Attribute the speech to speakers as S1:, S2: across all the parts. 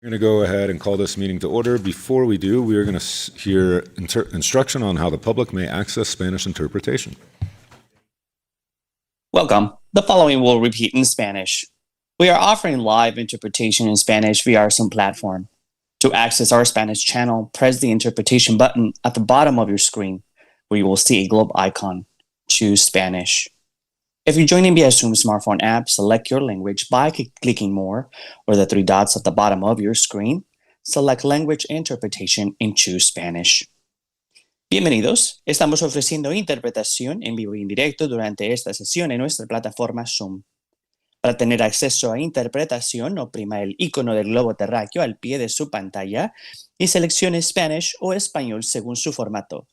S1: We're going to go ahead and call this meeting to order. Before we do, we are going to hear instruction on how the public may access Spanish interpretation.
S2: Welcome. The following will repeat in Spanish. We are offering live interpretation in Spanish via our Zoom platform. To access our Spanish channel, press the interpretation button at the bottom of your screen, where you will see a globe icon. Choose Spanish. If you're joining via Zoom smartphone app, select your language by clicking More or the three dots at the bottom of your screen. Select Language Interpretation and choose Spanish. Bienvenidos. Estamos ofreciendo interpretación en vivo y en directo durante esta sesión en nuestra plataforma Zoom. Para tener acceso a interpretación, oprima el icono del globo terráqueo al pie de su pantalla y seleccione Spanish o español según su formato.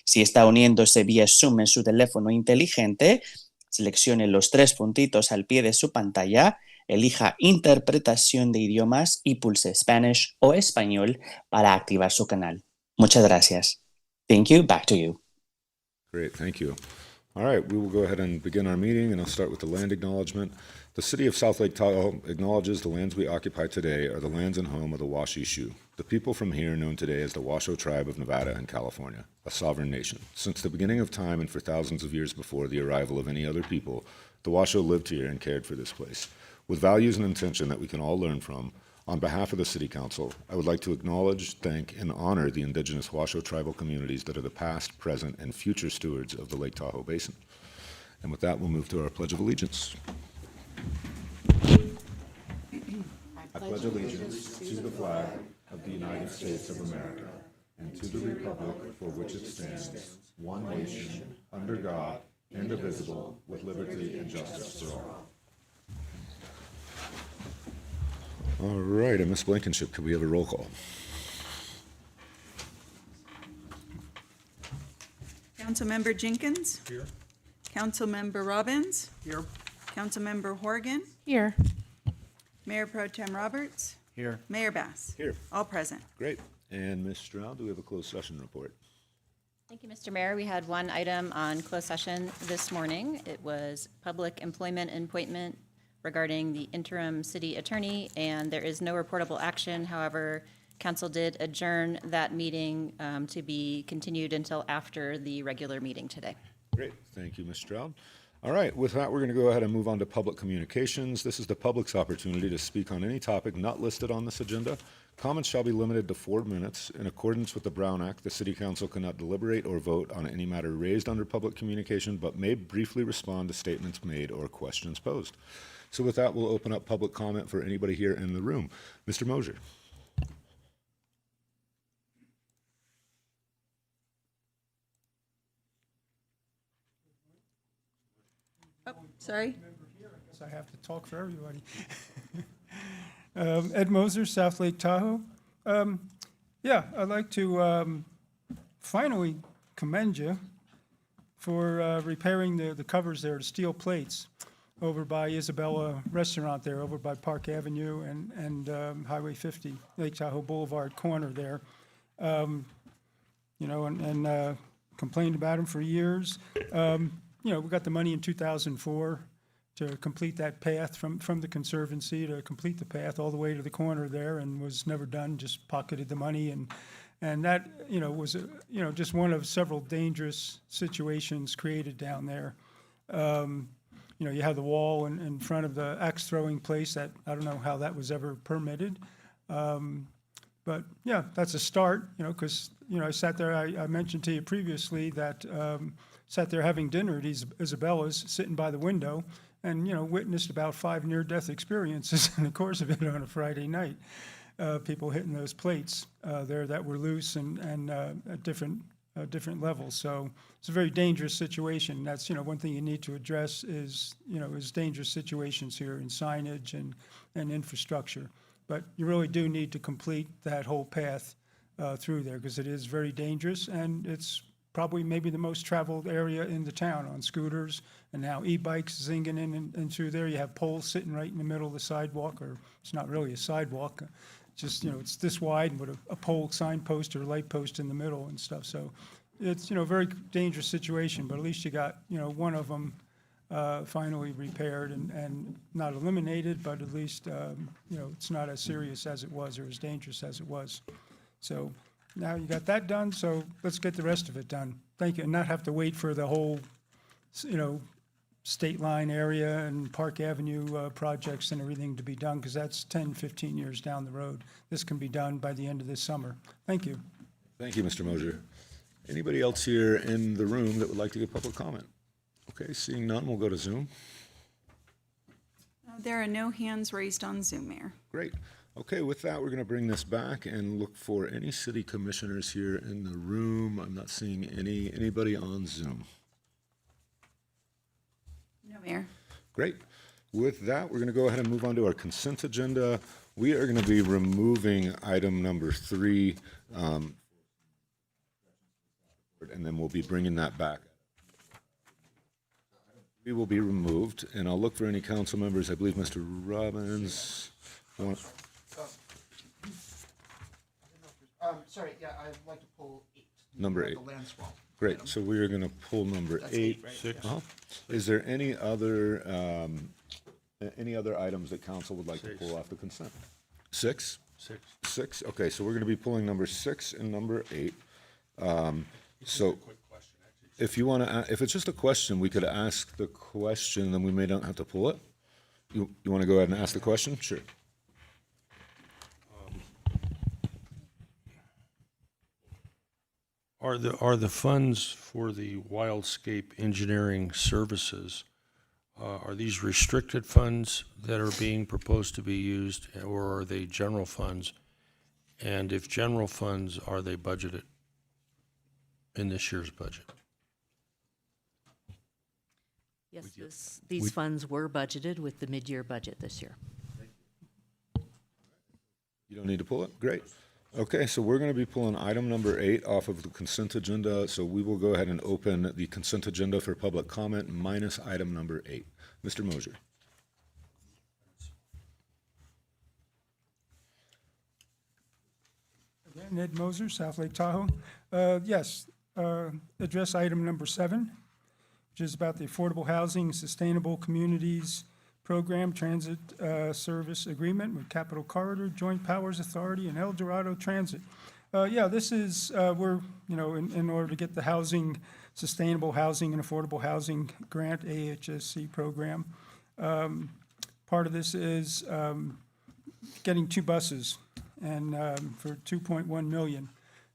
S2: Si está uniéndose vía Zoom en su teléfono inteligente, seleccione los tres puntitos al pie de su pantalla, elija Interpretación de idiomas y pulse Spanish o español para activar su canal. Muchas gracias. Thank you. Back to you.
S1: Great, thank you. All right, we will go ahead and begin our meeting, and I'll start with the land acknowledgement. The City of South Lake Tahoe acknowledges the lands we occupy today are the lands and home of the Wash Sioux, the people from here known today as the Washoe Tribe of Nevada and California, a sovereign nation. Since the beginning of time and for thousands of years before the arrival of any other people, the Washoe lived here and cared for this place. With values and intention that we can all learn from, on behalf of the City Council, I would like to acknowledge, thank, and honor the indigenous Washoe tribal communities that are the past, present, and future stewards of the Lake Tahoe Basin. And with that, we'll move to our Pledge of Allegiance. I pledge allegiance to the flag of the United States of America and to the republic for which it stands, one nation, under God, indivisible, with liberty and justice for all. All right, and Ms. Blankenship, could we have a roll call?
S3: Councilmember Jenkins?
S4: Here.
S3: Councilmember Robbins?
S4: Here.
S3: Councilmember Horgan?
S5: Here.
S3: Mayor Pro Tem Roberts?
S4: Here.
S3: Mayor Bass?
S1: Here.
S3: All present.
S1: Great. And Ms. Stroud, do we have a closed session report?
S5: Thank you, Mr. Mayor. We had one item on closed session this morning. It was public employment appointment regarding the interim city attorney, and there is no reportable action. However, council did adjourn that meeting to be continued until after the regular meeting today.
S1: Great. Thank you, Ms. Stroud. All right, with that, we're going to go ahead and move on to public communications. This is the public's opportunity to speak on any topic not listed on this agenda. Comments shall be limited to 4 minutes. In accordance with the Brown Act, the City Council cannot deliberate or vote on any matter raised under public communication, but may briefly respond to statements made or questions posed. So with that, we'll open up public comment for anybody here in the room. Mr. Mosier.
S3: Oh, sorry.
S4: So I have to talk for everybody. Ed Moser, South Lake Tahoe. Yeah, I'd like to finally commend you for repairing the covers there, the steel plates, over by Isabella Restaurant there, over by Park Avenue and Highway 50, Lake Tahoe Boulevard corner there. You know, and complained about them for years. You know, we got the money in 2004 to complete that path from the Conservancy, to complete the path all the way to the corner there, and was never done, just pocketed the money. And that, you know, was, you know, just one of several dangerous situations created down there. You know, you have the wall in front of the axe throwing place that, I don't know how that was ever permitted. But yeah, that's a start, you know, because, you know, I sat there, I mentioned to you previously that sat there having dinner at Isabella's, sitting by the window, and, you know, witnessed about 5 near-death experiences in the course of it on a Friday night. People hitting those plates there that were loose and at different levels. So it's a very dangerous situation. That's, you know, one thing you need to address is, you know, is dangerous situations here in signage and infrastructure. But you really do need to complete that whole path through there, because it is very dangerous, and it's probably maybe the most traveled area in the town on scooters, and now e-bikes zinging in and through there. You have poles sitting right in the middle of the sidewalk, or it's not really a sidewalk, just, you know, it's this wide with a pole signpost or light post in the middle and stuff. So it's, you know, a very dangerous situation, but at least you got, you know, one of them finally repaired and not eliminated, but at least, it's not as serious as it was or as dangerous as it was. So now you got that done, so let's get the rest of it done. Thank you, and not have to wait for the whole, State Line area and Park Avenue projects and everything to be done, because that's 10, 15 years down the road. This can be done by the end of this summer. Thank you.
S1: Thank you, Mr. Mosier. Anybody else here in the room that would like to give public comment? Okay, seeing none, we'll go to Zoom.
S3: There are no hands raised on Zoom, Mayor.
S1: Great. Okay, with that, we're going to bring this back and look for any city commissioners here in the room. I'm not seeing anybody on Zoom.
S3: No, Mayor.
S1: Great. With that, we're going to go ahead and move on to our consent agenda. We are going to be removing item number 3, and then we'll be bringing that back. We will be removed, and I'll look for any council members. I believe Mr. Robbins.
S6: Sorry, yeah, I'd like to pull 8.
S1: Number 8.
S6: The land swap.
S1: Great, so we are going to pull number
S6: That's
S1: 8.
S6: 8, right? 6.
S1: Uh-huh. Is there any other items that council would like to pull off the consent? 6? 6, okay, so we're going to be pulling number 6 and number 8. So if you want to, if it's just a question, we could ask the question, then we may not have to pull it. You want to go ahead and ask the question? Sure.
S7: Are the funds for the wildscape engineering services, are these restricted funds that are being proposed to be used, or are they general funds? And if general funds, are they budgeted in this year's budget?
S8: Yes, these funds were budgeted with the mid-year budget this year.
S1: You don't need to pull it? Great. Okay, so we're going to be pulling item number 8 off of the consent agenda, so we will go ahead and open the consent agenda for public comment minus item number 8. Mr. Mosier.
S4: Again, Ed Moser, South Lake Tahoe. Yes, address item number 7, which is about the Affordable Housing Sustainable Communities Program Transit Service Agreement with Capital Corridor, Joint Powers Authority, and El Dorado Transit. Yeah, this is, we're, in order to get the housing, sustainable housing and affordable housing grant, AHSC program. Part of this is getting 2 buses and for $2.1 million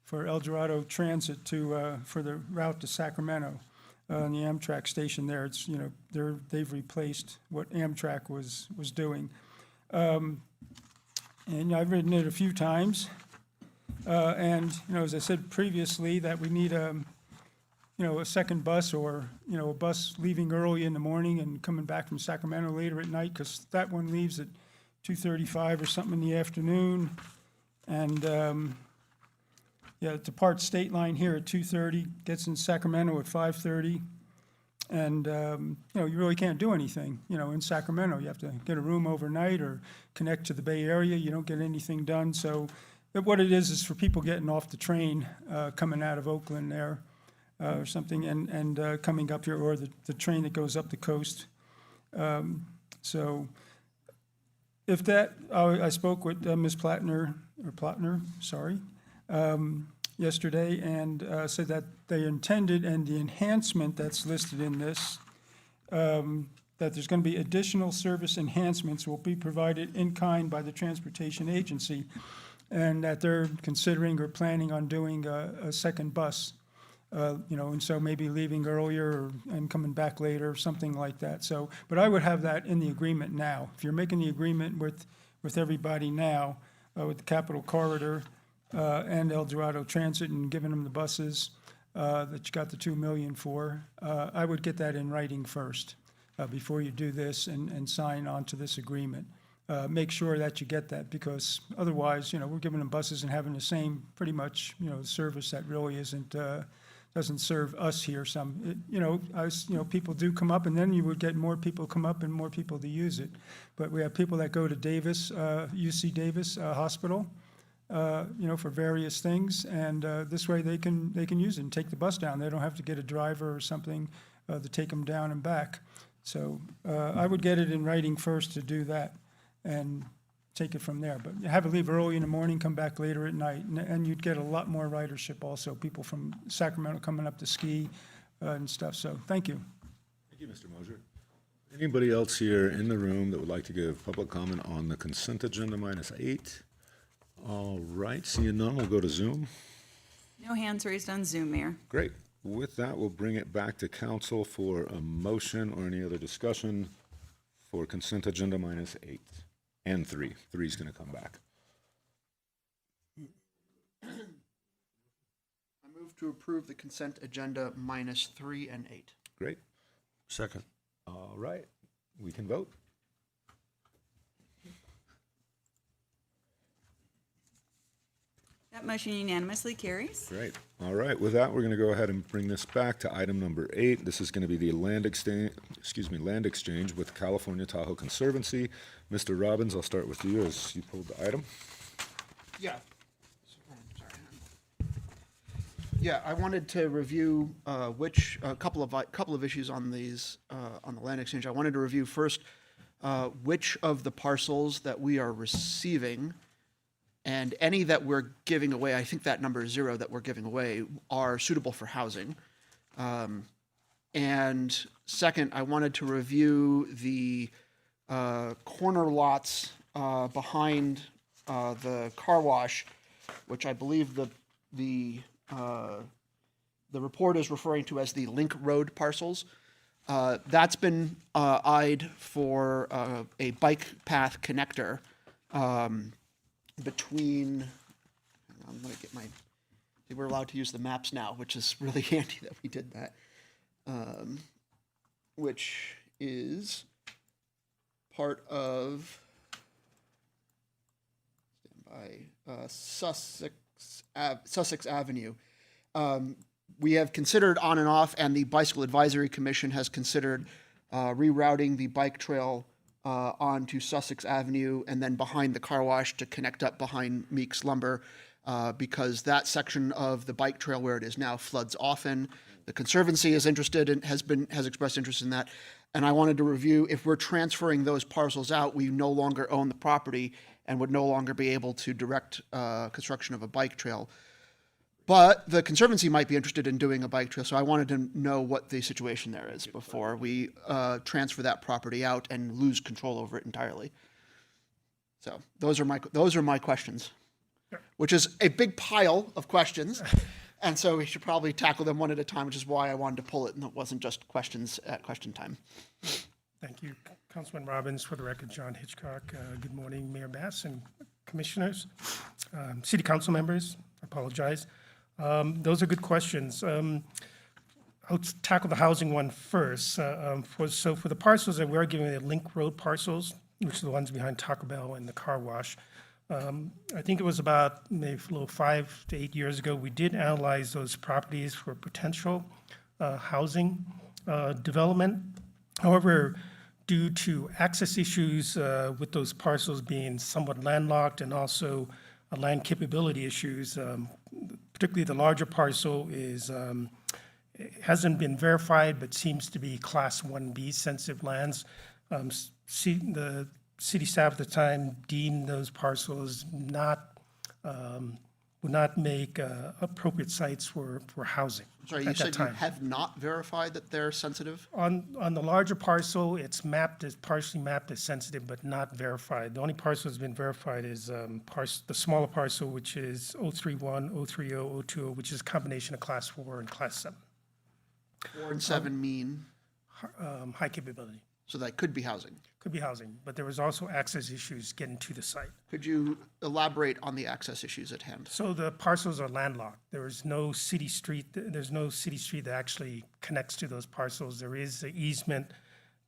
S4: for El Dorado Transit to, for the route to Sacramento. On the Amtrak station there, it's, they've replaced what Amtrak was doing. And I've ridden it a few times. And, as I said previously, that we need a second bus or, a bus leaving early in the morning and coming back from Sacramento later at night, because that one leaves at 2:35 or something in the afternoon. And, departs State Line here at 2:30, gets in Sacramento at 5:30. And, you really can't do anything, in Sacramento. You have to get a room overnight or connect to the Bay Area. You don't get anything done. So what it is for people getting off the train, coming out of Oakland there or something and coming up here, or the train that goes up the coast. So if that, I spoke with Ms. Plattner, sorry, yesterday, and said that they intended, and the enhancement that's listed in this, that there's going to be additional service enhancements will be provided in kind by the transportation agency, and that they're considering or planning on doing a second bus, and so maybe leaving earlier and coming back later, or something like that. So, but I would have that in the agreement now. If you're making the agreement with everybody now, with the Capital Corridor, and El Dorado Transit, and giving them the buses that you got the $2 million for, I would get that in writing first before you do this and sign on to this agreement. Make sure that you get that, because otherwise, we're giving them buses and having the same, pretty much, service that really doesn't serve us here. People do come up, and then you would get more people come up and more people to use it. But we have people that go to Davis, UC Davis Hospital, for various things, and this way they can use it and take the bus down. They don't have to get a driver or something to take them down and back. So I would get it in writing first to do that and take it from there. But have it leave early in the morning, come back later at night, and you'd get a lot more ridership also, people from Sacramento coming up to ski and stuff. So thank you.
S1: Thank you, Mr. Mosier. Anybody else here in the room that would like to give public comment on the consent agenda -8? All right, seeing none, we'll go to Zoom.
S3: No hands raised on Zoom, Mayor.
S1: Great. With that, we'll bring it back to council for a motion or any other discussion for consent agenda -8 and 3. 3 is going to come back.
S6: I move to approve the consent agenda -3 and 8.
S1: Great.
S7: Second.
S1: All right, we can vote.
S3: That motion unanimously carries.
S1: Great. All right, with that, we're going to go ahead and bring this back to item number 8. This is going to be the land exchange with California Tahoe Conservancy. Mr. Robbins, I'll start with you as you pulled the item.
S6: Yeah. Yeah, I wanted to review a couple of issues on these on the land exchange. I wanted to review first which of the parcels that we are receiving and any that we're giving away. I think that number is 0 that we're giving away are suitable for housing. And second, I wanted to review the corner lots behind the car wash, which I believe the report is referring to as the Link Road parcels. That's been eyed for a bike path connector between, hang on, I'm gonna get we're allowed to use the maps now, which is really handy that we did that. Which is part of, Sussex Avenue. We have considered on and off, and the Bicycle Advisory Commission has considered rerouting the bike trail onto Sussex Avenue and then behind the car wash to connect up behind Meeks Lumber, because that section of the bike trail where it is now floods often. The Conservancy is interested and has expressed interest in that. And I wanted to review, if we're transferring those parcels out, we no longer own the property and would no longer be able to direct construction of a bike trail. But the Conservancy might be interested in doing a bike trail, so I wanted to know what the situation there is before we transfer that property out and lose control over it entirely. So those are my questions, which is a big pile of questions, and so we should probably tackle them one at a time, which is why I wanted to pull it, and it wasn't just questions at question time.
S9: Thank you, Councilman Robbins. For the record, John Hitchcock. Good morning, Mayor Bass and commissioners, city council members. I apologize. Those are good questions. I'll tackle the housing one first. So for the parcels that we're giving, the Link Road parcels, which are the ones behind Taco Bell and the car wash, I think it was about maybe a little 5 to 8 years ago, we did analyze those properties for potential housing development. However, due to access issues with those parcels being somewhat landlocked and also land capability issues, particularly the larger parcel hasn't been verified, but seems to be Class 1B sensitive lands. The city staff at the time deemed those parcels would not make appropriate sites for housing.
S6: Sorry, you
S9: at that
S6: said you
S9: time.
S6: have not verified that they're sensitive?
S9: On the larger parcel, it's partially mapped as sensitive, but not verified. The only parcel that's been verified is the smaller parcel, which is 031, 030, 020, which is a combination of Class 4 and Class 7.
S6: 4 and 7 mean,
S9: High capability.
S6: so that could be housing.
S9: Could be housing, but there was also access issues getting to the site.
S6: Could you elaborate on the access issues at hand?
S9: So the parcels are landlocked. There is no city street, there's no city street that actually connects to those parcels. There is an easement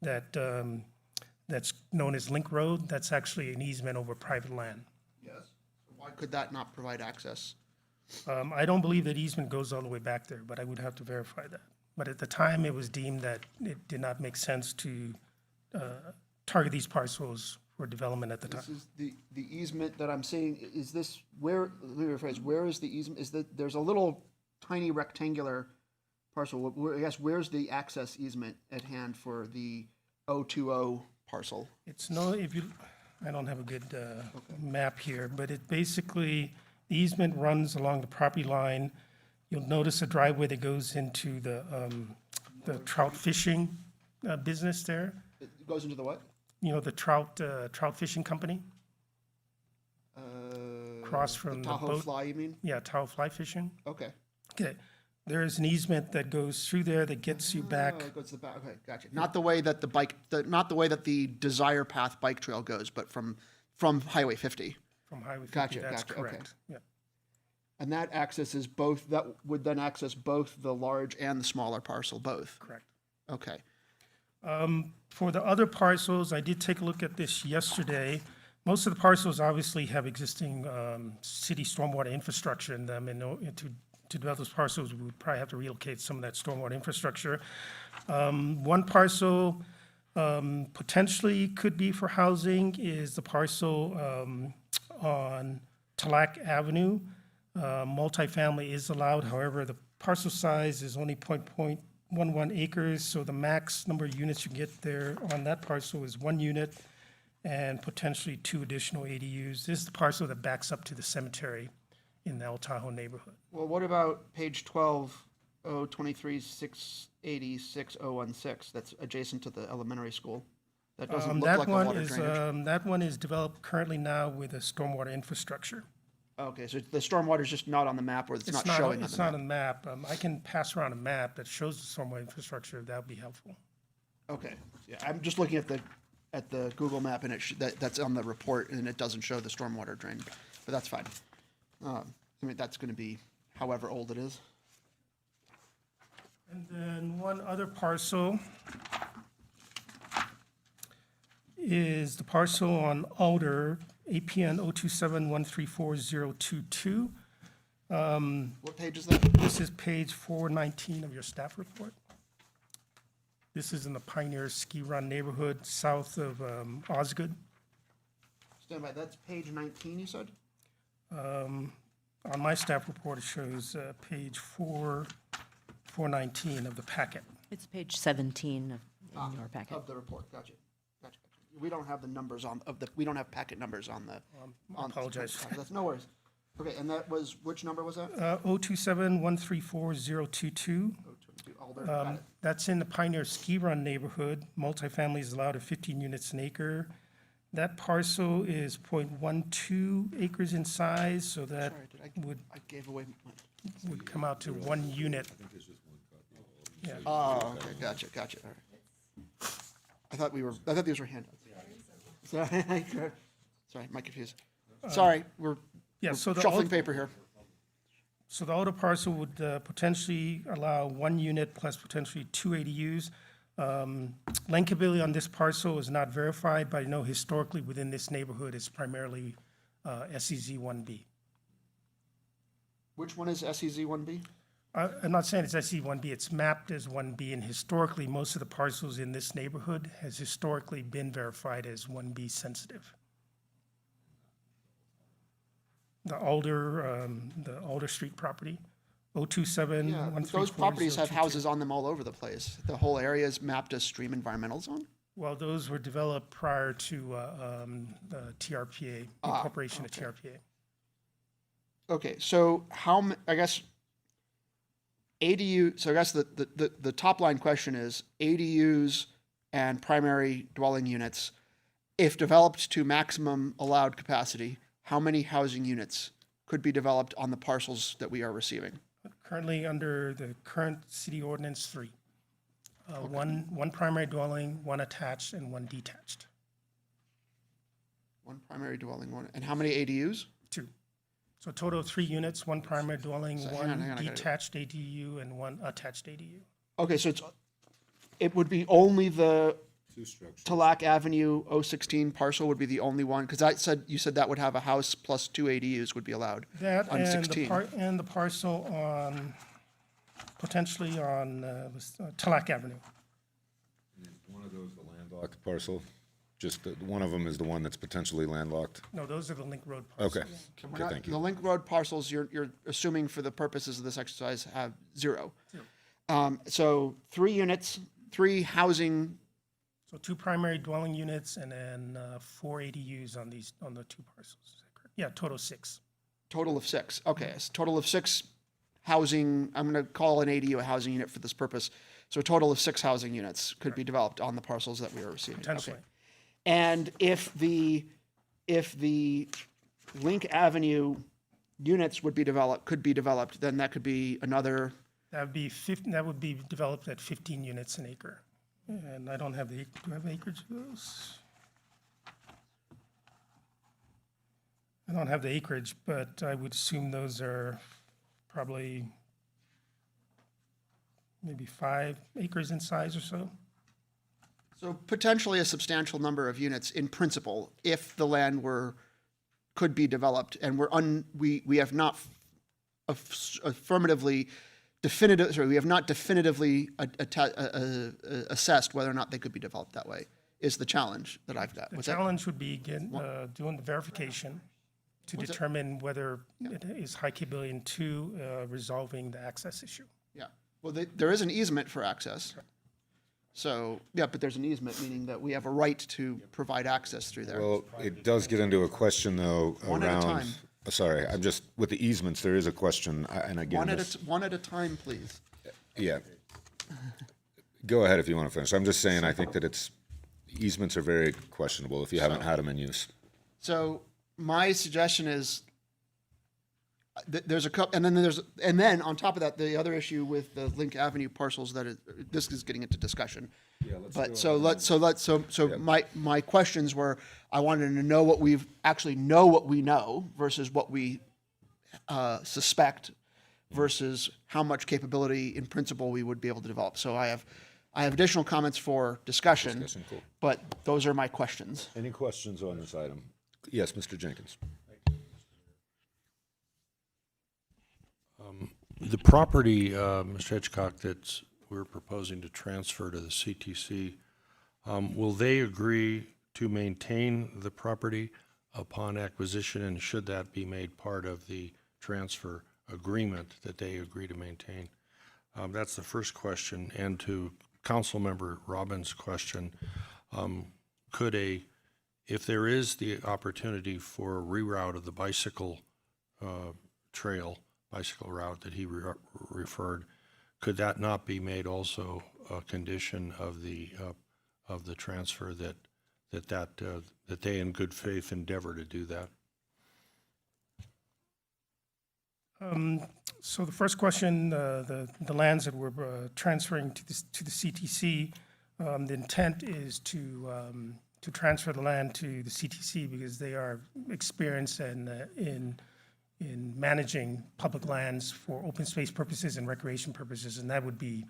S9: that's known as Link Road. That's actually an easement over private land.
S6: Yes. Why could that not provide access?
S9: I don't believe that easement goes all the way back there, but I would have to verify that. But at the time, it was deemed that it did not make sense to target these parcels for development at the time.
S6: This is the easement that I'm seeing, is this, let me rephrase, where is the easement? There's a little tiny rectangular parcel. I guess, where's the access easement at hand for the 020 parcel.
S9: It's no, if you, I don't have a good map here, but it basically, the easement runs along the property line. You'll notice a driveway that goes into the trout fishing business there.
S6: It goes into the what?
S9: You know, the trout fishing company, across from the
S6: Tahoe
S9: boat.
S6: Fly, you mean?
S9: Yeah, Tahoe fly fishing.
S6: Okay.
S9: Okay, there is an easement that goes through there that gets you back.
S6: Oh, it goes to the back. Okay, gotcha. Not the way that the bike, not the way that the Desire Path bike trail goes, but from Highway 50.
S9: From Highway 50,
S6: Gotcha,
S9: that's
S6: gotcha, okay.
S9: correct. Yeah.
S6: And that accesses both, that would then access both the large and the smaller parcel, both?
S9: Correct.
S6: Okay.
S9: For the other parcels, I did take a look at this yesterday. Most of the parcels obviously have existing city stormwater infrastructure in them, and to develop those parcels, we would probably have to relocate some of that stormwater infrastructure. One parcel potentially could be for housing is the parcel on Talac Avenue. Multifamily is allowed, however, the parcel size is only 0.11 acres, so the max number of units you can get there on that parcel is 1 unit and potentially 2 additional ADUs. This is the parcel that backs up to the cemetery in the El Tahoe neighborhood.
S6: Well, what about page 12, 023, 680, 6016? That's adjacent to the elementary school. That doesn't look
S9: That
S6: like a
S9: one
S6: water
S9: is,
S6: drainage.
S9: that one is developed currently now with a stormwater infrastructure.
S6: Okay, so the stormwater is just not on the map, or it's not showing on
S9: It's
S6: the
S9: not
S6: map.
S9: on the map. I can pass around a map that shows the stormwater infrastructure. That would be helpful.
S6: Okay, yeah, I'm just looking at the Google map, and that's on the report, and it doesn't show the stormwater drain, but that's fine. I mean, that's gonna be however old it is.
S9: And then one other parcel is the parcel on Alder, APN 027134022.
S6: What page is that?
S9: This is page 419 of your staff report. This is in the Pioneer Ski Run neighborhood south of Osgood.
S6: Stand by, that's page 19, you said?
S9: On my staff report, it shows page 419 of the packet.
S8: It's page 17 in your packet.
S6: Of the report, gotcha. We don't have the numbers we don't have packet numbers on the.
S9: I apologize.
S6: That's no worries. Okay, and that was, which number was that?
S9: 027134022.
S6: Alder, got it.
S9: That's in the Pioneer Ski Run neighborhood. Multifamily is allowed at 15 units an acre. That parcel is 0.12 acres in size, so that
S6: Sorry, I gave away my.
S9: would come out to 1 unit.
S6: Oh, okay, gotcha, all right. I thought these were handouts. Sorry, sorry, my confused. Sorry, we're
S9: Yeah, so the
S6: shuffling
S9: old-
S6: paper here.
S9: So the older parcel would potentially allow 1 unit plus potentially 2 ADUs. Linkability on this parcel is not verified, but I know historically within this neighborhood, it's primarily SEZ 1B.
S6: Which one is SEZ 1B?
S9: I'm not saying it's SEZ 1B, it's mapped as 1B, and historically, most of the parcels in this neighborhood has historically been verified as 1B sensitive. The Alder Street property, 027
S6: Yeah, those properties have houses on them all over the place. The whole area is mapped as stream environmental zone?
S9: Well, those were developed prior to the TRPA, incorporation of TRPA.
S6: Okay, so I guess ADU, so I guess the top line question is ADUs and primary dwelling units, if developed to maximum allowed capacity, how many housing units could be developed on the parcels that we are receiving?
S9: Currently, under the current city ordinance, 3. One primary dwelling, 1 attached, and 1 detached.
S6: One primary dwelling, one, and how many ADUs?
S9: 2. So a total of 3 units, 1 primary dwelling,
S6: So
S9: 1
S6: hang on, I gotta-
S9: detached ADU, and 1 attached ADU.
S6: Okay, so it would be only the
S1: Two structures.
S6: Talac Avenue 016 parcel would be the only one? Because you said that would have a house plus 2 ADUs would be allowed
S9: That
S6: on
S9: and
S6: 16.
S9: the parcel on, potentially on Talac Avenue.
S1: Is one of those the landlocked parcel? Just one of them is the one that's potentially landlocked?
S9: No, those are the Link Road parcels.
S1: Okay, okay, thank
S6: The
S1: you.
S6: Link Road parcels, you're assuming for the purposes of this exercise have 0. So 3 units, 3 housing
S9: So 2 primary dwelling units and then 4 ADUs on the 2 parcels. Is that correct? Yeah, total 6.
S6: Total of 6. Okay, so total of 6 housing, I'm going to call an ADU a housing unit for this purpose. So a total of 6 housing units could be developed on the parcels that we are receiving.
S9: Potentially.
S6: Okay. And if the Link Avenue units could be developed, then that could be another,
S9: That would be developed at 15 units an acre. And I don't have do I have acreage of those? I don't have the acreage, but I would assume those are probably maybe 5 acres in size or so.
S6: so potentially a substantial number of units in principle, if the land could be developed, and we have not affirmatively we have not definitively assessed whether or not they could be developed that way, is the challenge that I've got.
S9: The
S6: Was that-
S9: challenge would be doing the verification to determine whether it is high capability, and 2, resolving the access issue.
S6: Yeah, well, there is an easement for access. So, yeah, but there's an easement, meaning that we have a right to provide access through there.
S1: Well, it does get into a question, though,
S6: One at a
S1: around,
S6: time.
S1: sorry, I'm just, with the easements, there is a question, and again,
S6: One at a time, please.
S1: yeah. Go ahead if you want to finish. I'm just saying, I think that easements are very questionable if you haven't had them in use.
S6: So my suggestion is there's a couple, and then on top of that, the other issue with the Link Avenue parcels this is getting into discussion. But my questions were, I wanted to know what we know versus what we suspect versus how much capability in principle we would be able to develop. So I have additional comments for discussion,
S1: Cool.
S6: but those are my questions.
S1: Any questions on this item? Yes, Mr. Jenkins.
S7: The property, Mr. Hitchcock, that we're proposing to transfer to the CTC, will they agree to maintain the property upon acquisition, and should that be made part of the transfer agreement that they agree to maintain? That's the first question. And to Councilmember Robbins' question, if there is the opportunity for a reroute of the bicycle route that he referred, could that not be made also a condition of the transfer that they in good faith endeavor to do that?
S9: So the first question, the lands that we're transferring to the CTC, the intent is to transfer the land to the CTC because they are experienced in managing public lands for open space purposes and recreation purposes, and that would be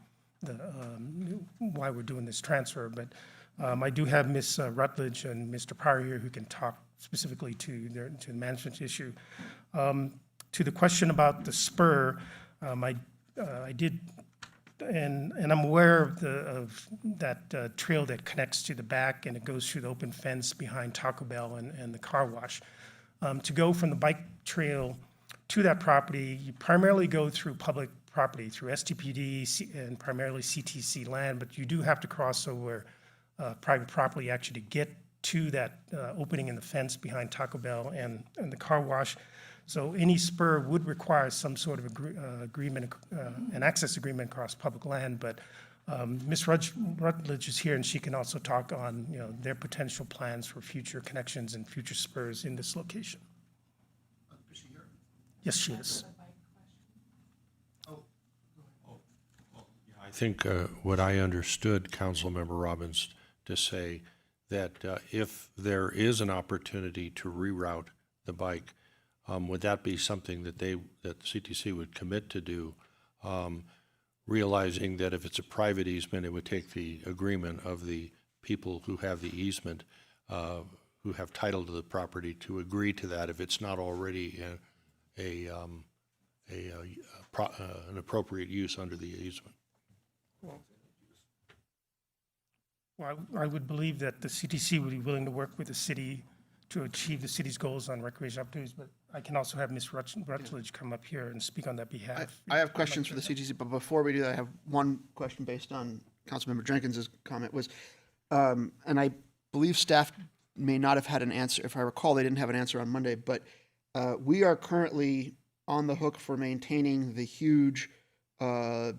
S9: why we're doing this transfer. But I do have Ms. Rutledge and Mr. Power here who can talk specifically to the management issue. To the question about the spur, I did, and I'm aware of that trail that connects to the back and it goes through the open fence behind Taco Bell and the car wash. To go from the bike trail to that property, you primarily go through public property, through STPD and primarily CTC land, but you do have to cross over private property actually to get to that opening in the fence behind Taco Bell and the car wash. So any spur would require some sort of agreement, an access agreement across public land. But Ms. Rutledge is here, and she can also talk on their potential plans for future connections and future spurs in this location.
S6: Is she here?
S9: Yes, she is.
S7: I think what I understood Councilmember Robbins to say that if there is an opportunity to reroute the bike, would that be something that CTC would commit to do, realizing that if it's a private easement, it would take the agreement of the people who have the easement, who have title to the property, to agree to that if it's not already an appropriate use under the easement.
S9: Well, I would believe that the CTC would be willing to work with the city to achieve the city's goals on recreation opportunities, but I can also have Ms. Rutledge come up here and speak on that behalf.
S6: I have questions for the CTC, but before we do that, I have one question based on Councilmember Jenkins' comment was, and I believe staff may not have had an answer. If I recall, they didn't have an answer on Monday, but we are currently on the hook for maintaining the huge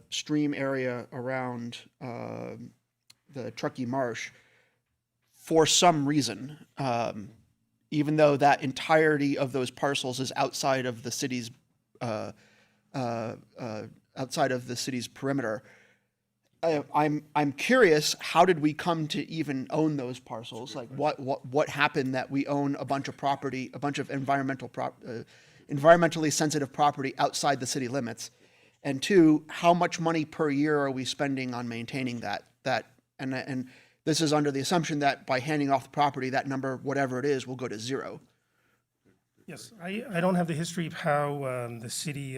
S6: stream area around the Truckee Marsh for some reason, even though that entirety of those parcels is outside of the city's perimeter. I'm curious, how did we come to even own those parcels? Like, what happened that we own a bunch of property, a bunch of environmentally sensitive property outside the city limits? And two, how much money per year are we spending on maintaining that? And this is under the assumption that by handing off the property, that number, whatever it is, will go to zero.
S9: Yes, I don't have the history of how the city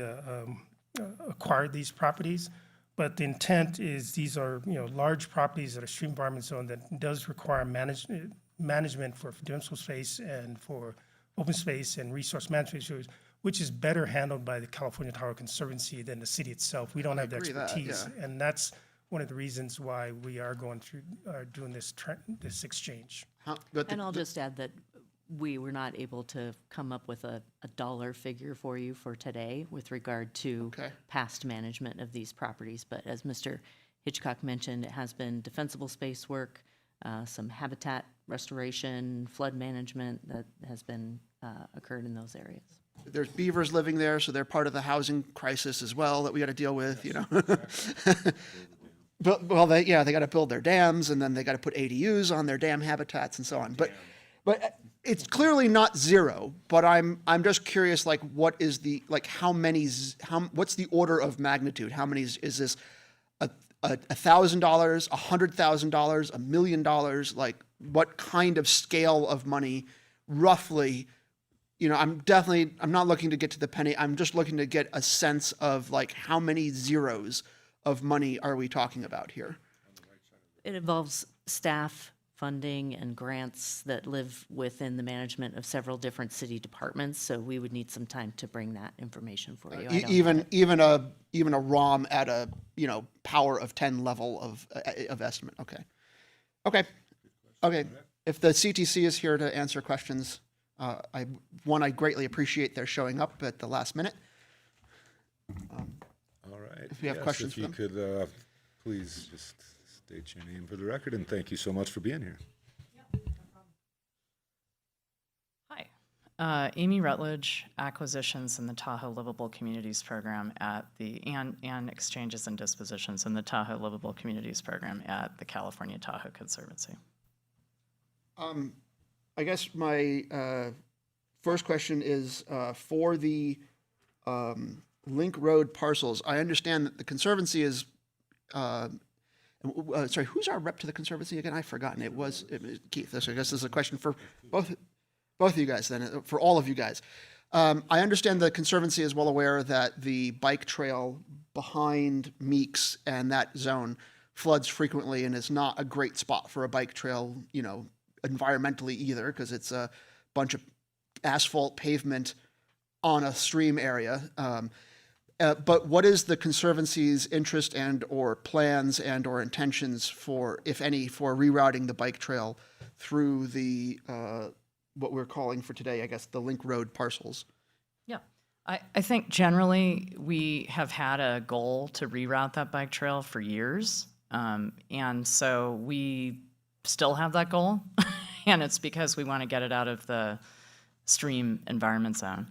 S9: acquired these properties, but the intent is these are, large properties that are stream environment zone that does require management for residential space and for open space and resource management issues, which is better handled by the California Tahoe Conservancy than the city itself. We don't have the
S6: agree that,
S9: expertise,
S6: yeah.
S9: and that's one of the reasons why we are going through, doing this exchange.
S8: And I'll just add that we were not able to come up with a dollar figure for you for today with regard to
S6: Okay.
S8: past management of these properties. But as Mr. Hitchcock mentioned, it has been defensible space work, some habitat restoration, flood management that has been occurred in those areas.
S6: There's beavers living there, so they're part of the housing crisis as well that we got to deal with, But, well, they got to build their dams, and then they got to put ADUs on their dam habitats and so on. But it's clearly not zero. But I'm just curious, like, what's the order of magnitude? How many is this? $1,000, $100,000, $1 million? Like, what kind of scale of money, roughly? I'm not looking to get to the penny. I'm just looking to get a sense of, like, how many zeros of money are we talking about here?
S8: It involves staff funding and grants that live within the management of several different city departments, so we would need some time to bring that information for you. I don't have it.
S6: Even a ROM at a power of 10 level of estimate. Okay. If the CTC is here to answer questions, I greatly appreciate their showing up at the last minute.
S1: All right.
S6: If you have
S1: Yes,
S6: questions
S1: if you
S6: for
S1: could please just state your name for the record, and thank you so much for being here.
S10: Hi, Amy Rutledge, Acquisitions in the Tahoe Livable Communities Program at and Exchanges and Dispositions in the Tahoe Livable Communities Program at the California Tahoe Conservancy.
S6: I guess my first question is for the Link Road parcels. I understand that the Conservancy is, sorry, who's our rep to the Conservancy again? I've forgotten. It was Keith. So I guess this is a question for both of you guys then, for all of you guys. I understand the Conservancy is well aware that the bike trail behind Meeks and that zone floods frequently and is not a great spot for a bike trail, environmentally either, because it's a bunch of asphalt pavement on a stream area. But what is the Conservancy's interest and or plans and or intentions for, if any, for rerouting the bike trail through the, what we're calling for today, I guess, the Link Road parcels?
S10: Yeah, I think generally we have had a goal to reroute that bike trail for years. And so we still have that goal. And it's because we want to get it out of the stream environment zone.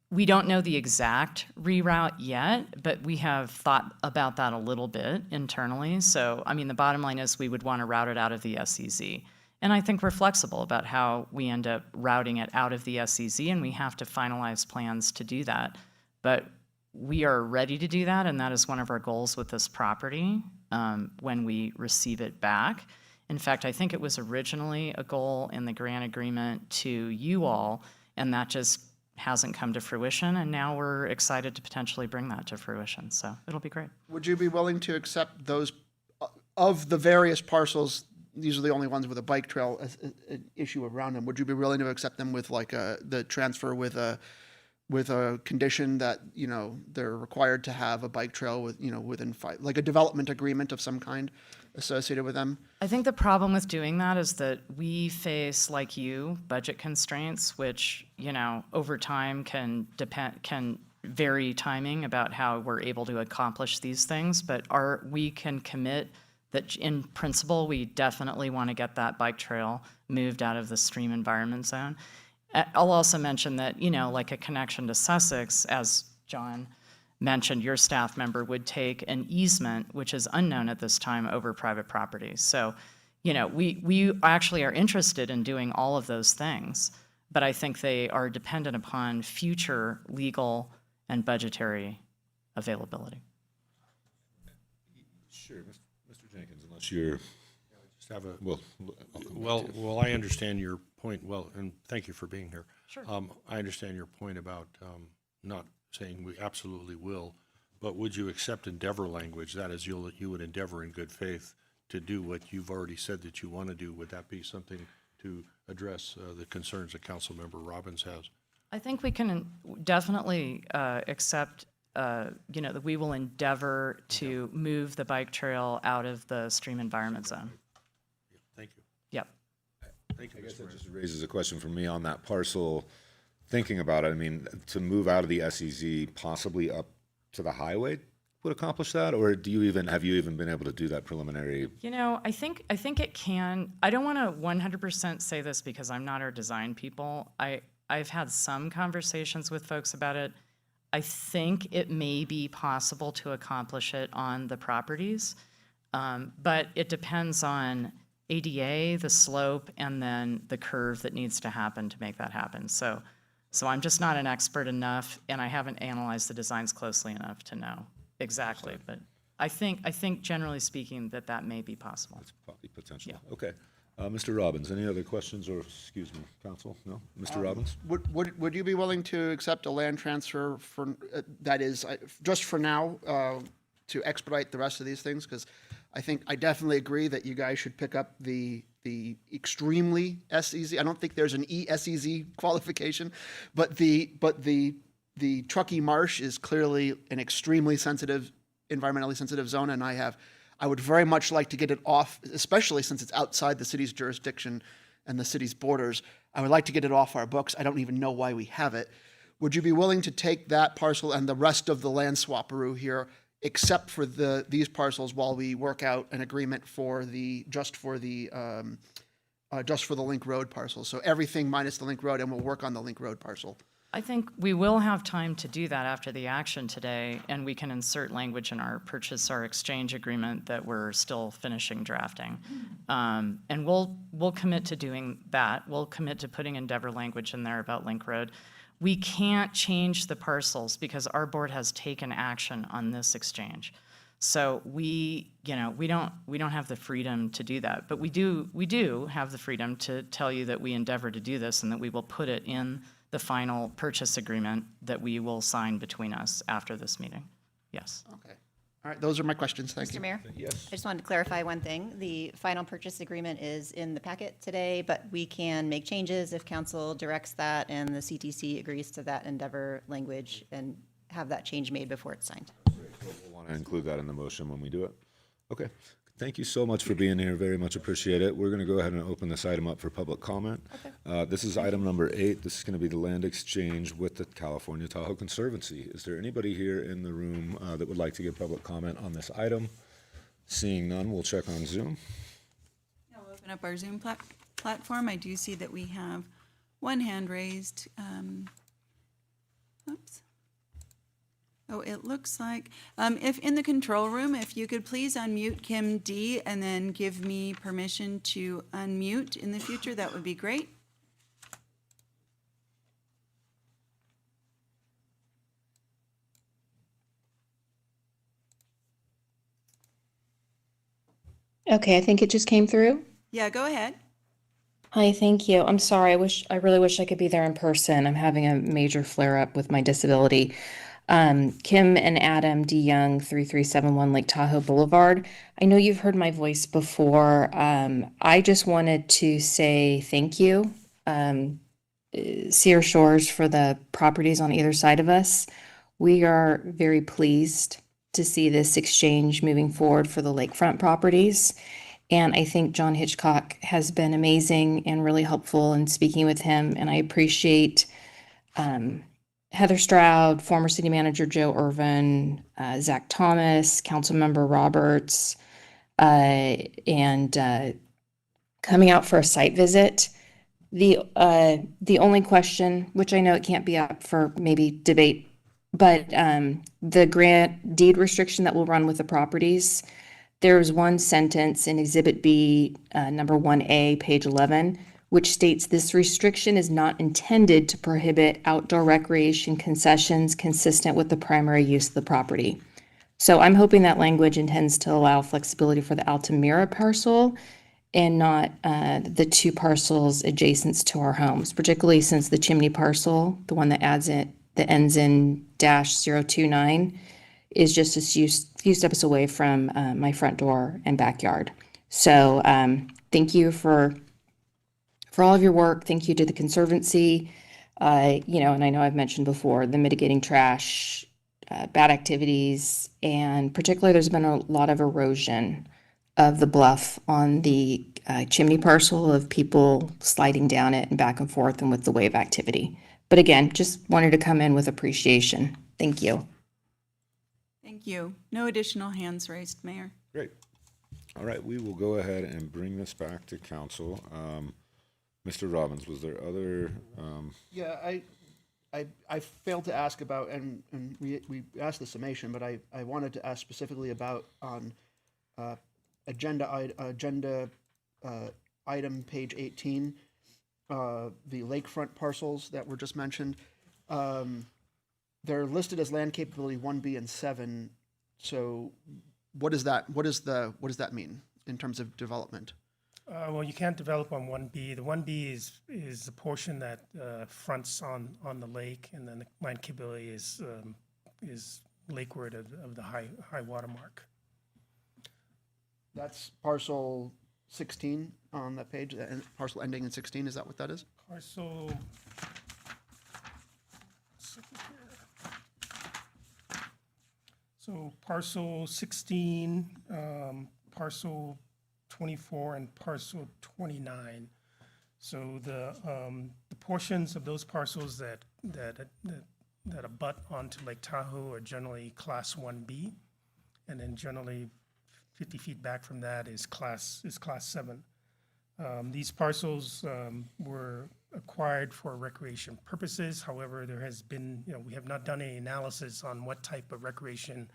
S10: We don't know the exact reroute yet, but we have thought about that a little bit internally. So, the bottom line is we would want to route it out of the SEZ. And I think we're flexible about how we end up routing it out of the SEZ, and we have to finalize plans to do that. But we are ready to do that, and that is one of our goals with this property when we receive it back. In fact, I think it was originally a goal in the grant agreement to you all, and that just hasn't come to fruition, and now we're excited to potentially bring that to fruition. So it'll be great.
S6: Would you be willing to accept those, of the various parcels, these are the only ones with a bike trail issue around them, would you be willing to accept them with like the transfer with a condition that, they're required to have a bike trail with, within like a development agreement of some kind associated with them?
S10: I think the problem with doing that is that we face, like you, budget constraints, which, over time can vary timing about how we're able to accomplish these things. But we can commit that in principle, we definitely want to get that bike trail moved out of the stream environment zone. I'll also mention that, like a connection to Sussex, as John mentioned, your staff member would take an easement, which is unknown at this time, over private property. So, we actually are interested in doing all of those things, but I think they are dependent upon future legal and budgetary availability.
S1: Sure, Mr. Jenkins, unless you're,
S7: Just have a,
S1: well, I'll come back to you.
S7: well, I understand your point, well, and thank you for being here.
S10: Sure.
S7: I understand your point about not saying we absolutely will, but would you accept endeavor language? That is, you would endeavor in good faith to do what you've already said that you want to do. Would that be something to address the concerns that Councilmember Robbins has?
S10: I think we can definitely accept, that we will endeavor to move the bike trail out of the stream environment zone.
S7: Thank you.
S10: Yep.
S7: Thank you,
S1: I guess
S7: Mr.
S1: that
S7: Mayor.
S1: just raises a question for me on that parcel. Thinking about it, I mean, to move out of the SEZ possibly up to the highway would accomplish that, or have you even been able to do that preliminary?
S10: I think it can. I don't want to 100% say this because I'm not our design people. I've had some conversations with folks about it. I think it may be possible to accomplish it on the properties, but it depends on ADA, the slope, and then the curve that needs to happen to make that happen. So I'm just not an expert enough, and I haven't analyzed the designs closely enough to know exactly. But I think generally speaking that may be possible.
S1: It's probably potential. Okay. Mr. Robbins, any other questions or, excuse me, counsel? No? Mr. Robbins?
S6: Would you be willing to accept a land transfer for, that is, just for now, to expedite the rest of these things? Because I definitely agree that you guys should pick up the extremely SEZ. I don't think there's an ESEZ qualification, but the Truckee Marsh is clearly an extremely sensitive, environmentally sensitive zone, and I would very much like to get it off, especially since it's outside the city's jurisdiction and the city's borders. I would like to get it off our books. I don't even know why we have it. Would you be willing to take that parcel and the rest of the land swapperoo here, except for these parcels, while we work out an agreement for just for the Link Road parcel? So everything minus the Link Road, and we'll work on the Link Road parcel.
S10: I think we will have time to do that after the action today, and we can insert language in our exchange agreement that we're still finishing drafting. And we'll commit to doing that. We'll commit to putting endeavor language in there about Link Road. We can't change the parcels because our board has taken action on this exchange. So we don't have the freedom to do that. But we do have the freedom to tell you that we endeavor to do this and that we will put it in the final purchase agreement that we will sign between us after this meeting. Yes.
S6: Okay. All right, those are my questions. Thank you.
S5: Mr. Mayor?
S1: Yes.
S5: I just wanted to clarify one thing. The final purchase agreement is in the packet today, but we can make changes if council directs that and the CTC agrees to that endeavor language and have that change made before it's signed.
S1: We'll want to include that in the motion when we do it. Okay. Thank you so much for being here. Very much appreciate it. We're going to go ahead and open this item up for public comment. This is item number 8. This is going to be the land exchange with the California Tahoe Conservancy. Is there anybody here in the room that would like to give public comment on this item? Seeing none, we'll check on Zoom.
S3: I'll open up our Zoom platform. I do see that we have one hand raised. Oops. Oh, it looks like, if in the control room, if you could please unmute Kim D and then give me permission to unmute in the future, that would be great.
S11: Okay, I think it just came through.
S3: Yeah, go ahead.
S11: Hi, thank you. I'm sorry. I really wish I could be there in person. I'm having a major flare up with my disability. Kim and Adam D. Young, 3371 Lake Tahoe Boulevard. I know you've heard my voice before. I just wanted to say thank you, Sear Shores, for the properties on either side of us. We are very pleased to see this exchange moving forward for the lakefront properties. And I think John Hitchcock has been amazing and really helpful in speaking with him. And I appreciate Heather Stroud, former city manager Joe Irvin, Zach Thomas, Councilmember Roberts, and coming out for a site visit. The only question, which I know it can't be up for maybe debate, but the grant deed restriction that will run with the properties, there's one sentence in Exhibit B, number 1A, page 11, which states this restriction is not intended to prohibit outdoor recreation concessions consistent with the primary use of the property. So I'm hoping that language intends to allow flexibility for the Altamira parcel and not the two parcels adjacent to our homes, particularly since the chimney parcel, the one that ends in -029, is just a few steps away from my front door and backyard. So thank you for all of your work. Thank you to the Conservancy. And I know I've mentioned before the mitigating trash, bad activities, and particularly there's been a lot of erosion of the bluff on the chimney parcel of people sliding down it and back and forth and with the wave activity. But again, just wanted to come in with appreciation. Thank you.
S3: Thank you. No additional hands raised, Mayor.
S1: Great. All right, we will go ahead and bring this back to council. Mr. Robbins, was there other,
S6: Yeah, I failed to ask about, and we asked the summation, but I wanted to ask specifically about on agenda item page 18, the lakefront parcels that were just mentioned. They're listed as land capability 1B and 7. So what does that mean in terms of development?
S9: Well, you can't develop on 1B. The 1B is the portion that fronts on the lake, and then the land capability is lakeward of the high water mark.
S6: That's parcel 16 on that page, parcel ending in 16. Is that what that is?
S9: Parcel. So parcel 16, parcel 24, and parcel 29. So the portions of those parcels that abut onto Lake Tahoe are generally Class 1B, and then generally 50 feet back from that is Class 7. These parcels were acquired for recreation purposes. However, there has been, we have not done any analysis on what type of recreation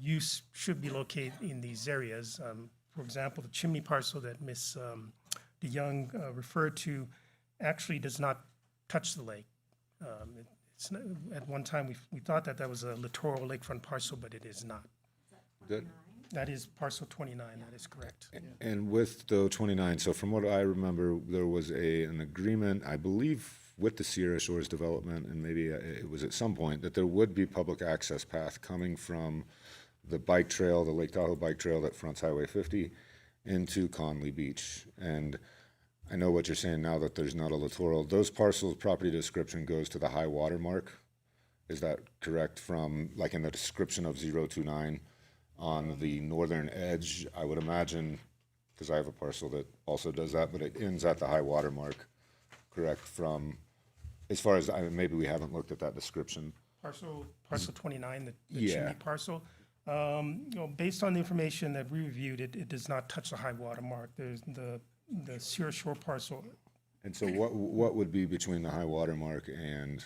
S9: use should be located in these areas. For example, the chimney parcel that Ms. DeYoung referred to actually does not touch the lake. It's not, at one time, we thought that was a littoral lakefront parcel, but it is not.
S1: Good.
S9: That is parcel 29, that is correct.
S1: And with the 29, so from what I remember, there was an agreement, I believe, with the Sierra Shores Development, and maybe it was at some point, that there would be public access path coming from the bike trail, the Lake Tahoe bike trail that fronts Highway 50 into Conley Beach. And I know what you're saying now, that there's not a littoral. Those parcels, property description goes to the high water mark. Is that correct? From, like in the description of 029 on the northern edge, I would imagine, because I have a parcel that also does that, but it ends at the high water mark, correct? From, as far as, maybe we haven't looked at that description.
S9: Parcel 29, the
S1: Yeah.
S9: chimney parcel. Based on the information that we reviewed, it does not touch the high water mark. There's the Sierra Shore parcel.
S1: And so what would be between the high water mark and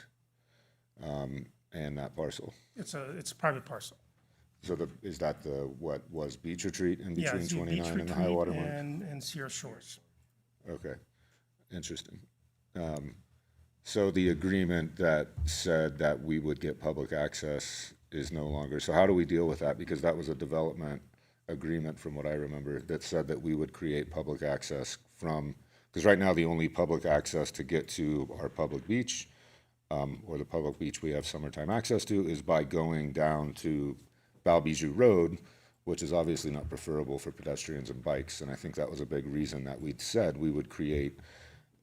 S1: that parcel?
S9: It's a private parcel.
S1: So is that what was Beach Retreat in
S9: Yeah,
S1: between
S9: it's the
S1: 29
S9: Beach
S1: and the high
S9: Retreat
S1: water mark?
S9: and Sierra Shores.
S1: Okay, interesting. So the agreement that said that we would get public access is no longer, so how do we deal with that? Because that was a development agreement, from what I remember, that said that we would create public access from, because right now the only public access to get to our public beach, or the public beach we have summertime access to, is by going down to Balbijou Road, which is obviously not preferable for pedestrians and bikes. And I think that was a big reason that we'd said we would create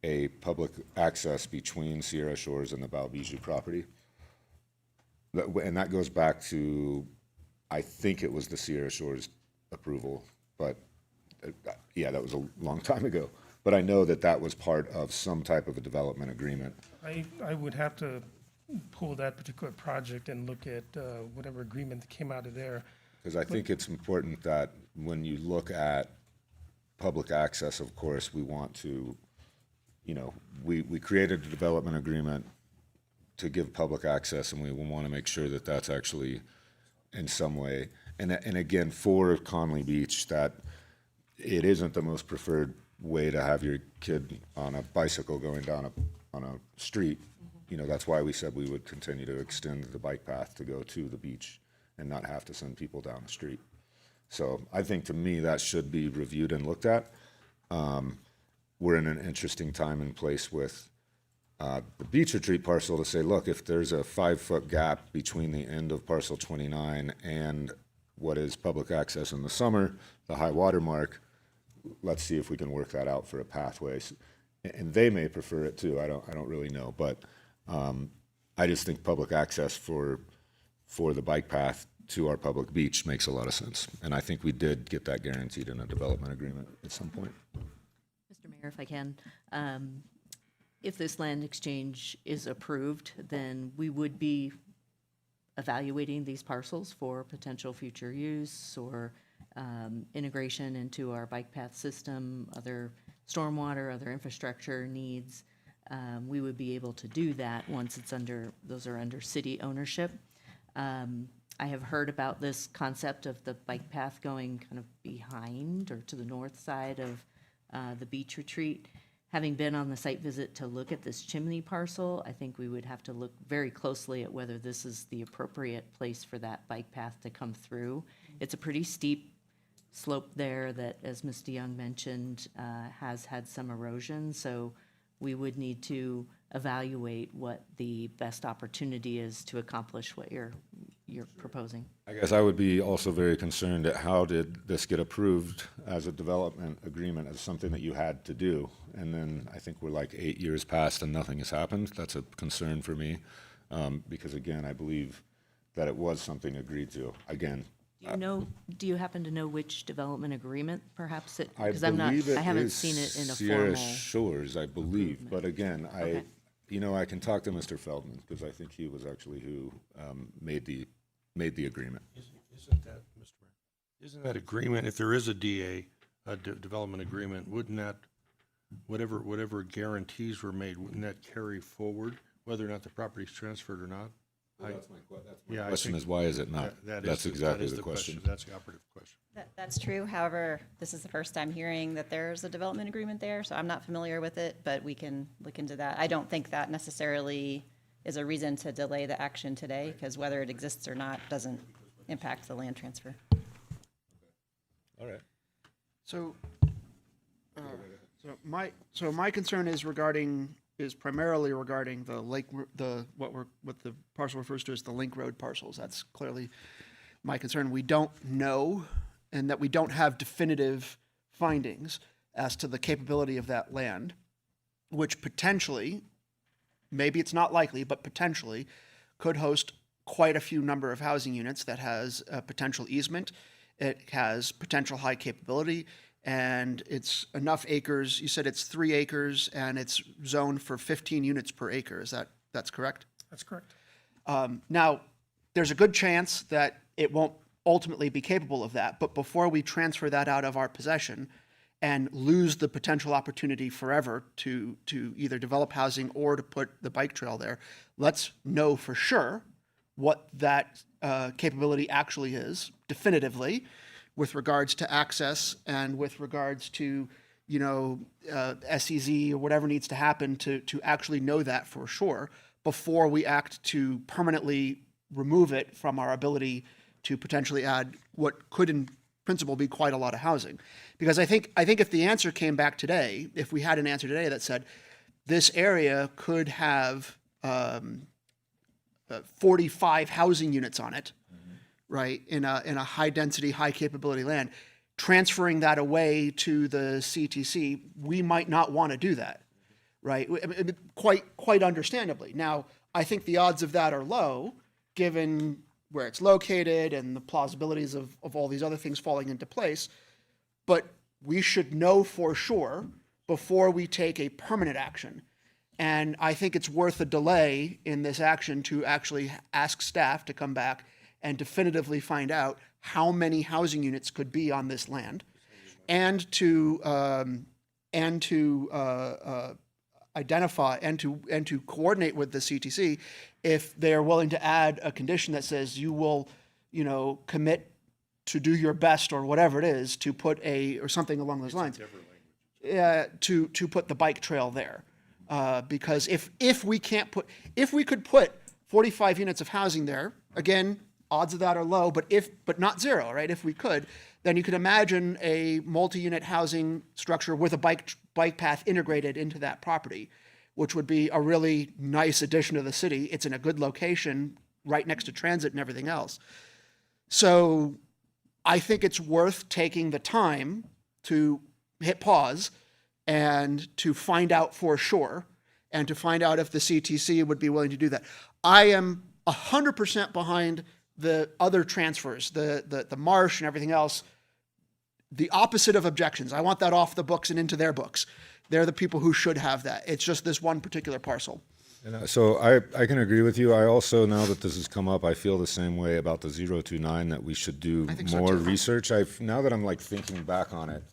S1: a public access between Sierra Shores and the Balbijou property. And that goes back to I think it was the Sierra Shores approval, but yeah, that was a long time ago. But I know that that was part of some type of a development agreement.
S9: I would have to pull that particular project and look at whatever agreement that came out of there.
S1: Because I think it's important that when you look at public access, of course, we want to, we created a development agreement to give public access, and we want to make sure that that's actually in some way. And again, for Conley Beach, that it isn't the most preferred way to have your kid on a bicycle going down on a street. That's why we said we would continue to extend the bike path to go to the beach and not have to send people down the street. So I think, to me, that should be reviewed and looked at. We're in an interesting time and place with the beach retreat parcel to say, look, if there's a 5-foot gap between the end of parcel 29 and what is public access in the summer, the high water mark, let's see if we can work that out for a pathway. And they may prefer it too. I don't really know, but I just think public access for the bike path to our public beach makes a lot of sense. And I think we did get that guaranteed in a development agreement at some point.
S8: Mr. Mayor, if I can, if this land exchange is approved, then we would be evaluating these parcels for potential future use or integration into our bike path system, other stormwater, other infrastructure needs. We would be able to do that once those are under city ownership. I have heard about this concept of the bike path going kind of behind or to the north side of the beach retreat. Having been on the site visit to look at this chimney parcel, I think we would have to look very closely at whether this is the appropriate place for that bike path to come through. It's a pretty steep slope there that, as Ms. DeYoung mentioned, has had some erosion. So we would need to evaluate what the best opportunity is to accomplish what you're proposing.
S1: I guess I would be also very concerned at how did this get approved as a development agreement as something that you had to do. And then I think we're like 8 years past and nothing has happened. That's a concern for me. Because again, I believe that it was something agreed to. Again,
S8: Do you happen to know which development agreement perhaps it,
S1: I
S8: because
S1: believe
S8: I haven't
S1: is
S8: seen it in a
S1: Sierra
S8: formal.
S1: Shores, I believe. But again,
S8: Okay.
S1: I can talk to Mr. Feldman because I think he was actually who made the agreement.
S7: Isn't that, Mr. Mayor, isn't that agreement, if there is a DA, development agreement, wouldn't that, whatever guarantees were made, wouldn't that carry forward, whether or not the property's transferred or not?
S1: That's my
S7: Yeah, I
S1: question
S7: think
S1: is, why is it not?
S7: that is
S1: That's
S7: the-
S1: exactly
S7: that is
S1: the question.
S7: That's the operative question.
S5: That's true. However, this is the first time hearing that there's a development agreement there, so I'm not familiar with it, but we can look into that. I don't think that necessarily is a reason to delay the action today, because whether it exists or not doesn't impact the land transfer.
S1: All right.
S6: So, so my concern is primarily regarding the what the parcel refers to as the Link Road parcels. That's clearly my concern. We don't know, and that we don't have definitive findings as to the capability of that land, which potentially, maybe it's not likely, but potentially could host quite a few number of housing units that has a potential easement. It has potential high capability, and it's enough acres. You said it's 3 acres, and it's zoned for 15 units per acre. That's correct?
S9: That's correct.
S6: Now, there's a good chance that it won't ultimately be capable of that, but before we transfer that out of our possession and lose the potential opportunity forever to either develop housing or to put the bike trail there, let's know for sure what that capability actually is, definitively, with regards to access and with regards to, SEZ or whatever needs to happen to actually know that for sure before we act to permanently remove it from our ability to potentially add what could in principle be quite a lot of housing. Because I think if the answer came back today, if we had an answer today that said this area could have 45 housing units on it, right, in a high density, high capability land, transferring that away to the CTC, we might not want to do that, right? I mean, quite understandably. Now, I think the odds of that are low, given where it's located and the plausibilities of all these other things falling into place. But we should know for sure before we take a permanent action. And I think it's worth a delay in this action to actually ask staff to come back and definitively find out how many housing units could be on this land, and to identify and to coordinate with the CTC if they are willing to add a condition that says you will, commit to do your best or whatever it is to put or something along those lines. To put the bike trail there. Because if we could put 45 units of housing there, again, odds of that are low, but not zero, right? If we could, then you could imagine a multi-unit housing structure with a bike path integrated into that property, which would be a really nice addition to the city. It's in a good location, right next to transit and everything else. So I think it's worth taking the time to hit pause and to find out for sure, and to find out if the CTC would be willing to do that. I am 100% behind the other transfers, the marsh and everything else, the opposite of objections. I want that off the books and into their books. They're the people who should have that. It's just this one particular parcel.
S1: And so I can agree with you. I also, now that this has come up, I feel the same way about the 029, that we should do
S6: think so
S1: more
S6: too.
S1: research. Now that I'm like thinking back on it,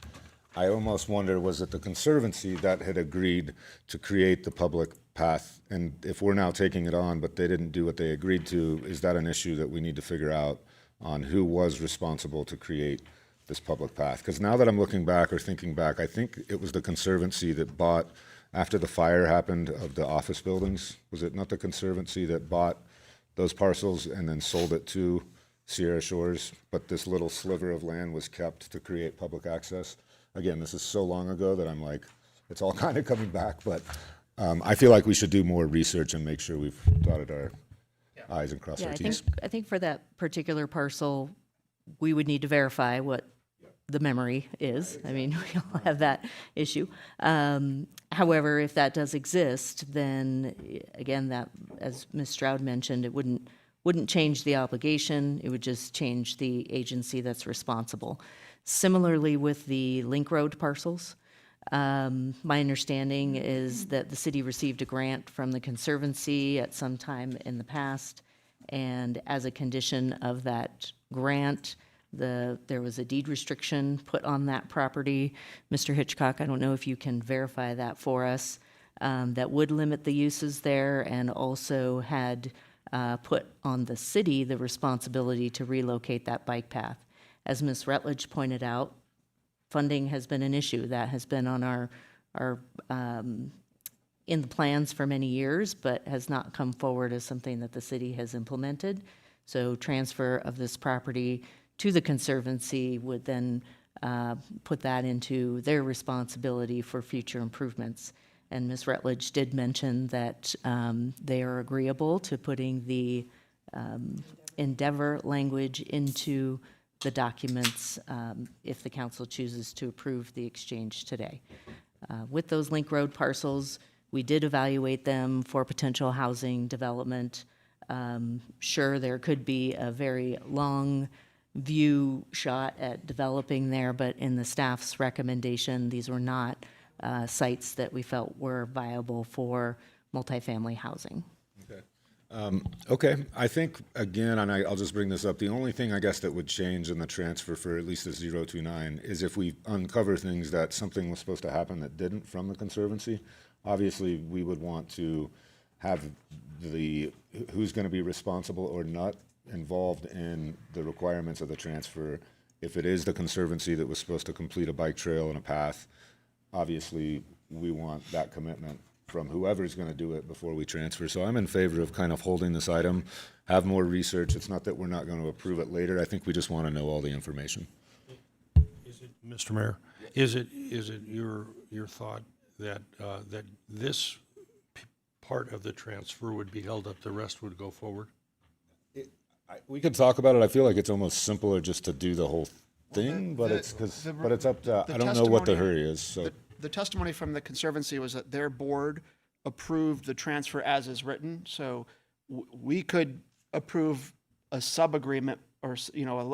S1: I almost wonder, was it the Conservancy that had agreed to create the public path? And if we're now taking it on, but they didn't do what they agreed to, is that an issue that we need to figure out on who was responsible to create this public path? Because now that I'm looking back or thinking back, I think it was the Conservancy that bought, after the fire happened of the office buildings, was it not the Conservancy that bought those parcels and then sold it to Sierra Shores, but this little sliver of land was kept to create public access? Again, this is so long ago that I'm like, it's all kind of coming back, but I feel like we should do more research and make sure we've dotted our I's and crossed
S8: Yeah,
S1: our
S8: I
S1: T's.
S8: think for that particular parcel, we would need to verify what the memory is. I mean, we all have that issue. However, if that does exist, then again, that, as Ms. Stroud mentioned, it wouldn't change the obligation. It would just change the agency that's responsible. Similarly with the Link Road parcels, my understanding is that the city received a grant from the Conservancy at some time in the past, and as a condition of that grant, there was a deed restriction put on that property. Mr. Hitchcock, I don't know if you can verify that for us, that would limit the uses there, and also had put on the city the responsibility to relocate that bike path. As Ms. Rutledge pointed out, funding has been an issue. That has been on our in the plans for many years, but has not come forward as something that the city has implemented. So transfer of this property to the Conservancy would then put that into their responsibility for future improvements. And Ms. Rutledge did mention that they are agreeable to putting the endeavor language into the documents if the council chooses to approve the exchange today. With those Link Road parcels, we did evaluate them for potential housing development. Sure, there could be a very long view shot at developing there, but in the staff's recommendation, these were not sites that we felt were viable for multifamily housing.
S1: Okay, I think, again, and I'll just bring this up, the only thing I guess that would change in the transfer for at least the 029 is if we uncover things that something was supposed to happen that didn't from the Conservancy. Obviously, we would want to have who's going to be responsible or not involved in the requirements of the transfer. If it is the Conservancy that was supposed to complete a bike trail and a path, obviously, we want that commitment from whoever's going to do it before we transfer. So I'm in favor of kind of holding this item, have more research. It's not that we're not going to approve it later. I think we just want to know all the information.
S7: Is it, Mr. Mayor, is it your thought that that this part of the transfer would be held up, the rest would go forward?
S1: We could talk about it. I feel like it's almost simpler just to do the whole thing, but it's up to, I don't know what the hurry is, so.
S6: The testimony from the Conservancy was that their board approved the transfer as is written, so we could approve a sub-agreement or,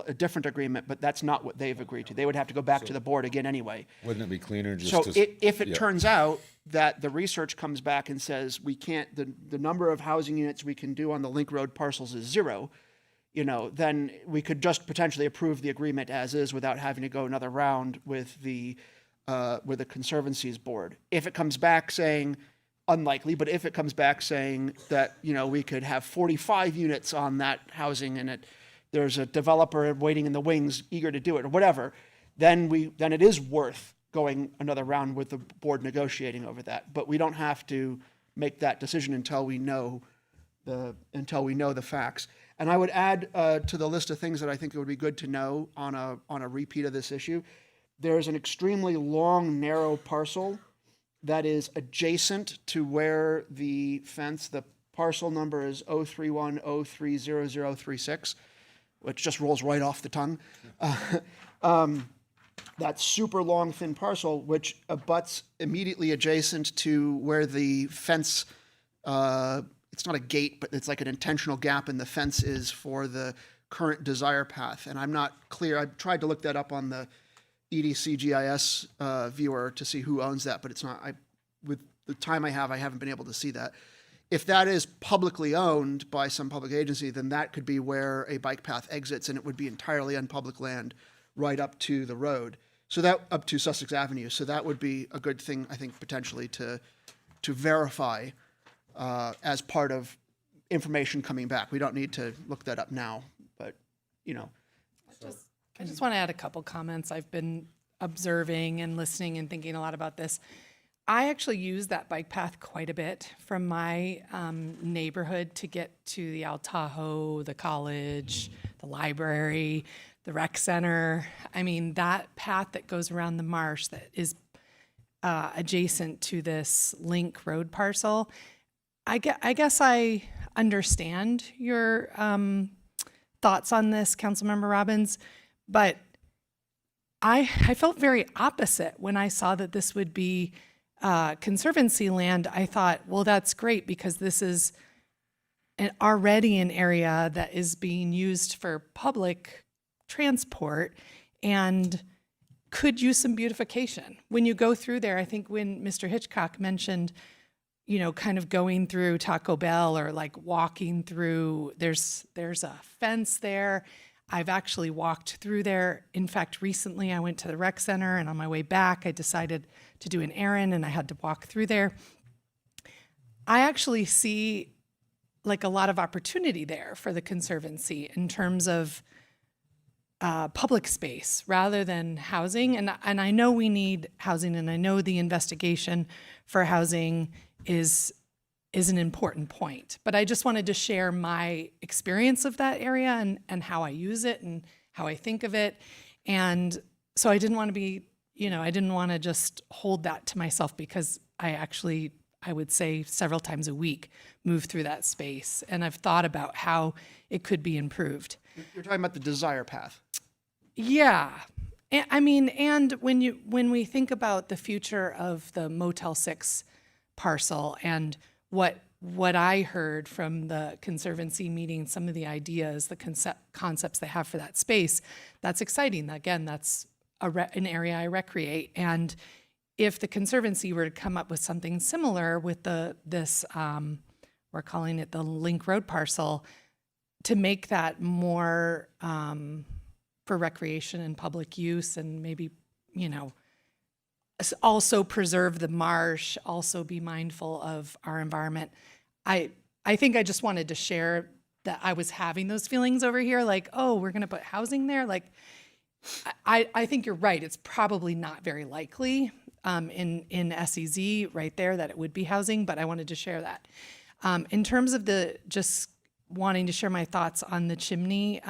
S6: a different agreement, but that's not what they've agreed to. They would have to go back to the board again anyway.
S1: Wouldn't it be cleaner just
S6: So
S1: to?
S6: if it
S1: yeah.
S6: turns out that the research comes back and says we can't, the number of housing units we can do on the Link Road parcels is 0, then we could just potentially approve the agreement as is without having to go another round with the Conservancy's board. If it comes back saying, unlikely, but if it comes back saying that, we could have 45 units on that housing and there's a developer waiting in the wings eager to do it or whatever, then it is worth going another round with the board negotiating over that. But we don't have to make that decision until we know the facts. And I would add to the list of things that I think it would be good to know on a repeat of this issue. There's an extremely long, narrow parcel that is adjacent to where the fence, the parcel number is 031030036, which just rolls right off the tongue. That super long, thin parcel, which abuts immediately adjacent to where the fence, it's not a gate, but it's like an intentional gap in the fence is for the current desire path. And I'm not clear. I tried to look that up on the EDC GIS viewer to see who owns that, but it's not. With the time I haven't been able to see that. If that is publicly owned by some public agency, then that could be where a bike path exits, and it would be entirely on public land right up to the road. So that up to Sussex Avenue. So that would be a good thing, I think, potentially to verify as part of information coming back. We don't need to look that up now, but
S12: I just want to add a couple comments. I've been observing and listening and thinking a lot about this. I actually use that bike path quite a bit from my neighborhood to get to the Tahoe, the college, the library, the rec center. I mean, that path that goes around the marsh that is adjacent to this Link Road parcel. I guess I understand your thoughts on this, Councilmember Robbins, but I felt very opposite when I saw that this would be Conservancy land. I thought, well, that's great because this is already an area that is being used for public transport and could use some beautification. When you go through there, I think when Mr. Hitchcock mentioned, kind of going through Taco Bell or like walking through, there's a fence there. I've actually walked through there. In fact, recently I went to the rec center and on my way back, I decided to do an errand and I had to walk through there. I actually see like a lot of opportunity there for the Conservancy in terms of public space rather than housing. And I know we need housing, and I know the investigation for housing is an important point. But I just wanted to share my experience of that area and how I use it and how I think of it. And so I didn't want to be, I didn't want to just hold that to myself because I would say several times a week, move through that space. And I've thought about how it could be improved.
S6: You're talking about the desire path.
S12: Yeah. And when we think about the future of the Motel 6 parcel and what I heard from the Conservancy meeting, some of the ideas, the concepts they have for that space, that's exciting. Again, that's an area I recreate. And if the Conservancy were to come up with something similar with this, we're calling it the Link Road parcel, to make that more for recreation and public use, and maybe, also preserve the marsh, also be mindful of our environment. I think I just wanted to share that I was having those feelings over here, like, oh, we're going to put housing there. Like, I think you're right. It's probably not very likely in SEZ right there that it would be housing, but I wanted to share that. In terms of just wanting to share my thoughts on the chimney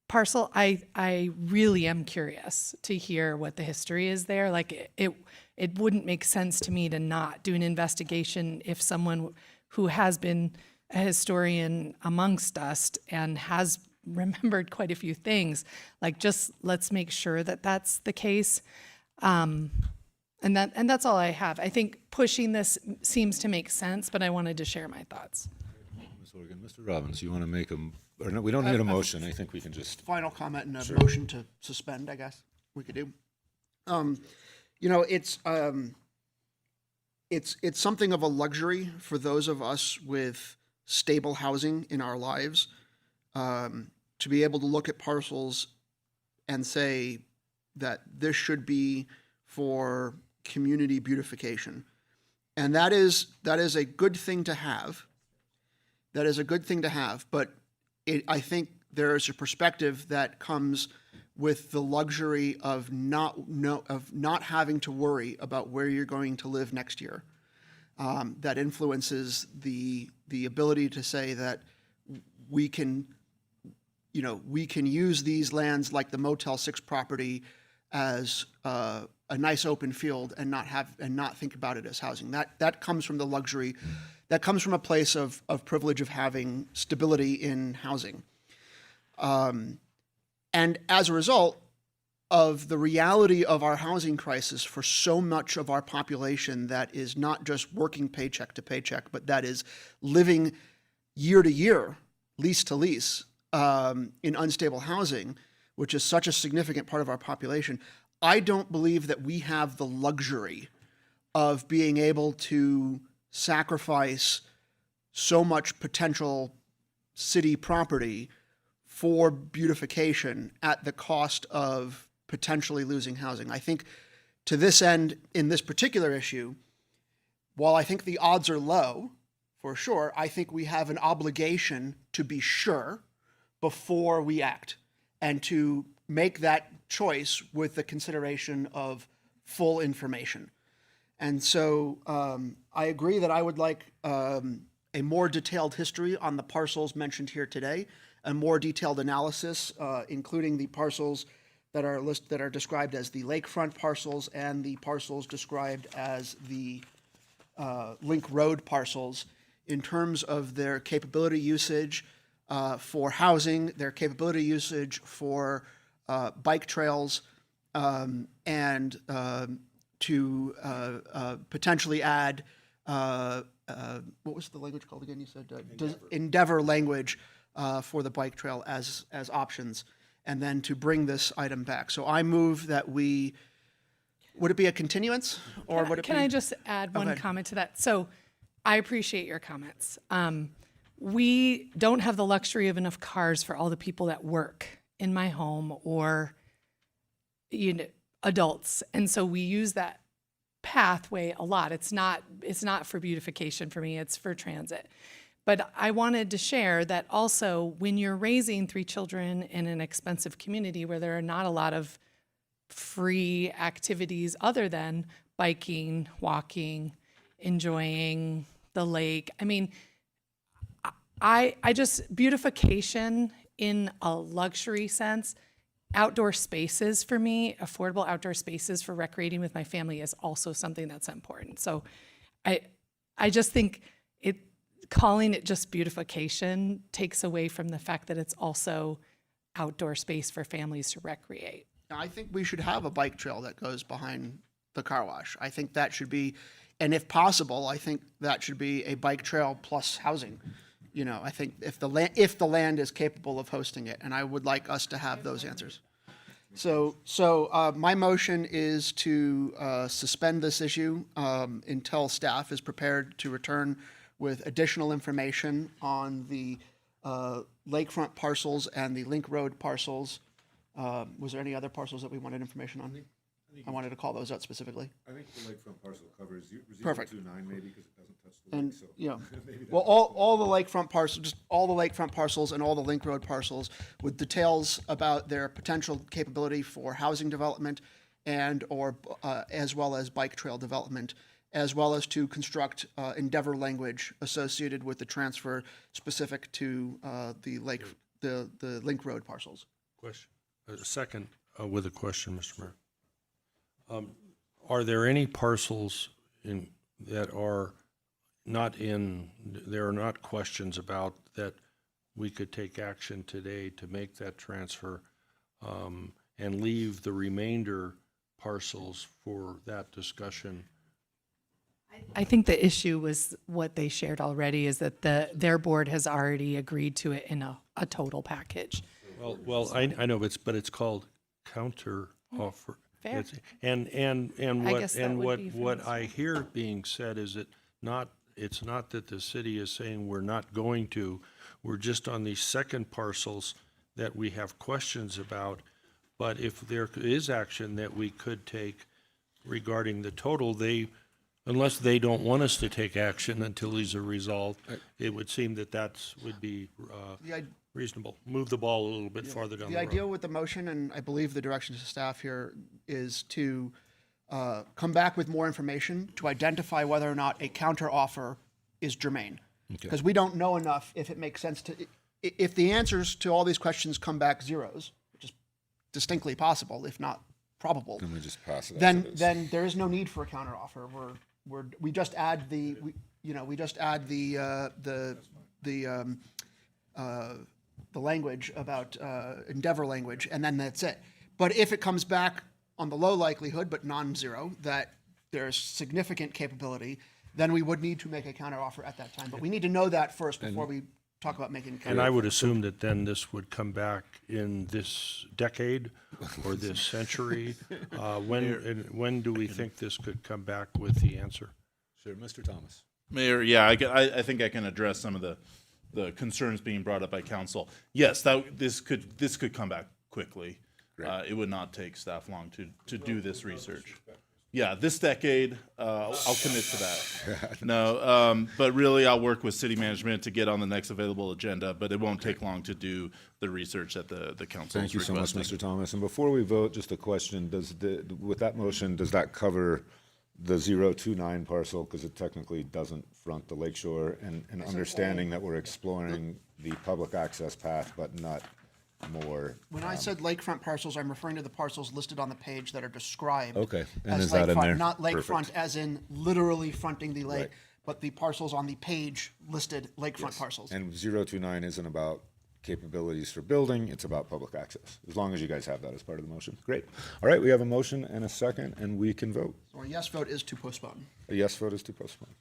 S12: parcel, I really am curious to hear what the history is there. Like it wouldn't make sense to me to not do an investigation if someone who has been a historian amongst us and has remembered quite a few things, like just let's make sure that that's the case. And that's all I have. I think pushing this seems to make sense, but I wanted to share my thoughts.
S1: Ms. Horgan. Mr. Robbins, you want to make or no, we don't need a motion. I think we can just,
S6: Final comment and a motion to suspend, I guess we could do. You know, it's something of a luxury for those of us with stable housing in our lives, to be able to look at parcels and say that this should be for community beautification. And that is a good thing to have. That is a good thing to have, but I think there is a perspective that comes with the luxury of not having to worry about where you're going to live next year. That influences the ability to say that we can use these lands like the Motel 6 property as a nice open field and not think about it as housing. That comes from the luxury, that comes from a place of privilege of having stability in housing. And as a result of the reality of our housing crisis for so much of our population that is not just working paycheck to paycheck, but that is living year to year, lease to lease, in unstable housing, which is such a significant part of our population, I don't believe that we have the luxury of being able to sacrifice so much potential city property for beautification at the cost of potentially losing housing. I think to this end, in this particular issue, while I think the odds are low, for sure, I think we have an obligation to be sure before we act and to make that choice with the consideration of full information. And so I agree that I would like a more detailed history on the parcels mentioned here today, a more detailed analysis, including the parcels that are described as the lakefront parcels and the parcels described as the Link Road parcels in terms of their capability usage for housing, their capability usage for bike trails, and to potentially add, what was the language called again? You said endeavor language for the bike trail as options, and then to bring this item back. So I move that would it be a continuance or would it be?
S12: Can I just add one comment to that? So I appreciate your comments. We don't have the luxury of enough cars for all the people that work in my home or adults. And so we use that pathway a lot. It's not for beautification for me, it's for transit. But I wanted to share that also when you're raising 3 children in an expensive community where there are not a lot of free activities other than biking, walking, enjoying the lake. I mean, I just, beautification in a luxury sense, outdoor spaces for me, affordable outdoor spaces for recreating with my family is also something that's important. So I just think calling it just beautification takes away from the fact that it's also outdoor space for families to recreate.
S6: I think we should have a bike trail that goes behind the car wash. I think that should be, and if possible, I think that should be a bike trail plus housing. You know, I think if the land is capable of hosting it, and I would like us to have those answers. So my motion is to suspend this issue until staff is prepared to return with additional information on the lakefront parcels and the Link Road parcels. Was there any other parcels that we wanted information on? I wanted to call those out specifically.
S1: I think the lakefront parcel covers
S6: 029
S1: maybe because it doesn't touch the
S6: And,
S1: lake, so.
S6: yeah, well, all the lakefront parcels, just all the lakefront parcels and all the Link Road parcels with details about their potential capability for housing development and or as well as bike trail development, as well as to construct endeavor language associated with the transfer specific to the Link Road parcels.
S7: Question. A second with a question, Mr. Mayor. Are there any parcels that are not there are not questions about that we could take action today to make that transfer and leave the remainder parcels for that discussion
S12: I think the issue was what they shared already is that their board has already agreed to it in a total package.
S7: Well, I know, but it's called counter offer.
S12: Fair.
S7: And
S12: I guess that would be for
S7: what
S12: this
S7: I hear being said is that it's not that the city is saying we're not going to, we're just on these second parcels that we have questions about. But if there is action that we could take regarding the total, unless they don't want us to take action until these are resolved, it would seem that would be reasonable. Move the ball a little bit farther down the
S6: The
S7: road.
S6: idea with the motion, and I believe the directions to staff here, is to come back with more information to identify whether or not a counteroffer is germane. Because we don't know enough if it makes sense to, if the answers to all these questions come back zeros, which is distinctly possible, if not probable,
S1: Then we just pass it.
S6: then there is no need for a counteroffer. We just add the language about endeavor language, and then that's it. But if it comes back on the low likelihood, but non-zero, that there's significant capability, then we would need to make a counteroffer at that time. But we need to know that first before we talk about making a counteroffer.
S7: And I would assume that then this would come back in this decade or this century. When do we think this could come back with the answer?
S1: Sure, Mr. Thomas.
S13: Mayor, yeah, I think I can address some of the concerns being brought up by council. Yes, this could come back quickly. It would not take staff long to do this research. Yeah, this decade, I'll commit to that. No, but really, I'll work with city management to get on the next available agenda, but it won't take long to do the research that the council is
S1: Thank you so much,
S13: requesting.
S1: Mr. Thomas. And before we vote, just a question, with that motion, does that cover the 029 parcel, because it technically doesn't front the lakeshore, and understanding that we're exploring the public access path, but not more?
S6: When I said lakefront parcels, I'm referring to the parcels listed on the page that are described.
S1: Okay, and
S6: as
S1: is that in
S6: lakefront,
S1: there?
S6: not lakefront
S1: Perfect.
S6: as in literally fronting the lake,
S1: Right.
S6: but the parcels on the page listed lakefront parcels.
S1: And 029 isn't about capabilities for building, it's about public access, as long as you guys have that as part of the motion. Great. All right, we have a motion and a second, and we can vote.
S6: So a yes vote is to postpone.
S1: A yes vote is to postpone.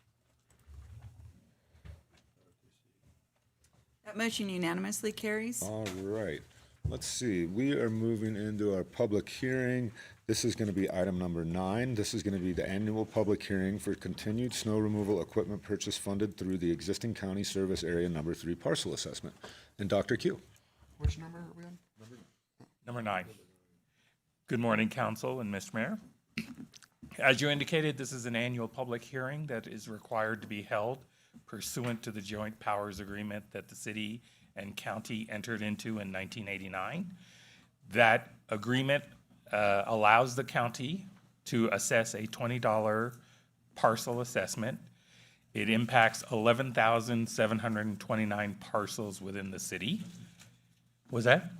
S3: That motion unanimously carries.
S1: All right, let's see, we are moving into our public hearing. This is gonna be item number 9. This is gonna be the annual public hearing for continued snow removal equipment purchase funded through the existing county service area number 3 parcel assessment. And Dr. Q.
S6: Which number are we on?
S14: Number 9. Good morning, council and Mr. Mayor. As you indicated, this is an annual public hearing that is required to be held pursuant to the joint powers agreement that the city and county entered into in 1989. That agreement allows the county to assess a $20 parcel assessment. It impacts 11,729 parcels within the city. Was that?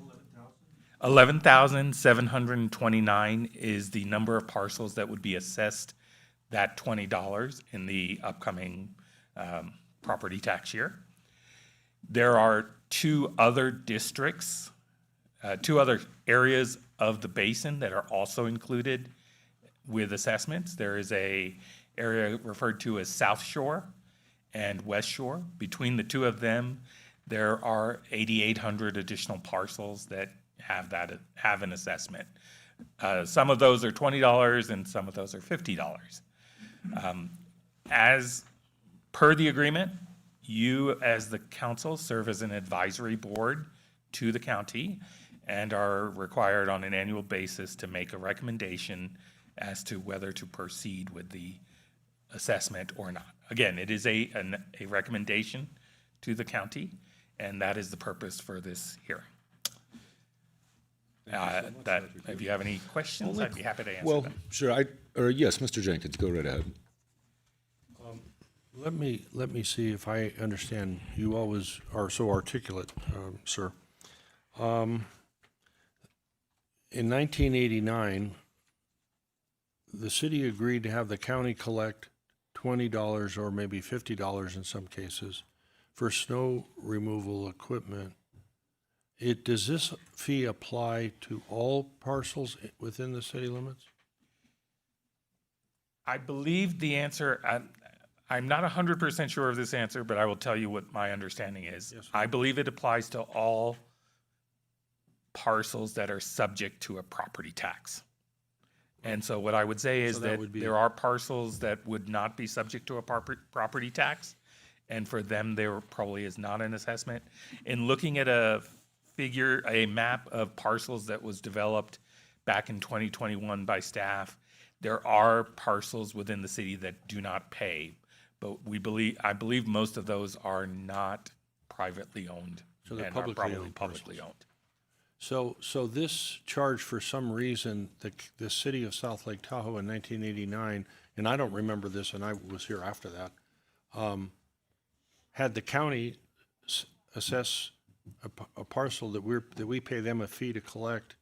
S14: 11,729 is the number of parcels that would be assessed that $20 in the upcoming property tax year. There are two other districts, two other areas of the basin that are also included with assessments. There is a area referred to as South Shore and West Shore. Between the two of them, there are 8,800 additional parcels that have an assessment. Some of those are $20 and some of those are $50. As per the agreement, you as the council serve as an advisory board to the county and are required on an annual basis to make a recommendation as to whether to proceed with the assessment or not. Again, it is a recommendation to the county, and that is the purpose for this hearing. If you have any questions, I'd be happy to answer
S1: Well,
S14: them.
S1: sure, yes, Mr. Jenkins, go right ahead.
S7: Let me see if I understand. You always are so articulate, sir. In 1989, the city agreed to have the county collect $20 or maybe $50 in some cases for snow removal equipment. Does this fee apply to all parcels within the city limits?
S14: I believe the answer, I'm not 100% sure of this answer, but I will tell you what my understanding is. I believe it applies to all parcels that are subject to a property tax. And so what I would say is
S7: So that
S14: that
S7: would be-
S14: there are parcels that would not be subject to a property tax, and for them, there probably is not an assessment. In looking at a map of parcels that was developed back in 2021 by staff, there are parcels within the city that do not pay, but I believe most of those are not privately owned.
S7: So they're
S14: and are
S7: publicly
S14: probably
S7: owned
S14: publicly
S7: parcels.
S14: owned.
S7: So this charge, for some reason, the city of South Lake Tahoe in 1989, and I don't remember this, and I was here after that, had the county assess a parcel that we pay them a fee to collect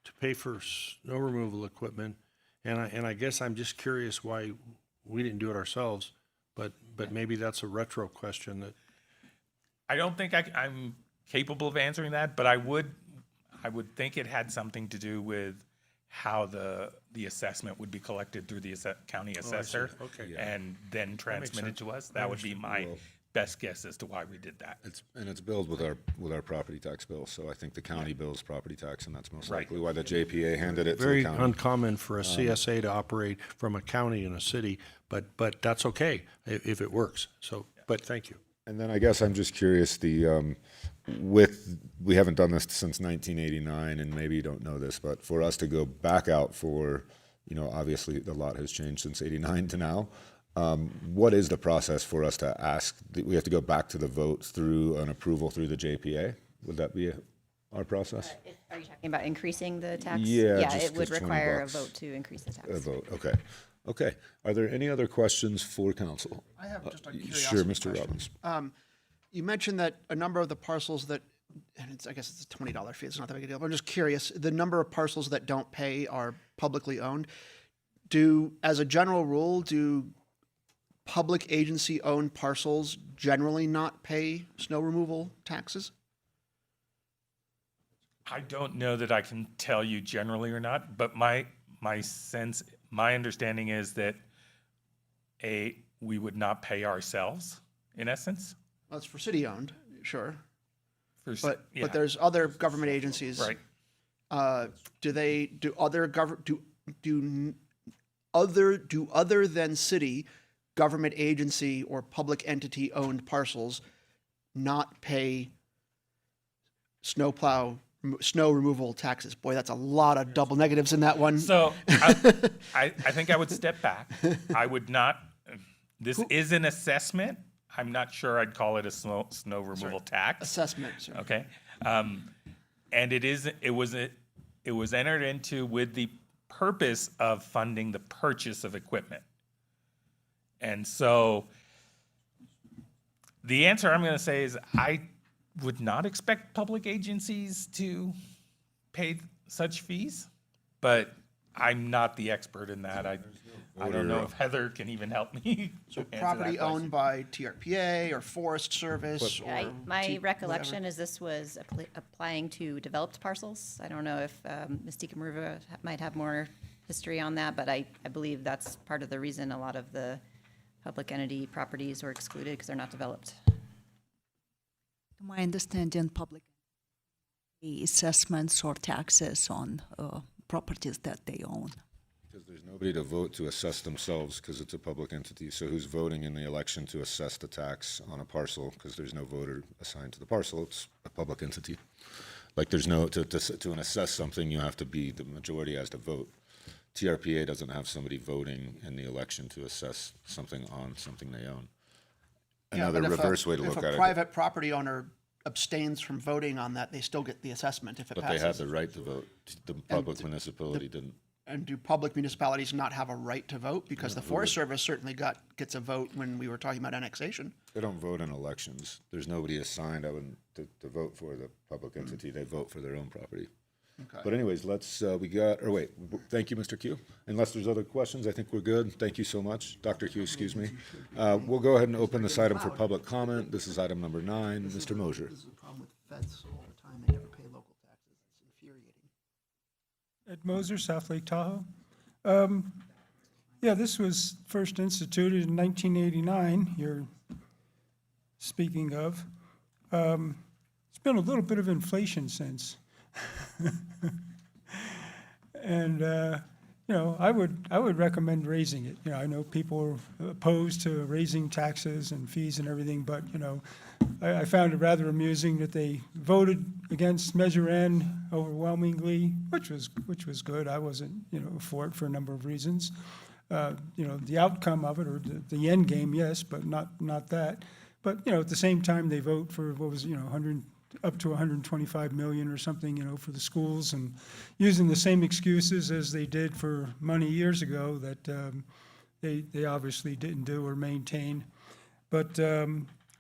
S7: to pay for snow removal equipment. And I guess I'm just curious why we didn't do it ourselves, but maybe that's a retro question that.
S14: I don't think I'm capable of answering that, but I would think it had something to do with how the assessment would be collected through the county assessor.
S7: Okay.
S14: And then transmitted to us. That would be my best guess as to why we did that.
S1: It's billed with our property tax bill, so I think the county bills property tax, and that's most
S14: Right.
S1: likely why the JPA handed it to the
S7: Very
S1: county.
S7: uncommon for a CSA to operate from a county in a city, but that's okay if it works. So, but thank you.
S1: And then I guess I'm just curious, we haven't done this since 1989, and maybe you don't know this, but for us to go back out for, obviously a lot has changed since '89 to now. What is the process for us to ask? We have to go back to the vote through an approval through the JPA? Would that be our process?
S5: Are you talking about increasing the tax?
S1: Yeah,
S5: Yeah,
S1: just
S5: it would
S1: 20
S5: require a
S1: bucks.
S5: vote to increase the tax.
S1: A vote, okay. Okay. Are there any other questions for council?
S6: I have just a
S1: Sure,
S6: curiosity
S1: Mr.
S6: question.
S1: Robbins.
S6: You mentioned that a number of the parcels that, and I guess it's a $20 fee, it's not that big a deal, but I'm just curious, the number of parcels that don't pay are publicly owned. As a general rule, do public agency-owned parcels generally not pay snow removal taxes?
S14: I don't know that I can tell you generally or not, but my understanding is that we would not pay ourselves, in essence.
S6: Well, it's for city-owned, sure,
S14: Yeah.
S6: but there's other government agencies.
S14: Right.
S6: Do other than city government agency or public entity owned parcels not pay snow removal taxes? Boy, that's a lot of double negatives in that one.
S14: So I think I would step back. I would not, this is an assessment. I'm not sure I'd call it a snow removal tax.
S6: Assessment, sir.
S14: Okay. And it was entered into with the purpose of funding the purchase of equipment. And so the answer I'm going to say is I would not expect public agencies to pay such fees, but I'm not the expert in that. I don't know if Heather can even help me.
S6: So
S14: answer that
S6: property
S14: question.
S6: owned by TRPA or Forest Service or
S5: My recollection is this was applying to developed parcels. I don't know if Ms. DeCamruva might have more history on that, but I believe that's part of the reason a lot of the public entity properties were excluded because they're not developed.
S15: To my understanding, public assessments or taxes on properties that they own.
S1: Because there's nobody to vote to assess themselves because it's a public entity. So who's voting in the election to assess the tax on a parcel? Because there's no voter assigned to the parcel. It's a public entity. Like there's no, to assess something, you have to be, the majority has to vote. TRPA doesn't have somebody voting in the election to assess something on something they own.
S6: Yeah,
S1: Another
S6: but if
S1: reverse way to
S6: if
S1: look
S6: a
S1: at it.
S6: private property owner abstains from voting on that, they still get the assessment if it
S1: But
S6: passes.
S1: they have the right to vote. The public municipality didn't.
S6: And do public municipalities not have a right to vote? Because the Forest Service certainly gets a vote when we were talking about annexation.
S1: They don't vote in elections. There's nobody assigned to vote for the public entity. They vote for their own property.
S6: Okay.
S1: But anyways, thank you, Mr. Q. Unless there's other questions, I think we're good. Thank you so much. Dr. Q, excuse me. We'll go ahead and open this item for public comment. This is item number 9. Mr. Mosier.
S6: This is the problem with feds all the time. They never pay local taxes. It's infuriating.
S4: Ed Moser, South Lake Tahoe. Yeah, this was first instituted in 1989, you're speaking of. It's been a little bit of inflation since. And, I would recommend raising it. I know people are opposed to raising taxes and fees and everything, but, I found it rather amusing that they voted against Measure N overwhelmingly, which was good. I wasn't, for it for a number of reasons. The outcome of it, or the end game, yes, but not that. But, at the same time, they vote for, what was, 100, up to 125 million or something, for the schools, and using the same excuses as they did for money years ago that they obviously didn't do or maintain. But,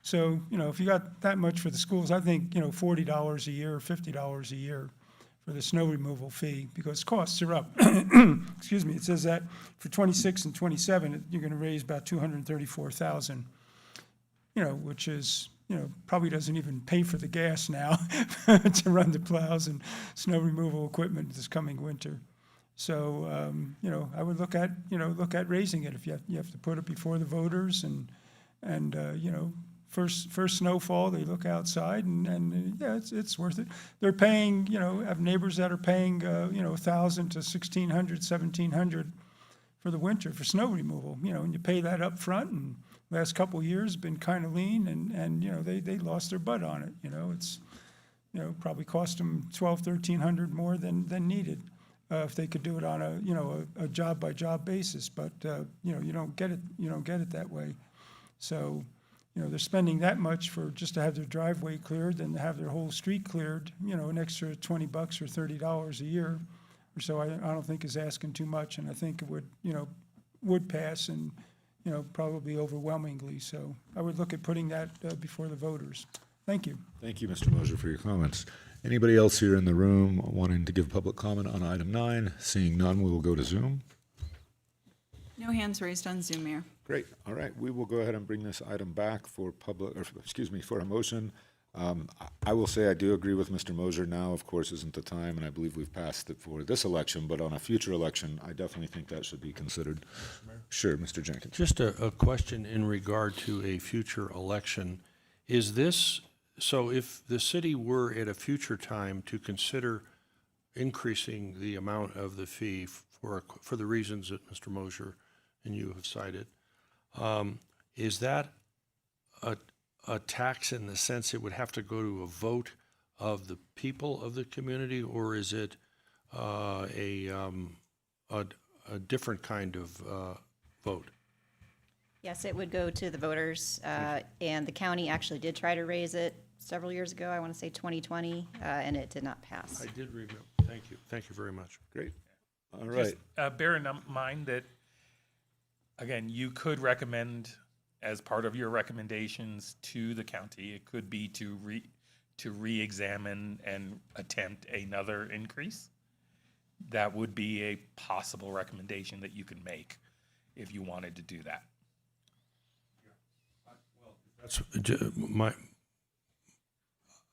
S4: so, if you got that much for the schools, I think, $40 a year or $50 a year for the snow removal fee, because costs are up. Excuse me, it says that for 26 and 27, you're gonna raise about 234,000, which is, probably doesn't even pay for the gas now to run the plows and snow removal equipment this coming winter. So, I would look at raising it if you have to put it before the voters, and first snowfall, they look outside, and yeah, it's worth it. They're paying, have neighbors that are paying, $1,000 to $1,600, $1,700 for the winter for snow removal, and you pay that up front, and last couple of years been kind of lean, and they lost their butt on it. It's, probably cost them $1,200, $1,300 more than needed, if they could do it on a job by job basis, but, you don't get it that way. So, they're spending that much for just to have their driveway cleared and to have their whole street cleared, an extra $20 or $30 a year or so. I don't think is asking too much, and I think it would pass, and, probably overwhelmingly. So I would look at putting that before the voters. Thank you.
S1: Thank you, Mr. Moser, for your comments. Anybody else here in the room wanting to give public comment on item 9? Seeing none, we will go to Zoom.
S3: No hands raised on Zoom, Mayor.
S1: Great. All right. We will go ahead and bring this item back for for a motion. I will say I do agree with Mr. Moser. Now, of course, isn't the time, and I believe we've passed it for this election, but on a future election, I definitely think that should be considered. Sure, Mr. Jenkins.
S7: Just a question in regard to a future election. Is this, so if the city were at a future time to consider increasing the amount of the fee for the reasons that Mr. Moser and you have cited, is that a tax in the sense it would have to go to a vote of the people of the community, or is it a different kind of vote?
S5: Yes, it would go to the voters, and the county actually did try to raise it several years ago, I want to say 2020, and it did not pass.
S7: I did remember. Thank you. Thank you very much.
S1: Great. All right.
S14: Just bear in mind that, again, you could recommend, as part of your recommendations to the county, it could be to re-examine and attempt another increase. That would be a possible recommendation that you could make if you wanted to do that.
S7: That's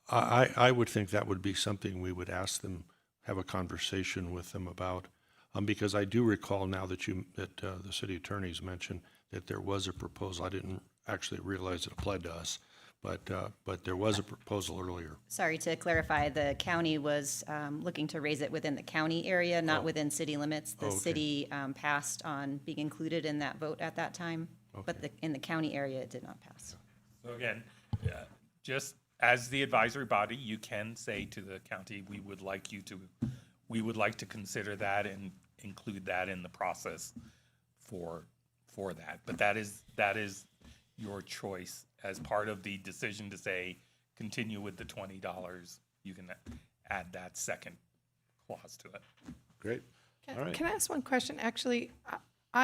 S7: I would think that would be something we would ask them, have a conversation with them about, because I do recall now that the city attorneys mentioned that there was a proposal. I didn't actually realize it applied to us, but there was a proposal earlier.
S5: Sorry, to clarify, the county was looking to raise it within the county area, not within city limits. The city passed on being included in that vote at that time, but in the county area, it did not pass.
S14: So again, just as the advisory body, you can say to the county, we would like to consider that and include that in the process for that. But that is your choice as part of the decision to say, continue with the $20. You can add that second clause to it.
S1: Great. All right.
S12: Can I ask one question? Actually,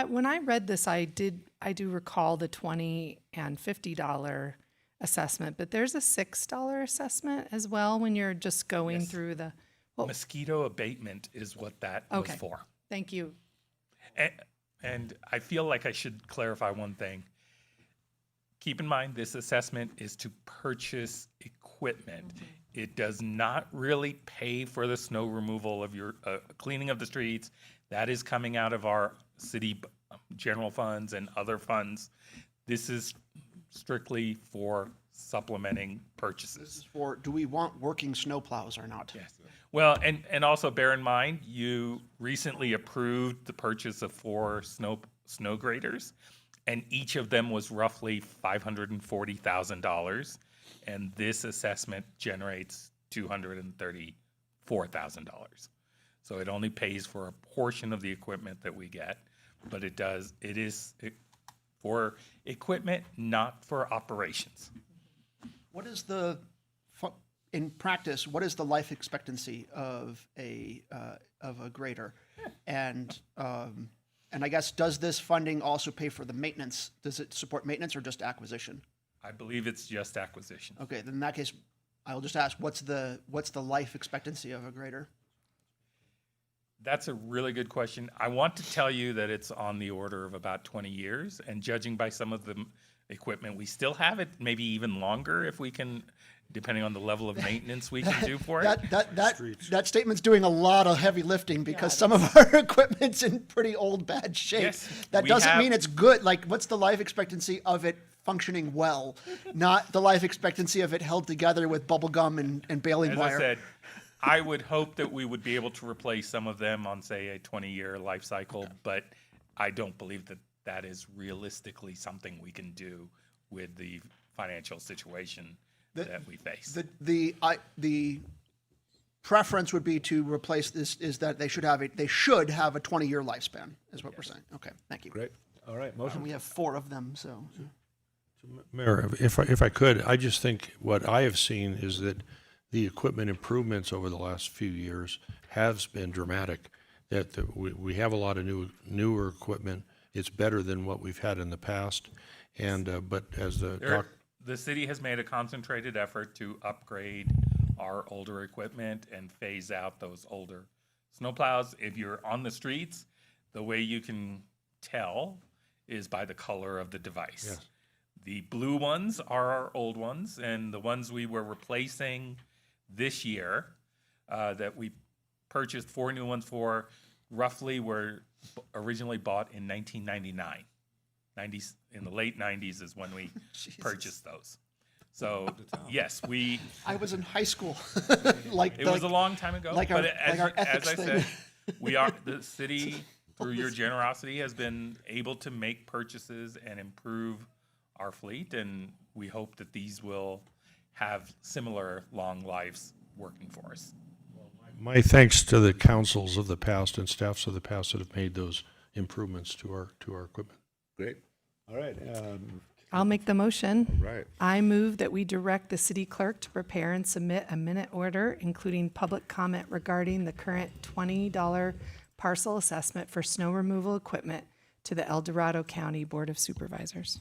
S12: when I read this, I do recall the $20 and $50 assessment, but there's a $6 assessment as well when you're just going through the. Well,
S14: mosquito abatement is what that was for.
S12: Thank you.
S14: And I feel like I should clarify one thing. Keep in mind, this assessment is to purchase equipment. Mm-hmm. It does not really pay for the snow removal of your cleaning of the streets. That is coming out of our city general funds and other funds. This is strictly for supplementing purchases.
S6: For, do we want working snowplows or not?
S14: Yes. Well, and also bear in mind, you recently approved the purchase of 4 snow graders, and each of them was roughly $540,000, and this assessment generates $234,000. So it only pays for a portion of the equipment that we get, but it is for equipment, not for operations.
S6: What is the, in practice, what is the life expectancy of a grader? And I guess, does this funding also pay for the maintenance? Does it support maintenance or just acquisition?
S14: I believe it's just acquisition.
S6: Okay, then in that case, I'll just ask, what's the life expectancy of a grader?
S14: That's a really good question. I want to tell you that it's on the order of about 20 years, and judging by some of the equipment, we still have it maybe even longer if we can, depending on the level of maintenance we can do for it.
S6: That statement's doing a lot of heavy lifting because some of our equipment's in pretty old, bad shape.
S14: Yes,
S6: that
S14: we
S6: doesn't
S14: have-
S6: mean it's good. Like, what's the life expectancy of it functioning well, not the life expectancy of it held together with bubble gum and baling
S14: As
S6: wire?
S14: I said, I would hope that we would be able to replace some of them on, say, a 20-year life cycle, but I don't believe that that is realistically something we can do with the financial situation that we face.
S6: The preference would be to replace this, is that they should have a 20-year lifespan, is what we're saying. Okay, thank you.
S1: Great. All right, motion.
S6: And we have 4 of them, so.
S7: Mayor, if I could, I just think what I have seen is that the equipment improvements over the last few years has been dramatic. That we have a lot of newer equipment. It's better than what we've had in the past. And but as the
S14: city has made a concentrated effort to upgrade our older equipment and phase out those older snowplows. If you're on the streets, the way you can tell is by the color of the device.
S7: Yes.
S14: The blue ones are our old ones, and the ones we were replacing this year that we purchased 4 new ones for roughly were originally bought in 1999. In the late 90s is when we purchased those. So yes,
S6: I was in high school.
S14: It was a long time ago.
S6: Like
S14: but
S6: our ethics
S14: as I
S6: thing.
S14: said, the city, through your generosity, has been able to make purchases and improve our fleet, and we hope that these will have similar long lives working for us.
S7: My thanks to the councils of the past and staffs of the past that have made those improvements to our equipment.
S1: Great. All right.
S12: I'll make the motion.
S1: Right.
S12: I move that we direct the city clerk to prepare and submit a minute order, including public comment regarding the current $20 parcel assessment for snow removal equipment to the El Dorado County Board of Supervisors.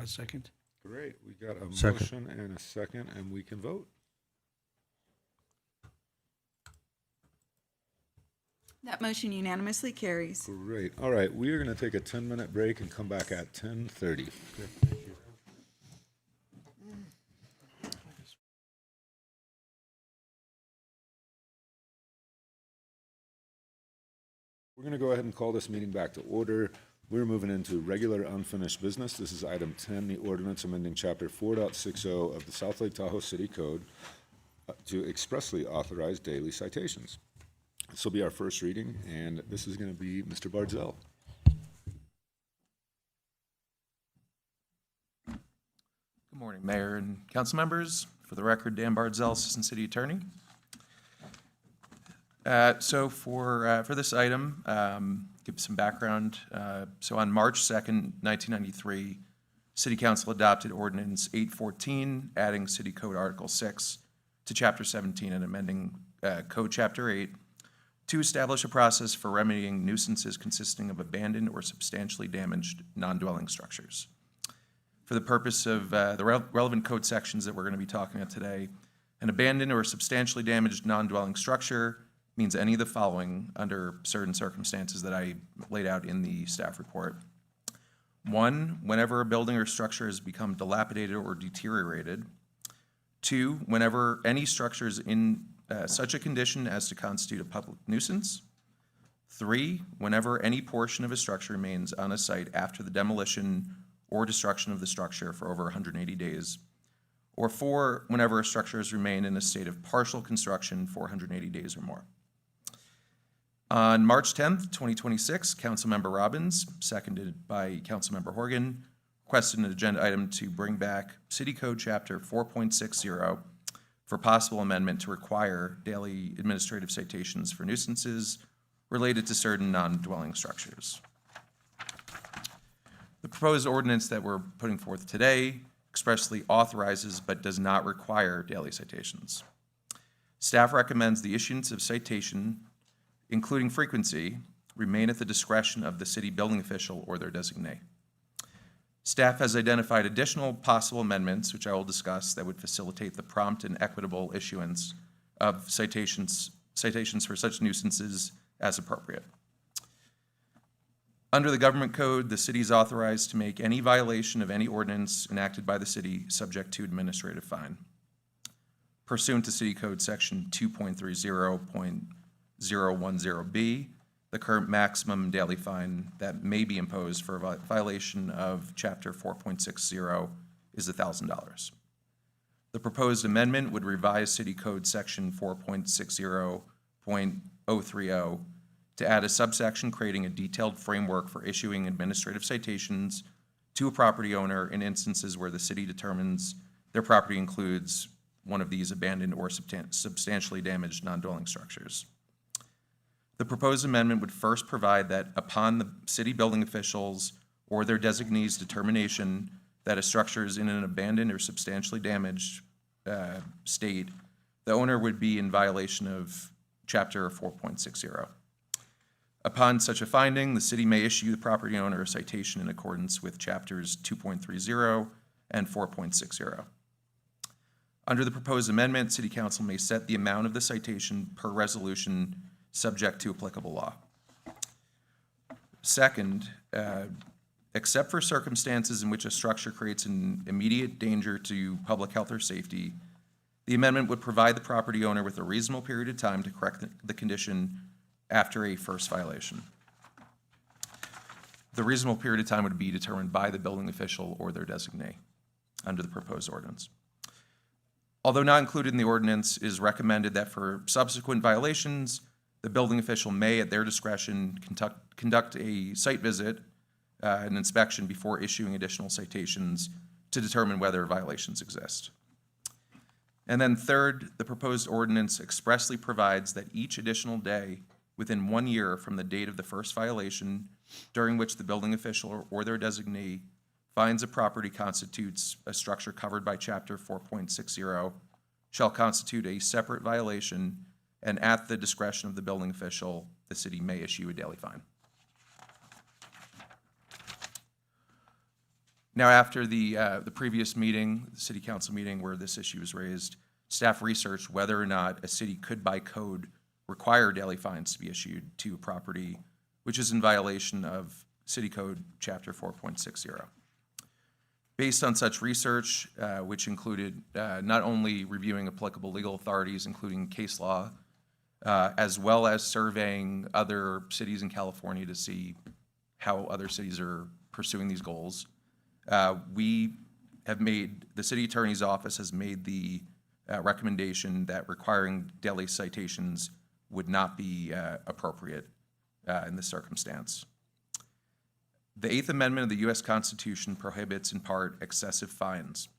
S15: Second.
S1: Great. We got a
S7: Second.
S1: motion and a second, and we can vote.
S3: That motion unanimously carries.
S1: Great. All right, we are going to take a 10-minute break and come back at 10:30. We're going to go ahead and call this meeting back to order. We're moving into regular unfinished business. This is item 10, the ordinance amending chapter 4.60 of the South Lake Tahoe City Code to expressly authorize daily citations. This will be our first reading, and this is going to be Mr. Bardzell.
S16: Good morning, Mayor and council members. For the record, Dan Bardzell, Assistant City Attorney. So for this item, give some background. So on March 2nd, 1993, City Council adopted Ordinance 814, adding City Code Article 6 to Chapter 17 and amending Code Chapter 8 to establish a process for remedying nuisances consisting of abandoned or substantially damaged non-dwelling structures. For the purpose of the relevant code sections that we're going to be talking about today, an abandoned or substantially damaged non-dwelling structure means any of the following under certain circumstances that I laid out in the staff report. 1, whenever a building or structure has become dilapidated or deteriorated. 2, whenever any structure is in such a condition as to constitute a public nuisance. 3, whenever any portion of a structure remains on a site after the demolition or destruction of the structure for over 180 days. Or 4, whenever a structure has remained in a state of partial construction for 180 days or more. On March 10th, 2026, Councilmember Robbins, seconded by Councilmember Horgan, requested an agenda item to bring back City Code Chapter 4.60 for possible amendment to require daily administrative citations for nuisances related to certain non-dwelling structures. The proposed ordinance that we're putting forth today expressly authorizes but does not require daily citations. Staff recommends the issuance of citation, including frequency, remain at the discretion of the city building official or their designee. Staff has identified additional possible amendments, which I will discuss, that would facilitate the prompt and equitable issuance of citations for such nuisances as appropriate. Under the government code, the city is authorized to make any violation of any ordinance enacted by the city subject to administrative fine. Pursuant to City Code Section 2.30.010B, the current maximum daily fine that may be imposed for a violation of Chapter 4.60 is $1,000. The proposed amendment would revise City Code Section 4.60.030 to add a subsection creating a detailed framework for issuing administrative citations to a property owner in instances where the city determines their property includes one of these abandoned or substantially damaged non-dwelling structures. The proposed amendment would first provide that upon the city building officials or their designee's determination that a structure is in an abandoned or substantially damaged state, the owner would be in violation of Chapter 4.60. Upon such a finding, the city may issue the property owner a citation in accordance with Chapters 2.30 and 4.60. Under the proposed amendment, City Council may set the amount of the citation per resolution subject to applicable law. Second, except for circumstances in which a structure creates an immediate danger to public health or safety, the amendment would provide the property owner with a reasonable period of time to correct the condition after a first violation. The reasonable period of time would be determined by the building official or their designee under the proposed ordinance. Although not included in the ordinance, it is recommended that for subsequent violations, the building official may, at their discretion, conduct a site visit, an inspection before issuing additional citations to determine whether violations exist. And then third, the proposed ordinance expressly provides that each additional day within 1 year from the date of the first violation, during which the building official or their designee finds a property constitutes a structure covered by Chapter 4.60, shall constitute a separate violation, and at the discretion of the building official, the city may issue a daily fine. Now, after the previous meeting, the city council meeting where this issue was raised, staff researched whether or not a city could by code require daily fines to be issued to a property which is in violation of City Code Chapter 4.60. Based on such research, which included not only reviewing applicable legal authorities, including case law, as well as surveying other cities in California to see how other cities are pursuing these goals, the city attorney's office has made the recommendation that requiring daily citations would not be appropriate in this circumstance. The Eighth Amendment of the U.S. Constitution prohibits, in part, excessive fines.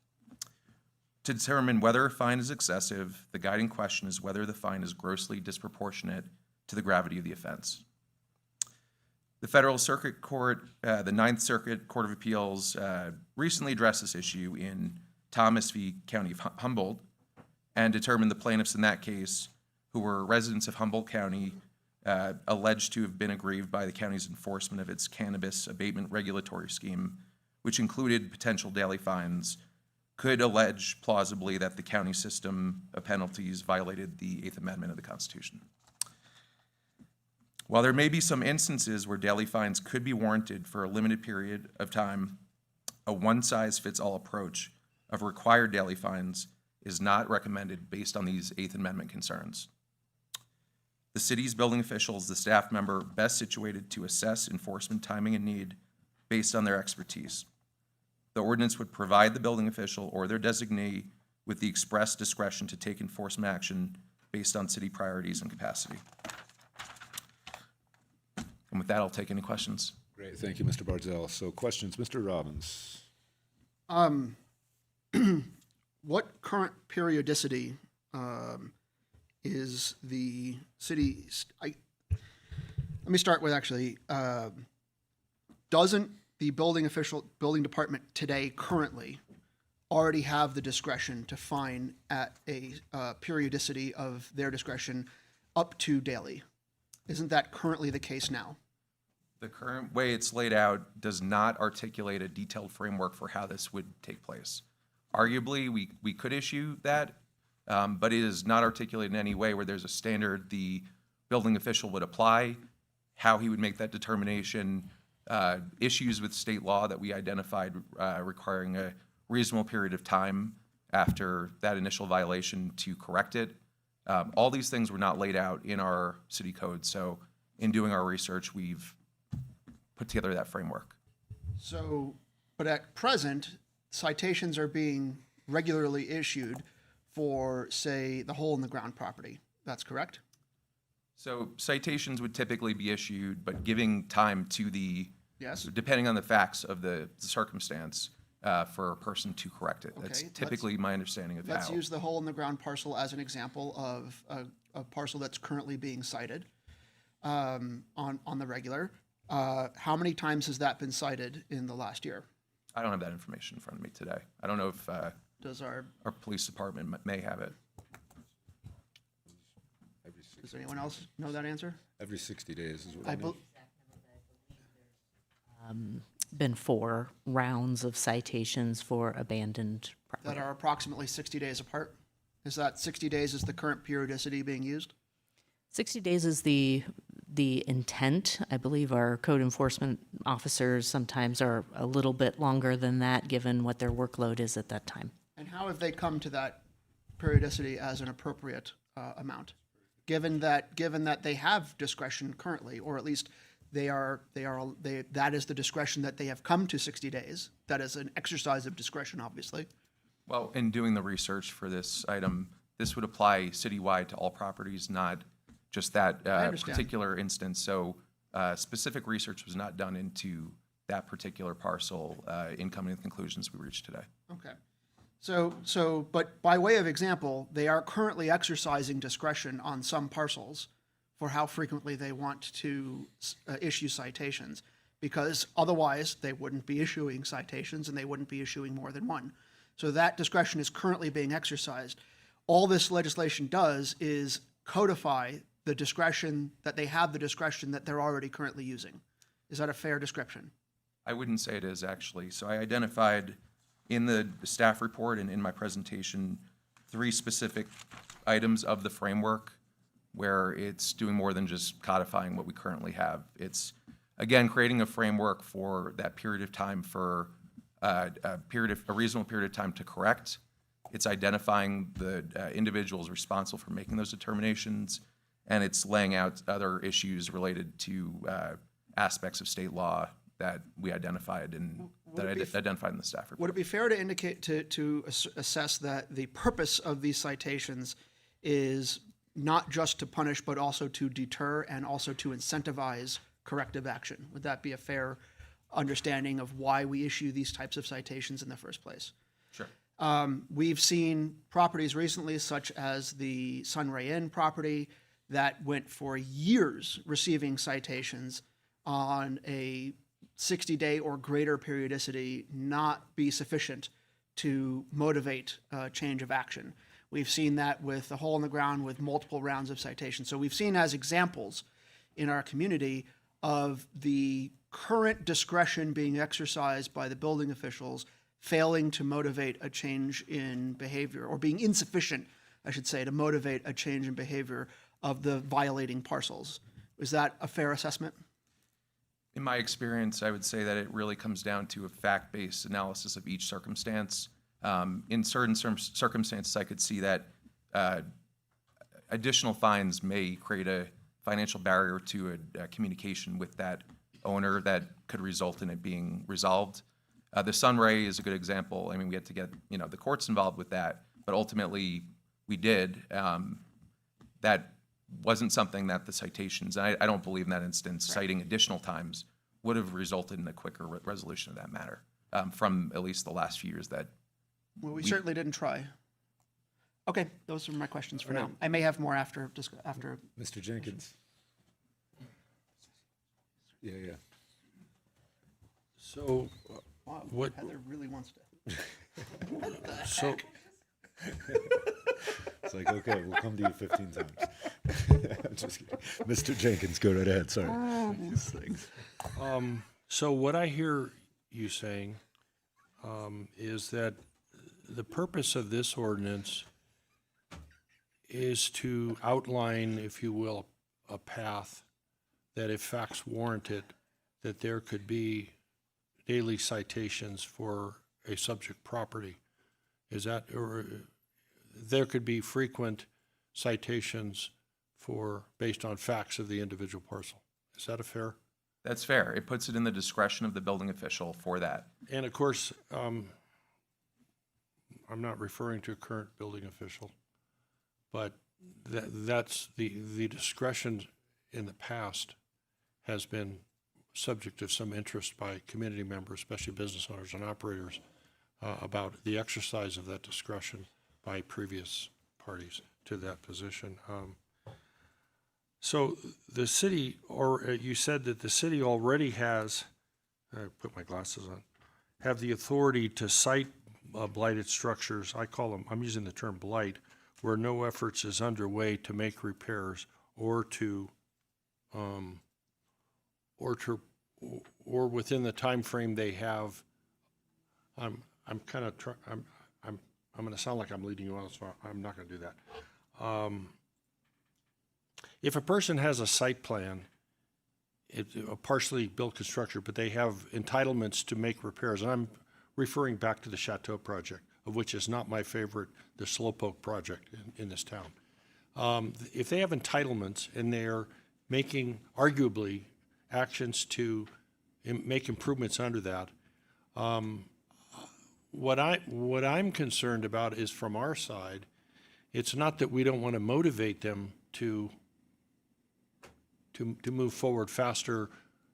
S16: To determine whether a fine is excessive, the guiding question is whether the fine is grossly disproportionate to the gravity of the offense. The Federal Circuit Court, the Ninth Circuit Court of Appeals, recently addressed this issue in Thomas v. County of Humboldt and determined the plaintiffs in that case, who were residents of Humboldt County, alleged to have been aggrieved by the county's enforcement of its cannabis abatement regulatory scheme, which included potential daily fines, could allege plausibly that the county system of penalties violated the Eighth Amendment of the Constitution. While there may be some instances where daily fines could be warranted for a limited period of time, a one-size-fits-all approach of required daily fines is not recommended based on these Eighth Amendment concerns. the city's building official is the staff member best situated to assess enforcement timing and need based on their expertise. The ordinance would provide the building official or their designee with the express discretion to take enforcement action based on city priorities and capacity. And with that, I'll take any questions.
S1: Great, thank you, Mr. Barzell. So questions, Mr. Robbins?
S6: What current periodicity is the city, let me start with actually, doesn't the building department today currently already have the discretion to fine at a periodicity of their discretion up to daily? Isn't that currently the case now?
S16: The current way it's laid out does not articulate a detailed framework for how this would take place. Arguably, we could issue that, but it is not articulated in any way where there's a standard the building official would apply, how he would make that determination, issues with state law that we identified requiring a reasonable period of time after that initial violation to correct it. All these things were not laid out in our city code, so in doing our research, we've put together that framework.
S6: So, but at present, citations are being regularly issued for, say, the hole in the ground property. That's correct?
S16: So citations would typically be issued, but giving time to the,
S6: Yes.
S16: depending on the facts of the circumstance, for a person to correct it. That's
S6: Okay,
S16: typically my understanding of
S6: Let's
S16: how.
S6: use the hole in the ground parcel as an example of a parcel that's currently being cited on the regular. How many times has that been cited in the last year?
S16: I don't have that information in front of me today. I don't know if
S6: Does our
S16: police department may have it.
S6: Does anyone else know that answer?
S1: Every 60 days is what
S6: I
S1: I know.
S8: Been 4 rounds of citations for abandoned
S6: That
S8: property.
S6: are approximately 60 days apart? Is that 60 days is the current periodicity being used?
S8: 60 days is the intent. I believe our code enforcement officers sometimes are a little bit longer than that, given what their workload is at that time.
S6: And how have they come to that periodicity as an appropriate amount? Given that they have discretion currently, or at least that is the discretion that they have come to 60 days. That is an exercise of discretion, obviously.
S16: Well, in doing the research for this item, this would apply citywide to all properties, not just that
S6: understand.
S16: particular instance. So specific research was not done into that particular parcel in coming to the conclusions we reached today.
S6: Okay. But by way of example, they are currently exercising discretion on some parcels for how frequently they want to issue citations, because otherwise they wouldn't be issuing citations and they wouldn't be issuing more than one. So that discretion is currently being exercised. All this legislation does is codify the discretion that they have, the discretion that they're already currently using. Is that a fair description?
S16: I wouldn't say it is, actually. So I identified in the staff report and in my presentation 3 specific items of the framework where it's doing more than just codifying what we currently have. It's, again, creating a framework for that period of time for a reasonable period of time to correct. It's identifying the individuals responsible for making those determinations, and it's laying out other issues related to aspects of state law that we identified and that I identified in the staff report.
S6: Would it be fair to indicate, to assess that the purpose of these citations is not just to punish, but also to deter and also to incentivize corrective action? Would that be a fair understanding of why we issue these types of citations in the first place?
S16: Sure.
S6: We've seen properties recently, such as the Sunray Inn property, that went for years receiving citations on a 60-day or greater periodicity not be sufficient to motivate change of action. We've seen that with the hole in the ground with multiple rounds of citations. So we've seen as examples in our community of the current discretion being exercised by the building officials failing to motivate a change in behavior, or being insufficient, I should say, to motivate a change in behavior of the violating parcels. Is that a fair assessment?
S16: In my experience, I would say that it really comes down to a fact-based analysis of each circumstance. In certain circumstances, I could see that additional fines may create financial barrier to a communication with that owner that could result in it being resolved. The Sunray is a good example. I mean, we had to get, the courts involved with that, but ultimately we did. That wasn't something that the citations, and I don't believe in that instance, citing additional times would have resulted in a quicker resolution of that matter, from at least the last few years that.
S6: Well, we certainly didn't try. Okay, those are my questions for now. I may have more after.
S1: Mr. Jenkins. Yeah.
S7: So,
S6: Wow,
S7: what?
S6: Heather really wants to.
S7: So,
S1: It's like, okay, we'll come to you 15 times. I'm just kidding. Mr. Jenkins, go right ahead. Sorry.
S6: These things.
S7: So what I hear you saying is that the purpose of this ordinance is to outline, if you will, a path that if facts warrant it, that there could be daily citations for a subject property. Is that, or there could be frequent citations based on facts of the individual parcel. Is that a fair?
S16: That's fair. It puts it in the discretion of the building official for that.
S7: And of course, I'm not referring to a current building official, but that's the discretion in the past has been subject of some interest by community members, especially business owners and operators, about the exercise of that discretion by previous parties to that position. So the city, or you said that the city already has, I put my glasses on, have the authority to cite blighted structures. I call them, I'm using the term blight, where no efforts is underway to make repairs or within the time frame they have. I'm going to sound like I'm leading you on, so I'm not going to do that. If a person has a site plan, a partially built construction, but they have entitlements to make repairs, and I'm referring back to the Chateau project, of which is not my favorite, the Slowpoke project in this town. If they have entitlements and they're making arguably actions to make improvements under that, what I'm concerned about is from our side, it's not that we don't want to motivate them to move forward faster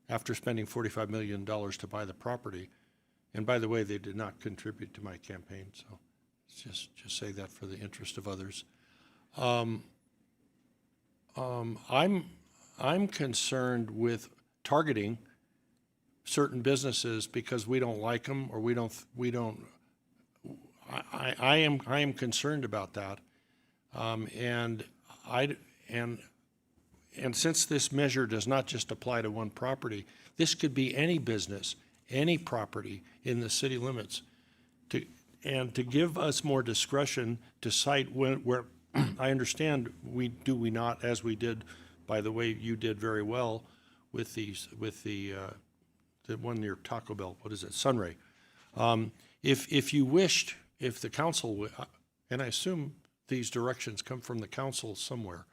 S7: after spending $45 million to buy the property. And by the way, they did not contribute to my campaign, so just say that for the interest of others. I'm concerned with targeting certain businesses because we don't like them or I am concerned about that. And since this measure does not just apply to one property, this could be any business, any property in the city limits. To give us more discretion to cite where I understand we not, as we did, by the way, you did very well with the one near Taco Bell, what is it, Sunray. If you wished, if the council, and I assume these directions come from the council somewhere,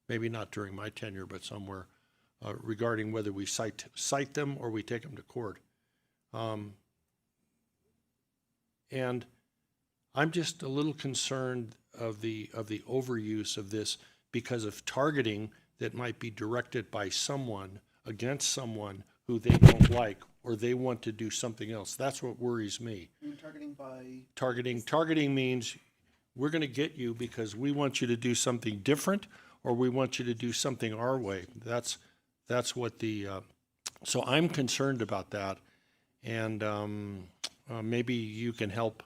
S7: maybe not during my tenure, but somewhere, regarding whether we cite them or we take them to court. And I'm just a little concerned of the overuse of this because of targeting that might be directed by someone against someone who they don't like or they want to do something else. That's what worries me.
S6: Targeting by?
S1: Targeting means we're going to get you because we want you to do something different or we want you to do something our way. That's what so I'm concerned about that. And maybe you can help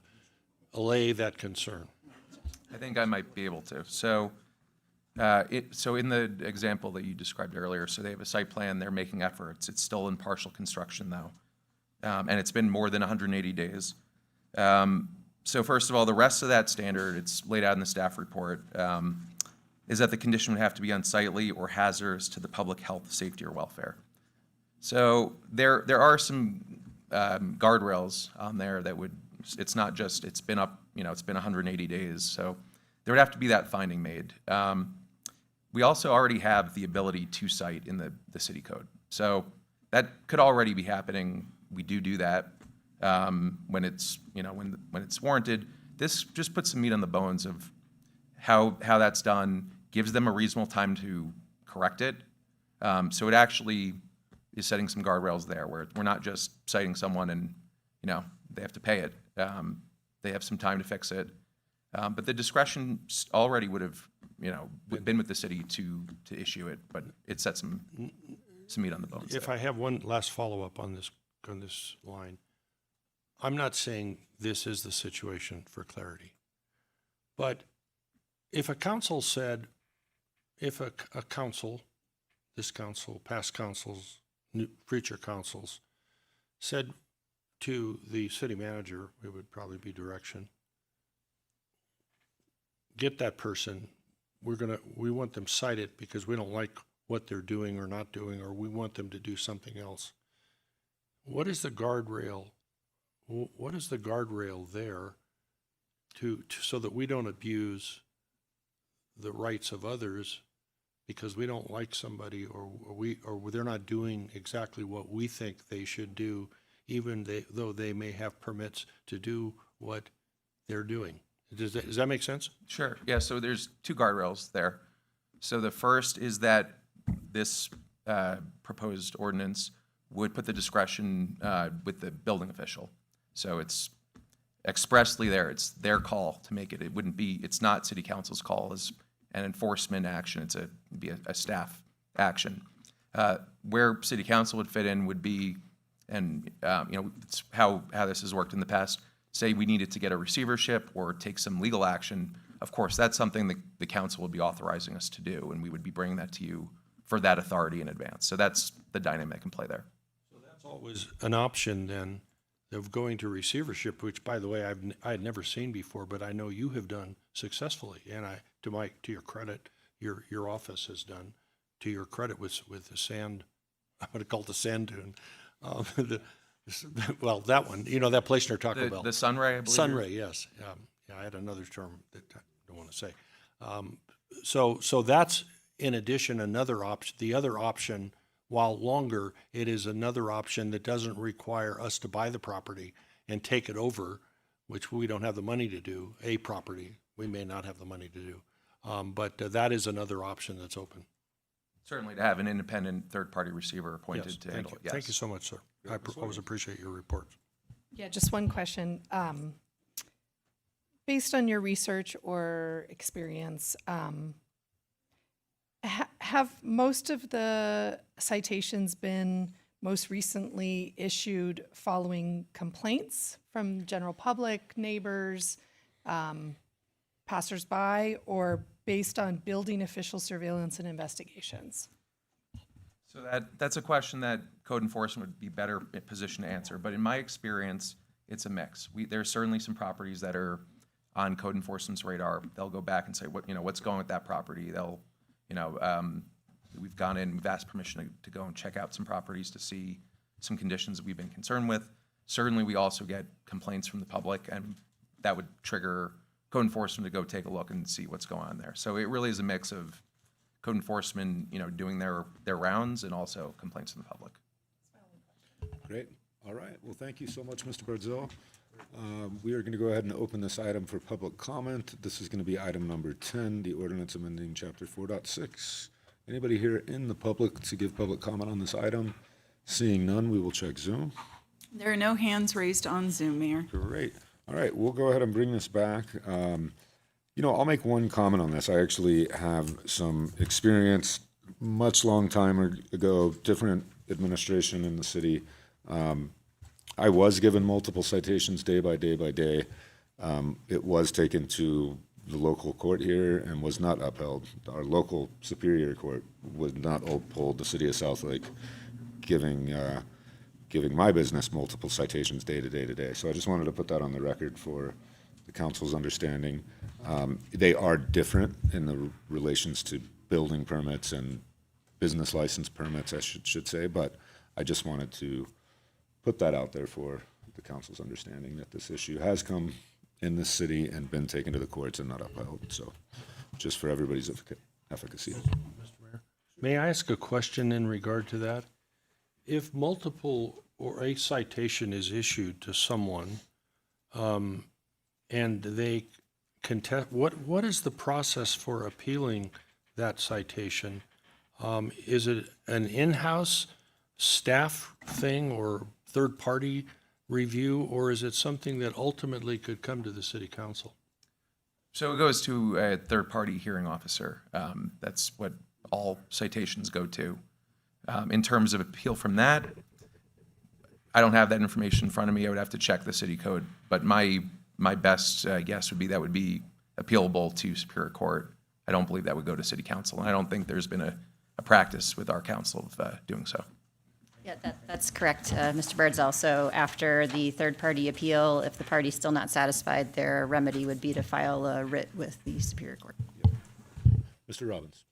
S1: allay that concern.
S16: I think I might be able to. So in the example that you described earlier, so they have a site plan, they're making efforts. It's still in partial construction though. And it's been more than 180 days. So first of all, the rest of that standard, it's laid out in the staff report, is that the condition would have to be unsightly or hazardous to the public health, safety, or welfare. So there are some guardrails on there that would, it's not just, it's been up, it's been 180 days. So there would have to be that finding made. we also already have the ability to cite in the city code. So that could already be happening. We do that when it's, when it's warranted. This just puts some meat on the bones of how that's done, gives them a reasonable time to correct it. So it actually is setting some guardrails there where we're not just citing someone and, they have to pay it. They have some time to fix it. But the discretion already would have, been with the city to issue it, but it sets some meat on the bones.
S7: If I have one last follow-up on this line, I'm not saying this is the situation for clarity, but if a council said, if a council, this council, past councils, future councils, said to the city manager, it would probably be direction, get that person, we want them cited because we don't like what they're doing or not doing, or we want them to do something else. What is the guardrail? What is the guardrail there to so that we don't abuse the rights of others because we don't like somebody or they're not doing exactly what we think they should do, even though they may have permits to do what they're doing? Does that make sense?
S16: Sure. Yeah, so there's two guardrails there. So the first is that this proposed ordinance would put the discretion with the building official. So it's expressly there. It's their call to make it. It's not city council's call as an enforcement action. It'd be a staff action. Where city council would fit in would be, and it's how this has worked in the past, say we needed to get a receivership or take some legal action. Of course, that's something that the council would be authorizing us to do, and we would be bringing that to you for that authority in advance. So that's the dynamic in play there.
S7: So that's always an option then of going to receivership, which, by the way, I had never seen before, but I know you have done successfully, and to your credit, your office has done, to your credit with the sand, I'm going to call it the sand dune. Well, that one, that place near Taco Bell.
S16: The Sunray, I believe.
S7: Sunray, yes. Yeah, I had another term that I don't want to say. So that's, in addition, another option. The other option, while longer, it is another option that doesn't require us to buy the property and take it over, which we don't have the money to do, a property. We may not have the money to do. But that is another option that's open.
S16: Certainly to have an independent third-party receiver appointed
S7: Yes,
S16: to handle it.
S7: Thank you so much, sir. I always appreciate your report.
S12: Yeah, just one question. Based on your research or experience, have most of the citations been most recently issued following complaints from general public, neighbors, passersby, or based on building official surveillance and investigations?
S16: So that's a question that code enforcement would be better positioned to answer. But in my experience, it's a mix. There's certainly some properties that are on code enforcement's radar. They'll go back and say, what's going with that property? We've gone in, we've asked permission to go and check out some properties to see some conditions that we've been concerned with. Certainly, we also get complaints from the public, and that would trigger code enforcement to go take a look and see what's going on there. So it really is a mix of code enforcement, doing their rounds, and also complaints from the public.
S1: Great. All right. Well, thank you so much, Mr. Bardzell. We are going to go ahead and open this item for public comment. This is going to be item number 10, the ordinance amending chapter 4.6. Anybody here in the public to give public comment on this item? Seeing none, we will check Zoom.
S3: There are no hands raised on Zoom, Mayor.
S1: Great. All right, we'll go ahead and bring this back. I'll make one comment on this. I actually have some experience much long time ago, different administration in the city. I was given multiple citations day by day by day. It was taken to the local court here and was not upheld. Our local superior court would not uphold the city of Southlake giving my business multiple citations day to day to day. So I just wanted to put that on the record for the council's understanding. They are different in the relations to building permits and business license permits, I should say, but I just wanted to put that out there for the council's understanding that this issue has come in this city and been taken to the courts and not upheld. So just for everybody's efficacy.
S7: May I ask a question in regard to that? If multiple or a citation is issued to someone, and they contest, what is the process for appealing that citation? Is it an in-house staff thing or third-party review, or is it something that ultimately could come to the city council?
S16: So it goes to a third-party hearing officer. That's what all citations go to. In terms of appeal from that, I don't have that information in front of me. I would have to check the city code. But my best guess would be that would be appealable to Superior Court. I don't believe that would go to city council. And I don't think there's been a practice with our council of doing so.
S5: Yeah, that's correct, Mr. Birdsall. So after the third-party appeal, if the party's still not satisfied, their remedy would be to file a writ with the Superior Court.
S1: Mr. Robbins.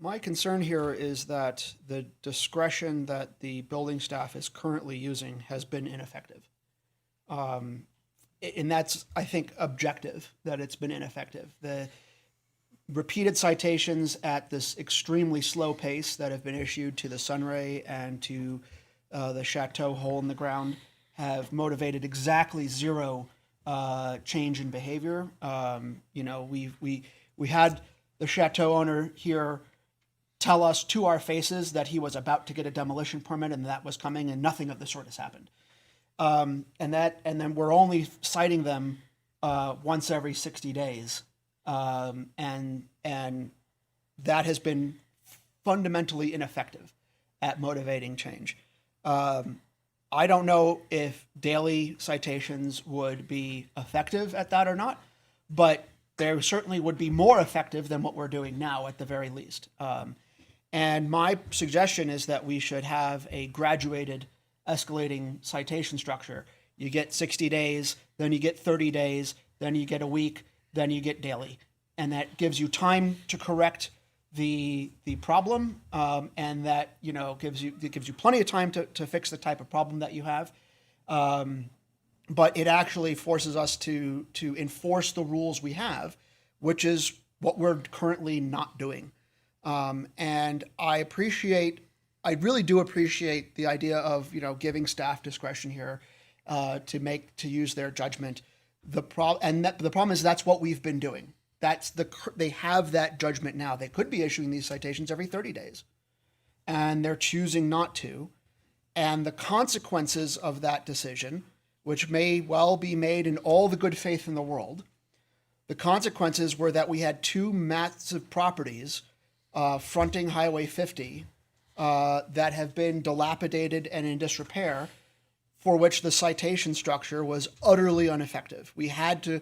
S6: My concern here is that the discretion that the building staff is currently using has been ineffective. And that's, I think, objective, that it's been ineffective. The repeated citations at this extremely slow pace that have been issued to the Sunray and to the Chateau hole in the ground have motivated exactly zero change in behavior. We had the Chateau owner here tell us to our faces that he was about to get a demolition permit and that was coming, and nothing of the sort has happened. And then we're only citing them once every 60 days. And that has been fundamentally ineffective at motivating change. I don't know if daily citations would be effective at that or not, but they certainly would be more effective than what we're doing now at the very least. And my suggestion is that we should have a graduated escalating citation structure. You get 60 days, then you get 30 days, then you get a week, then you get daily. And that gives you time to correct the problem, and that gives you plenty of time to fix the type of problem that you have. But it actually forces us to enforce the rules we have, which is what we're currently not doing. And I really do appreciate the idea of giving staff discretion here to use their judgment. The problem is that's what we've been doing. They have that judgment now. They could be issuing these citations every 30 days, and they're choosing not to. And the consequences of that decision, which may well be made in all the good faith in the world, the consequences were that we had two massive properties fronting Highway 50 that have been dilapidated and in disrepair, for which the citation structure was utterly ineffective. We had to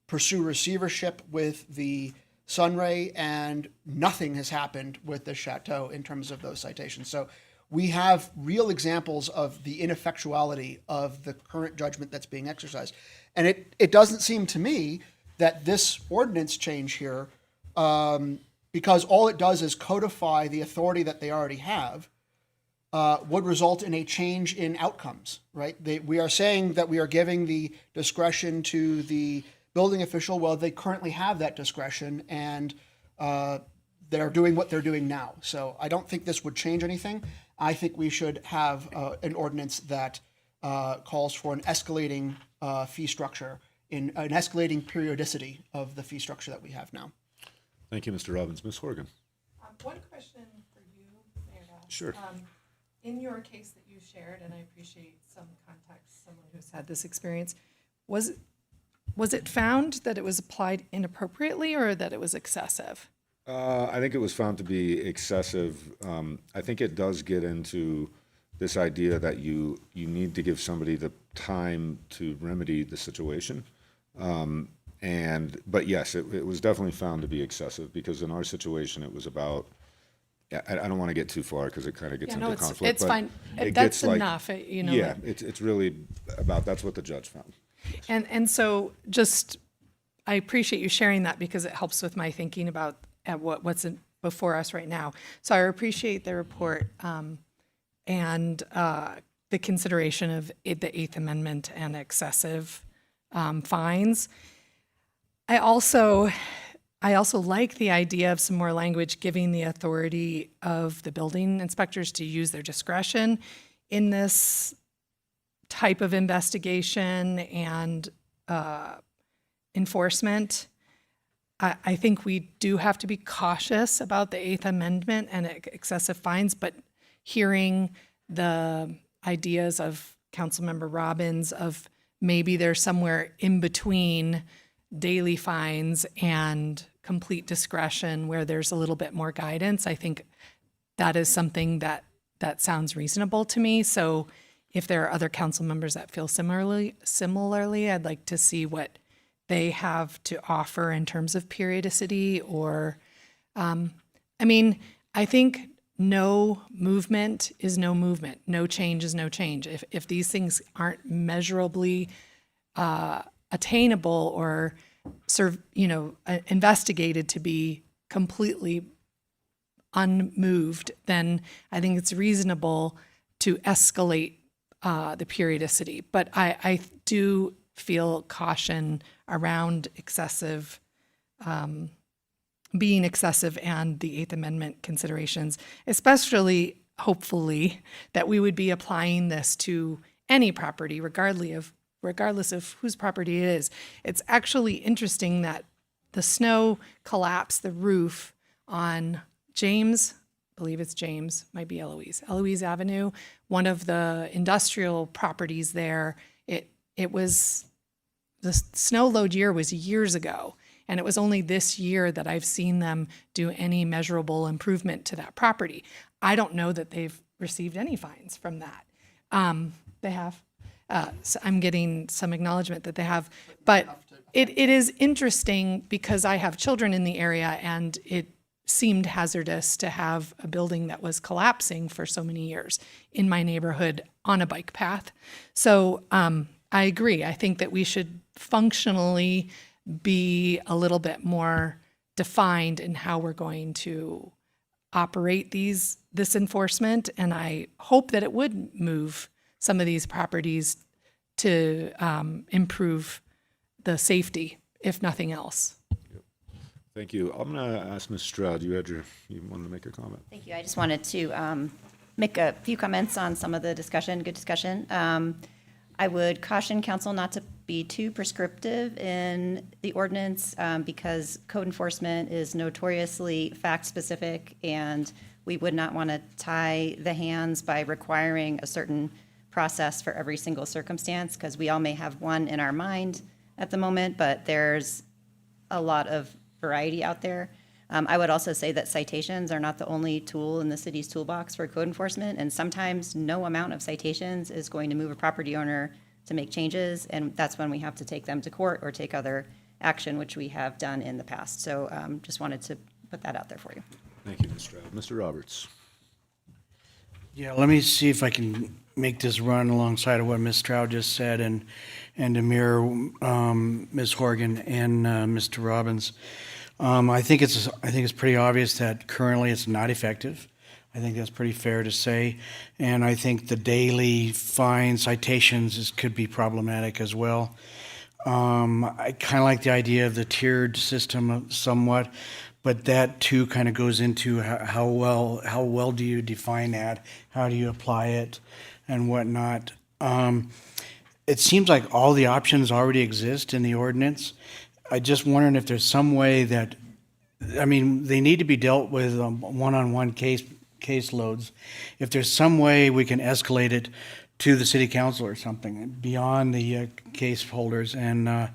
S6: pursue receivership with the Sunray, and nothing has happened with the Chateau in terms of those citations. So we have real examples of the ineffectuality of the current judgment that's being exercised. And it doesn't seem to me that this ordinance change here, because all it does is codify the authority that they already have, would result in a change in outcomes, right? We are saying that we are giving the discretion to the building official. Well, they currently have that discretion, and they're doing what they're doing now. So I don't think this would change anything. I think we should have an ordinance that calls for an escalating fee structure, in an escalating periodicity of the fee structure that we have now.
S1: Thank you, Mr. Robbins. Ms. Horgan.
S12: One question for you, Mayor Bass.
S1: Sure.
S12: In your case that you shared, and I appreciate some context, someone who's had this experience, was it found that it was applied inappropriately or that it was excessive?
S1: I think it was found to be excessive. I think it does get into this idea that you need to give somebody the time to remedy the situation. But yes, it was definitely found to be excessive, because in our situation, it was about, I don't want to get too far because it kind of gets into conflict.
S12: It's
S1: but
S12: fine.
S1: it
S12: That's
S1: gets like,
S12: enough.
S1: Yeah, it's really about, that's what the judge found.
S12: And so I appreciate you sharing that, because it helps with my thinking about what's before us right now. So I appreciate the report and the consideration of the Eighth Amendment and excessive fines. I I also like the idea of some more language giving the authority of the building inspectors to use their discretion in this type of investigation and enforcement. I think we do have to be cautious about the Eighth Amendment and excessive fines, but hearing the ideas of Councilmember Robbins of maybe there's somewhere in between daily fines and complete discretion where there's a little bit more guidance, I think that is something that sounds reasonable to me. So if there are other council members that feel similarly, I'd like to see what they have to offer in terms of periodicity or, I think no movement is no movement. No change is no change. If these things aren't measurably attainable or investigated to be completely unmoved, then I think it's reasonable to escalate the periodicity. But I do feel caution around excessive, being excessive and the Eighth Amendment considerations, especially hopefully that we would be applying this to any property, regardless of whose property it is. It's actually interesting that the snow collapsed the roof on James, I believe it's James, might be Eloise Avenue, one of the industrial properties there. It was, the snow load year was years ago, and it was only this year that I've seen them do any measurable improvement to that property. I don't know that they've received any fines from that. They have. So I'm getting some acknowledgement that they have. But it is interesting because I have children in the area, and it seemed hazardous to have a building that was collapsing for so many years in my neighborhood on a bike path. So I agree. I think that we should functionally be a little bit more defined in how we're going to operate this enforcement, and I hope that it would move some of these properties to improve the safety, if nothing else.
S1: Thank you. I'm going to ask Ms. Stroud, you wanted to make a comment.
S5: Thank you. I just wanted to make a few comments on some of the discussion, good discussion. I would caution council not to be too prescriptive in the ordinance because code enforcement is notoriously fact-specific, and we would not want to tie the hands by requiring a certain process for every single circumstance, because we all may have one in our mind at the moment, but there's a lot of variety out there. I would also say that citations are not the only tool in the city's toolbox for code enforcement, and sometimes no amount of citations is going to move a property owner to make changes, and that's when we have to take them to court or take other action, which we have done in the past. So just wanted to put that out there for you.
S1: Thank you, Ms. Stroud. Mr. Roberts.
S17: Yeah, let me see if I can make this run alongside of what Ms. Stroud just said and to mirror Ms. Horgan and Mr. Robbins. I think it's pretty obvious that currently it's not effective. I think that's pretty fair to say. And I think the daily fine citations could be problematic as well. I kind of like the idea of the tiered system somewhat, but that too kind of goes into how well do you define that? How do you apply it and whatnot? It seems like all the options already exist in the ordinance. I just wondering if there's some way that, they need to be dealt with one-on-one caseloads. If there's some way we can escalate it to the city council or something beyond the case holders, and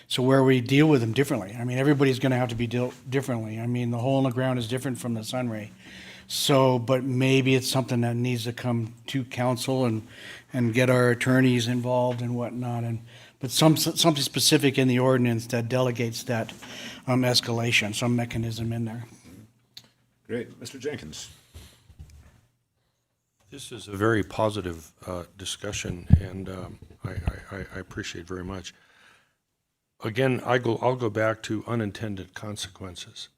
S17: so where we deal with them differently. Everybody's going to have to be dealt differently. The hole in the ground is different from the sun ray. So, but maybe it's something that needs to come to council and get our attorneys involved and whatnot. But something specific in the ordinance that delegates that escalation, some mechanism in there.
S1: Great. Mr. Jenkins.
S7: This is a very positive discussion, and I appreciate very much. Again, I'll go back to unintended consequences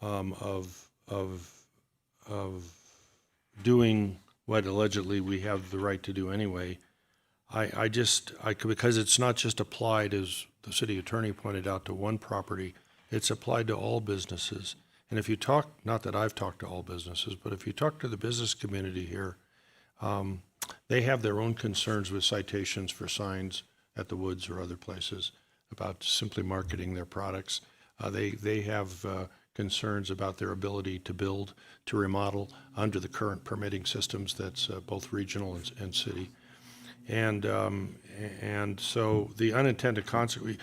S7: of doing what allegedly we have the right to do anyway. Because it's not just applied, as the city attorney pointed out, to one property, It's applied to all businesses. And if you talk, not that I've talked to all businesses, but if you talk to the business community here, they have their own concerns with citations for signs at the Woods or other places about simply marketing their products. They have concerns about their ability to build, to remodel under the current permitting systems that's both regional and city. And so the unintended consequence,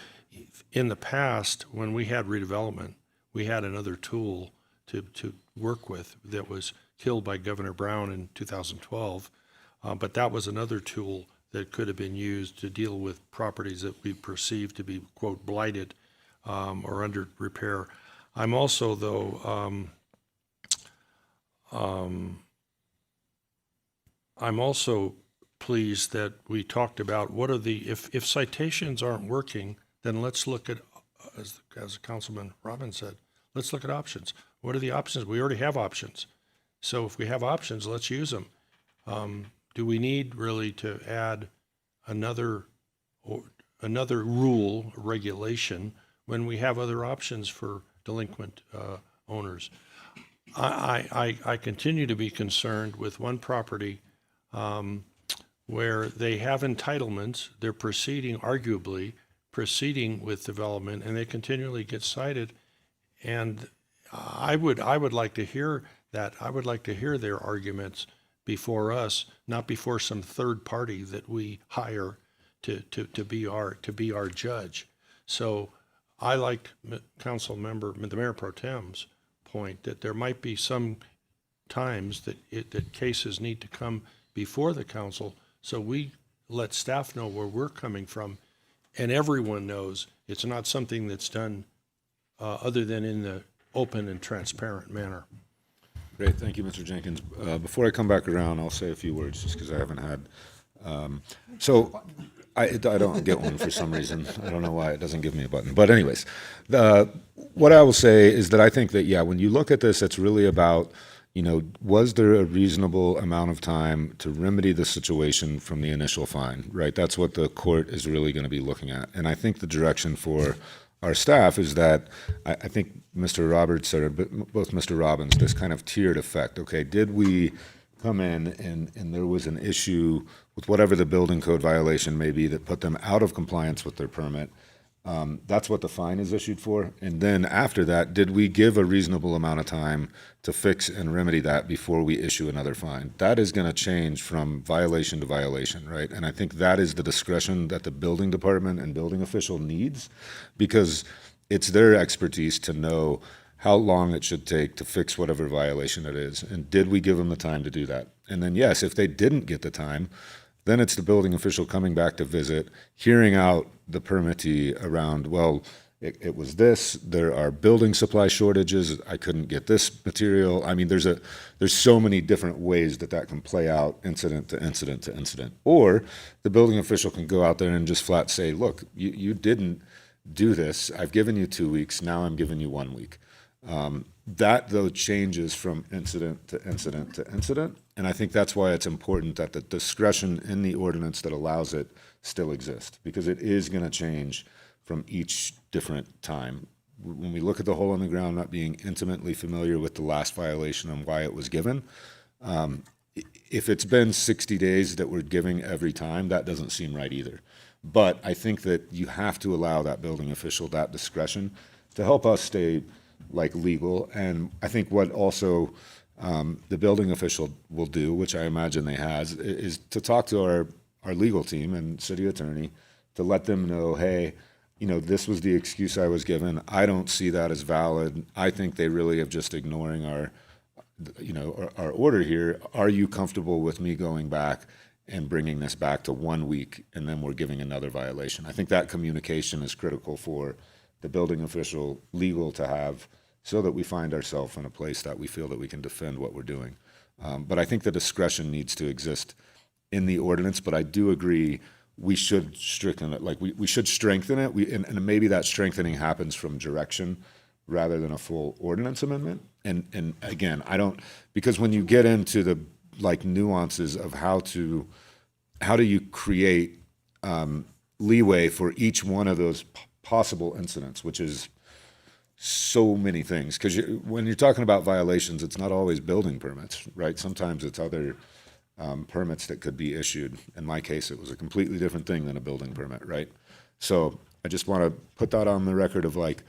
S7: in the past, when we had redevelopment, we had another tool to work with that was killed by Governor Brown in 2012. But that was another tool that could have been used to deal with properties that we perceive to be, quote, blighted or under repair. I'm also, though, I'm also pleased that we talked about what are if citations aren't working, then let's look at, as Councilman Robbins said, let's look at options. What are the options? We already have options. So if we have options, let's use them. Do we need really to add another rule, regulation, when we have other options for delinquent owners? I continue to be concerned with one property where they have entitlements, they're arguably proceeding with development, and they continually get cited. And I would like to hear that. I would like to hear their arguments before us, not before some third party that we hire to be our judge. So I liked the Mayor Pro Tem's point that there might be some times that cases need to come before the council, so we let staff know where we're coming from, and everyone knows it's not something that's done other than in the open and transparent manner.
S1: Great, thank you, Mr. Jenkins. Before I come back around, I'll say a few words just because I haven't had. I don't get one for some reason. I don't know why it doesn't give me a button. But anyways, what I will say is that I think that, yeah, when you look at this, it's really about, was there a reasonable amount of time to remedy the situation from the initial fine, right? That's what the court is really going to be looking at. And I think the direction for our staff is that I think Mr. Roberts said, but both Mr. Robbins, this kind of tiered effect. Okay, did we come in and there was an issue with whatever the building code violation may be that put them out of compliance with their permit? That's what the fine is issued for. And then after that, did we give a reasonable amount of time to fix and remedy that before we issue another fine? That is going to change from violation to violation, right? And I think that is the discretion that the building department and building official needs, because it's their expertise to know how long it should take to fix whatever violation it is. And did we give them the time to do that? And then, yes, if they didn't get the time, then it's the building official coming back to visit, hearing out the permittee around, well, it was this, there are building supply shortages, I couldn't get this material. I mean, there's so many different ways that can play out incident to incident to incident. Or the building official can go out there and just flat say, look, you didn't do this, I've given you 2 weeks, now I'm giving you 1 week. That, though, changes from incident to incident to incident, and I think that's why it's important that the discretion in the ordinance that allows it still exists, because it is going to change from each different time. When we look at the hole in the ground, not being intimately familiar with the last violation and why it was given, if it's been 60 days that we're giving every time, that doesn't seem right either. But I think that you have to allow that building official that discretion to help us stay legal. And I think what also the building official will do, which I imagine they has, is to talk to our legal team and city attorney to let them know, hey, this was the excuse I was given. I don't see that as valid. I think they really have just ignoring our order here. Are you comfortable with me going back and bringing this back to 1 week and then we're giving another violation? I think that communication is critical for the building official, legal to have, so that we find ourselves in a place that we feel that we can defend what we're doing. But I think the discretion needs to exist in the ordinance, but I do agree we should strengthen it. We should strengthen it, and maybe that strengthening happens from direction rather than a full ordinance amendment. And again, because when you get into the nuances of how do you create leeway for each one of those possible incidents, which is so many things. Because when you're talking about violations, it's not always building permits, right? Sometimes it's other permits that could be issued. In my case, it was a completely different thing than a building permit, right? So I just want to put that on the record of like,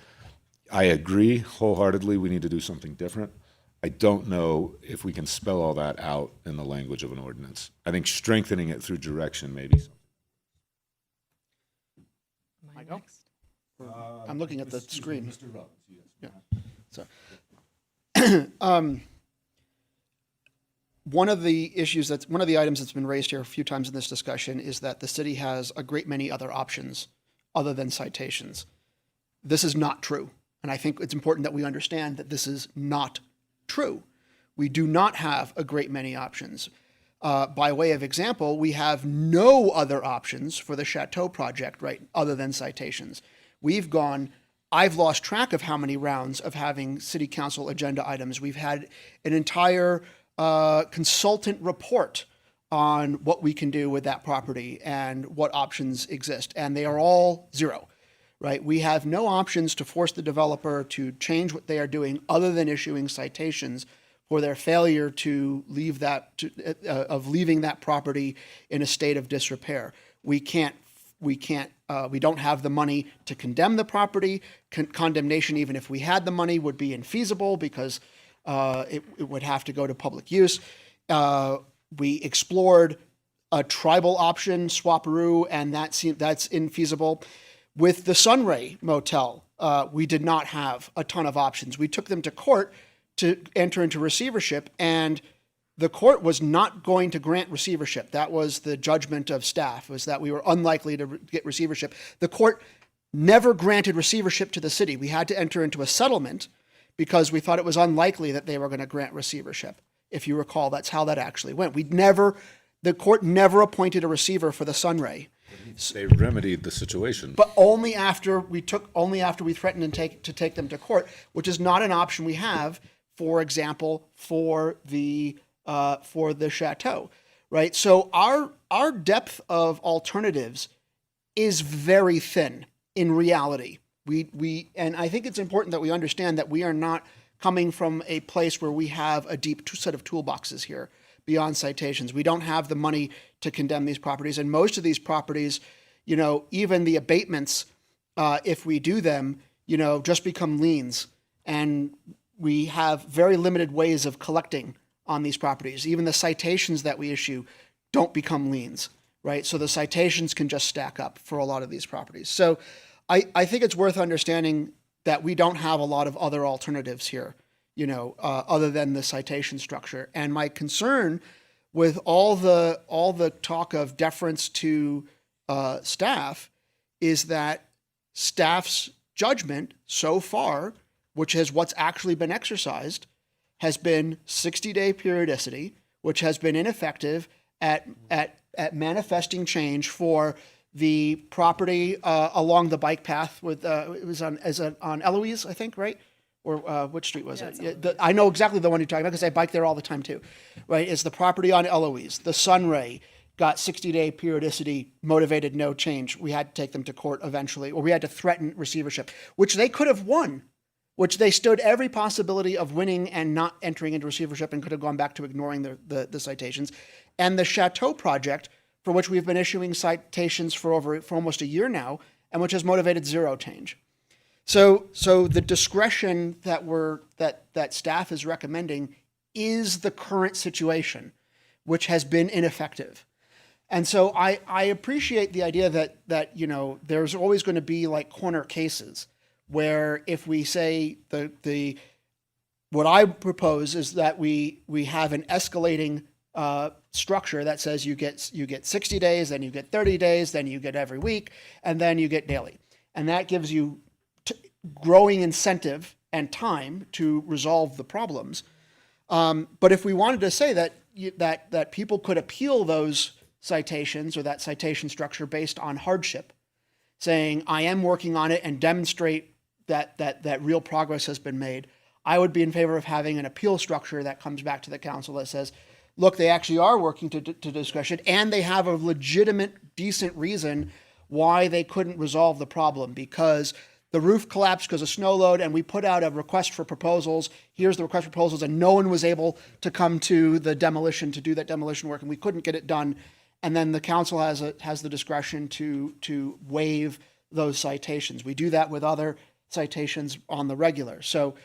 S1: I agree wholeheartedly we need to do something different. I don't know if we can spell all that out in the language of an ordinance. I think strengthening it through direction maybe.
S6: Michael? I'm looking at the screen.
S1: Mr. Robbins, yes.
S6: Yeah. So, one of the items that's been raised here a few times in this discussion is that the city has a great many other options other than citations. This is not true. And I think it's important that we understand that this is not true. We do not have a great many options. By way of example, we have no other options for the Chateau project, right, other than citations. I've lost track of how many rounds of having city council agenda items. We've had an entire consultant report on what we can do with that property and what options exist, and they are all zero, right? We have no options to force the developer to change what they are doing other than issuing citations for their failure to leaving that property in a state of disrepair. We don't have the money to condemn the property. Condemnation, even if we had the money, would be infeasible because it would have to go to public use. We explored a tribal option, Swaparoo, and that's infeasible. With the Sunray Motel, we did not have a ton of options. We took them to court to enter into receivership, and the court was not going to grant receivership. That was the judgment of staff, was that we were unlikely to get receivership. The court never granted receivership to the city. We had to enter into a settlement because we thought it was unlikely that they were going to grant receivership. If you recall, that's how that actually went. The court never appointed a receiver for the Sunray.
S1: They remedied the situation.
S6: But only after we threatened to take them to court, which is not an option we have, for example, for the Chateau, right? So our depth of alternatives is very thin in reality. And I think it's important that we understand that we are not coming from a place where we have a deep set of toolboxes here beyond citations. We don't have the money to condemn these properties. And most of these properties, even the abatements, if we do them, just become liens. And we have very limited ways of collecting on these properties. Even the citations that we issue don't become liens, right? So the citations can just stack up for a lot of these properties. So I think it's worth understanding that we don't have a lot of other alternatives here, other than the citation structure. And my concern with all the talk of deference to staff is that staff's judgment so far, which is what's actually been exercised, has been 60-day periodicity, which has been ineffective at manifesting change for the property along the bike path with it was on Eloise, I think, right? Or which street was it? I know exactly the one you're talking about because I bike there all the time too, right? It's the property on Eloise. The Sunray got 60-day periodicity, motivated no change. We had to take them to court eventually, or we had to threaten receivership, which they could have won, which they stood every possibility of winning and not entering into receivership and could have gone back to ignoring the citations. And the Chateau project, for which we've been issuing citations for almost a year now, and which has motivated zero change. So the discretion that staff is recommending is the current situation, which has been ineffective. And so I appreciate the idea that there's always going to be like corner cases where if we say what I propose is that we have an escalating structure that says you get 60 days, then you get 30 days, then you get every week, and then you get daily. And that gives you growing incentive and time to resolve the problems. But if we wanted to say that people could appeal those citations or that citation structure based on hardship, saying I am working on it and demonstrate that real progress has been made, I would be in favor of having an appeal structure that comes back to the council that says, look, they actually are working to discretion and they have a legitimate, decent reason why they couldn't resolve the problem, because the roof collapsed because of snow load, and we put out a request for proposals. Here's the request for proposals, and no one was able to come to the demolition to do that demolition work, and we couldn't get it done. And then the council has the discretion to waive those citations. We do that with other citations on the regular. So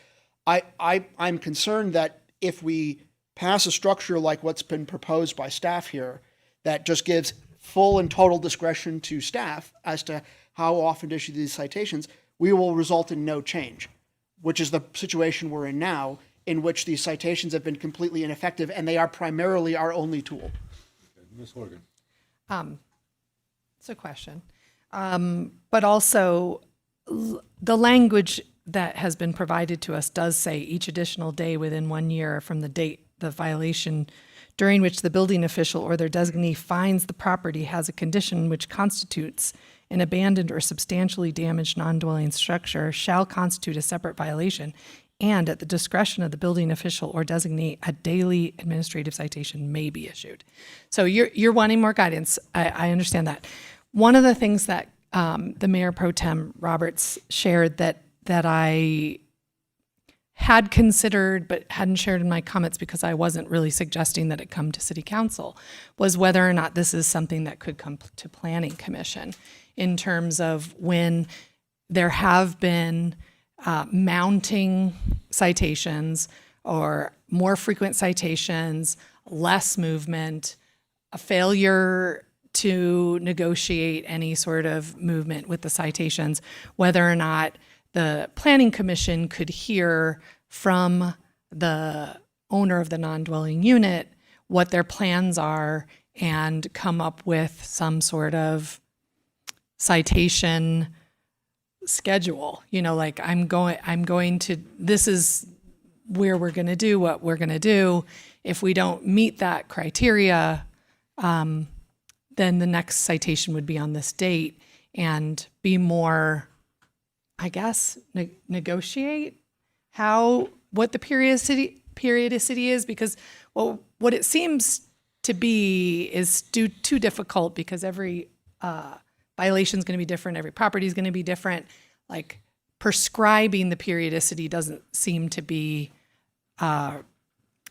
S6: I'm concerned that if we pass a structure like what's been proposed by staff here, that just gives full and total discretion to staff as to how often to issue these citations, we will result in no change, which is the situation we're in now, in which these citations have been completely ineffective, and they are primarily our only tool.
S1: Ms. Horgan.
S12: It's a question. But also, the language that has been provided to us does say each additional day within 1 year from the date the violation during which the building official or their designee finds the property has a condition which constitutes an abandoned or substantially damaged non-dwelling structure shall constitute a separate violation, and at the discretion of the building official or designee, a daily administrative citation may be issued. So you're wanting more guidance. I understand that. One of the things that the Mayor Pro Tem Roberts shared that I had considered but hadn't shared in my comments because I wasn't really suggesting that it come to City Council was whether or not this is something that could come to Planning Commission in terms of when there have been mounting citations or more frequent citations, less movement, a failure to negotiate any sort of movement with the citations, whether or not the Planning Commission could hear from the owner of the non-dwelling unit what their plans are and come up with some sort of citation schedule. You know, like I'm going to, this is where we're going to do what we're going to do. If we don't meet that criteria, then the next citation would be on this date and be more, I guess, negotiate what the periodicity is, because what it seems to be is too difficult because every violation is going to be different, every property is going to be different. Like prescribing the periodicity doesn't seem to be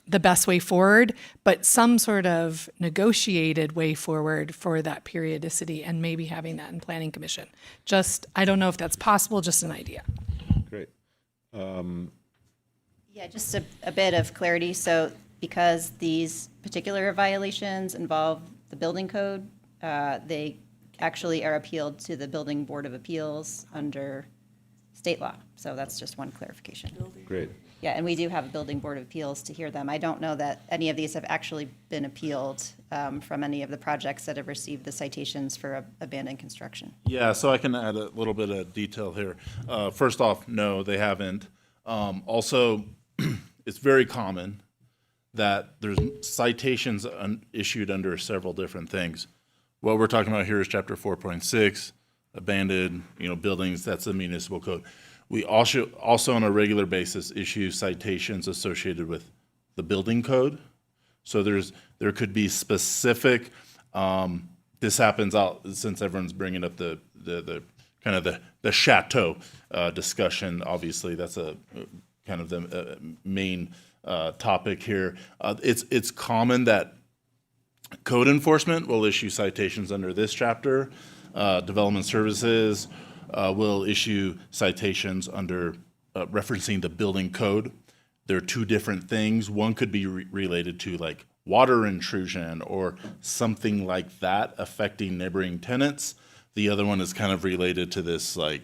S12: the best way forward, but some sort of negotiated way forward for that periodicity and maybe having that in Planning Commission. Just, I don't know if that's possible, just an idea.
S1: Great.
S5: Yeah, just a bit of clarity. So because these particular violations involve the building code, they actually are appealed to the Building Board of Appeals under state law. So that's just one clarification.
S1: Great.
S5: Yeah, and we do have a Building Board of Appeals to hear them. I don't know that any of these have actually been appealed from any of the projects that have received the citations for abandoned construction.
S13: Yeah, so I can add a little bit of detail here. First off, no, they haven't. Also, it's very common that there's citations issued under several different things. What we're talking about here is Chapter 4.6, abandoned, buildings. That's the municipal code. We also on a regular basis issue citations associated with the building code. So there could be specific. This happens out since everyone's bringing up the kind of the chateau discussion. Obviously, that's a kind of the main topic here. It's common that code enforcement will issue citations under this chapter. Development services will issue citations under referencing the building code. There are two different things. One could be related to like water intrusion or something like that affecting neighboring tenants. The other one is kind of related to this like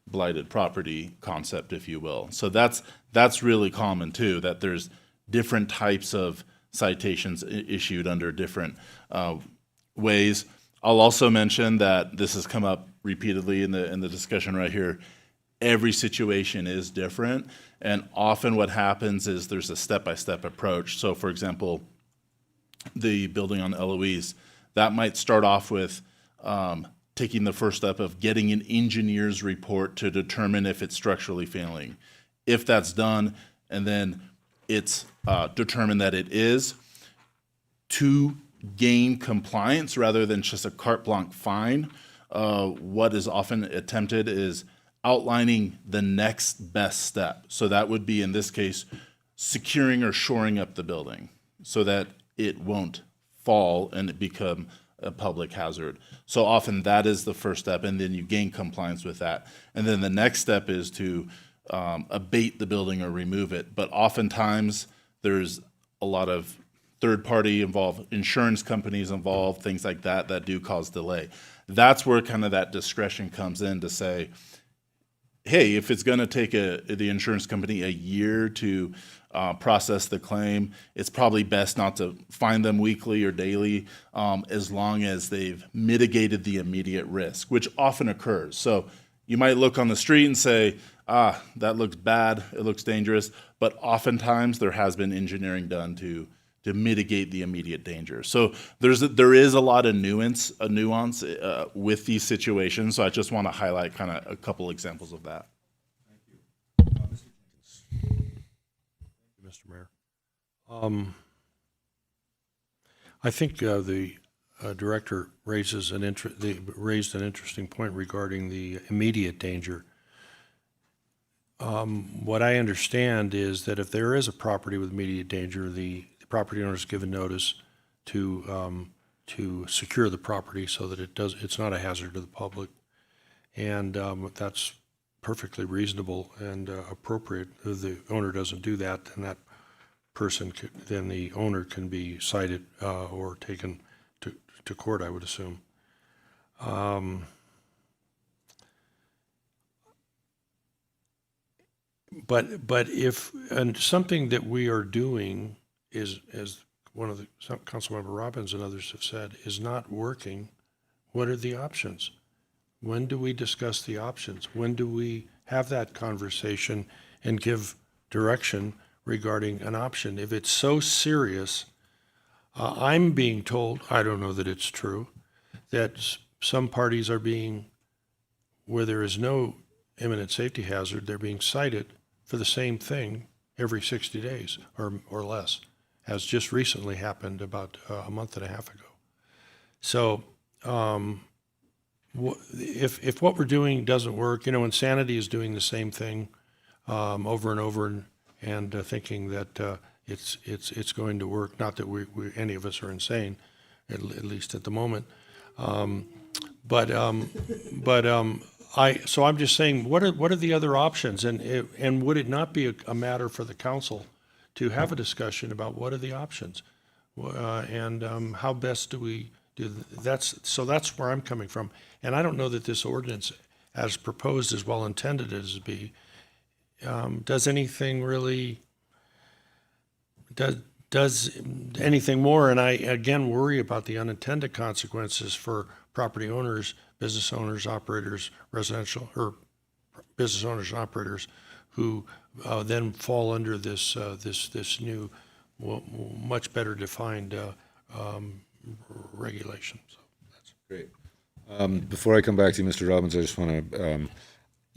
S13: blighted property concept, if you will. So that's really common too, that there's different types of citations issued under different ways. I'll also mention that this has come up repeatedly in the discussion right here. Every situation is different, and often what happens is there's a step-by-step approach. So, for example, the building on Eloise, that might start off with taking the first step of getting an engineer's report to determine if it's structurally failing. If that's done, and then it's determined that it is, to gain compliance rather than just a carte blanche fine, what is often attempted is outlining the next best step. So that would be, in this case, securing or shoring up the building so that it won't fall and it become a public hazard. So often that is the first step, and then you gain compliance with that. And then the next step is to abate the building or remove it. But oftentimes there's a lot of third party involved, insurance companies involved, things like that, that do cause delay. That's where kind of that discretion comes in to say, hey, if it's going to take the insurance company a year to process the claim, it's probably best not to fine them weekly or daily, as long as they've mitigated the immediate risk, which often occurs. So you might look on the street and say, that looks bad, it looks dangerous, but oftentimes there has been engineering done to mitigate the immediate danger. So there is a lot of nuance with these situations. So I just want to highlight kind of a couple examples of that.
S7: Mr. Mayor. I think the director raised an interesting point regarding the immediate danger. What I understand is that if there is a property with immediate danger, the property owner is given notice to secure the property so that it's not a hazard to the public, and that's perfectly reasonable and appropriate. If the owner doesn't do that, then then the owner can be cited or taken to court, I would assume. But if, and something that we are doing is, as Councilmember Robbins and others have said, is not working, what are the options? When do we discuss the options? When do we have that conversation and give direction regarding an option? If it's so serious, I'm being told, I don't know that it's true, that some parties are being, where there is no imminent safety hazard, they're being cited for the same thing every 60 days or less, as just recently happened about a month and a half ago. So if what we're doing doesn't work, insanity is doing the same thing over and over and thinking that it's going to work. Not that we any of us are insane, at least at the moment. So I'm just saying, what are the other options, and would it not be a matter for the council to have a discussion about what are the options, and how best do we do that's where I'm coming from, and I don't know that this ordinance, as proposed, as well intended as it be, does anything really does anything more, and I again worry about the unintended consequences for property owners, business owners, operators, residential or business owners and operators who then fall under this new, much better defined regulation. So that's
S1: great. Before I come back to you, Mr. Robbins, I just want to,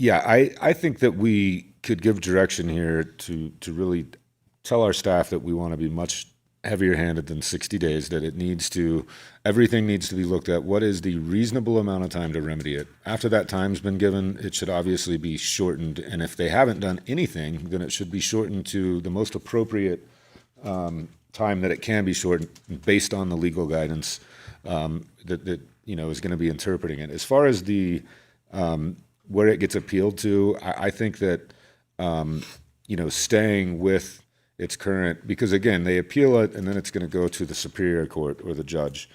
S1: I think that we could give direction here to really tell our staff that we want to be much heavier handed than 60 days, that everything needs to be looked at. What is the reasonable amount of time to remedy it? After that time's been given, it should obviously be shortened. And if they haven't done anything, then it should be shortened to the most appropriate time that it can be shortened based on the legal guidance that is going to be interpreting it. As far as the where it gets appealed to, I think that staying with its current, because again, they appeal it and then it's going to go to the Superior Court or the judge.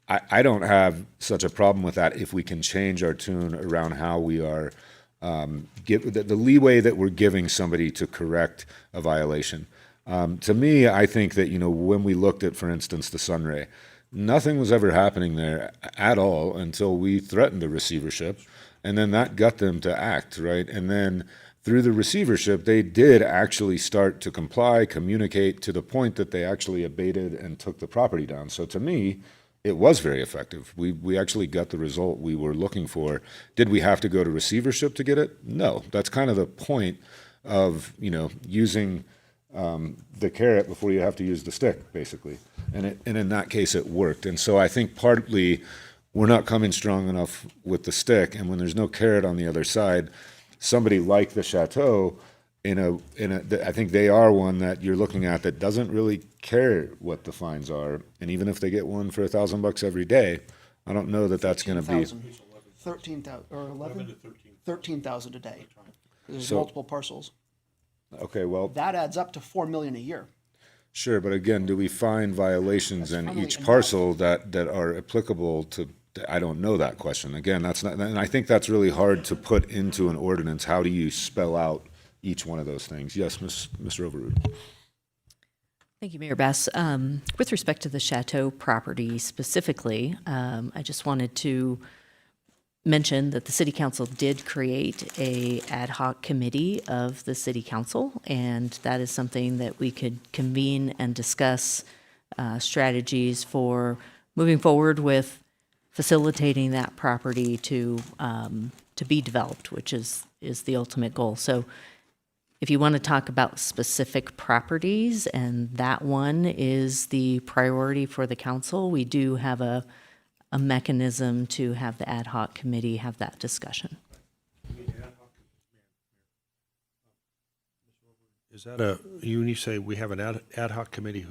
S1: I don't have such a problem with that if we can change our tune around how we are, give the leeway that we're giving somebody to correct a violation. To me, I think that, when we looked at, for instance, the Sunray, nothing was ever happening there at all until we threatened the receivership, and then that got them to act, right? And then through the receivership, they did actually start to comply, communicate to the point that they actually abated and took the property down. So to me, it was very effective. We actually got the result we were looking for. Did we have to go to receivership to get it? No. That's kind of the point of, using the carrot before you have to use the stick, basically. And in that case, it worked. And so I think partly we're not coming strong enough with the stick, and when there's no carrot on the other side, somebody like the Chateau, I think they are one that you're looking at that doesn't really care what the fines are, and even if they get one for $1,000 every day, I don't know that that's going to be.
S6: 13,000 or 11? 13,000 a day. There's
S1: So-
S6: multiple parcels.
S1: Okay, well,
S6: That adds up to 4 million a year.
S1: sure, but again, do we find violations in
S6: probably
S1: each
S6: enough.
S1: parcel that are applicable to, I don't know that question. Again, that's not, and I think that's really hard to put into an ordinance. How do you spell out each one of those things? Yes, Mr. Overroot.
S8: Thank you, Mayor Bass. With respect to the Chateau property specifically, I just wanted to mention that the City Council did create a ad hoc committee of the City Council, and that is something that we could convene and discuss strategies for moving forward with facilitating that property to be developed, which is the ultimate goal. So if you want to talk about specific properties, and that one is the priority for the council, we do have a mechanism to have the ad hoc committee have that discussion.
S7: Is that when you say we have an ad hoc committee,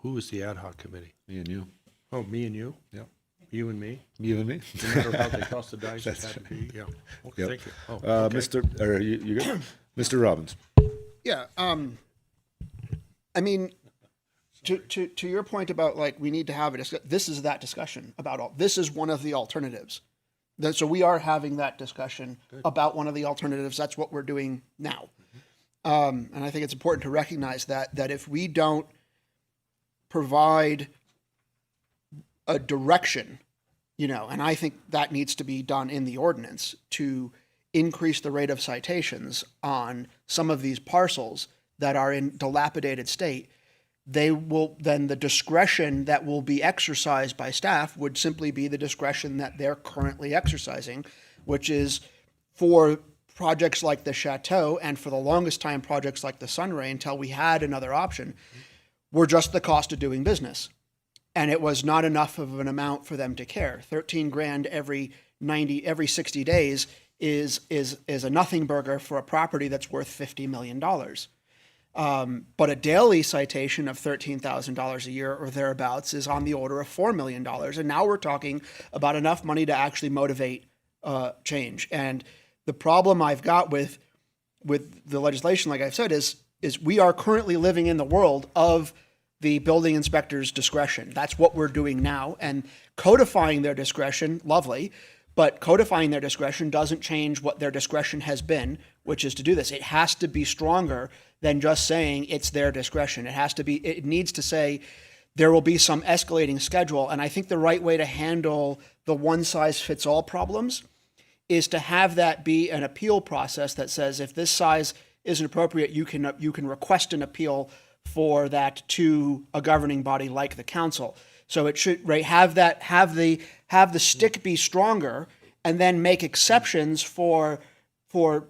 S7: who is the ad hoc committee?
S1: Me and you.
S7: Oh, me and you?
S1: Yep.
S7: You and me?
S1: You and me.
S7: No matter how they toss the dice, it
S1: That's
S7: had to be, yeah. Okay,
S1: Yep.
S7: thank you. Oh, okay.
S1: You good? Mr. Robbins.
S6: Yeah, I mean, to your point about like, we need to have this is that discussion about this is one of the alternatives. So we are having that discussion about one of the alternatives. That's what we're doing now. And I think it's important to recognize that if we don't provide a direction, and I think that needs to be done in the ordinance to increase the rate of citations on some of these parcels that are in dilapidated state, then the discretion that will be exercised by staff would simply be the discretion that they're currently exercising, which is for projects like the Chateau and for the longest time projects like the Sunray until we had another option, were just the cost of doing business. And it was not enough of an amount for them to care. 13 grand every 60 days is a nothing burger for a property that's worth $50 million. But a daily citation of $13,000 a year or thereabouts is on the order of $4 million. And now we're talking about enough money to actually motivate change. And the problem I've got with the legislation, like I've said, is we are currently living in the world of the building inspector's discretion. That's what we're doing now. And codifying their discretion, lovely. But codifying their discretion doesn't change what their discretion has been, which is to do this. It has to be stronger than just saying it's their discretion. It needs to say there will be some escalating schedule. And I think the right way to handle the one-size-fits-all problems is to have that be an appeal process that says if this size isn't appropriate, you can request an appeal for that to a governing body like the council. So it should have the stick be stronger, and then make exceptions for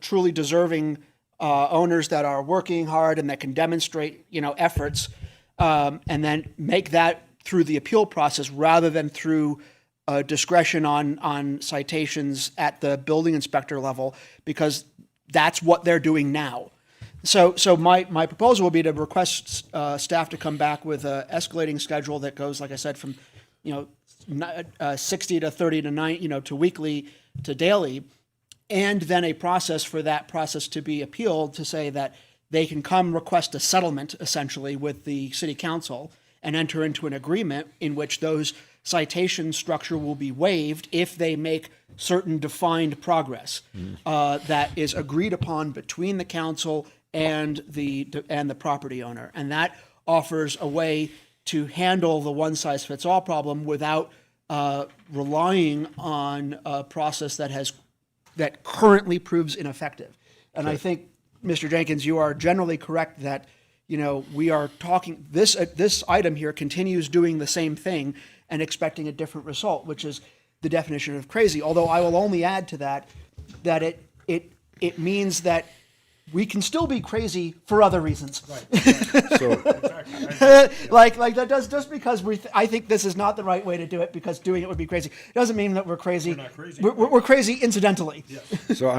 S6: truly deserving owners that are working hard and that can demonstrate efforts, and then make that through the appeal process rather than through discretion on citations at the building inspector level, because that's what they're doing now. So my proposal would be to request staff to come back with an escalating schedule that goes, like I said, from 60 to 30 to 9, to weekly to daily, and then a process for that process to be appealed to say that they can come request a settlement essentially with the city council and enter into an agreement in which those citation structure will be waived if they make certain defined progress that is agreed upon between the council and the property owner. And that offers a way to handle the one-size-fits-all problem without relying on a process that currently proves ineffective. And I think, Mr. Jenkins, you are generally correct that we are talking, this item here continues doing the same thing and expecting a different result, which is the definition of crazy. Although I will only add to that it means that we can still be crazy for other reasons.
S1: So,
S6: like that does, just because I think this is not the right way to do it because doing it would be crazy doesn't mean that we're crazy. We're not crazy. We're crazy incidentally.
S1: so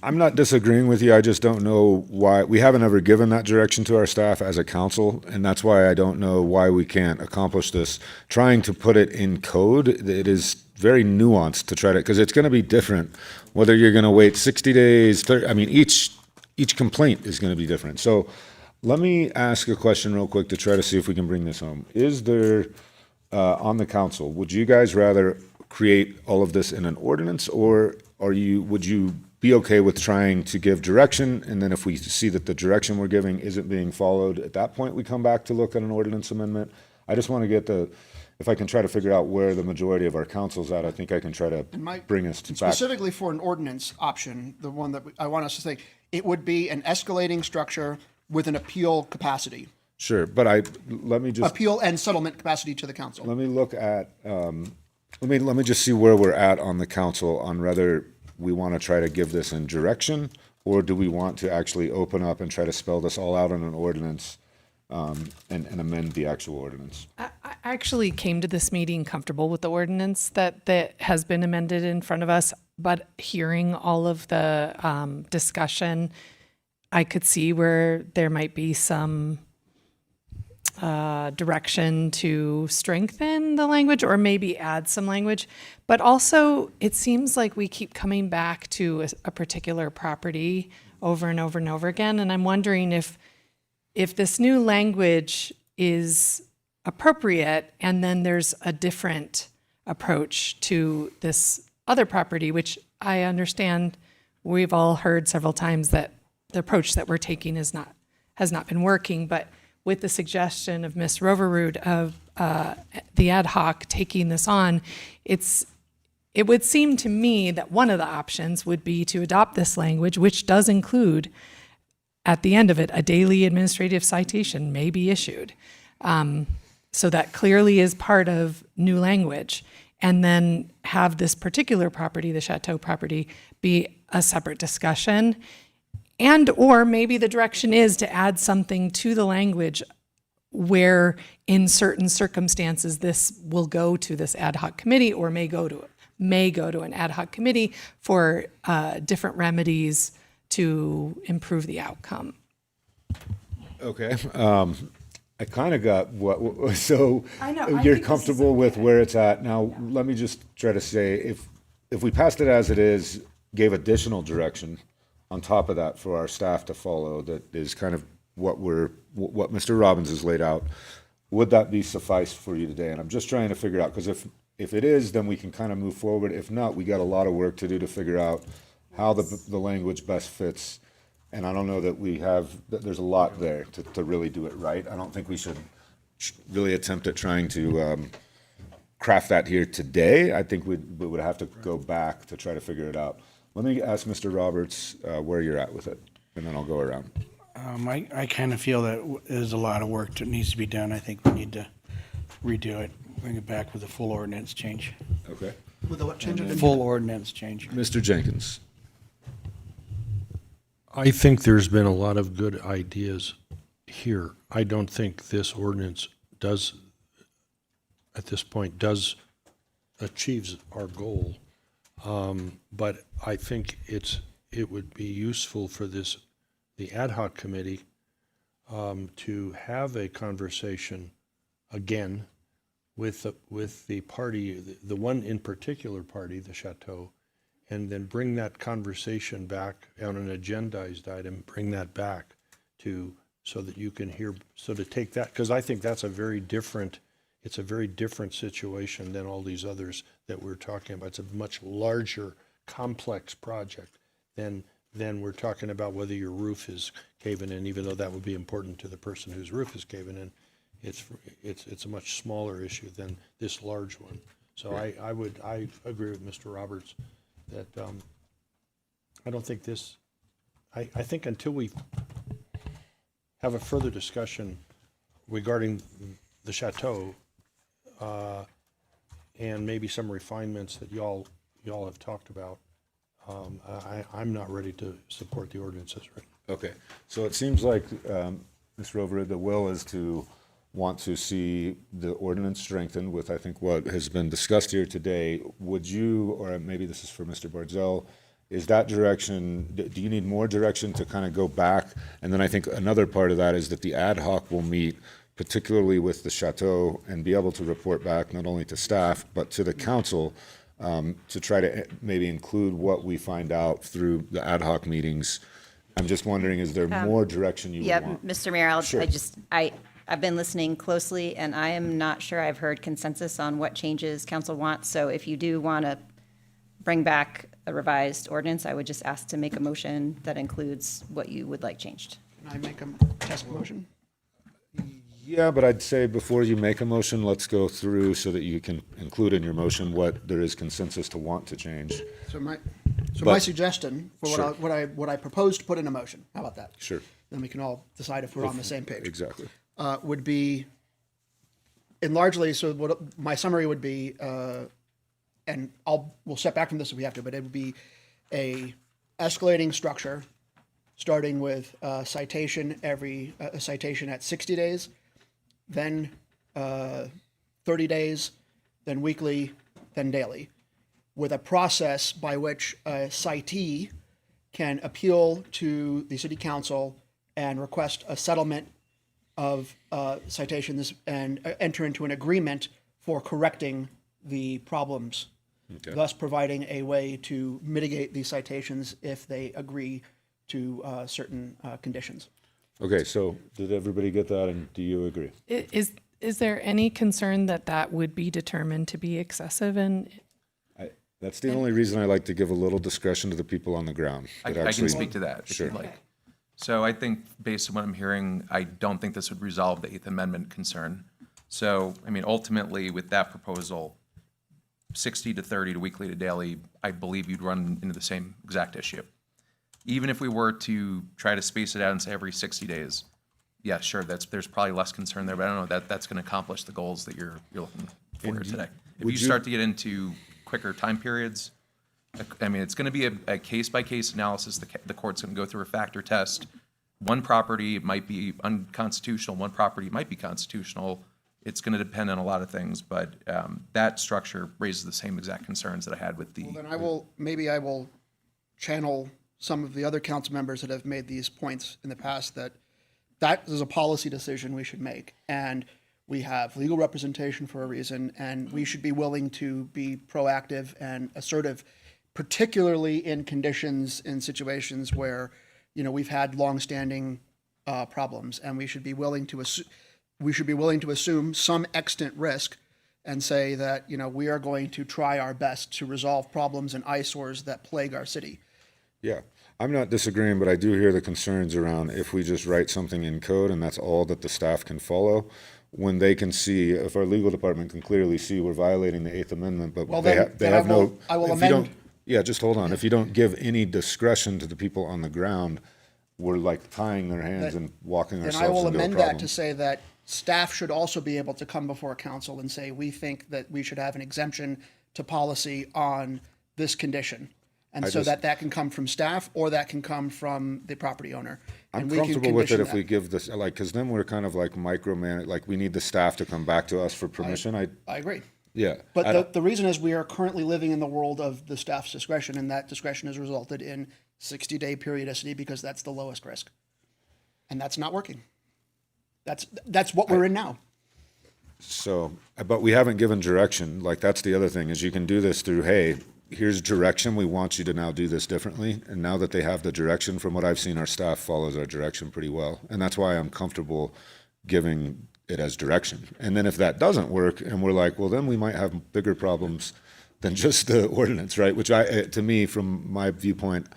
S1: I'm not disagreeing with you. I just don't know why we haven't ever given that direction to our staff as a council, and that's why I don't know why we can't accomplish this. Trying to put it in code, it is very nuanced to try to, because it's going to be different whether you're going to wait 60 days, 30, I mean, each complaint is going to be different. So let me ask a question real quick to try to see if we can bring this home. Is there, on the council, would you guys rather create all of this in an ordinance, or would you be okay with trying to give direction, and then if we see that the direction we're giving isn't being followed, at that point we come back to look at an ordinance amendment? I just want to get if I can try to figure out where the majority of our council's at, I think I can try to bring us back.
S6: Specifically for an ordinance option, the one that I want us to think, it would be an escalating structure with an appeal capacity.
S1: Sure, but let me just
S6: appeal and settlement capacity to the council.
S1: Let me look at let me just see where we're at on the council on whether we want to try to give this in direction, or do we want to actually open up and try to spell this all out in an ordinance and amend the actual ordinance.
S12: I actually came to this meeting comfortable with the ordinance that has been amended in front of us, but hearing all of the discussion, I could see where there might be some direction to strengthen the language or maybe add some language. But also, it seems like we keep coming back to a particular property over and over and over again. And I'm wondering if this new language is appropriate and then there's a different approach to this other property, which I understand we've all heard several times that the approach that we're taking has not been working. But with the suggestion of Ms. Roverrood of the ad hoc taking this on, it would seem to me that one of the options would be to adopt this language, which does include, at the end of it, a daily administrative citation may be issued. So that clearly is part of new language. And then have this particular property, the Chateau property, be a separate discussion. And or maybe the direction is to add something to the language where in certain circumstances this will go to this ad hoc committee or may go to an ad hoc committee for different remedies to improve the outcome.
S1: Okay. I kind of got so
S12: I know,
S1: you're comfortable with where it's at. Now, let me just try to say, if we passed it as it is, gave additional direction on top of that for our staff to follow, that is kind of what Mr. Robbins has laid out, would that be suffice for you today? And I'm just trying to figure out, because if it is, then we can kind of move forward. If not, we got a lot of work to do to figure out how the language best fits. And I don't know that there's a lot there to really do it right. I don't think we should really attempt at trying to craft that here today. I think we would have to go back to try to figure it out. Let me ask Mr. Roberts where you're at with it, and then I'll go around.
S17: I kind of feel that there's a lot of work that needs to be done. I think we need to redo it, bring it back with a full ordinance change.
S1: Okay.
S6: With a what change?
S17: Full ordinance change.
S1: Mr. Jenkins.
S7: I think there's been a lot of good ideas here. I don't think this ordinance at this point, achieves our goal. But I think it would be useful for the ad hoc committee to have a conversation again with the party, the one in particular party, the Chateau, and then bring that conversation back on an agendized item, bring that back so that you can hear, so to take that, because I think it's a very different situation than all these others that we're talking about. It's a much larger, complex project than we're talking about whether your roof is caving in, even though that would be important to the person whose roof is caving in. It's a much smaller issue than this large one. So I agree with Mr. Roberts that I don't think I think until we have a further discussion regarding the Chateau and maybe some refinements that y'all have talked about, I'm not ready to support the ordinances right now.
S1: Okay, so it seems like, Ms. Rover, the will is to want to see the ordinance strengthened with, I think, what has been discussed here today. Would you, or maybe this is for Mr. Barzell, is that direction, do you need more direction to kind of go back? And then I think another part of that is that the ad hoc will meet, particularly with the Chateau, and be able to report back not only to staff, but to the council, to try to maybe include what we find out through the ad hoc meetings. I'm just wondering, is there more direction you would
S5: Yeah,
S1: want?
S5: Mr. Mayor,
S1: Sure.
S5: I've been listening closely, and I am not sure I've heard consensus on what changes council wants. So if you do want to bring back a revised ordinance, I would just ask to make a motion that includes what you would like changed.
S6: Can I make a test motion?
S1: Yeah, but I'd say before you make a motion, let's go through so that you can include in your motion what there is consensus to want to change.
S6: So my
S1: But-
S6: suggestion for
S1: Sure.
S6: what I propose to put in a motion, how about that?
S1: Sure.
S6: Then we can all decide if we're on the same page.
S1: Exactly.
S6: Would be, and largely, so what my summary would be, and we'll step back from this if we have to, but it would be a escalating structure, starting with a citation a citation at 60 days, then 30 days, then weekly, then daily, with a process by which a citee can appeal to the city council and request a settlement of citations and enter into an agreement for correcting the problems, thus providing a way to mitigate these citations if they agree to certain conditions.
S1: Okay, so did everybody get that, and do you agree?
S12: Is there any concern that that would be determined to be excessive? And
S1: That's the only reason I like to give a little discretion to the people on the ground.
S16: I
S1: that
S16: can
S1: actually-
S16: speak to that if
S1: Sure.
S16: you'd like. So I think based on what I'm hearing, I don't think this would resolve the Eighth Amendment concern. So, I mean, ultimately, with that proposal, 60 to 30 to weekly to daily, I believe you'd run into the same exact issue. Even if we were to try to space it out and say every 60 days, yeah, sure, there's probably less concern there, but I don't know that that's going to accomplish the goals that you're looking for here today. If
S1: would
S16: you
S1: you-
S16: start to get into quicker time periods, I mean, it's going to be a case-by-case analysis. The court's going to go through a factor test. One property might be unconstitutional, one property might be constitutional. It's going to depend on a lot of things, but that structure raises the same exact concerns that I had with the.
S6: Well, then I will channel some of the other council members that have made these points in the past that is a policy decision we should make. And we have legal representation for a reason, and we should be willing to be proactive and assertive, particularly in conditions, in situations where, we've had longstanding problems, and we should be willing to assume some extant risk and say that, we are going to try our best to resolve problems and eyesores that plague our city.
S1: Yeah, I'm not disagreeing, but I do hear the concerns around if we just write something in code and that's all that the staff can follow, when they can see, if our legal department can clearly see we're violating the Eighth Amendment, but
S6: Well,
S1: they
S6: then
S1: have no.
S6: I will
S1: if you don't-
S6: amend.
S1: Yeah, just hold on. If you don't give any discretion to the people on the ground, we're like tying their hands and walking
S6: Then
S1: ourselves
S6: I will
S1: into a
S6: amend
S1: problem.
S6: that to say that staff should also be able to come before council and say, we think that we should have an exemption to policy on this condition. And so that can come from staff or that can come from the property owner.
S1: I'm
S6: And we can
S1: comfortable with it
S6: condition
S1: if
S6: that.
S1: we give this, because then we're kind of like micromanage, like we need the staff to come back to us for permission.
S6: I agree.
S1: Yeah.
S6: But the reason is we are currently living in the world of the staff's discretion, and that discretion has resulted in 60-day periodicity because that's the lowest risk. And that's not working. That's what we're in now.
S1: So, but we haven't given direction. Like, that's the other thing, is you can do this through, hey, here's direction. We want you to now do this differently. And now that they have the direction, from what I've seen, our staff follows our direction pretty well. And that's why I'm comfortable giving it as direction. And then if that doesn't work and we're like, well, then we might have bigger problems than just the ordinance, right? Which to me, from my viewpoint,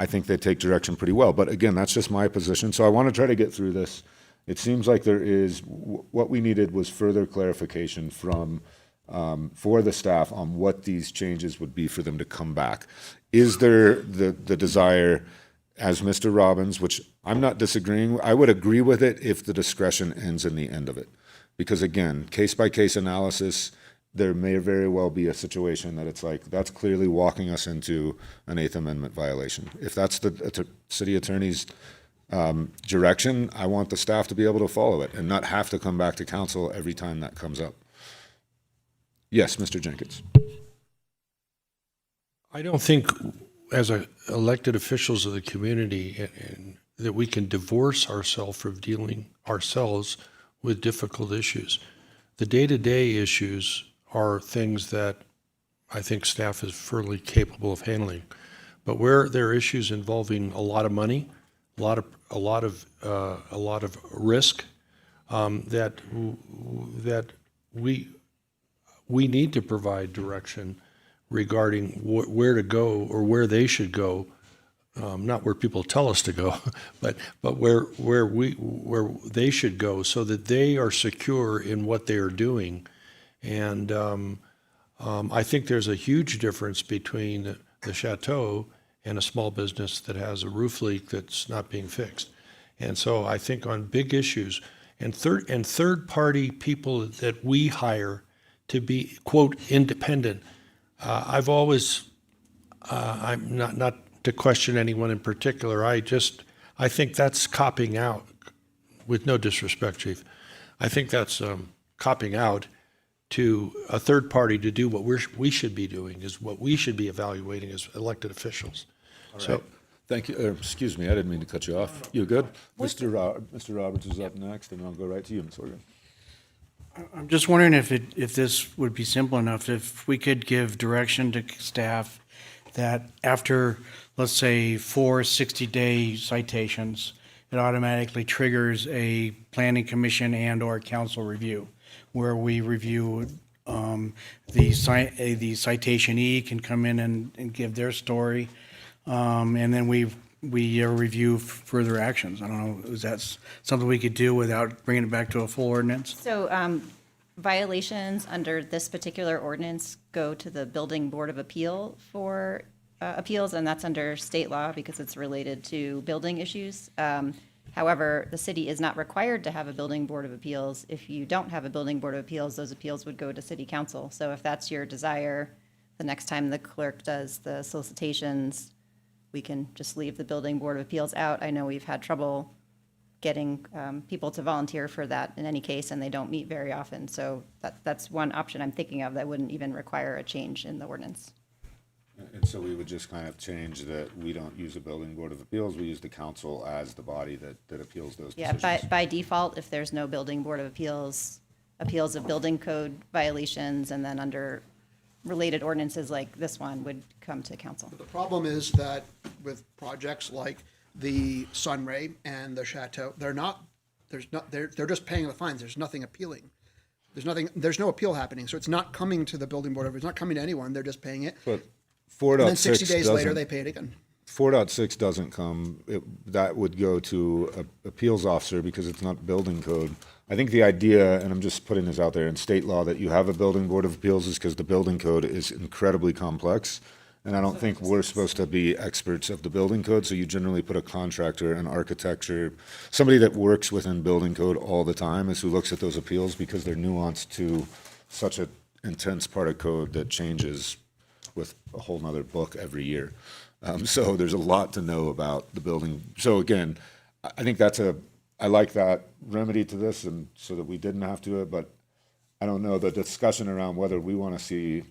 S1: I think they take direction pretty well. But again, that's just my position. So I want to try to get through this. It seems like there is, what we needed was further clarification from, for the staff on what these changes would be for them to come back. Is there the desire, as Mr. Robbins, which I'm not disagreeing, I would agree with it if the discretion ends in the end of it. Because again, case-by-case analysis, there may very well be a situation that it's like, that's clearly walking us into an Eighth Amendment violation. If that's the city attorney's direction, I want the staff to be able to follow it and not have to come back to council every time that comes up. Yes, Mr. Jenkins.
S7: I don't think, as elected officials of the community, that we can divorce ourselves from dealing ourselves with difficult issues. The day-to-day issues are things that I think staff is fairly capable of handling. But where there are issues involving a lot of money, a lot of risk, that we need to provide direction regarding where to go or where they should go, not where people tell us to go, but where they should go, so that they are secure in what they are doing. And I think there's a huge difference between the Chateau and a small business that has a roof leak that's not being fixed. And so I think on big issues, and third-party people that we hire to be, quote, independent, I've always, I'm not to question anyone in particular, I think that's copping out, with no disrespect, Chief. I think that's copping out to a third party to do what we should be doing, is what we should be evaluating as elected officials.
S1: So, thank you. Excuse me, I didn't mean to cut you off. You good? Mr. Roberts is up next, and I'll go right to you, Ms. Horgan.
S17: I'm just wondering if this would be simple enough, if we could give direction to staff that after, let's say, 4 60-day citations, it automatically triggers a planning commission and/or council review, where we review the citation can come in and give their story, and then we review further actions. I don't know, is that something we could do without bringing it back to a full ordinance?
S5: So violations under this particular ordinance go to the Building Board of Appeal for appeals, and that's under state law because it's related to building issues. However, the city is not required to have a Building Board of Appeals. If you don't have a Building Board of Appeals, those appeals would go to City Council. So if that's your desire, the next time the clerk does the solicitations, we can just leave the Building Board of Appeals out. I know we've had trouble getting people to volunteer for that in any case, and they don't meet very often. So that's one option I'm thinking of that wouldn't even require a change in the ordinance.
S1: And so we would just kind of change that we don't use a Building Board of Appeals, we use the council as the body that appeals those decisions.
S5: Yeah, by default, if there's no Building Board of Appeals, appeals of building code violations, and then under related ordinances like this one would come to council.
S6: The problem is that with projects like the Sunray and the Chateau, they're just paying the fines. There's nothing appealing. There's no appeal happening. So it's not coming to the Building Board, it's not coming to anyone. They're just paying it.
S1: But
S6: And
S1: 4.6
S6: then 60 days later,
S1: doesn't-
S6: they pay it again.
S1: 4.6 doesn't come, that would go to an appeals officer because it's not building code. I think the idea, and I'm just putting this out there, in state law that you have a Building Board of Appeals is because the building code is incredibly complex. And I don't think we're supposed to be experts of the building code, so you generally put a contractor, an architecture, somebody that works within building code all the time is who looks at those appeals because they're nuanced to such an intense part of code that changes with a whole nother book every year. So there's a lot to know about the building. So again, I think I like that remedy to this, and so that we didn't have to do it, but I don't know, the discussion around whether we want to see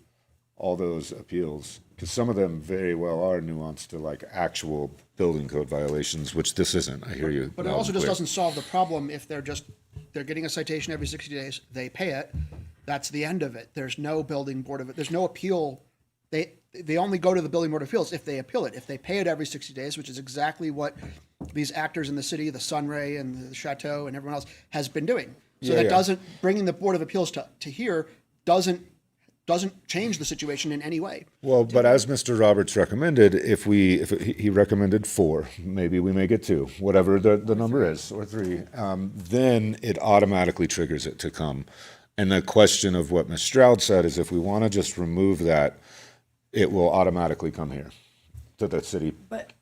S1: all those appeals, because some of them very well are nuanced to like actual building code violations, which this isn't. I hear you.
S6: But it also just doesn't solve the problem if they're getting a citation every 60 days, they pay it, that's the end of it. There's no Building Board of it, there's no appeal. They only go to the Building Board of Appeals if they appeal it. If they pay it every 60 days, which is exactly what these actors in the city, the Sunray and the Chateau and everyone else has been doing. So doesn't, bringing the Board of Appeals to here doesn't change the situation in any way.
S1: Well, but as Mr. Roberts recommended, if he recommended 4, maybe we make it 2, whatever the number is, or 3, then it automatically triggers it to come. And the question of what Ms. Stroud said is if we want to just remove that, it will automatically come here to the city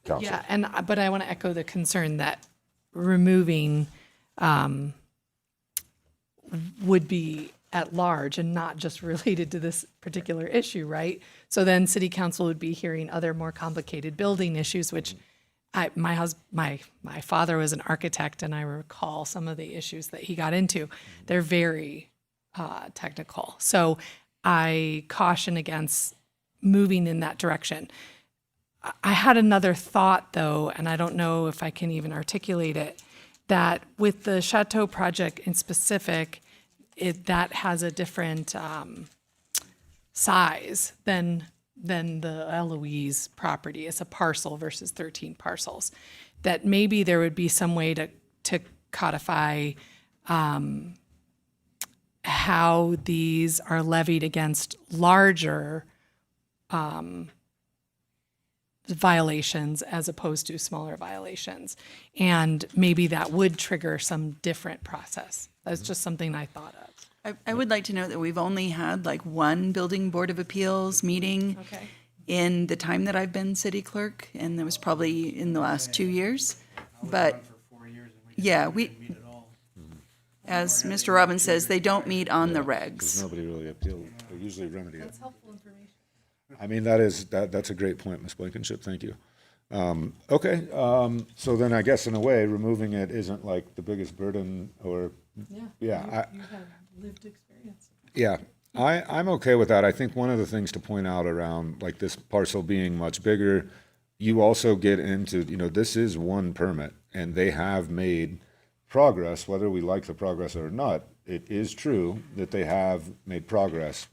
S1: council.
S12: Yeah, but I want to echo the concern that removing would be at large and not just related to this particular issue, right? So then city council would be hearing other more complicated building issues, which my father was an architect, and I recall some of the issues that he got into. They're very technical. So I caution against moving in that direction. I had another thought, though, and I don't know if I can even articulate it, that with the Chateau project in specific, that has a different size than the Eloise property. It's a parcel versus 13 parcels. That maybe there would be some way to codify how these are levied against larger violations as opposed to smaller violations. And maybe that would trigger some different process. That's just something I thought of.
S3: I would like to note that we've only had like one building board of appeals meeting in the time that I've been city clerk, and that was probably in the last 2 years. But yeah, as Mr. Robbins says, they don't meet on the
S1: Because
S3: regs.
S1: nobody really appealed, they usually remedy it.
S12: That's helpful information.
S1: I mean, that's a great point, Ms. Blankenship, thank you. Okay, so then I guess in a way, removing it isn't like the biggest burden, or,
S12: You have lived experience.
S1: yeah, I'm okay with that. I think one of the things to point out around like this parcel being much bigger, you also get into, this is one permit, and they have made progress, whether we like the progress or not. It is true that they have made progress.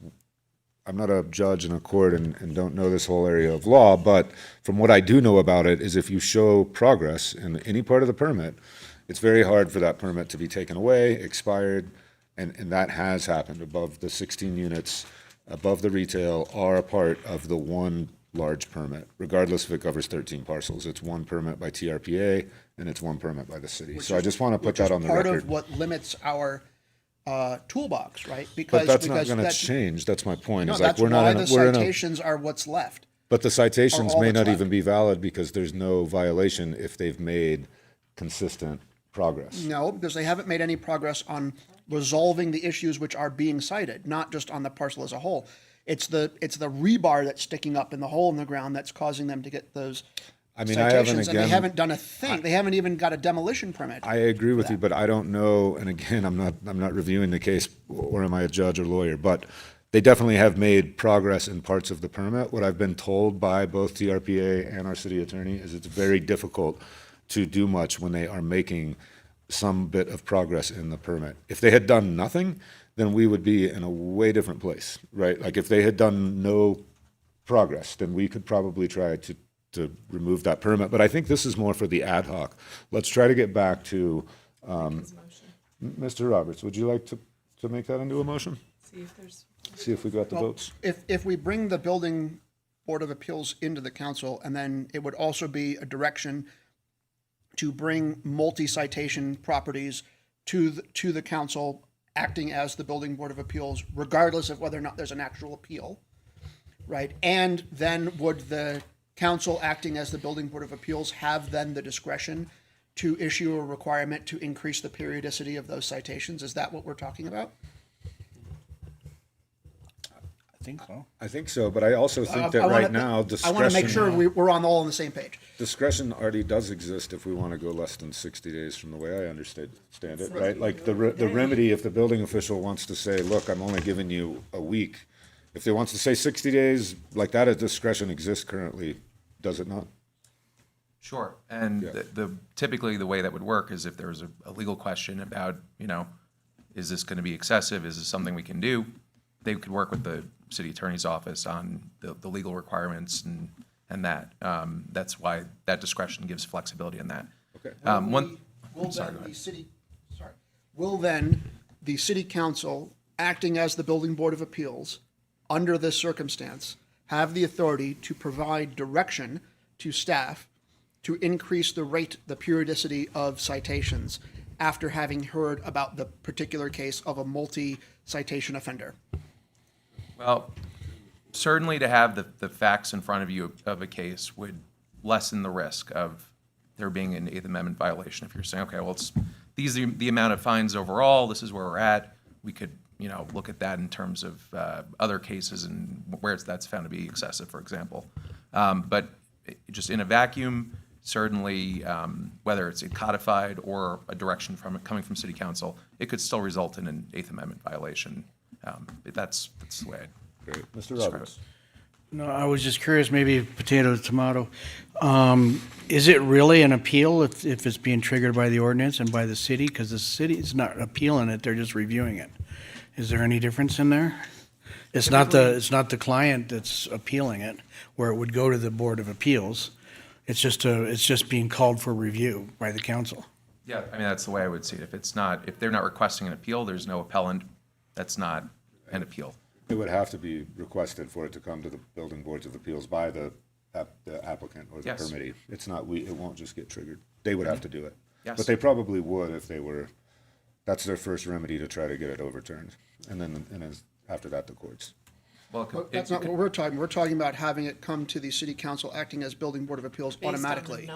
S1: I'm not a judge in a court and don't know this whole area of law, but from what I do know about it is if you show progress in any part of the permit, it's very hard for that permit to be taken away, expired, and that has happened. Above the 16 units, above the retail are a part of the one large permit, regardless if it covers 13 parcels. It's one permit by TRPA and it's one permit by the city. So I just want to put that on the
S6: Part
S1: record.
S6: of what limits our toolbox, right?
S1: But that's not going to change. That's my point.
S6: No,
S1: Is like
S6: that's
S1: we're
S6: why
S1: not
S6: the citations are what's left.
S1: but the citations
S6: all
S1: may
S6: that's
S1: not
S6: left.
S1: even be valid because there's no violation if they've made consistent progress.
S6: No, because they haven't made any progress on resolving the issues which are being cited, not just on the parcel as a whole. It's the rebar that's sticking up in the hole in the ground that's causing them to get those
S1: I mean, I haven't
S6: citations, and they
S1: again.
S6: haven't done a thing. They haven't even got a demolition permit.
S1: I agree with you, but I don't know, and again, I'm not reviewing the case, or am I a judge or lawyer, but they definitely have made progress in parts of the permit. What I've been told by both TRPA and our city attorney is it's very difficult to do much when they are making some bit of progress in the permit. If they had done nothing, then we would be in a way different place, right? Like if they had done no progress, then we could probably try to remove that permit. But I think this is more for the ad hoc. Let's try to get back to, Mr. Roberts, would you like to make that into a motion? See if we got the votes.
S6: If we bring the building board of appeals into the council, and then it would also be a direction to bring multi-citation properties to the council, acting as the building board of appeals, regardless of whether or not there's an actual appeal, right? And then would the council, acting as the building board of appeals, have then the discretion to issue a requirement to increase the periodicity of those citations? Is that what we're talking about?
S1: I think so, but I also think that
S6: I wanna-
S1: right now,
S6: I
S1: discretion.
S6: want to make sure we're all on the same page.
S1: Discretion already does exist if we want to go less than 60 days from the way I understand it, right? Like the remedy, if the building official wants to say, look, I'm only giving you a week. If they wants to say 60 days, like that, a discretion exists currently, does it not?
S16: Sure, and typically the way that would work is if there was a legal question about, is this going to be excessive? Is this something we can do? They could work with the city attorney's office on the legal requirements and that. That's why that discretion gives flexibility in that.
S1: Okay.
S6: Will then the city council, acting as the building board of appeals, under this circumstance, have the authority to provide direction to staff to increase the periodicity of citations after having heard about the particular case of a multi-citation offender?
S16: Well, certainly to have the facts in front of you of a case would lessen the risk of there being an Eighth Amendment violation. If you're saying, okay, well, these are the amount of fines overall, this is where we're at, we could look at that in terms of other cases and where that's found to be excessive, for example. But just in a vacuum, certainly, whether it's codified or a direction coming from City Council, it could still result in an Eighth Amendment violation. That's the way I'd
S1: Great. Mr.
S16: describe
S1: Roberts.
S16: it.
S17: No, I was just curious, maybe potato to tomato. Is it really an appeal if it's being triggered by the ordinance and by the city? Because the city is not appealing it, they're just reviewing it. Is there any difference in there? It's not the client that's appealing it, where it would go to the Board of Appeals. It's just being called for review by the council.
S16: Yeah, I mean, that's the way I would see it. If they're not requesting an appeal, there's no appellant, that's not an appeal.
S1: It would have to be requested for it to come to the building boards of appeals by the applicant or the
S16: Yes.
S1: permittee. It's not, it won't just get triggered. They would have to do it.
S16: Yes.
S1: But they probably would if they were, that's their first remedy to try to get it overturned. And then after that, the courts.
S16: Well,
S6: But that's not what we're talking. We're talking about having it come to the city council acting as building board of appeals automatically.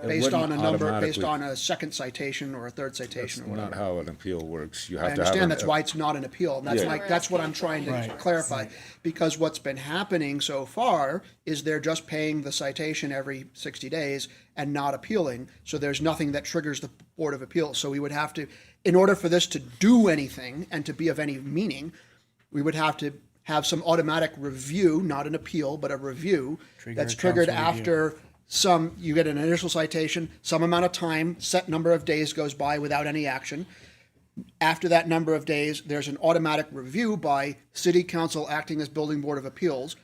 S6: Based on a number, based on a second citation or a third citation or
S1: That's not
S6: whatever.
S1: how an appeal works. You
S6: I
S1: have to have.
S6: understand that's why it's not an appeal, and that's
S1: Yeah.
S6: that's what I'm trying to clarify. Because what's been happening so far is they're just paying the citation every 60 days and not appealing, so there's nothing that triggers the Board of Appeals. So we would have to, in order for this to do anything and to be of any meaning, we would have to have some automatic review, not an appeal, but a review that's triggered after you get an initial citation, some amount of time, set number of days goes by without any action. After that number of days, there's an automatic review by City Council acting as Building Board of Appeals.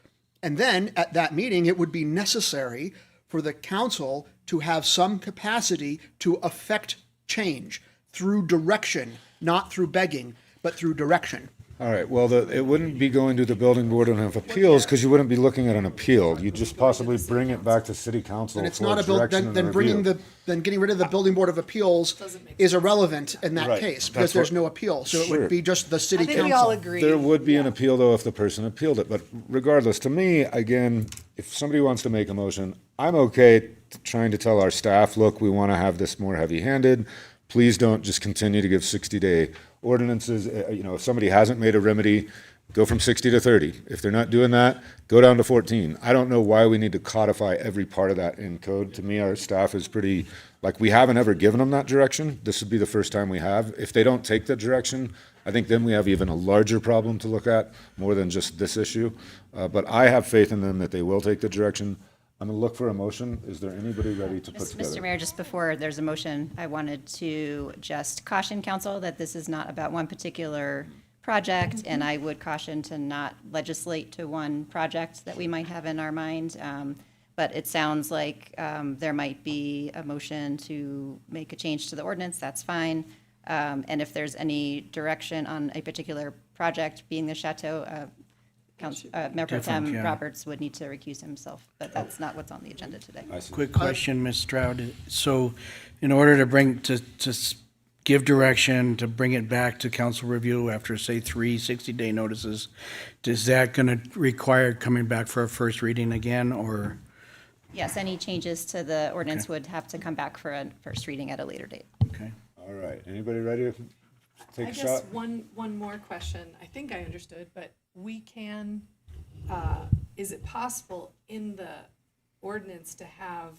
S6: And then at that meeting, it would be necessary for the council to have some capacity to affect change through direction, not through begging, but through direction.
S1: All right, well, it wouldn't be going to the building board of appeals because you wouldn't be looking at an appeal. You'd just possibly bring it back to city council
S6: And it's
S1: for
S6: not a
S1: direction and
S6: then bringing
S1: review.
S6: then getting rid of the building board of appeals is irrelevant in that
S1: Right.
S6: case
S1: That's
S6: because there's
S1: what-
S6: no appeal. So it
S1: Sure.
S6: would be just the city
S12: I think
S6: council.
S12: we all agree.
S1: There would be an appeal, though, if the person appealed it. But regardless, to me, again, if somebody wants to make a motion, I'm okay trying to tell our staff, look, we want to have this more heavy-handed. Please don't just continue to give 60-day ordinances. If somebody hasn't made a remedy, go from 60 to 30. If they're not doing that, go down to 14. I don't know why we need to codify every part of that in code. To me, our staff is pretty, we haven't ever given them that direction. This would be the first time we have. If they don't take that direction, I think then we have even a larger problem to look at, more than just this issue. But I have faith in them that they will take the direction. I'm going to look for a motion. Is there anybody ready to put together?
S5: Mr. Mayor, just before there's a motion, I wanted to just caution council that this is not about one particular project, and I would caution to not legislate to one project that we might have in our mind. But it sounds like there might be a motion to make a change to the ordinance, that's fine. And if there's any direction on a particular project, being the Chateau, Mayor Pro Tem
S17: Different, yeah.
S5: Roberts would need to recuse himself, but that's not what's on the agenda today.
S17: Quick question, Ms. Stroud. So in order to give direction, to bring it back to council review after, say, 3 60-day notices, is that going to require coming back for a first reading again, or?
S5: Yes, any changes to the ordinance would have to come back for a first reading at a later date.
S17: Okay.
S1: All right, anybody ready to take
S12: I
S1: a
S12: guess
S1: shot?
S12: one more question. I think I understood, but we can, is it possible in the ordinance to have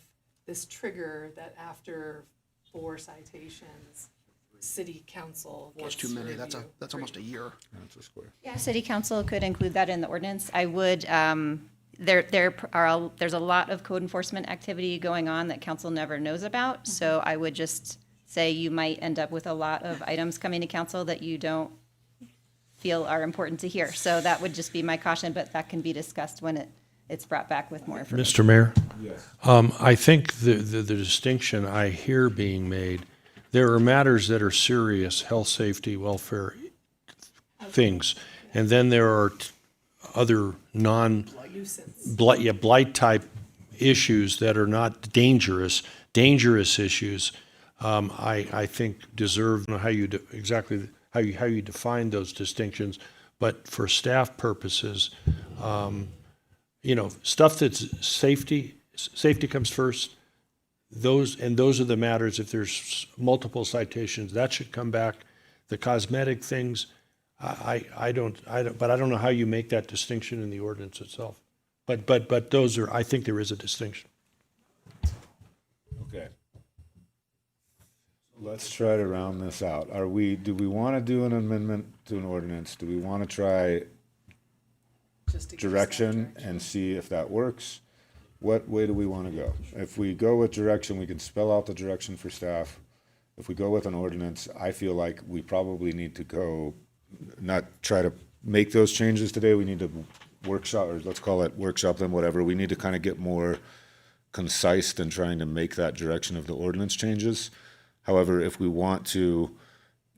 S12: this trigger that after 4 citations, city council
S6: That's
S12: gets
S6: too many.
S12: review?
S6: That's almost a year.
S1: That's a square.
S5: Yeah, city council could include that in the ordinance. I would, there's a lot of code enforcement activity going on that council never knows about. So I would just say you might end up with a lot of items coming to council that you don't feel are important to hear. So that would just be my caution, but that can be discussed when it's brought back with more information.
S7: Mr. Mayor?
S1: Yes.
S7: I think the distinction I hear being made, there are matters that are serious, health, safety, welfare things. And then there are other blight type issues that are not dangerous issues. I think deserve, I don't know how you exactly how you define those distinctions, but for staff purposes, stuff that's safety comes first. Those are the matters. If there's multiple citations, that should come back. The cosmetic things, I don't, but I don't know how you make that distinction in the ordinance itself. But those are, I think there is a distinction.
S1: Okay. Let's try to round this out. Do we want to do an amendment to an ordinance? Do we want to try direction and see if that works? What way do we want to go? If we go with direction, we can spell out the direction for staff. If we go with an ordinance, I feel like we probably need to go, not try to make those changes today. We need to workshop, or let's call it workshop them, whatever. We need to kind of get more concise than trying to make that direction of the ordinance changes. However, if we want to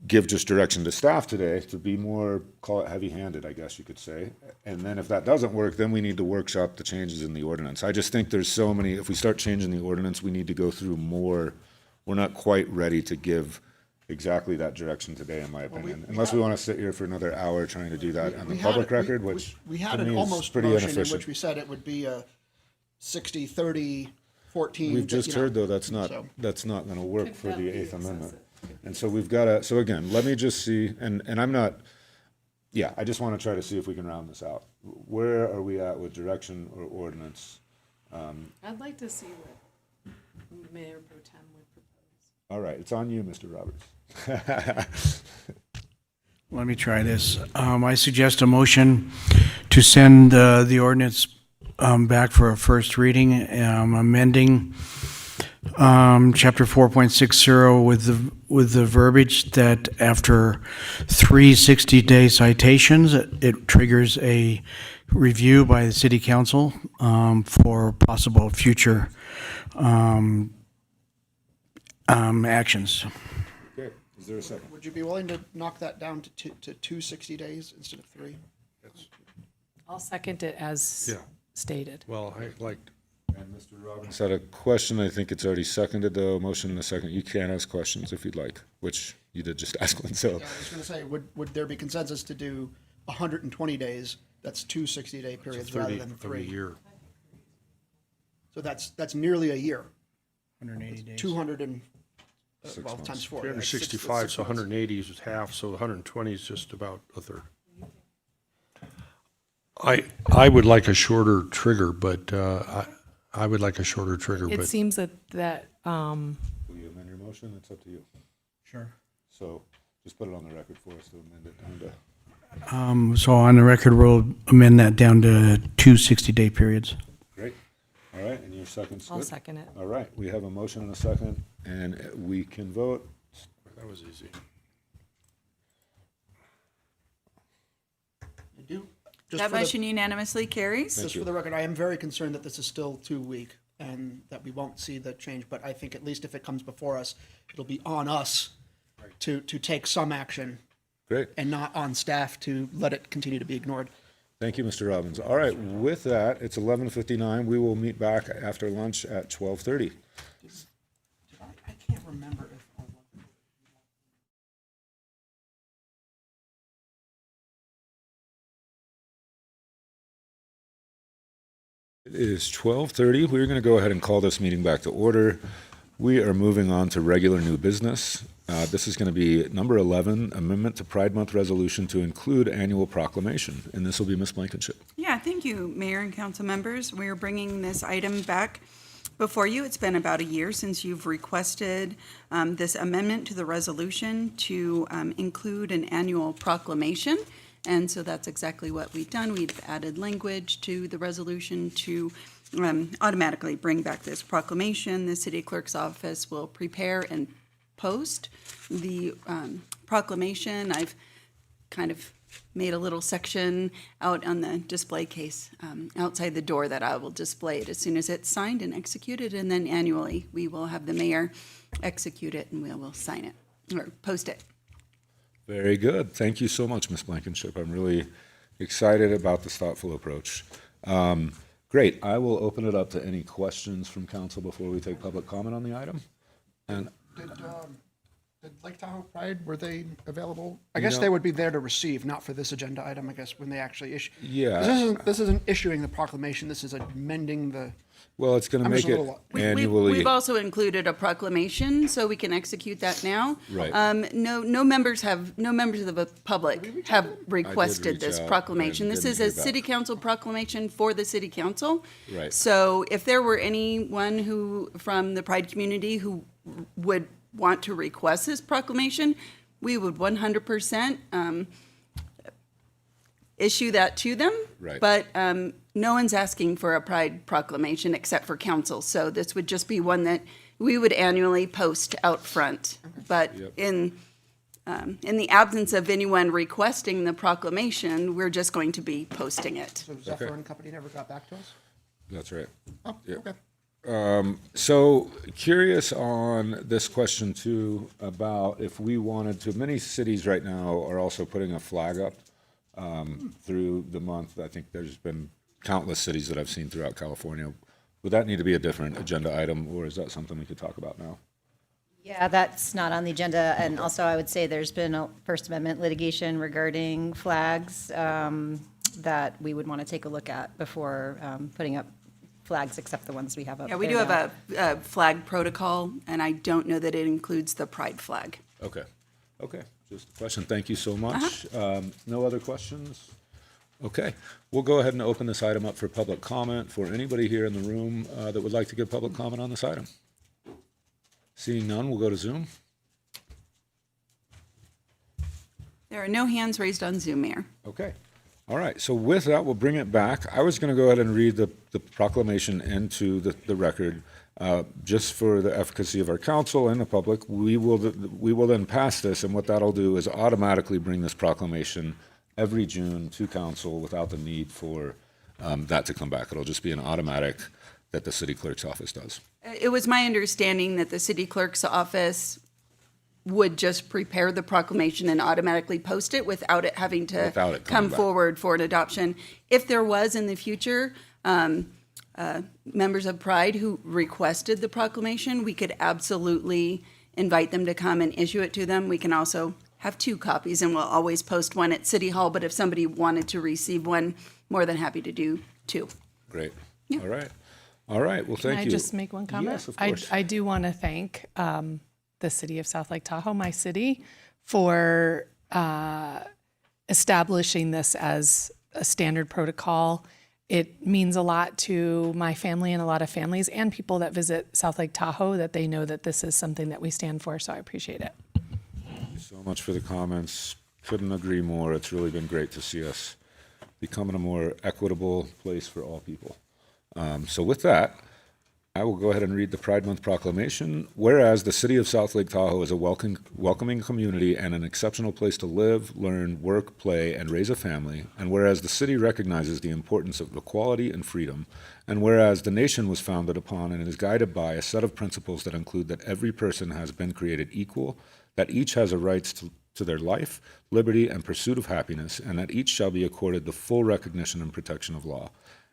S1: give just direction to staff today, to be more, call it heavy-handed, I guess you could say, and then if that doesn't work, then we need to workshop the changes in the ordinance. I just think there's so many, if we start changing the ordinance, we need to go through more. We're not quite ready to give exactly that direction today, in my opinion, unless we want to sit here for another hour trying to do that on the public record, which
S6: We had
S1: to
S6: an
S1: me is
S6: almost
S1: pretty
S6: motion in
S1: inefficient.
S6: which we said it would be a 60, 30, 14.
S1: We've just
S6: you know,
S1: heard, though, that's not going to work for the Eighth Amendment. And so we've got to, so again, let me just see, and I'm not, yeah, I just want to try to see if we can round this out. Where are we at with direction or ordinance?
S12: I'd like to see what Mayor Pro Tem would propose.
S1: All right, it's on you, Mr. Roberts.
S17: Let me try this. I suggest a motion to send the ordinance back for a first reading, amending Chapter 4.60 with the verbiage that after 3 60-day citations, it triggers a review by the city council for possible future actions.
S1: Okay, is there a second?
S6: Would you be willing to knock that down to 2 60 days instead of 3?
S12: I'll second it as stated.
S7: Well, I like,
S1: And Mr. Robbins had a question. I think it's already seconded, though. Motion in a second. You can ask questions if you'd like, which you did just ask one, so.
S6: Yeah, I was going to say, would there be consensus to do 120 days? That's 2 60-day periods rather than 3.
S7: a year.
S6: So that's nearly a year.
S17: 180 days.
S6: 200 and, well,
S1: months.
S6: times 4.
S7: 365, so 180 is half, so 120 is just about a third. I would like a shorter trigger, but I would like a shorter trigger,
S12: It
S7: but
S12: seems that,
S1: Will you amend your motion? It's up to you.
S17: Sure.
S1: So just put it on the record for us to amend it down to.
S17: So on the record, we'll amend that down to 2 60-day periods.
S1: Great. All right, and your second's good?
S12: I'll second it.
S1: All right, we have a motion and a second, and we can vote.
S7: that was easy.
S6: I do. Just
S3: That
S6: for the-
S3: motion unanimously carries.
S6: Just for the record, I am very concerned that this is still too weak and that we won't see the change, but I think at least if it comes before us, it'll be on us to take some action
S1: Great.
S6: and not on staff to let it continue to be ignored.
S1: Thank you, Mr. Robbins. All right, with that, it's 11:59. We will meet back after lunch at 12:30.
S6: I can't remember if.
S1: It is 12:30. We're going to go ahead and call this meeting back to order. We are moving on to regular new business. This is going to be number 11, Amendment to Pride Month Resolution to include annual proclamation. And this will be Ms. Blankenship.
S3: Yeah, thank you, Mayor and council members. We're bringing this item back before you. It's been about a year since you've requested this amendment to the resolution to include an annual proclamation. And so that's exactly what we've done. We've added language to the resolution to automatically bring back this proclamation. The city clerk's office will prepare and post the proclamation. I've kind of made a little section out on the display case outside the door that I will display it as soon as it's signed and executed. And then annually, we will have the mayor execute it and we will sign it or post it.
S1: Very good. Thank you so much, Ms. Blankenship. I'm really excited about this thoughtful approach. Great. I will open it up to any questions from council before we take public comment on the item. And
S6: Did Lake Tahoe Pride, were they available? I guess they would be there to receive, not for this agenda item, I guess, when they actually issue.
S1: Yeah.
S6: This isn't issuing the proclamation, this is amending the
S1: Well, it's going to
S6: I'm just
S1: make
S6: a
S1: it
S6: little-
S1: annually.
S3: We've also included a proclamation, so we can execute that now.
S1: Right.
S3: No members of the public have requested
S1: reach
S3: this
S1: out
S3: proclamation.
S1: and
S3: This
S1: didn't
S3: is a
S1: hear back.
S3: city council proclamation for the city council.
S1: Right.
S3: So if there were anyone who, from the Pride community, who would want to request this proclamation, we would 100% issue that to them.
S1: Right.
S3: But no one's asking for a Pride proclamation except for council. So this would just be one that we would annually post out front. But
S1: Yep.
S3: in the absence of anyone requesting the proclamation, we're just going to be posting it.
S6: So Zephyr and Company never got back to us?
S1: That's right.
S6: Oh,
S1: Yeah.
S6: okay.
S1: So curious on this question too, about if we wanted to, many cities right now are also putting a flag up through the month. I think there's been countless cities that I've seen throughout California. Would that need to be a different agenda item, or is that something we could talk about now?
S5: Yeah, that's not on the agenda. And also, I would say there's been a First Amendment litigation regarding flags that we would want to take a look at before putting up flags, except the ones we have up
S3: Yeah, we do
S5: there
S3: have
S5: now.
S3: a flag protocol, and I don't know that it includes the Pride flag.
S1: Okay. Okay. Just a question. Thank you so much. No other questions? Okay. We'll go ahead and open this item up for public comment for anybody here in the room that would like to give public comment on this item. Seeing none, we'll go to Zoom.
S3: There are no hands raised on Zoom, Mayor.
S1: Okay. All right. So with that, we'll bring it back. I was going to go ahead and read the proclamation into the record. Just for the efficacy of our council and the public, we will then pass this, and what that'll do is automatically bring this proclamation every June to council without the need for that to come back. It'll just be an automatic that the city clerk's office does.
S3: It was my understanding that the city clerk's office would just prepare the proclamation and automatically post it without it having to
S1: Without it
S3: come
S1: coming back.
S3: forward for an adoption. If there was in the future, members of Pride who requested the proclamation, we could absolutely invite them to come and issue it to them. We can also have 2 copies, and we'll always post one at City Hall, but if somebody wanted to receive one, more than happy to do 2.
S1: Great.
S3: Yeah.
S1: All right. All right. Well, thank
S12: Can I
S1: you.
S12: just make one comment?
S1: Yes, of course.
S12: I do want to thank the city of South Lake Tahoe, my city, for establishing this as a standard protocol. It means a lot to my family and a lot of families and people that visit South Lake Tahoe that they know that this is something that we stand for, so I appreciate it.
S1: Thank you so much for the comments. Couldn't agree more. It's really been great to see us becoming a more equitable place for all people. So with that, I will go ahead and read the Pride Month proclamation. Whereas the city of South Lake Tahoe is a welcoming community and an exceptional place to live, learn, work, play, and raise a family, and whereas the city recognizes the importance of equality and freedom, and whereas the nation was founded upon and is guided by a set of principles that include that every person has been created equal, that each has a right to their life, liberty, and pursuit of happiness, and that each shall be accorded the full recognition and protection of law.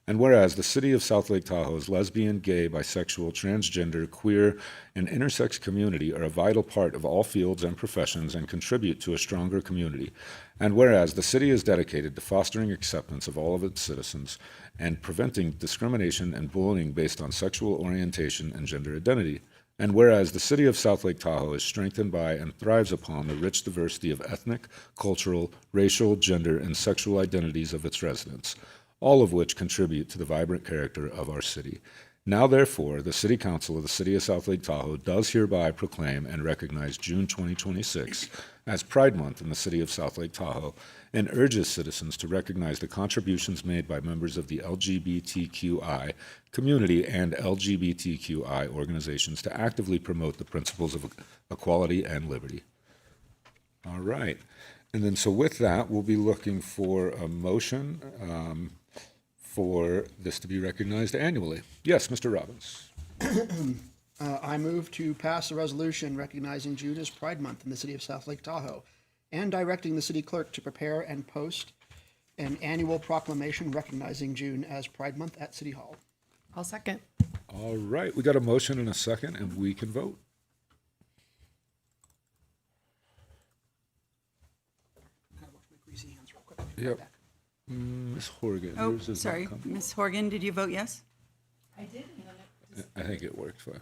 S1: And whereas the city of South Lake Tahoe's lesbian, gay, bisexual, transgender, queer, and intersex community are a vital part of all fields and professions and contribute to a stronger community. And whereas the city is dedicated to fostering acceptance of all of its citizens and preventing discrimination and bullying based on sexual orientation and gender identity. And whereas the city of South Lake Tahoe is strengthened by and thrives upon the rich diversity of ethnic, cultural, racial, gender, and sexual identities of its residents, all of which contribute to the vibrant character of our city. Now, therefore, the City Council of the City of South Lake Tahoe does hereby proclaim and recognize June 2026 as Pride Month in the City of South Lake Tahoe and urges citizens to recognize the contributions made by members of the LGBTQI community and LGBTQI organizations to actively promote the principles of equality and liberty. All right. And then, so with that, we'll be looking for a motion for this to be recognized annually. Yes, Mr. Robbins.
S6: I move to pass a resolution recognizing June as Pride Month in the city of South Lake Tahoe and directing the city clerk to prepare and post an annual proclamation recognizing June as Pride Month at City Hall.
S12: I'll second.
S1: All right, we got a motion and a second, and we can vote. Yep. Ms. Horgan.
S3: Oh,
S1: yours is not
S3: sorry.
S1: coming.
S3: Ms. Horgan, did you vote yes?
S5: I did, and
S1: I think it worked fine.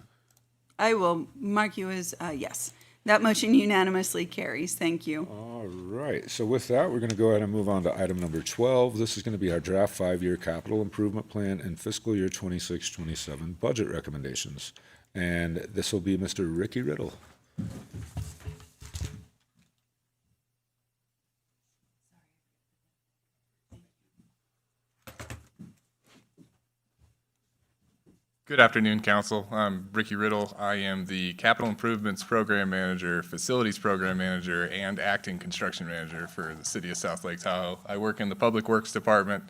S3: I will mark you as yes. That motion unanimously carries. Thank you.
S1: All right, so with that, we're going to go ahead and move on to item number 12. This is going to be our draft 5-year capital improvement plan and fiscal year 26-27 budget recommendations. And this will be Mr. Ricky Riddle.
S18: Good afternoon, Council. I'm Ricky Riddle. I am the Capital Improvements Program Manager, Facilities Program Manager, and Acting Construction Manager for the City of South Lake Tahoe. I work in the Public Works Department.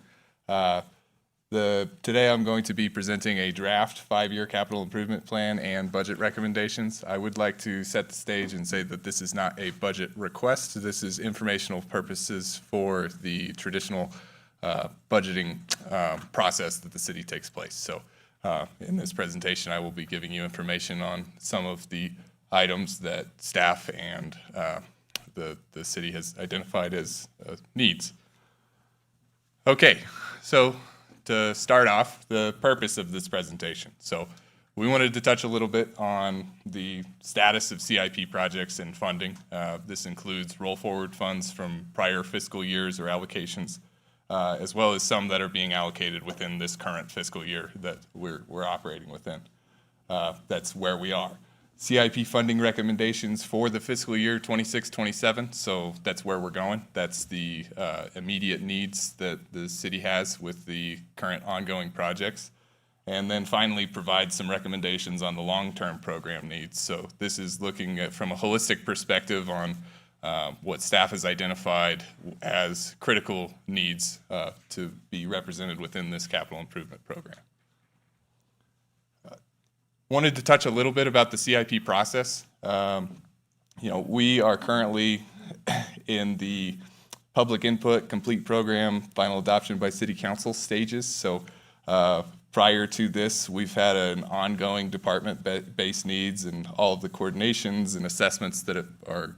S18: Today I'm going to be presenting a draft 5-year capital improvement plan and budget recommendations. I would like to set the stage and say that this is not a budget request. This is informational purposes for the traditional budgeting process that the city takes place. So in this presentation, I will be giving you information on some of the items that staff and the city has identified as needs. Okay, so to start off, the purpose of this presentation. So we wanted to touch a little bit on the status of CIP projects and funding. This includes roll forward funds from prior fiscal years or allocations, as well as some that are being allocated within this current fiscal year that we're operating within. That's where we are. CIP funding recommendations for the fiscal year 26-27, so that's where we're going. That's the immediate needs that the city has with the current ongoing projects. And then finally provide some recommendations on the long-term program needs. So this is looking at from a holistic perspective on what staff has identified as critical needs to be represented within this capital improvement program. Wanted to touch a little bit about the CIP process. We are currently in the public input, complete program, final adoption by city council stages. So prior to this, we've had an ongoing department-based needs and all of the coordinations and assessments that are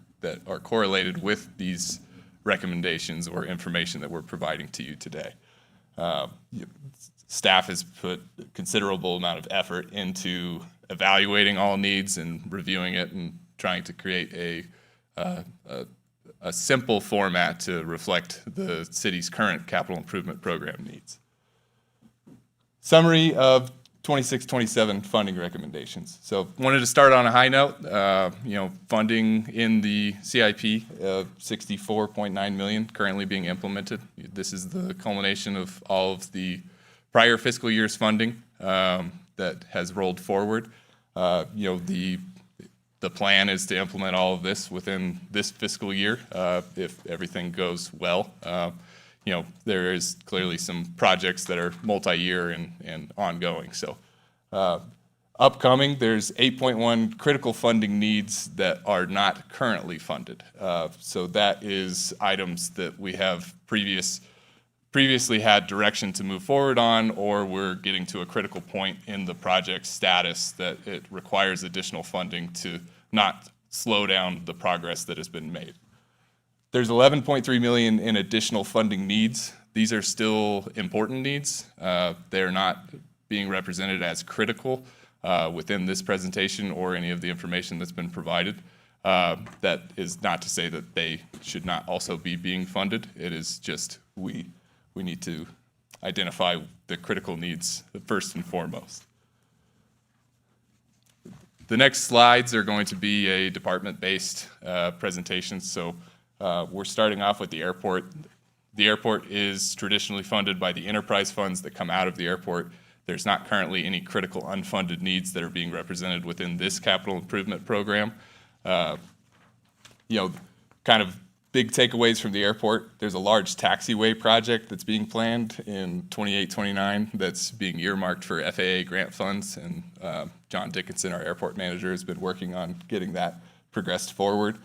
S18: correlated with these recommendations or information that we're providing to you today. Staff has put a considerable amount of effort into evaluating all needs and reviewing it and trying to create a simple format to reflect the city's current capital improvement program needs. Summary of 26-27 funding recommendations. So wanted to start on a high note. Funding in the CIP of $64.9 million currently being implemented. This is the culmination of all of the prior fiscal year's funding that has rolled forward. The plan is to implement all of this within this fiscal year if everything goes well. There is clearly some projects that are multi-year and ongoing. So upcoming, there's 8.1 critical funding needs that are not currently funded. So that is items that we have previously had direction to move forward on, or we're getting to a critical point in the project status that it requires additional funding to not slow down the progress that has been made. There's 11.3 million in additional funding needs. These are still important needs. They're not being represented as critical within this presentation or any of the information that's been provided. That is not to say that they should not also be being funded. It is just we need to identify the critical needs first and foremost. The next slides are going to be a department-based presentation. So we're starting off with the airport. The airport is traditionally funded by the enterprise funds that come out of the airport. There's not currently any critical unfunded needs that are being represented within this capital improvement program. Kind of big takeaways from the airport. There's a large taxiway project that's being planned in 28-29 that's being earmarked for FAA grant funds, and John Dickinson, our airport manager, has been working on getting that progressed forward.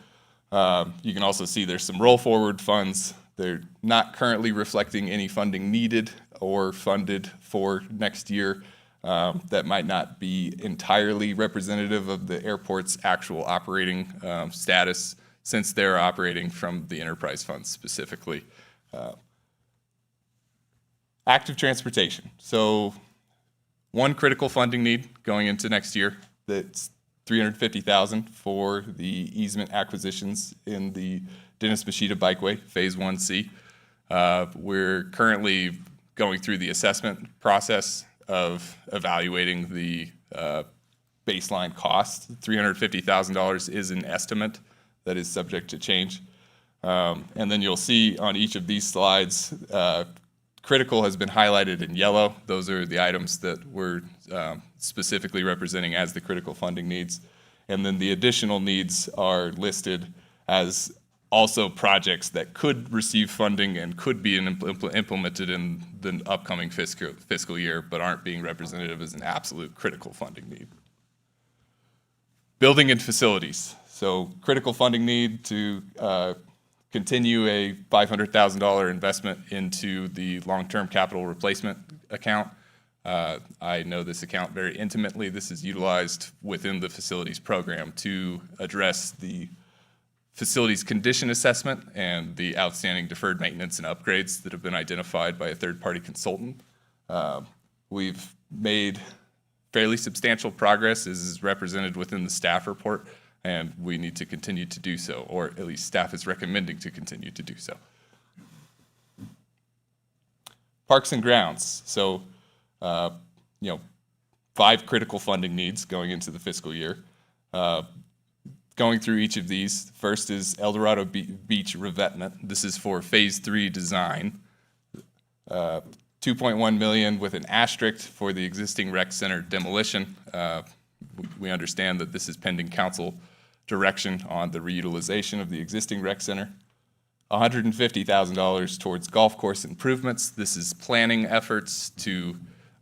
S18: You can also see there's some roll forward funds. They're not currently reflecting any funding needed or funded for next year. That might not be entirely representative of the airport's actual operating status, since they're operating from the enterprise funds specifically. Active transportation. So one critical funding need going into next year. That's $350,000 for the easement acquisitions in the Dennis Machida Bikeway, Phase 1C. We're currently going through the assessment process of evaluating the baseline cost. $350,000 is an estimate that is subject to change. And then you'll see on each of these slides, critical has been highlighted in yellow. Those are the items that we're specifically representing as the critical funding needs. And then the additional needs are listed as also projects that could receive funding and could be implemented in the upcoming fiscal year, but aren't being representative as an absolute critical funding need. Building and facilities. So critical funding need to continue a $500,000 investment into the long-term capital replacement account. I know this account very intimately. This is utilized within the facilities program to address the facilities condition assessment and the outstanding deferred maintenance and upgrades that have been identified by a third-party consultant. We've made fairly substantial progress, as is represented within the staff report, and we need to continue to do so, or at least staff is recommending to continue to do so. Parks and grounds. So, 5 critical funding needs going into the fiscal year. Going through each of these, first is El Dorado Beach revetment. This is for Phase 3 design. $2.1 million with an asterisk for the existing rec center demolition. We understand that this is pending council direction on the reutilization of the existing rec center. $150,000 towards golf course improvements. This is planning efforts to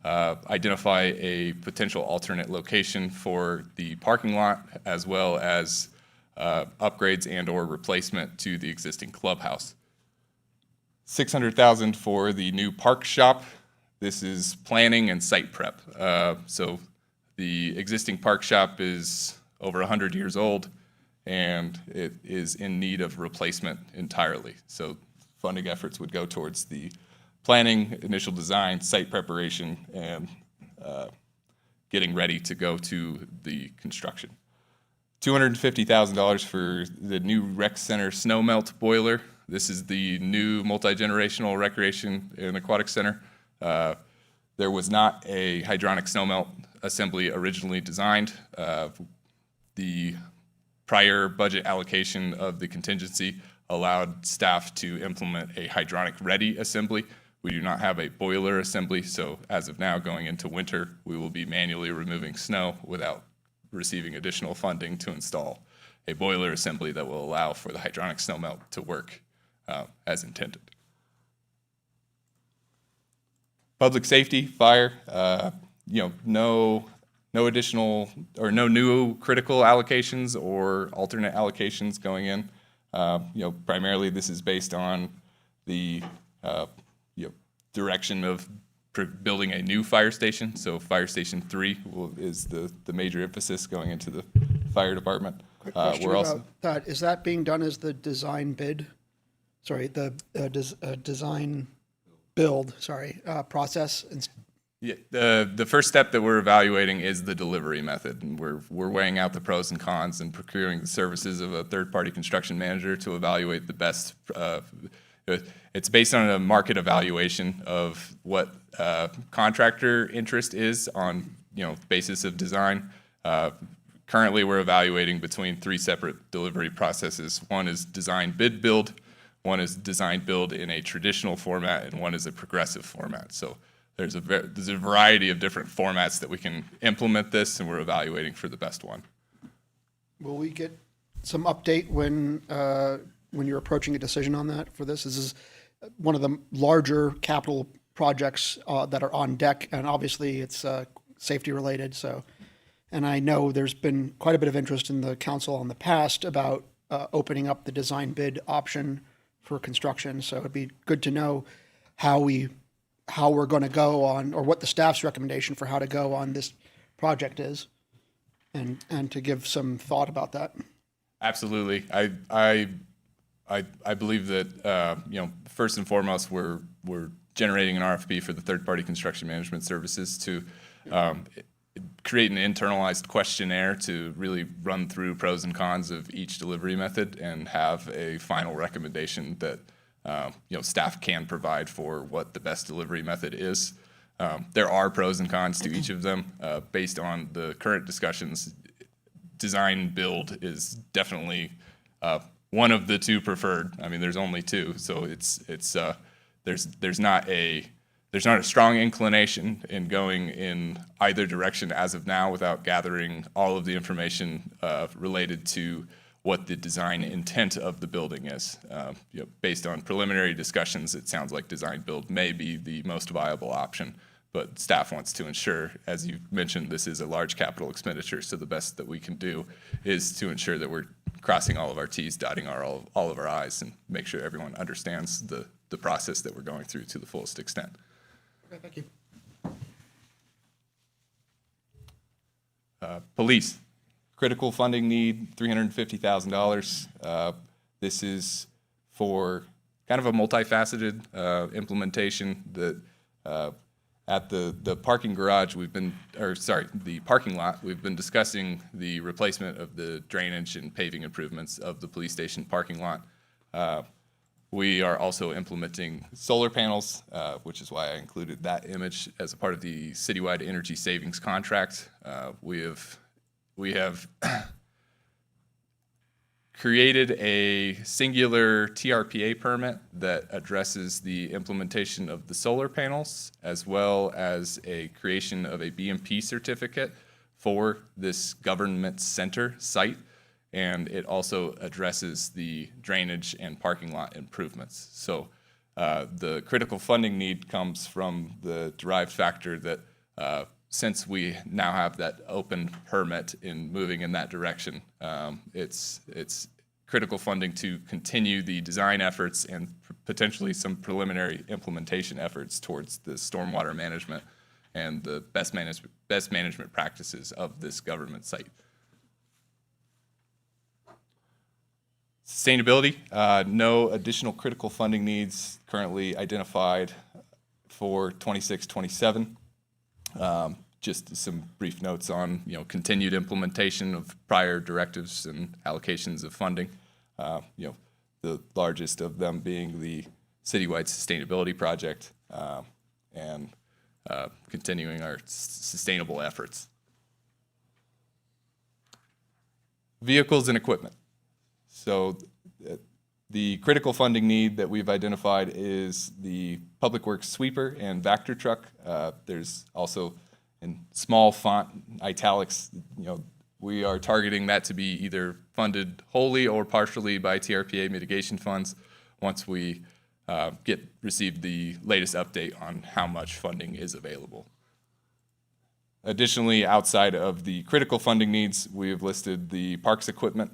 S18: identify a potential alternate location for the parking lot, as well as upgrades and or replacement to the existing clubhouse. $600,000 for the new park shop. This is planning and site prep. So the existing park shop is over 100 years old, and it is in need of replacement entirely. So funding efforts would go towards the planning, initial design, site preparation, and getting ready to go to the construction. $250,000 for the new rec center snow melt boiler. This is the new multi-generational recreation and aquatic center. There was not a hydronic snow melt assembly originally designed. The prior budget allocation of the contingency allowed staff to implement a hydronic ready assembly. We do not have a boiler assembly, so as of now, going into winter, we will be manually removing snow without receiving additional funding to install a boiler assembly that will allow for the hydronic snow melt to work as intended. Public safety, fire, no additional or no new critical allocations or alternate allocations going in. Primarily this is based on the direction of building a new fire station. So Fire Station 3 is the major emphasis going into the fire department.
S6: Quick question about that. Is that being done as the design bid? Sorry, the design build, process?
S18: Yeah, the first step that we're evaluating is the delivery method, and we're weighing out the pros and cons and procuring the services of a third-party construction manager to evaluate the best. It's based on a market evaluation of what contractor interest is on basis of design. Currently, we're evaluating between 3 separate delivery processes. One is design bid build, one is design build in a traditional format, and one is a progressive format. So there's a variety of different formats that we can implement this, and we're evaluating for the best one.
S6: Will we get some update when you're approaching a decision on that for this? This is one of the larger capital projects that are on deck, and obviously it's safety related. So, and I know there's been quite a bit of interest in the council in the past about opening up the design bid option for construction. So it'd be good to know how we're going to go on, or what the staff's recommendation for how to go on this project is, and to give some thought about that.
S18: Absolutely. I believe that first and foremost we're generating an RFP for the third-party construction management services to create an internalized questionnaire to really run through pros and cons of each delivery method and have a final recommendation that staff can provide for what the best delivery method is. There are pros and cons to each of them. Based on the current discussions, design build is definitely one of the two preferred. I mean, there's only two, so there's not a strong inclination in going in either direction as of now without gathering all of the information related to what the design intent of the building is. Based on preliminary discussions, it sounds like design build may be the most viable option, but staff wants to ensure, as you mentioned, this is a large capital expenditure, so the best that we can do is to ensure that we're crossing all of our T's, dotting all of our I's, and make sure everyone understands the process that we're going through to the fullest extent.
S6: Okay, thank you.
S18: Police, critical funding need, $350,000. This is for kind of a multifaceted implementation that at the parking garage the parking lot, we've been discussing the replacement of the drainage and paving improvements of the police station parking lot. We are also implementing solar panels, which is why I included that image as a part of the citywide energy savings contract. We have created a singular TRPA permit that addresses the implementation of the solar panels, as well as a creation of a BMP certificate for this government center site. And it also addresses the drainage and parking lot improvements. So the critical funding need comes from the derived factor that since we now have that open permit in moving in that direction, it's critical funding to continue the design efforts and potentially some preliminary implementation efforts towards the stormwater management and the best management practices of this government site. Sustainability, no additional critical funding needs currently identified for 26-27. Just some brief notes on continued implementation of prior directives and allocations of funding. The largest of them being the citywide sustainability project and continuing our sustainable efforts. Vehicles and equipment. So the critical funding need that we've identified is the Public Works sweeper and Vector truck. There's also in small font italics, we are targeting that to be either funded wholly or partially by TRPA mitigation funds once we receive the latest update on how much funding is available. Additionally, outside of the critical funding needs, we have listed the parks equipment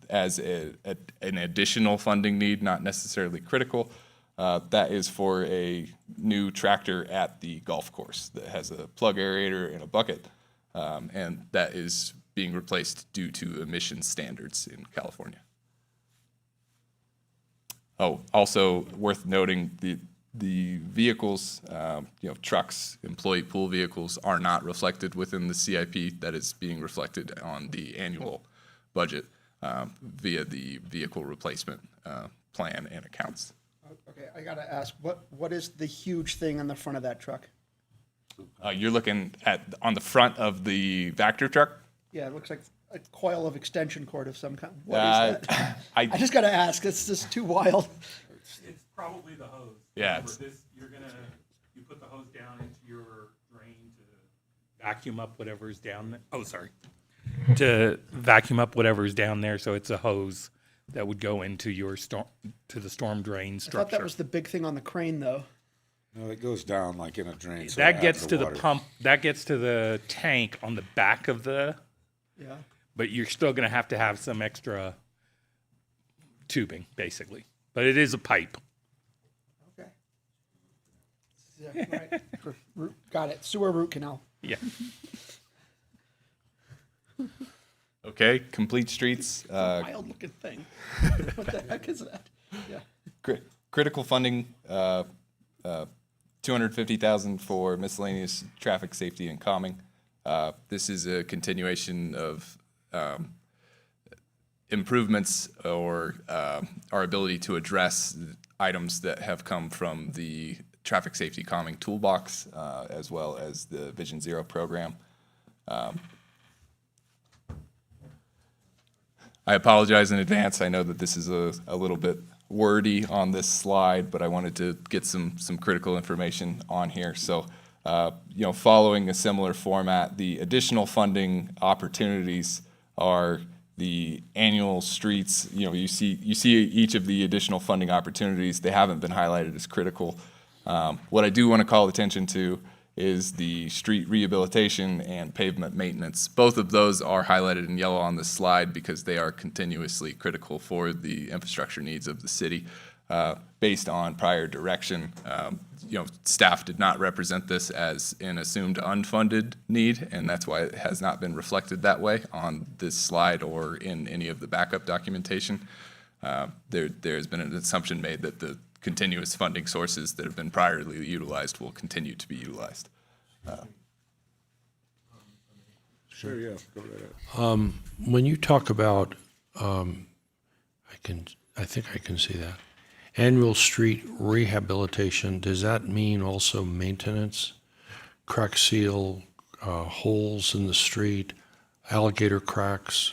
S18: as an additional funding need, not necessarily critical. That is for a new tractor at the golf course that has a plug aerator and a bucket, and that is being replaced due to emission standards in California. Oh, also worth noting, the vehicles, trucks, employee pool vehicles are not reflected within the CIP. That is being reflected on the annual budget via the vehicle replacement plan and accounts.
S6: Okay, I gotta ask, what is the huge thing on the front of that truck?
S18: You're looking on the front of the Vector truck?
S6: Yeah, it looks like a coil of extension cord of some kind. What is that? I just gotta ask, it's just too wild.
S14: It's probably the hose.
S18: Yeah.
S14: You put the hose down into your drain to vacuum up whatever's down there. Oh, sorry. To vacuum up whatever's down there, so it's a hose that would go into the storm drain structure.
S6: I thought that was the big thing on the crane, though.
S1: No, it goes down like in a drain. So
S14: That gets to the
S1: water.
S14: pump. That gets to the tank on the back of the.
S6: Yeah.
S14: But you're still going to have some extra tubing, basically. But it is a pipe.
S6: Okay. Yeah, right. Got it. Sewer root canal.
S14: Yeah.
S18: Okay, complete streets.
S6: Wild looking thing. What the heck is that? Yeah.
S18: Critical funding, $2 $250,000 for miscellaneous traffic safety and calming. This is a continuation of improvements or our ability to address items that have come from the traffic safety calming toolbox, as well as the Vision Zero program. I apologize in advance. I know that this is a little bit wordy on this slide, but I wanted to get some critical information on here. So, following a similar format, the additional funding opportunities are the annual streets. You see each of the additional funding opportunities. They haven't been highlighted as critical. What I do want to call attention to is the street rehabilitation and pavement maintenance. Both of those are highlighted in yellow on this slide because they are continuously critical for the infrastructure needs of the city. Based on prior direction, staff did not represent this as an assumed unfunded need, and that's why it has not been reflected that way on this slide or in any of the backup documentation. There has been an assumption made that the continuous funding sources that have been priorly utilized will continue to be utilized.
S1: Sure, yeah, go right ahead.
S7: When you talk about, I think I can see that. Annual street rehabilitation, does that mean also maintenance? Crack seal, holes in the street, alligator cracks,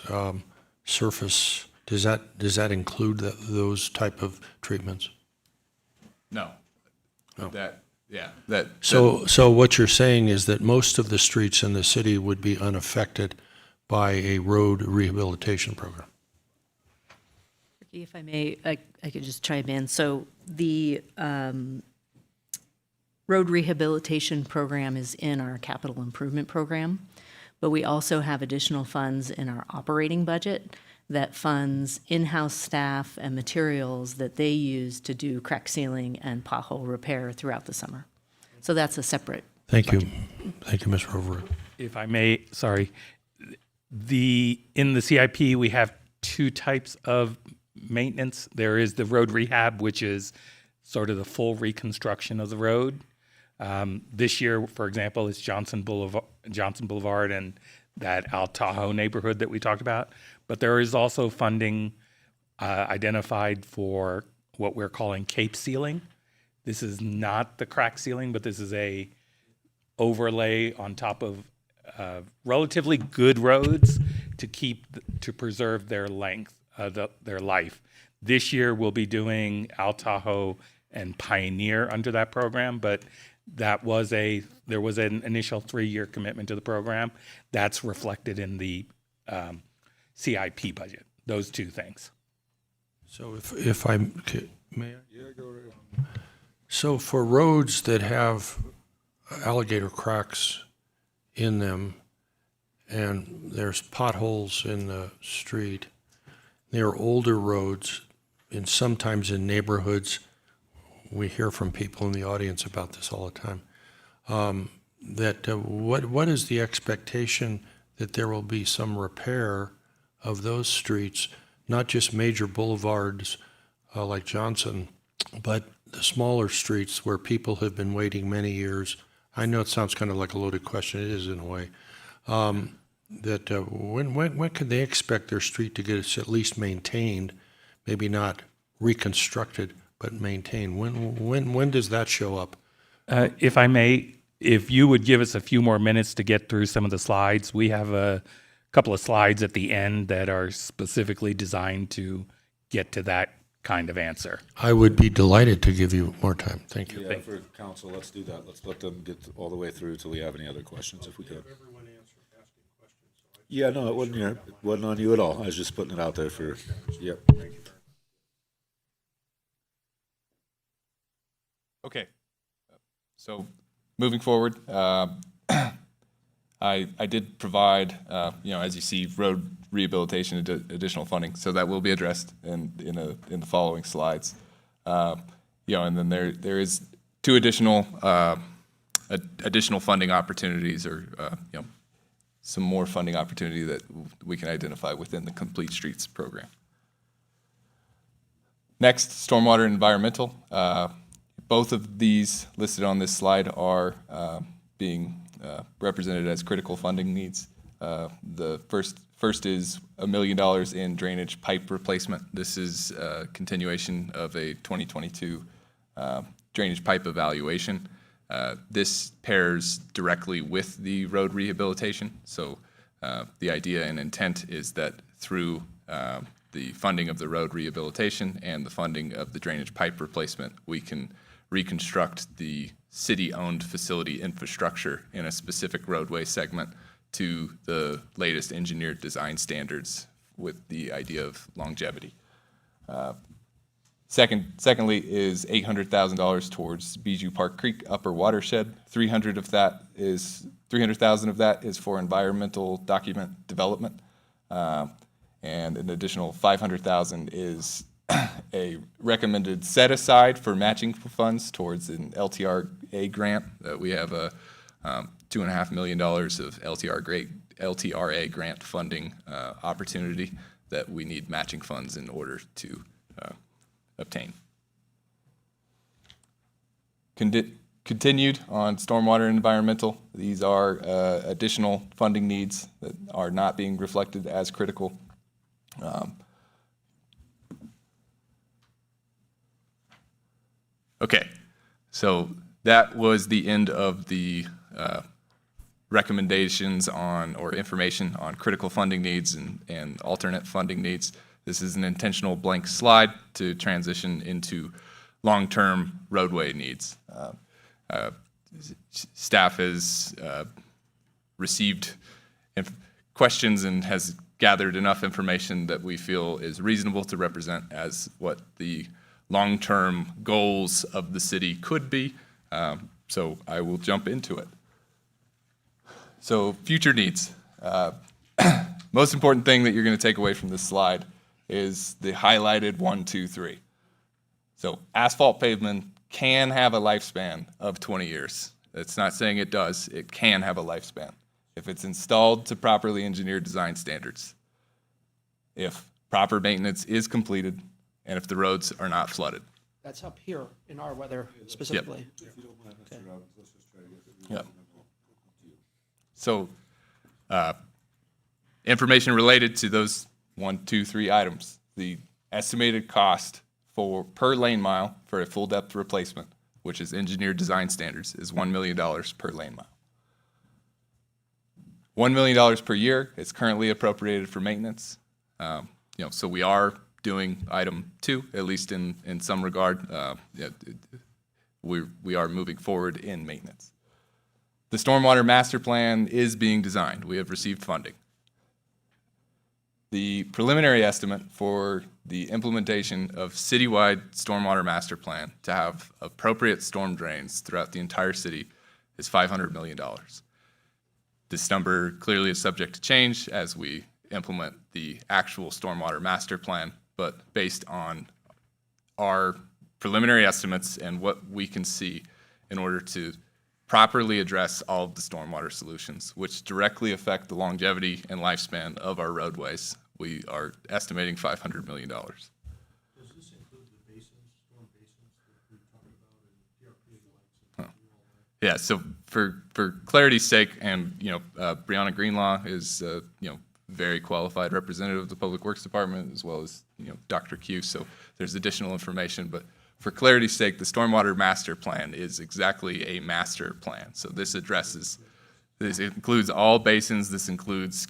S7: surface, does that include those type of treatments?
S18: No.
S7: No.
S18: So
S7: what you're saying is that most of the streets in the city would be unaffected by a road rehabilitation program?
S8: If I may, I could just chime in. So the road rehabilitation program is in our capital improvement program, but we also have additional funds in our operating budget that funds in-house staff and materials that they use to do crack sealing and pothole repair throughout the summer. So that's a separate
S7: Thank you.
S8: budget.
S7: Thank you, Mr. Overwood.
S14: If I may, sorry. In the CIP, we have two types of maintenance. There is the road rehab, which is sort of the full reconstruction of the road. This year, for example, is Johnson Boulevard and that Tahoe neighborhood that we talked about. But there is also funding identified for what we're calling cape sealing. This is not the crack sealing, but this is a overlay on top of relatively good roads to preserve their length, their life. This year we'll be doing Tahoe and Pioneer under that program, but there was an initial 3-year commitment to the program. That's reflected in the CIP budget, those two things.
S7: So if I may I?
S1: Yeah, go right ahead.
S7: So for roads that have alligator cracks in them and there's potholes in the street, they're older roads, and sometimes in neighborhoods, we hear from people in the audience about this all the time, what is the expectation that there will be some repair of those streets, not just major boulevards like Johnson, but the smaller streets where people have been waiting many years? I know it sounds kind of like a loaded question, it is in a way. When can they expect their street to get at least maintained, maybe not reconstructed, but maintained? When does that show up?
S14: If I may, if you would give us a few more minutes to get through some of the slides, we have a couple of slides at the end that are specifically designed to get to that kind of answer.
S7: I would be delighted to give you more time. Thank you.
S1: Yeah, for council, let's do that. Let's let them get all the way through till we have any other questions, if we could. Yeah, no, it wasn't on you at all. I was just putting it out there for, yep.
S18: Okay. So moving forward, I did provide, as you see, road rehabilitation additional funding, so that will be addressed in the following slides. And then there is two additional funding opportunities, or some more funding opportunity that we can identify within the Complete Streets program. Next, stormwater and environmental. Both of these listed on this slide are being represented as critical funding needs. The first is $1 million in drainage pipe replacement. This is a continuation of a 2022 drainage pipe evaluation. This pairs directly with the road rehabilitation. So the idea and intent is that through the funding of the road rehabilitation and the funding of the drainage pipe replacement, we can reconstruct the city-owned facility infrastructure in a specific roadway segment to the latest engineered design standards with the idea of longevity. Secondly is $800,000 towards Bijou Park Creek upper watershed. $300,000 of that is for environmental document development. And an additional $500,000 is a recommended set aside for matching funds towards an LTRA grant. We have a $2.5 million of LTRA grant funding opportunity that we need matching funds in order to obtain. Continued on stormwater and environmental. These are additional funding needs that are not being reflected as critical. Okay, so that was the end of the recommendations on or information on critical funding needs and alternate funding needs. This is an intentional blank slide to transition into long-term roadway needs. Staff has received questions and has gathered enough information that we feel is reasonable to represent as what the long-term goals of the city could be. So I will jump into it. So future needs. Most important thing that you're going to take away from this slide is the highlighted 1, 2, 3. So asphalt pavement can have a lifespan of 20 years. It's not saying it does. It can have a lifespan if it's installed to properly engineered design standards, if proper maintenance is completed, and if the roads are not flooded.
S6: That's up here in our weather specifically.
S18: Yep. So information related to those 1, 2, 3 items. The estimated cost per lane mile for a full depth replacement, which is engineered design standards, is $1 million per lane mile. $1 million per year is currently appropriated for maintenance. So we are doing item 2, at least in some regard. We are moving forward in maintenance. The stormwater master plan is being designed. We have received funding. The preliminary estimate for the implementation of citywide stormwater master plan to have appropriate storm drains throughout the entire city is $500 million. This number clearly is subject to change as we implement the actual stormwater master plan, but based on our preliminary estimates and what we can see in order to properly address all of the stormwater solutions, which directly affect the longevity and lifespan of our roadways, we are estimating $500 million.
S7: Does this include the basins, storm basins that we talked about in PRP lights?
S18: Yeah, so for clarity's sake, and Brianna Greenlaw is very qualified representative of the Public Works Department, as well as Dr. Q. So there's additional information, but for clarity's sake, the stormwater master plan is exactly a master plan. So this includes all basins. This includes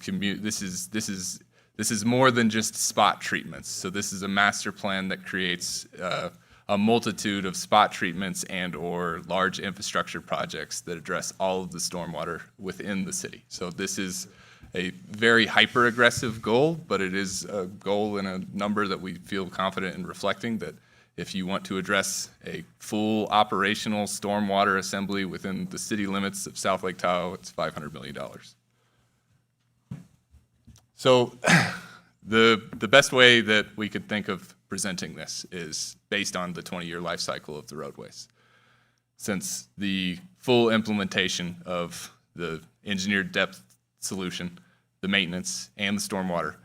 S18: This is more than just spot treatments. So this is a master plan that creates a multitude of spot treatments and or large infrastructure projects that address all of the stormwater within the city. So this is a very hyper-aggressive goal, but it is a goal and a number that we feel confident in reflecting, that if you want to address a full operational stormwater assembly within the city limits of South Lake Tahoe, it's $500 million. So the best way that we could think of presenting this is based on the 20-year life cycle of the roadways. Since the full implementation of the engineered depth solution, the maintenance, and the stormwater,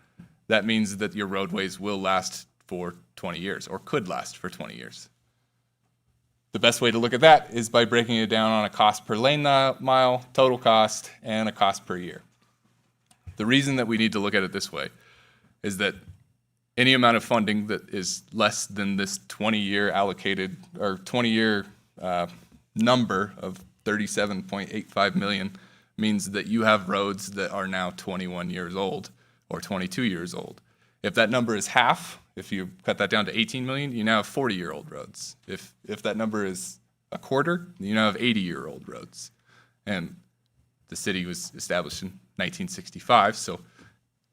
S18: that means that your roadways will last for 20 years, or could last for 20 years. The best way to look at that is by breaking it down on a cost per lane mile, total cost, and a cost per year. The reason that we need to look at it this way is that any amount of funding that is less than this 20-year allocated or 20-year number of 37.85 million means that you have roads that are now 21 years old or 22 years old. If that number is half, if you cut that down to 18 million, you now have 40-year-old roads. If that number is a quarter, you now have 80-year-old roads. And the city was established in 1965, so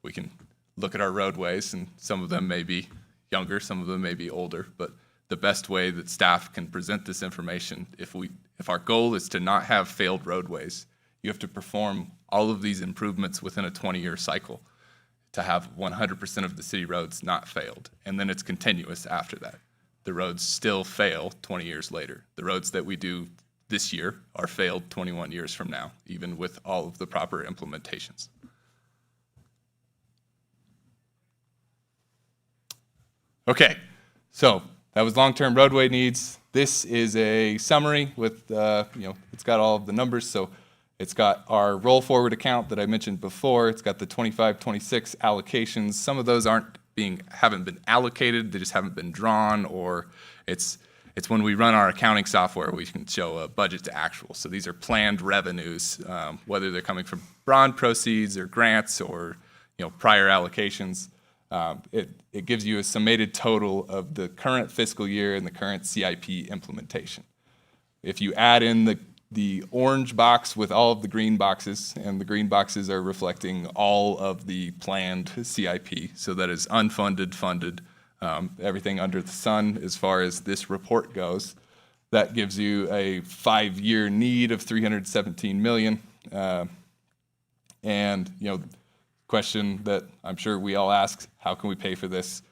S18: we can look at our roadways, and some of them may be younger, some of them may be older, but the best way that staff can present this information, if our goal is to not have failed roadways, you have to perform all of these improvements within a 20-year cycle to have 100% of the city roads not failed. And then it's continuous after that. The roads still fail 20 years later. The roads that we do this year are failed 21 years from now, even with all of the proper implementations. Okay, so that was long-term roadway needs. This is a summary with, it's got all of the numbers. So it's got our roll forward account that I mentioned before. It's got the 25-26 allocations. Some of those haven't been allocated. They just haven't been drawn, or it's when we run our accounting software, we can show a budget to actual. So these are planned revenues, whether they're coming from bond proceeds or grants or prior allocations. It gives you a summated total of the current fiscal year and the current CIP implementation. If you add in the orange box with all of the green boxes, and the green boxes are reflecting all of the planned CIP, so that is unfunded, funded, everything under the sun as far as this report goes. That gives you a 5-year need of $317 million. And question that I'm sure we all ask, how can we pay for this?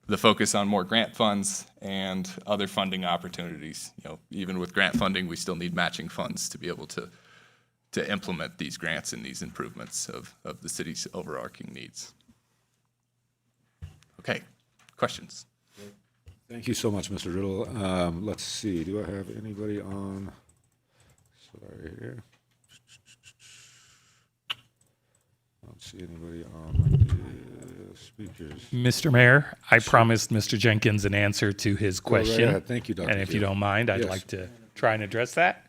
S18: The focus on more grant funds and other funding opportunities. Even with grant funding, we still need matching funds to be able to implement these grants and these improvements of the city's overarching needs. Okay, questions?
S1: Thank you so much, Mr. Riddle. Let's see, do I have anybody on? Sorry here. I don't see anybody on the speakers.
S14: Mr. Mayor, I promised Mr. Jenkins an answer to his question.
S1: ahead. Thank you, Dr.
S14: And if you
S1: Gill.
S14: don't mind, I'd
S1: Yes.
S14: like to try and address that.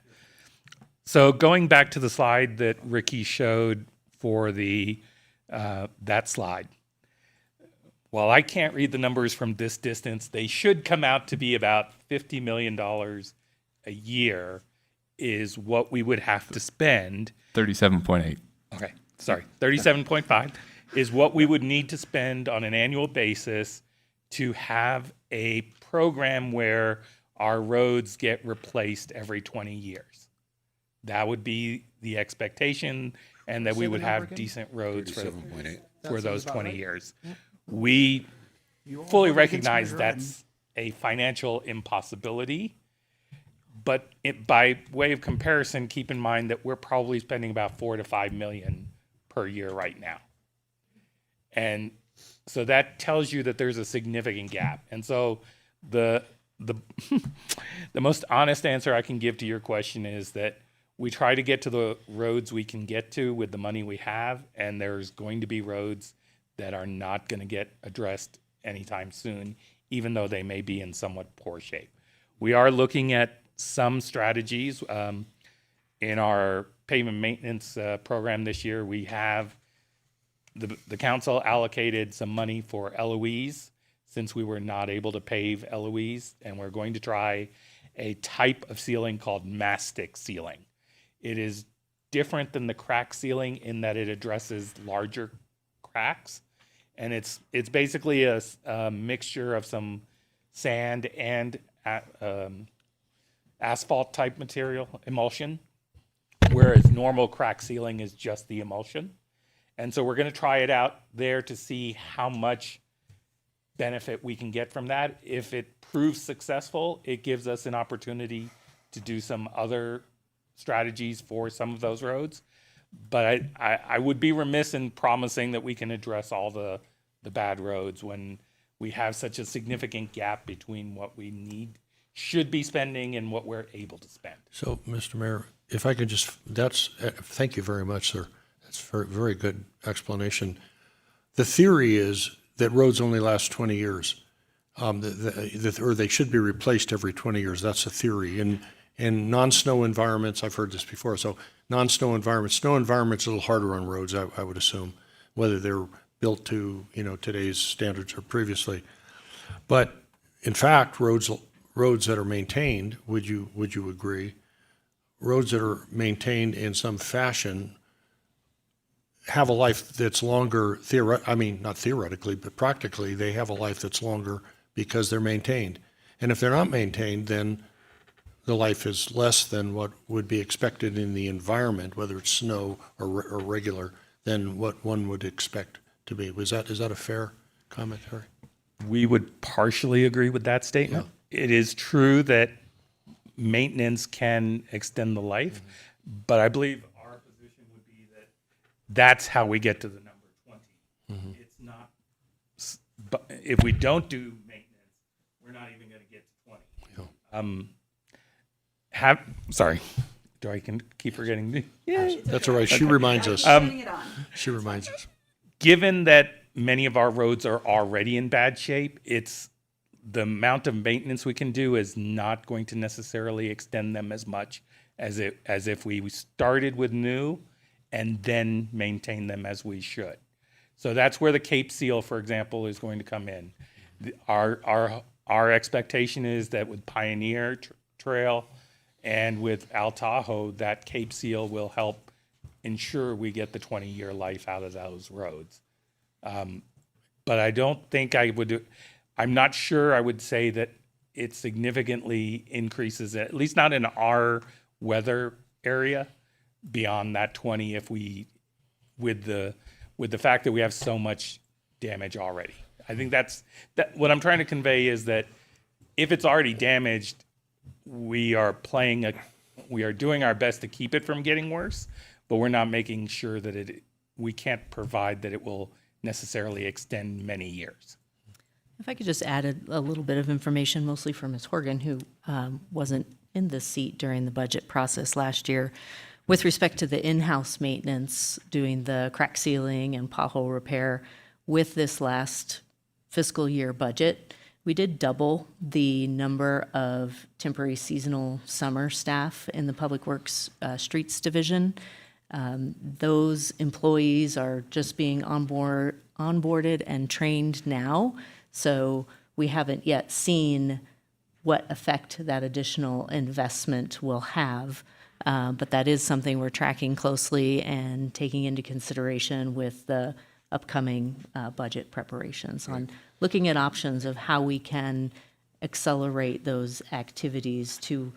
S14: So going back to the slide that Ricky showed for that slide, while I can't read the numbers from this distance, they should come out to be about $50 million a year is what we would have to spend.
S18: 37.8.
S14: Okay, sorry, 37.5 is what we would need to spend on an annual basis to have a program where our roads get replaced every 20 years. That would be the expectation, and that we would have decent roads for those 20 years. We fully recognize that's a financial impossibility, but by way of comparison, keep in mind that we're probably spending about $4 to $5 million per year right now. And so that tells you that there's a significant gap. And so the most honest answer I can give to your question is that we try to get to the roads we can get to with the money we have, and there's going to be roads that are not going to get addressed anytime soon, even though they may be in somewhat poor shape. We are looking at some strategies. In our pavement maintenance program this year, we have the council allocated some money for LOEs since we were not able to pave LOEs, and we're going to try a type of sealing called mastic sealing. It is different than the crack sealing in that it addresses larger cracks, and it's basically a mixture of some sand and asphalt type material emulsion, whereas normal crack sealing is just the emulsion. And so we're going to try it out there to see how much benefit we can get from that. If it proves successful, it gives us an opportunity to do some other strategies for some of those roads. But I would be remiss in promising that we can address all the bad roads when we have such a significant gap between what we need should be spending and what we're able to spend.
S7: So, Mr. Mayor, if I could just, thank you very much, sir. That's very, very good explanation. The theory is that roads only last 20 years, or they should be replaced every 20 years. That's a theory. In non-snow environments, I've heard this before, so non-snow environments, snow environments a little harder on roads, I would assume, whether they're built to, today's standards or previously. But in fact, roads that are maintained, would you agree? Roads that are maintained in some fashion have a life that's longer, not theoretically, but practically, they have a life that's longer because they're maintained. And if they're not maintained, then the life is less than what would be expected in the environment, whether it's snow or regular, than what one would expect to be. Is that a fair comment, Harry?
S14: We would partially agree with that statement. It is true that maintenance can extend the life, but I believe our position would be that that's how we get to the number 20. It's not, but if we don't do maintenance, we're not even going to get to 20. Sorry, do I can keep forgetting? Yeah,
S7: that's all right. She reminds us. She reminds us.
S14: Given that many of our roads are already in bad shape, it's the amount of maintenance we can do is not going to necessarily extend them as much as if we started with new and then maintain them as we should. So that's where the Cape Seal, for example, is going to come in. Our expectation is that with Pioneer Trail and with Tahoe, that Cape Seal will help ensure we get the 20-year life out of those roads. But I don't think I'm not sure I would say that it significantly increases, at least not in our weather area, beyond that 20 if we, with the fact that we have so much damage already. I think that what I'm trying to convey is that if it's already damaged, we are doing our best to keep it from getting worse, but we're not making sure that we can't provide that it will necessarily extend many years.
S8: If I could just add a little bit of information, mostly for Ms. Horgan, who wasn't in this seat during the budget process last year, with respect to the in-house maintenance, doing the crack sealing and pothole repair. With this last fiscal year budget, we did double the number of temporary seasonal summer staff in the Public Works Streets Division. Those employees are just being onboarded and trained now, so we haven't yet seen what effect that additional investment will have. But that is something we're tracking closely and taking into consideration with the upcoming budget preparations on looking at options of how we can accelerate those activities to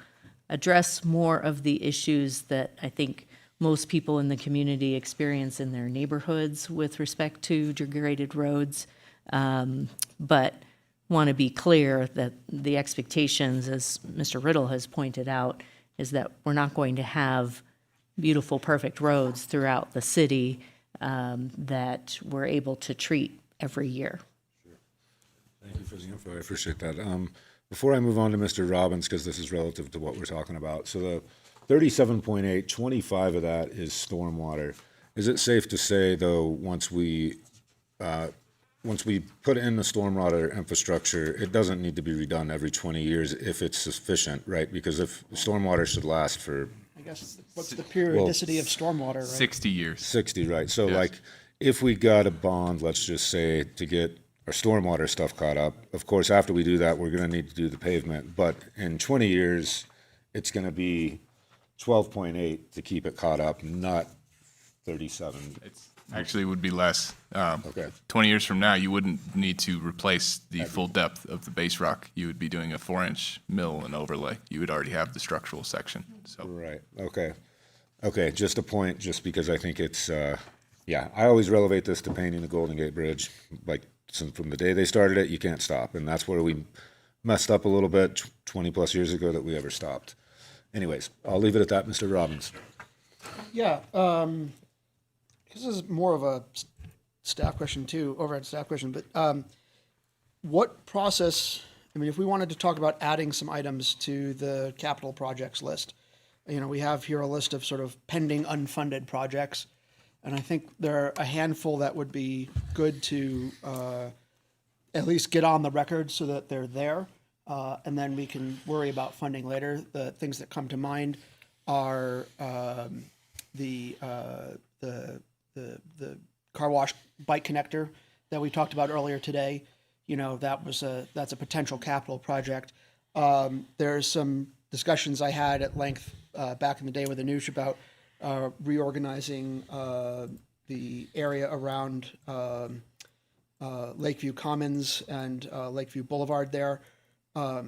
S8: address more of the issues that I think most people in the community experience in their neighborhoods with respect to degraded roads. But want to be clear that the expectations, as Mr. Riddle has pointed out, is that we're not going to have beautiful, perfect roads throughout the city that we're able to treat every year.
S1: Thank you for the info. I appreciate that. Before I move on to Mr. Robbins, because this is relative to what we're talking about, so the 37.8, 25 of that is stormwater. Is it safe to say, though, once we put in the stormwater infrastructure, it doesn't need to be redone every 20 years if it's sufficient, right? Because if stormwater should last for,
S6: I guess, what's the periodicity of stormwater, right?
S18: 60 years.
S1: 60, right? So
S18: Yes.
S1: like, if we got a bond, let's just say, to get our stormwater stuff caught up, of course, after we do that, we're gonna need to do the pavement, but in 20 years, it's gonna be 12.8 to keep it caught up, not 37.
S18: It's actually would be less.
S1: Okay.
S18: 20 years from now, you wouldn't need to replace the full depth of the base rock. You would be doing a 4-inch mill and overlay. You would already have the structural section. So
S1: Right, okay, just a point, just because I think it's, yeah, I always relevate this to painting the Golden Gate Bridge, like, since from the day they started it, you can't stop, and that's where we messed up a little bit 20 plus years ago that we ever stopped. Anyways, I'll leave it at that, Mr. Robbins.
S6: Yeah, this is more of a staff question too, overhead staff question, but what process I mean, if we wanted to talk about adding some items to the capital projects list, we have here a list of sort of pending unfunded projects. And I think there are a handful that would be good to at least get on the record so that they're there. And then we can worry about funding later. The things that come to mind are the car wash bike connector that we talked about earlier today. That's a potential capital project. There's some discussions I had at length back in the day with Anush about reorganizing the area around Lakeview Commons and Lakeview Boulevard there. Sorry,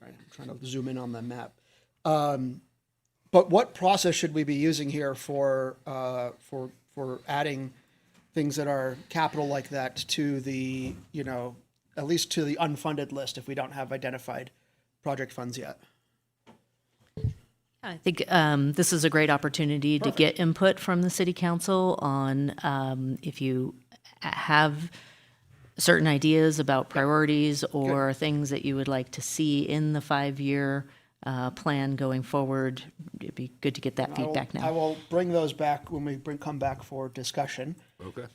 S6: I'm trying to zoom in on the map. But what process should we be using here for adding things that are capital like that to the, at least to the unfunded list if we don't have identified project funds yet?
S8: I think this is a great opportunity to get input from the city council on if you have certain ideas about priorities or things that you would like to see in the 5-year plan going forward. It'd be good to get that feedback now.
S6: I will bring those back when we come back for discussion.
S1: Okay.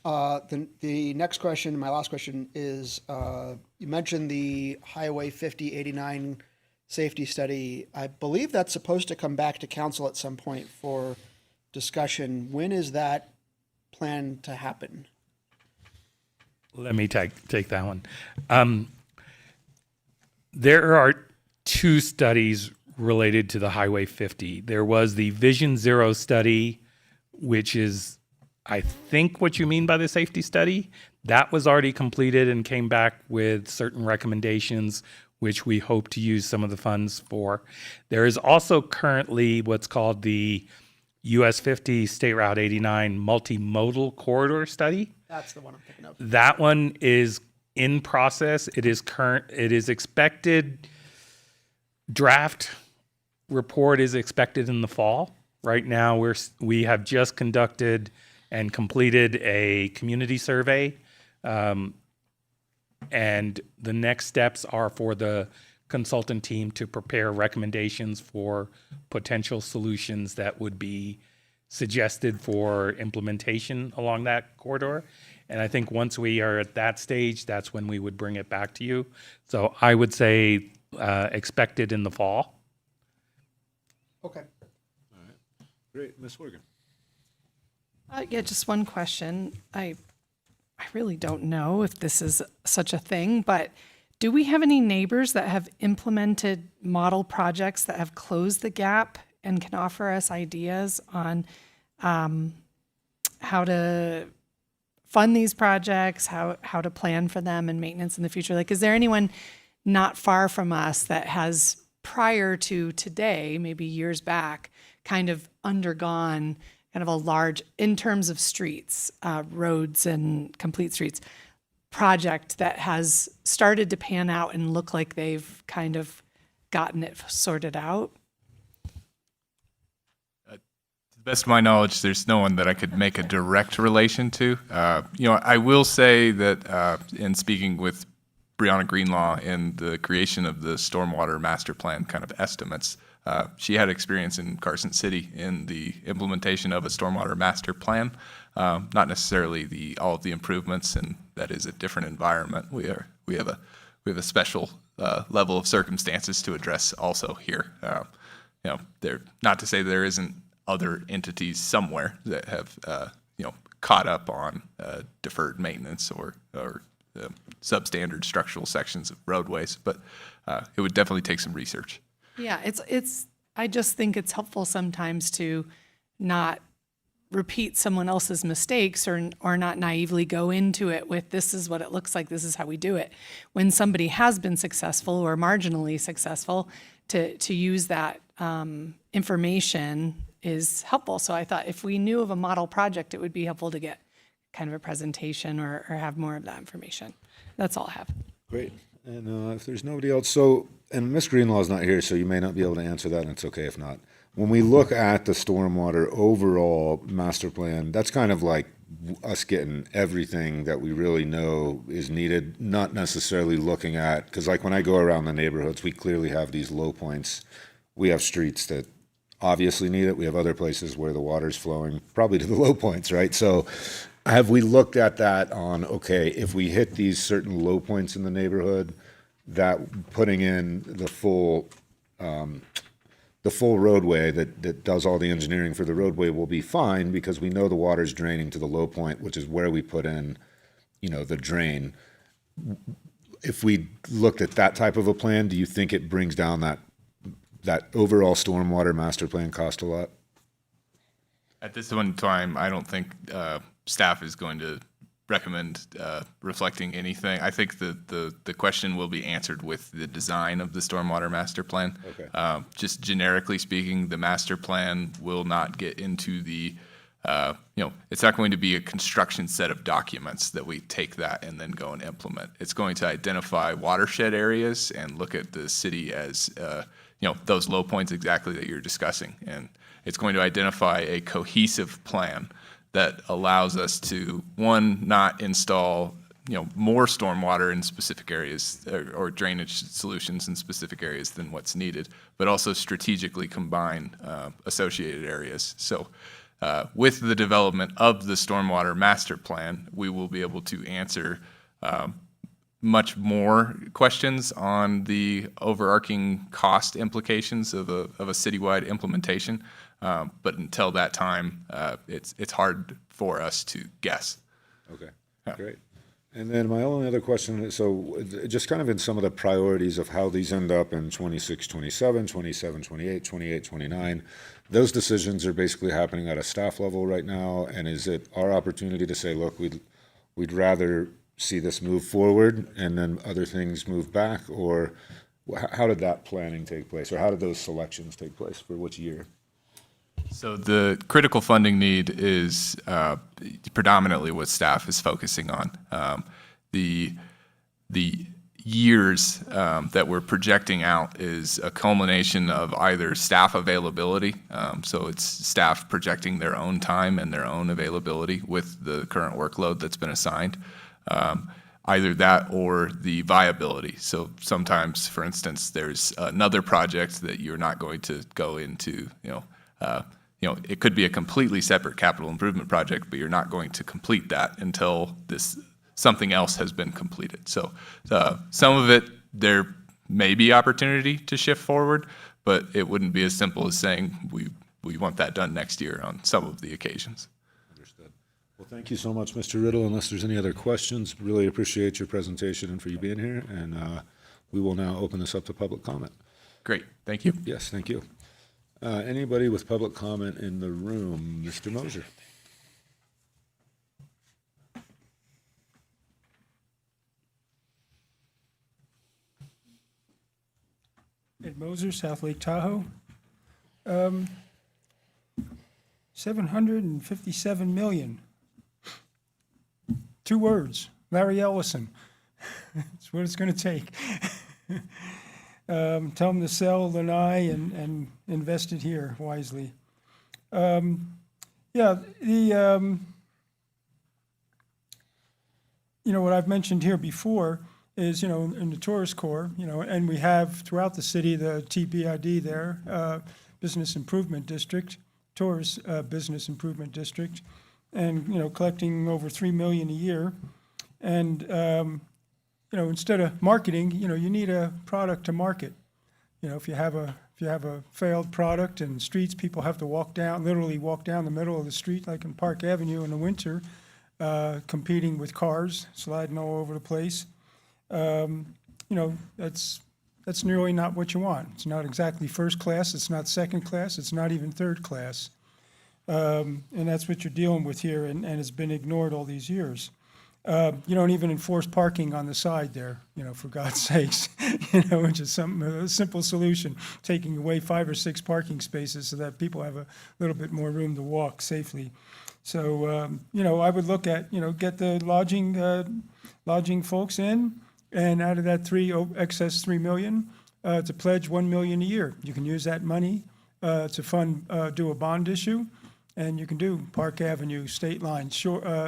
S6: The next question, my last question is, you mentioned the Highway 5089 safety study. I believe that's supposed to come back to council at some point for discussion. When is that planned to happen?
S14: Let me take that one. There are 2 studies related to the Highway 50. There was the Vision Zero study, which is, I think, what you mean by the safety study. That was already completed and came back with certain recommendations, which we hope to use some of the funds for. There is also currently what's called the US 50 State Route 89 multimodal corridor study.
S6: That's the one I'm thinking of.
S14: That one is in process. It is expected, draft report is expected in the fall. Right now, we have just conducted and completed a community survey. And the next steps are for the consultant team to prepare recommendations for potential solutions that would be suggested for implementation along that corridor. And I think once we are at that stage, that's when we would bring it back to you. So I would say expected in the fall.
S6: Okay.
S1: All right. Great. Ms. Horgan.
S12: Yeah, just one question. I really don't know if this is such a thing, but do we have any neighbors that have implemented model projects that have closed the gap and can offer us ideas on how to fund these projects, how to plan for them and maintenance in the future? Like, is there anyone not far from us that has, prior to today, maybe years back, kind of undergone kind of a large, in terms of streets, roads and complete streets, project that has started to pan out and look like they've kind of gotten it sorted out?
S18: To the best of my knowledge, there's no one that I could make a direct relation to. I will say that in speaking with Brianna Greenlaw in the creation of the stormwater master plan kind of estimates, she had experience in Carson City in the implementation of a stormwater master plan, not necessarily all of the improvements, and that is a different environment. We have a special level of circumstances to address also here. Not to say there isn't other entities somewhere that have caught up on deferred maintenance or substandard structural sections of roadways, but it would definitely take some research.
S12: Yeah, I just think it's helpful sometimes to not repeat someone else's mistakes or not naively go into it with, this is what it looks like, this is how we do it. When somebody has been successful or marginally successful, to use that information is helpful. So I thought if we knew of a model project, it would be helpful to get kind of a presentation or have more of that information. That's all I have.
S1: Great. And if there's nobody else, and Ms. Greenlaw is not here, so you may not be able to answer that, and it's okay if not. When we look at the stormwater overall master plan, that's kind of like us getting everything that we really know is needed, not necessarily looking at, because like when I go around the neighborhoods, we clearly have these low points. We have streets that obviously need it. We have other places where the water's flowing probably to the low points, right? So have we looked at that on, okay, if we hit these certain low points in the neighborhood, that putting in the full roadway that does all the engineering for the roadway will be fine because we know the water's draining to the low point, which is where we put in, the drain. If we looked at that type of a plan, do you think it brings down that overall stormwater master plan cost a lot?
S18: At this one time, I don't think staff is going to recommend reflecting anything. I think the question will be answered with the design of the stormwater master plan.
S1: Okay.
S18: Just generically speaking, the master plan will not get into the, it's not going to be a construction set of documents that we take that and then go and implement. It's going to identify watershed areas and look at the city as, those low points exactly that you're discussing. And it's going to identify a cohesive plan that allows us to, one, not install, more stormwater in specific areas or drainage solutions in specific areas than what's needed, but also strategically combine associated areas. So with the development of the stormwater master plan, we will be able to answer much more questions on the overarching cost implications of a citywide implementation. But until that time, it's hard for us to guess.
S1: Okay, great. And then my only other question is, so just kind of in some of the priorities of how these end up in 26, 27, 27, 28, 28, 29, those decisions are basically happening at a staff level right now. And is it our opportunity to say, look, we'd rather see this move forward and then other things move back? Or how did that planning take place? Or how did those selections take place for which year?
S18: So the critical funding need is predominantly what staff is focusing on. The years that we're projecting out is a culmination of either staff availability, so it's staff projecting their own time and their own availability with the current workload that's been assigned. Either that or the viability. So sometimes, for instance, there's another project that you're not going to go into, it could be a completely separate capital improvement project, but you're not going to complete that until something else has been completed. So some of it, there may be opportunity to shift forward, but it wouldn't be as simple as saying we want that done next year on some of the occasions.
S1: Understood. Well, thank you so much, Mr. Riddle. Unless there's any other questions, really appreciate your presentation and for you being here. And we will now open this up to public comment.
S18: Great, thank you.
S1: Yes, thank you. Anybody with public comment in the room? Mr. Moser.
S4: Ed Moser, South Lake Tahoe. 757 million. 2 words, Larry Ellison. That's what it's going to take. Tell them to sell Lanai and invest it here wisely. What I've mentioned here before is, in the tourist core, and we have throughout the city the TBID there, Business Improvement District, Tourist Business Improvement District, and, collecting over $3 million a year. And, instead of marketing, you need a product to market. If you have a failed product and streets, people have to literally walk down the middle of the street, like in Park Avenue in the winter, competing with cars, sliding all over the place. That's nearly not what you want. It's not exactly first class, it's not second class, it's not even third class. And that's what you're dealing with here, and it's been ignored all these years. You don't even enforce parking on the side there, for God's sakes, which is a simple solution, taking away 5 or 6 parking spaces so that people have a little bit more room to walk safely. So, I would look at, get the lodging folks in, and out of that excess $3 million, to pledge $1 million a year. You can use that money to fund, do a bond issue, And you can do Park Avenue, State Line,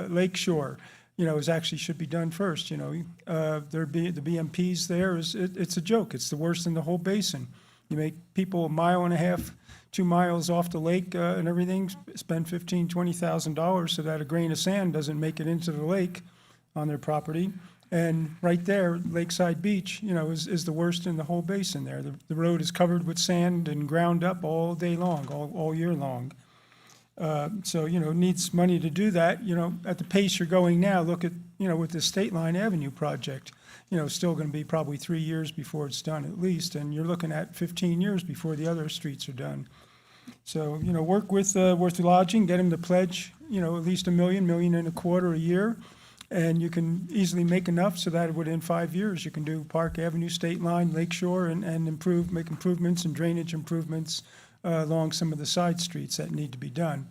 S4: Lake Shore, is actually should be done first, the BMPs there it's a joke. It's the worst in the whole basin. You make people 1.5 miles, 2 miles off the lake and everything, spend $15,000, $20,000 so that a grain of sand doesn't make it into the lake on their property. And right there, Lakeside Beach, is the worst in the whole basin there. The road is covered with sand and ground up all day long, all year long. So, needs money to do that. At the pace you're going now, look at, with the State Line Avenue project, still going to be probably 3 years before it's done at least. And you're looking at 15 years before the other streets are done. So, work with Lodging, get them to pledge, at least $1 million, $1.25 million a year. And you can easily make enough so that within 5 years, you can do Park Avenue, State Line, Lake Shore, and make improvements and drainage improvements along some of the side streets that need to be done.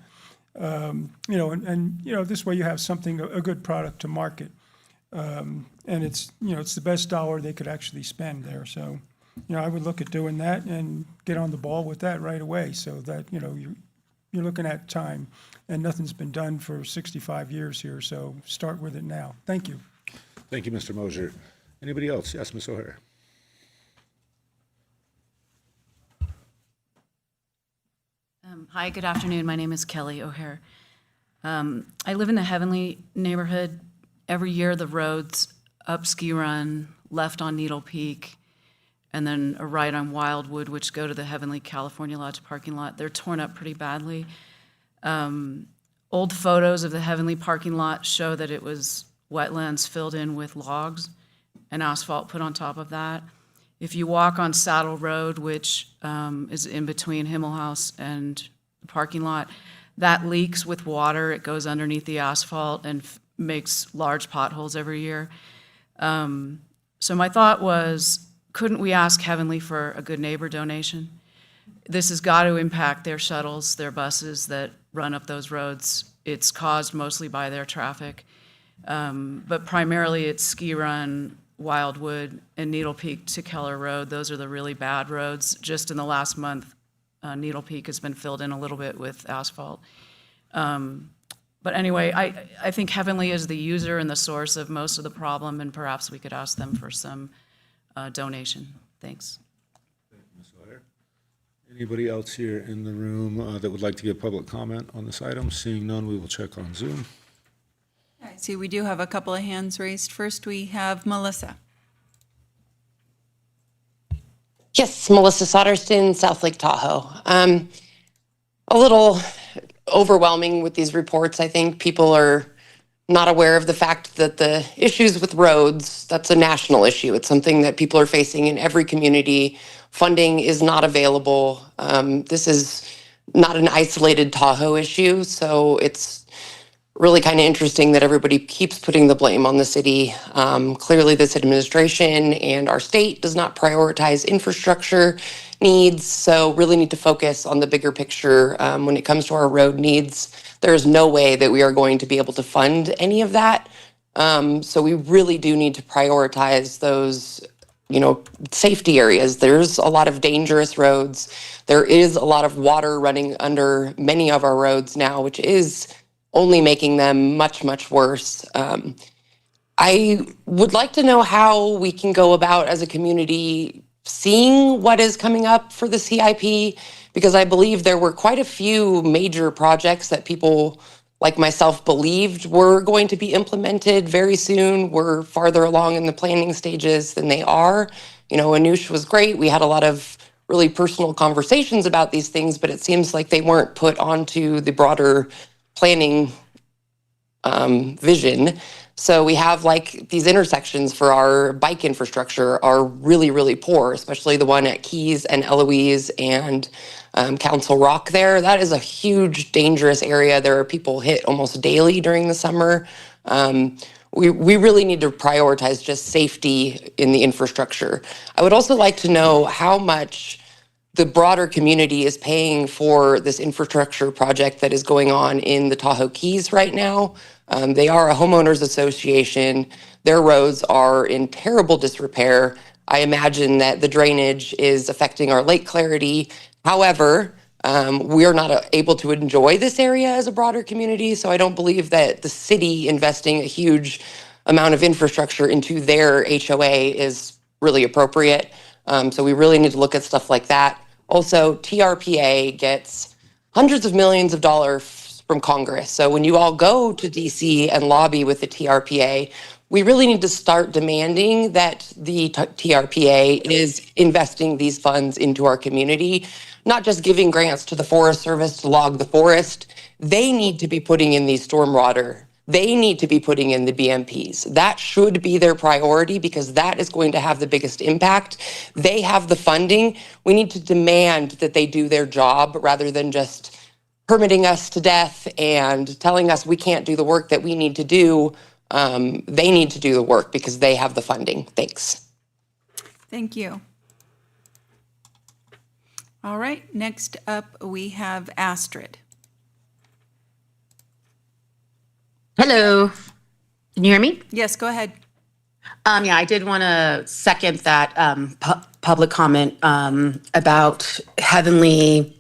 S4: This way you have a good product to market. And it's the best dollar they could actually spend there. So, I would look at doing that and get on the ball with that right away so that, you're looking at time. And nothing's been done for 65 years here, so start with it now. Thank you.
S1: Thank you, Mr. Mosier. Anybody else? Yes, Ms. O'Hare.
S19: Hi, good afternoon. My name is Kelly O'Hare. I live in the Heavenly neighborhood. Every year, the roads up Ski Run, left on Needle Peak, and then a right on Wildwood, which go to the Heavenly California Lodge parking lot. They're torn up pretty badly. Old photos of the Heavenly parking lot show that it was wetlands filled in with logs and asphalt put on top of that. If you walk on Saddle Road, which is in between Himmel House and the parking lot, that leaks with water. It goes underneath the asphalt and makes large potholes every year. So my thought was, couldn't we ask Heavenly for a Good Neighbor donation? This has got to impact their shuttles, their buses that run up those roads. It's caused mostly by their traffic, but primarily it's Ski Run, Wildwood, and Needle Peak to Keller Road. Those are the really bad roads. Just in the last month, Needle Peak has been filled in a little bit with asphalt. But anyway, I think Heavenly is the user and the source of most of the problem, and perhaps we could ask them for some donation. Thanks.
S1: Anybody else here in the room that would like to give public comment on this item? Seeing none, we will check on Zoom.
S3: I see we do have a couple of hands raised. First, we have Melissa.
S20: Yes, Melissa Soderston, South Lake Tahoe. A little overwhelming with these reports. I think people are not aware of the fact that the issues with roads, that's a national issue. It's something that people are facing in every community. Funding is not available. This is not an isolated Tahoe issue, so it's really kind of interesting that everybody keeps putting the blame on the city. Clearly, this administration and our state does not prioritize infrastructure needs, so really need to focus on the bigger picture when it comes to our road needs. There's no way that we are going to be able to fund any of that. So we really do need to prioritize those safety areas. There's a lot of dangerous roads. There is a lot of water running under many of our roads now, which is only making them much, much worse. I would like to know how we can go about as a community seeing what is coming up for the CIP, because I believe there were quite a few major projects that people like myself believed were going to be implemented very soon. We're farther along in the planning stages than they are. Anoush was great. We had a lot of really personal conversations about these things, but it seems like they weren't put onto the broader planning vision. So we have these intersections for our bike infrastructure are really, really poor, especially the one at Keys and Eloise and Council Rock there. That is a huge, dangerous area. There are people hit almost daily during the summer. We really need to prioritize just safety in the infrastructure. I would also like to know how much the broader community is paying for this infrastructure project that is going on in the Tahoe Keys right now. They are a homeowners association. Their roads are in terrible disrepair. I imagine that the drainage is affecting our lake clarity. However, we're not able to enjoy this area as a broader community. So I don't believe that the city investing a huge amount of infrastructure into their HOA is really appropriate. So we really need to look at stuff like that. Also, TRPA gets hundreds of millions of dollars from Congress. So when you all go to DC and lobby with the TRPA, we really need to start demanding that the TRPA is investing these funds into our community, not just giving grants to the Forest Service to log the forest. They need to be putting in these stormwater. They need to be putting in the BMPs. That should be their priority because that is going to have the biggest impact. They have the funding. We need to demand that they do their job rather than just permitting us to death and telling us we can't do the work that we need to do. They need to do the work because they have the funding. Thanks.
S3: Thank you. All right, next up we have Astrid.
S21: Hello. Can you hear me?
S3: Yes, go ahead.
S21: Yeah, I did want to second that public comment about Heavenly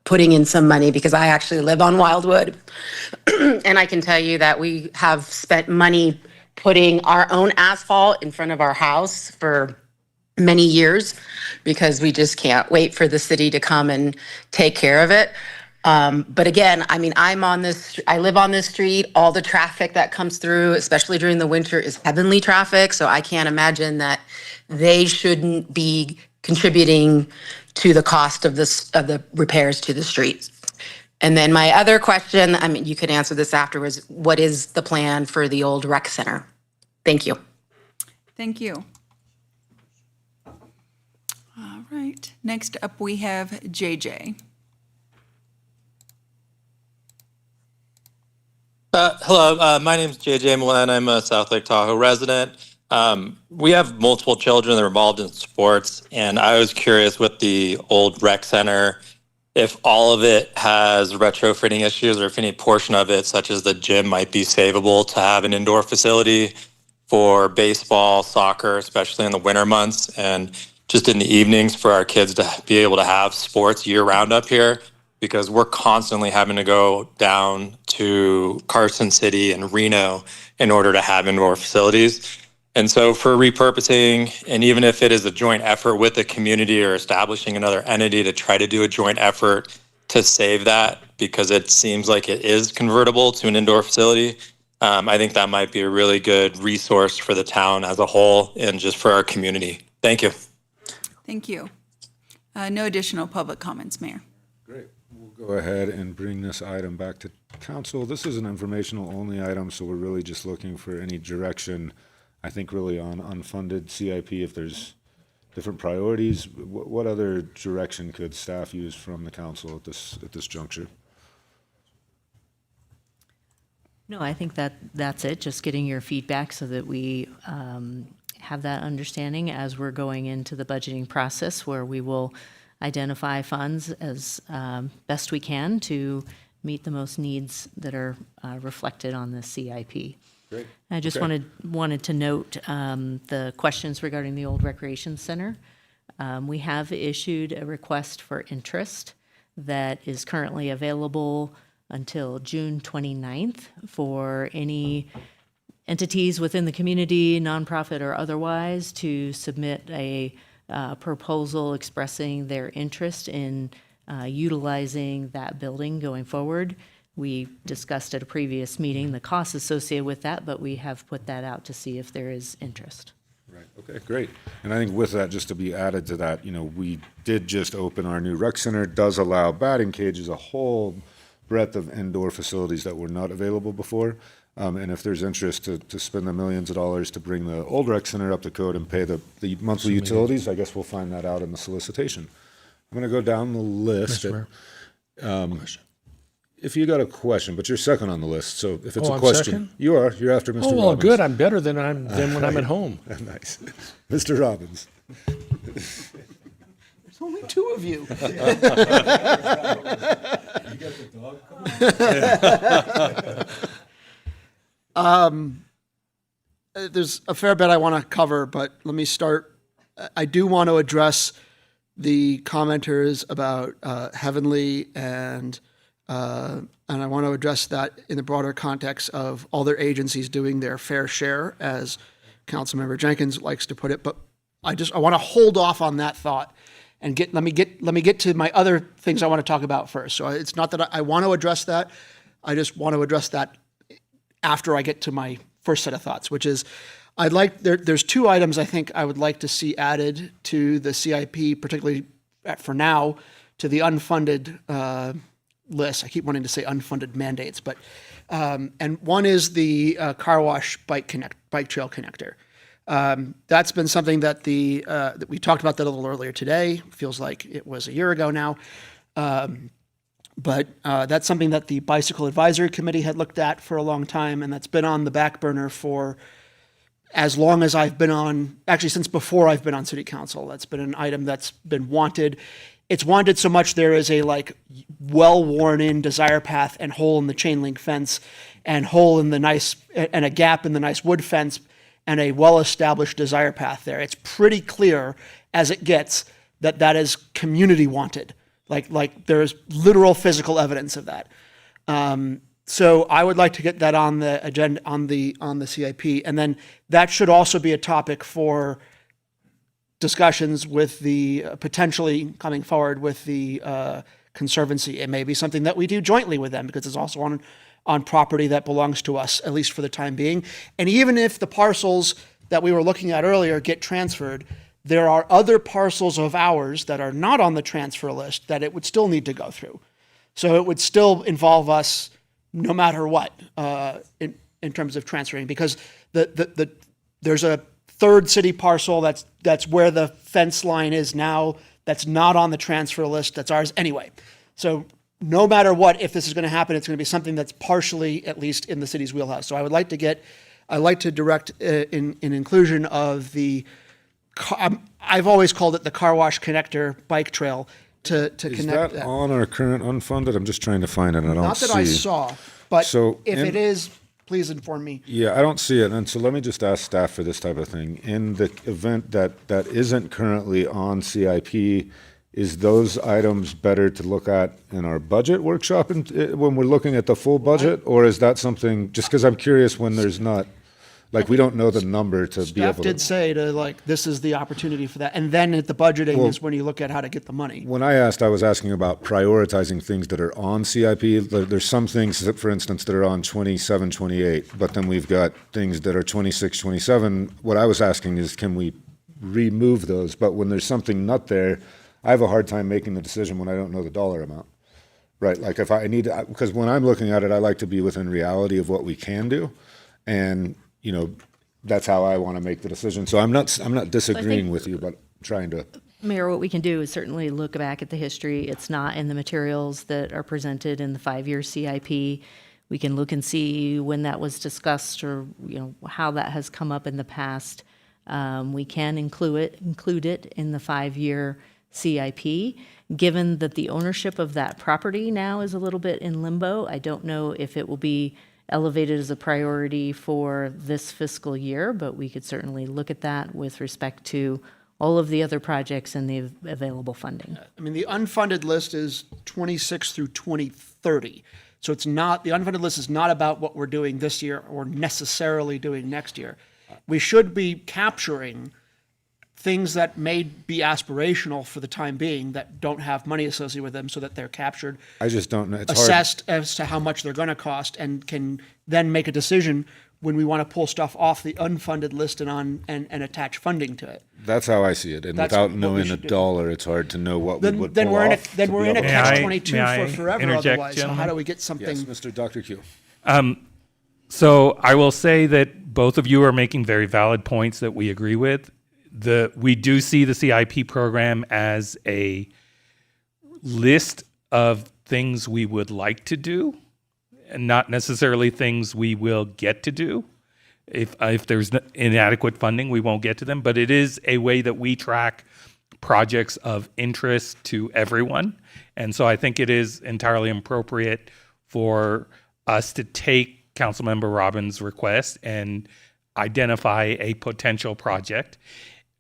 S21: putting in some money because I actually live on Wildwood. And I can tell you that we have spent money putting our own asphalt in front of our house for many years because we just can't wait for the city to come and take care of it. But again, I mean, I live on this street. All the traffic that comes through, especially during the winter, is Heavenly traffic. So I can't imagine that they shouldn't be contributing to the cost of the repairs to the streets. And then my other question, I mean, you could answer this afterwards. What is the plan for the old rec center? Thank you.
S3: Thank you. All right, next up we have JJ.
S22: Hello, my name is JJ Milan. I'm a South Lake Tahoe resident. We have multiple children that are involved in sports, and I was curious with the old rec center, if all of it has retrofitting issues or if any portion of it, such as the gym, might be savable to have an indoor facility for baseball, soccer, especially in the winter months, and just in the evenings for our kids to be able to have sports year round up here, because we're constantly having to go down to Carson City and Reno in order to have indoor facilities. And so for repurposing, and even if it is a joint effort with the community or establishing another entity to try to do a joint effort to save that, because it seems like it is convertible to an indoor facility, I think that might be a really good resource for the town as a whole and just for our community. Thank you.
S3: Thank you. No additional public comments, Mayor.
S1: Great. We'll go ahead and bring this item back to council. This is an informational only item, so we're really just looking for any direction, I think really on unfunded CIP, if there's different priorities. What other direction could staff use from the council at this juncture?
S8: No, I think that's it, just getting your feedback so that we have that understanding as we're going into the budgeting process, where we will identify funds as best we can to meet the most needs that are reflected on the CIP.
S1: Great.
S8: I just
S1: Okay.
S8: wanted to note the questions regarding the old recreation center. We have issued a request for interest that is currently available until June 29th for any entities within the community, nonprofit or otherwise, to submit a proposal expressing their interest in utilizing that building going forward. We discussed at a previous meeting the costs associated with that, but we have put that out to see if there is interest.
S1: Right, okay, great. And I think with that, just to be added to that, we did just open our new rec center. It does allow batting cages, a whole breadth of indoor facilities that were not available before. And if there's interest to spend the millions of dollars to bring the old rec center up to code and pay the monthly utilities, I guess we'll find that out in the solicitation. I'm going to go down the list.
S7: Mr. Mayor.
S1: If you got a question, but you're second on the list, so if it's
S7: Oh,
S1: a
S7: I'm
S1: question,
S7: second?
S1: you are. You're after Mr.
S7: Oh, well,
S1: Robbins.
S7: good. I'm better than when I'm at home.
S1: Nice, Mr. Robbins.
S6: There's only two of you. There's a fair bit I want to cover, but let me start. I do want to address the commenters about Heavenly and I want to address that in the broader context of all their agencies doing their fair share, as Councilmember Jenkins likes to put it. But I want to hold off on that thought and let me get to my other things I want to talk about first. So it's not that I want to address that. I just want to address that after I get to my first set of thoughts, which is there's two items I think I would like to see added to the CIP, particularly for now, to the unfunded list. I keep wanting to say unfunded mandates, but and one is the car wash bike trail connector. That's been something that that we talked about that a little earlier today. Feels like it was a year ago now, but that's something that the Bicycle Advisory Committee had looked at for a long time, and that's been on the back burner for as long as I've been on. Actually, since before I've been on City Council, that's been an item that's been wanted. It's wanted so much there is a well-worn-in desire path and hole in the chain link fence and a gap in the nice wood fence and a well-established desire path there. It's pretty clear as it gets that is community wanted. Like there's literal physical evidence of that. So I would like to get that on the agenda on the CIP, and then that should also be a topic for discussions with the potentially coming forward with the Conservancy. It may be something that we do jointly with them because it's also on property that belongs to us, at least for the time being. And even if the parcels that we were looking at earlier get transferred, there are other parcels of ours that are not on the transfer list that it would still need to go through. So it would still involve us no matter what in terms of transferring, because there's a third city parcel that's where the fence line is now, that's not on the transfer list, that's ours anyway. So no matter what, if this is going to happen, it's going to be something that's partially, at least, in the city's wheelhouse. So I would like to direct in inclusion of I've always called it the car wash connector bike trail to connect that.
S1: Is that on our current unfunded? I'm just trying to find it and I don't see.
S6: Not that I saw, but
S1: So
S6: if it is, please inform me.
S1: Yeah, I don't see it. And so let me just ask staff for this type of thing. In the event that isn't currently on CIP, is those items better to look at in our budget workshop when we're looking at the full budget? Or is that something, just because I'm curious when there's not, we don't know the number to be able
S6: Staff
S1: to.
S6: did say this is the opportunity for that. And then at the budgeting is when you look at how to get the money.
S1: When I was asking about prioritizing things that are on CIP. There's some things, that, for instance, that are on 27, 28, but then we've got things that are 26, 27. What I was asking is, can we remove those? But when there's something not there, I have a hard time making the decision when I don't know the dollar amount. Right? If I need to, because when I'm looking at it, I like to be within reality of what we can do. And that's how I want to make the decision. So I'm not disagreeing with you, but trying to.
S8: Mayor, what we can do is certainly look back at the history. It's not in the materials that are presented in the 5-year CIP. We can look and see when that was discussed or, how that has come up in the past. We can include it in the 5-year CIP. Given that the ownership of that property now is a little bit in limbo, I don't know if it will be elevated as a priority for this fiscal year, but we could certainly look at that with respect to all of the other projects and the available funding.
S6: I mean, the unfunded list is 26 through 2030. So the unfunded list is not about what we're doing this year or necessarily doing next year. We should be capturing things that may be aspirational for the time being that don't have money associated with them, so that they're captured.
S1: I just don't know. It's
S6: assessed as to how much they're going to cost, and can then make a decision when we want to pull stuff off the unfunded list and attach funding to it.
S1: That's how I see it. And
S6: That's
S1: without
S6: what
S1: knowing
S6: we
S1: a
S6: should do.
S1: dollar, it's hard to know what we would
S6: Then
S1: pull
S6: we're
S1: off.
S6: in a catch-22
S14: May I
S6: for forever
S14: interject,
S6: otherwise. So how
S14: gentlemen?
S6: do we get something?
S1: Yes, Mr. Dr. Q.
S14: So I will say that both of you are making very valid points that we agree with. We do see the CIP program as a list of things we would like to do, and not necessarily things we will get to do. If there's inadequate funding, we won't get to them. But it is a way that we track projects of interest to everyone. And so I think it is entirely appropriate for us to take Councilmember Robbins' request and identify a potential project.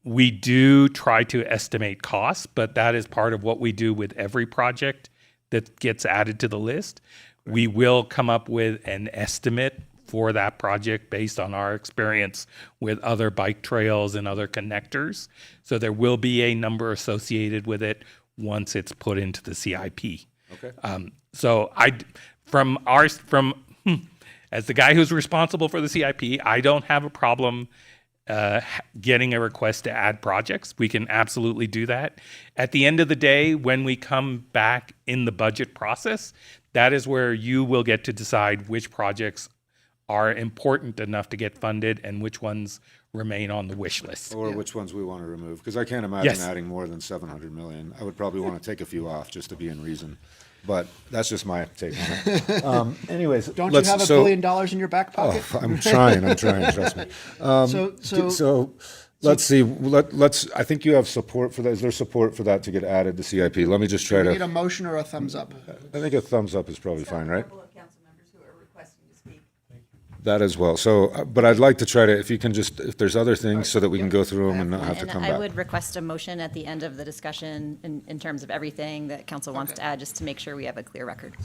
S14: We do try to estimate costs, but that is part of what we do with every project that gets added to the list. We will come up with an estimate for that project based on our experience with other bike trails and other connectors. So there will be a number associated with it once it's put into the CIP.
S1: Okay.
S14: So as the guy who's responsible for the CIP, I don't have a problem getting a request to add projects. We can absolutely do that. At the end of the day, when we come back in the budget process, that is where you will get to decide which projects are important enough to get funded and which ones remain on the wish list.
S1: Or which ones we want to remove, because I can't imagine
S14: Yes.
S1: adding more than 700 million. I would probably want to take a few off just to be in reason, but that's just my take on it. Anyways,
S6: Don't you have $1 billion in your back pocket?
S1: Oh, I'm trying, trust me. So let's see, I think you have support for that. Is there support for that to get added to CIP? Let me just try
S6: Do we need
S1: to,
S6: a motion or a thumbs up?
S1: I think a thumbs up is probably fine, right? That as well. So, but I'd like to try to, if you can just, if there's other things so that we can go through them and not have to
S5: And
S1: come
S5: I
S1: back.
S5: would request a motion at the end of the discussion in terms of everything that council wants to add, just to make sure we have a clear record.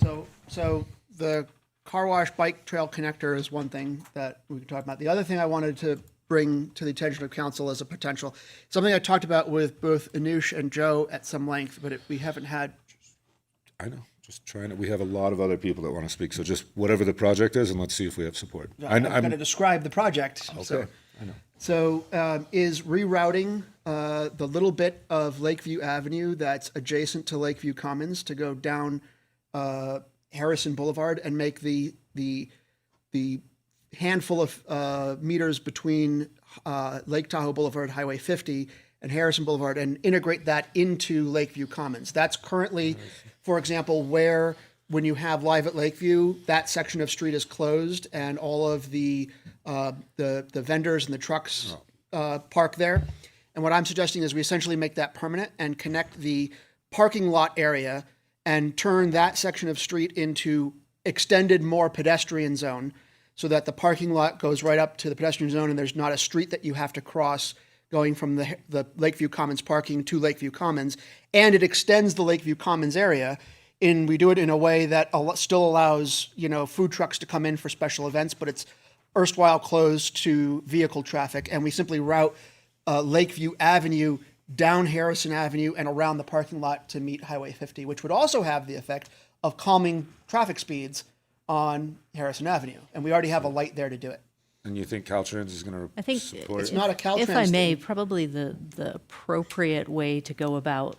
S6: So the car wash bike trail connector is one thing that we can talk about. The other thing I wanted to bring to the attention of council as a potential, something I talked about with both Anush and Joe at some length, but we haven't had.
S1: I know, just trying to, we have a lot of other people that want to speak, so just whatever the project is, and let's see if we have support.
S6: I'm going to describe the project.
S1: Okay, I know.
S6: So is rerouting the little bit of Lakeview Avenue that's adjacent to Lakeview Commons to go down Harrison Boulevard and make the handful of meters between Lake Tahoe Boulevard, Highway 50, and Harrison Boulevard, and integrate that into Lakeview Commons. That's currently, for example, where when you have Live at Lakeview, that section of street is closed, and all of the vendors and the trucks park there. And what I'm suggesting is we essentially make that permanent and connect the parking lot area and turn that section of street into extended more pedestrian zone, so that the parking lot goes right up to the pedestrian zone and there's not a street that you have to cross going from the Lakeview Commons parking to Lakeview Commons. And it extends the Lakeview Commons area. We do it in a way that still allows, food trucks to come in for special events, but it's erstwhile closed to vehicle traffic. And we simply route Lakeview Avenue down Harrison Avenue and around the parking lot to meet Highway 50, which would also have the effect of calming traffic speeds on Harrison Avenue. And we already have a light there to do it.
S1: And you think Caltrans is going
S8: I
S1: to
S8: think
S1: support
S6: It's
S1: it?
S6: not a Caltrans
S8: if I may,
S6: thing.
S8: probably the appropriate way to go about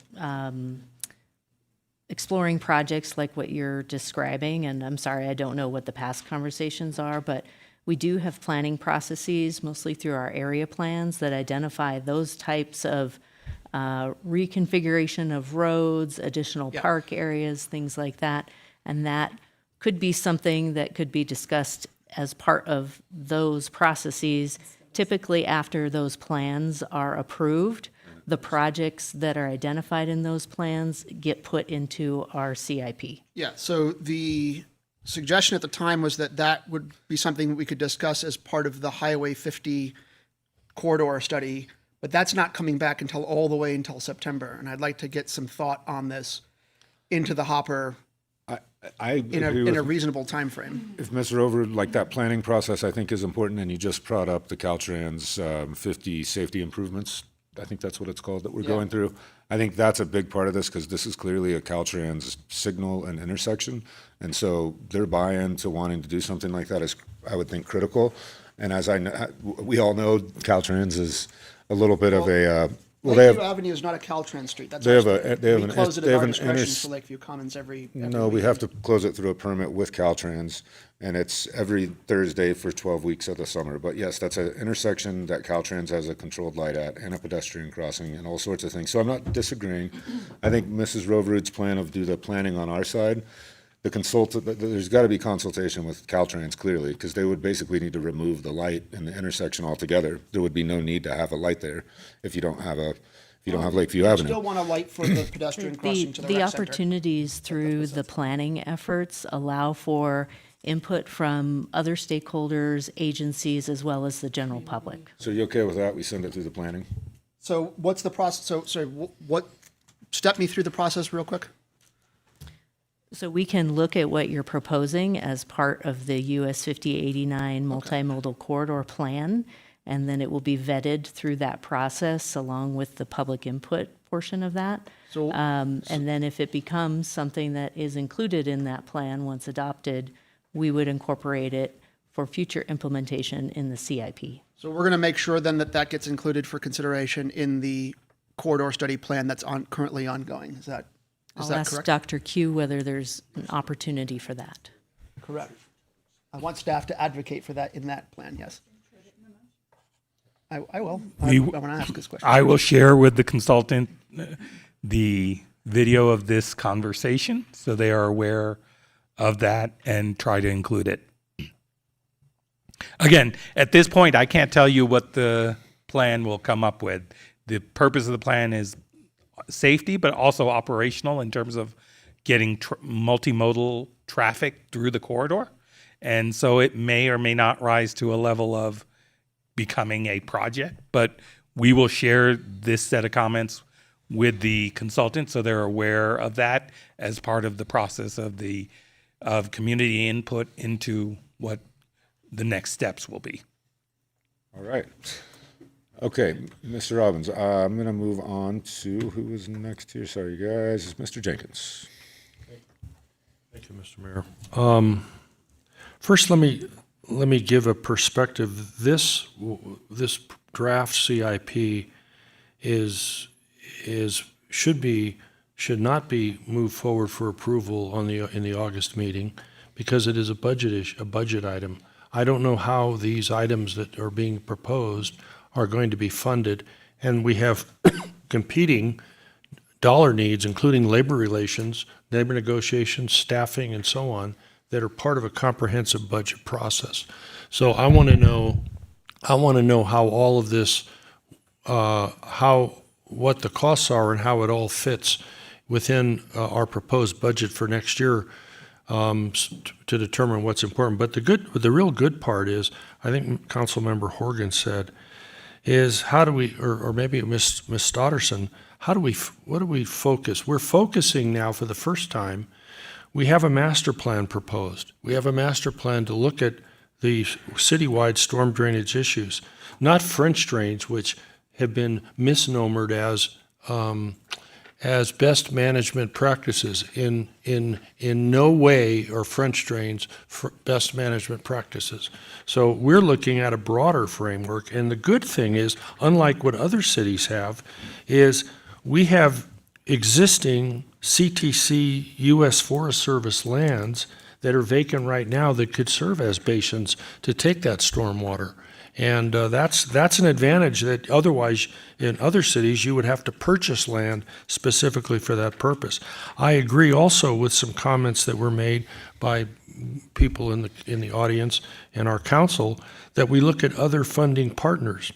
S8: exploring projects like what you're describing, and I'm sorry, I don't know what the past conversations are, but we do have planning processes, mostly through our area plans, that identify those types of reconfiguration of roads, additional park areas, things like that. And that could be something that could be discussed as part of those processes. Typically, after those plans are approved, the projects that are identified in those plans get put into our CIP.
S6: Yeah, so the suggestion at the time was that would be something we could discuss as part of the Highway 50 corridor study, but that's not coming back all the way until September. And I'd like to get some thought on this into the hopper in a reasonable time frame.
S1: If Mr. Over, like that planning process, I think is important, and you just brought up the Caltrans 50 safety improvements. I think that's what it's called that we're going through. I think that's a big part of this, because this is clearly a Caltrans signal and intersection. And so their buy-in to wanting to do something like that is, I would think, critical. And as we all know, Caltrans is a little bit of a,
S6: Lakeview Avenue is not a Caltrans street. That's
S1: we
S6: close it at our discretion for Lakeview Commons every
S1: No, we have to close it through a permit with Caltrans, and it's every Thursday for 12 weeks of the summer. But yes, that's an intersection that Caltrans has a controlled light at, and a pedestrian crossing, and all sorts of things. So I'm not disagreeing. I think Mrs. Roverud's plan of do the planning on our side, there's got to be consultation with Caltrans, clearly, because they would basically need to remove the light in the intersection altogether. There would be no need to have a light there if you don't have Lakeview Avenue.
S6: Still want a light for the pedestrian crossing to the
S8: The
S6: rec center.
S8: opportunities through the planning efforts allow for input from other stakeholders, agencies, as well as the general public.
S1: So you okay with that? We send it through the planning?
S6: So what's the process? So, sorry, what, step me through the process real quick?
S8: So we can look at what you're proposing as part of the US 5089 multimodal corridor plan, and then it will be vetted through that process along with the public input portion of that.
S6: So-
S8: And then if it becomes something that is included in that plan once adopted, we would incorporate it for future implementation in the CIP.
S6: So we're going to make sure then that that gets included for consideration in the corridor study plan that's currently ongoing. Is that
S8: I'll
S6: correct?
S8: ask Dr. Q whether there's an opportunity for that.
S6: Correct. I want staff to advocate for that in that plan, yes. I will. I want to ask this question.
S14: I will share with the consultant the video of this conversation so they are aware of that and try to include it. Again, at this point, I can't tell you what the plan will come up with. The purpose of the plan is safety, but also operational in terms of getting multimodal traffic through the corridor. And so it may or may not rise to a level of becoming a project, but we will share this set of comments with the consultant so they're aware of that as part of the process of community input into what the next steps will be.
S1: All right. Okay, Mr. Robbins, I'm going to move on to who is next here. Sorry, guys. It's Mr. Jenkins.
S7: Thank you, Mr. Mayor. First, let me give a perspective. This draft CIP should not be moved forward for approval in the August meeting because it is a budget item. I don't know how these items that are being proposed are going to be funded, and we have competing dollar needs, including labor relations, labor negotiations, staffing, and so on, that are part of a comprehensive budget process. So I want to know how all of this, what the costs are and how it all fits within our proposed budget for next year, to determine what's important. But the real good part is, I think Councilmember Horgan said, is how do we, or maybe Ms. Stotterson, what do we focus? We're focusing now for the first time. We have a master plan proposed. We have a master plan to look at the citywide storm drainage issues, not French drains, which have been misnomered as best management practices. In no way are French drains best management practices. So we're looking at a broader framework, and the good thing is, unlike what other cities have, is we have existing CTC U.S. Forest Service lands that are vacant right now that could serve as basins to take that stormwater. And that's an advantage that otherwise in other cities you would have to purchase land specifically for that purpose. I agree also with some comments that were made by people in the audience and our council that we look at other funding partners.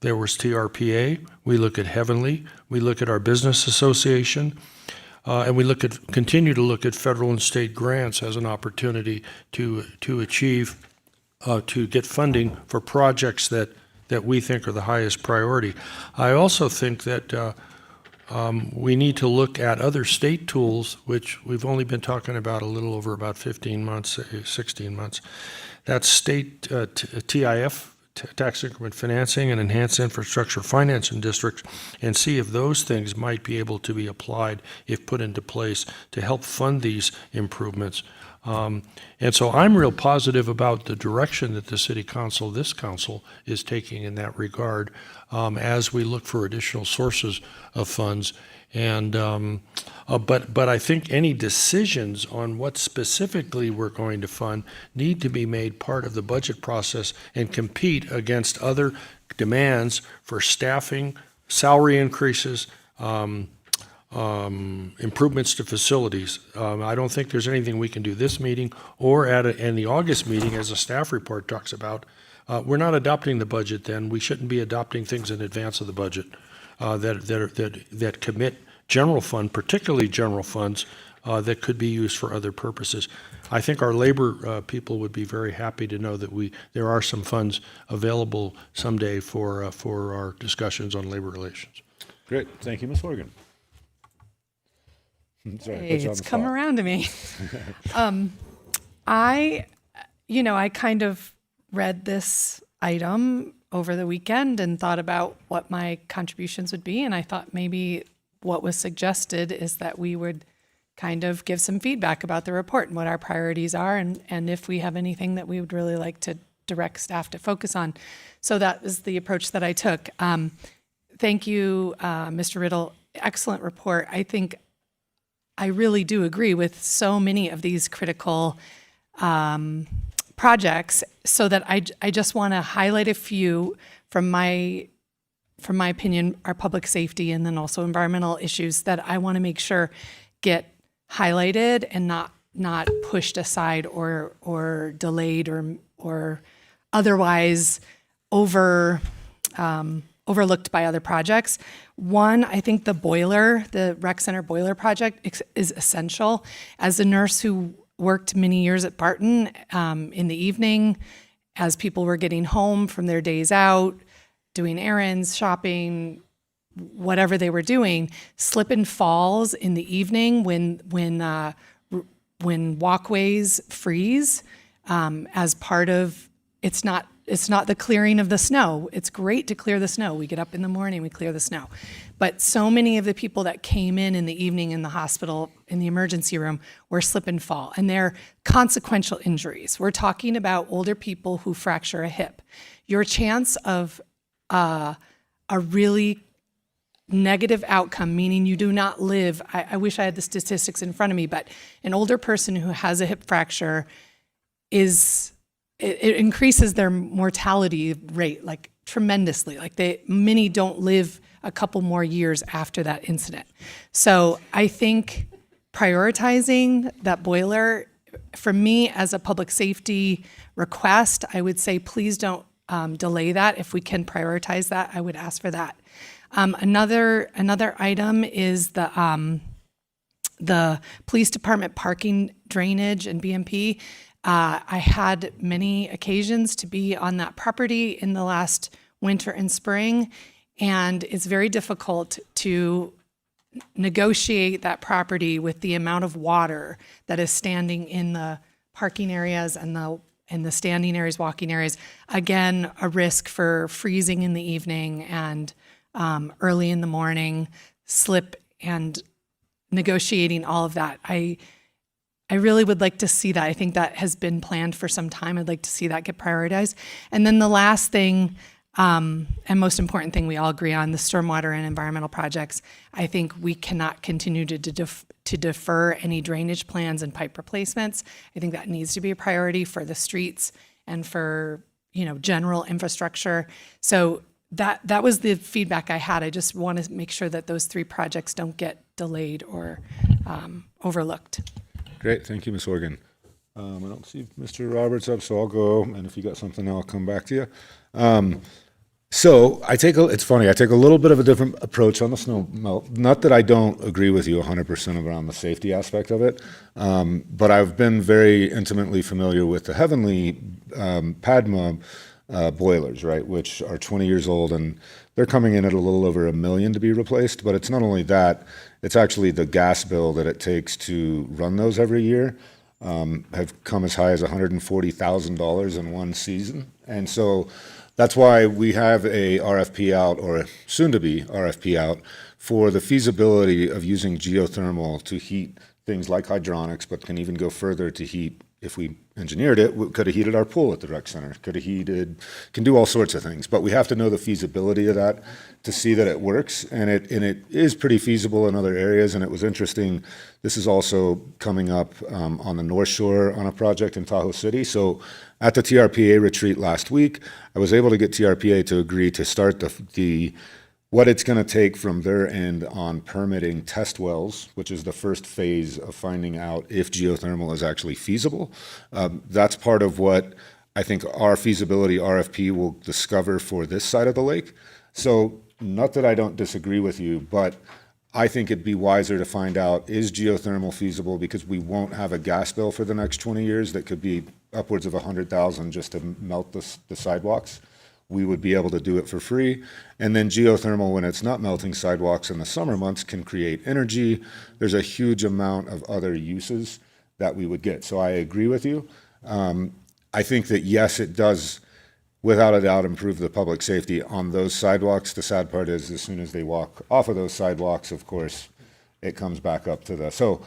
S7: There was TRPA, we look at Heavenly, we look at our business association, and we continue to look at federal and state grants as an opportunity to achieve, to get funding for projects that we think are the highest priority. I also think that we need to look at other state tools, which we've only been talking about a little over about 15 months, 16 months. That's state TIF, tax increment financing, and enhanced infrastructure financing districts, and see if those things might be able to be applied if put into place to help fund these improvements. And so I'm real positive about the direction that the city council, this council, is taking in that regard as we look for additional sources of funds. And but I think any decisions on what specifically we're going to fund need to be made part of the budget process and compete against other demands for staffing, salary increases, improvements to facilities. I don't think there's anything we can do this meeting or in the August meeting, as the staff report talks about. We're not adopting the budget then. We shouldn't be adopting things in advance of the budget that commit general fund, particularly general funds, that could be used for other purposes. I think our labor people would be very happy to know that there are some funds available someday for our discussions on labor relations.
S1: Great, thank you, Ms. Horgan. Sorry,
S12: Hey,
S1: put you on
S12: it's
S1: the
S12: come
S1: spot.
S12: around to me. I kind of read this item over the weekend and thought about what my contributions would be. And I thought maybe what was suggested is that we would kind of give some feedback about the report and what our priorities are, and if we have anything that we would really like to direct staff to focus on. So that is the approach that I took. Thank you, Mr. Riddle. Excellent report. I think I really do agree with so many of these critical projects, so that I just want to highlight a few from my opinion, our public safety and then also environmental issues that I want to make sure get highlighted and not pushed aside or delayed or otherwise overlooked by other projects. One, I think the rec center boiler project is essential. As a nurse who worked many years at Barton, in the evening, as people were getting home from their days out, doing errands, shopping, whatever they were doing, slip and falls in the evening when walkways freeze, as part of, it's not the clearing of the snow. It's great to clear the snow. We get up in the morning, we clear the snow. But so many of the people that came in the evening in the hospital, in the emergency room, were slip and fall, and they're consequential injuries. We're talking about older people who fracture a hip. Your chance of a really negative outcome, meaning you do not live, I wish I had the statistics in front of me, but an older person who has a hip fracture it increases their mortality rate like tremendously. Like many don't live a couple more years after that incident. So I think prioritizing that boiler, for me as a public safety request, I would say please don't delay that. If we can prioritize that, I would ask for that. Another item is the police department parking drainage and BMP. I had many occasions to be on that property in the last winter and spring, and it's very difficult to negotiate that property with the amount of water that is standing in the parking areas and the standing areas, walking areas. Again, a risk for freezing in the evening and early in the morning, slip, and negotiating all of that. I really would like to see that. I think that has been planned for some time. I'd like to see that get prioritized. And then the last thing, and most important thing we all agree on, the stormwater and environmental projects. I think we cannot continue to defer any drainage plans and pipe replacements. I think that needs to be a priority for the streets and for, general infrastructure. So that was the feedback I had. I just want to make sure that those 3 projects don't get delayed or overlooked.
S1: Great, thank you, Ms. Horgan. I don't see Mr. Roberts up, so I'll go, and if you got something, I'll come back to you. So it's funny, I take a little bit of a different approach on the snow melt. Not that I don't agree with you 100% around the safety aspect of it, but I've been very intimately familiar with the Heavenly Padma boilers, right, which are 20 years old, and they're coming in at a little over $1 million to be replaced. But it's not only that, it's actually the gas bill that it takes to run those every year have come as high as $140,000 in one season. And so that's why we have a RFP out, or a soon-to-be RFP out, for the feasibility of using geothermal to heat things like hydronics, but can even go further to heat. If we engineered it, we could have heated our pool at the rec center, can do all sorts of things. But we have to know the feasibility of that to see that it works. And it is pretty feasible in other areas. And it was interesting, this is also coming up on the North Shore on a project in Tahoe City. So at the TRPA retreat last week, I was able to get TRPA to agree to start what it's going to take from their end on permitting test wells, which is the first phase of finding out if geothermal is actually feasible. That's part of what I think our feasibility RFP will discover for this side of the lake. So not that I don't disagree with you, but I think it'd be wiser to find out, is geothermal feasible? Because we won't have a gas bill for the next 20 years that could be upwards of 100,000 just to melt the sidewalks. We would be able to do it for free. And then geothermal, when it's not melting sidewalks in the summer months, can create energy. There's a huge amount of other uses that we would get. So I agree with you. I think that, yes, it does, without a doubt, improve the public safety on those sidewalks. The sad part is, as soon as they walk off of those sidewalks, of course, it comes back up to the, so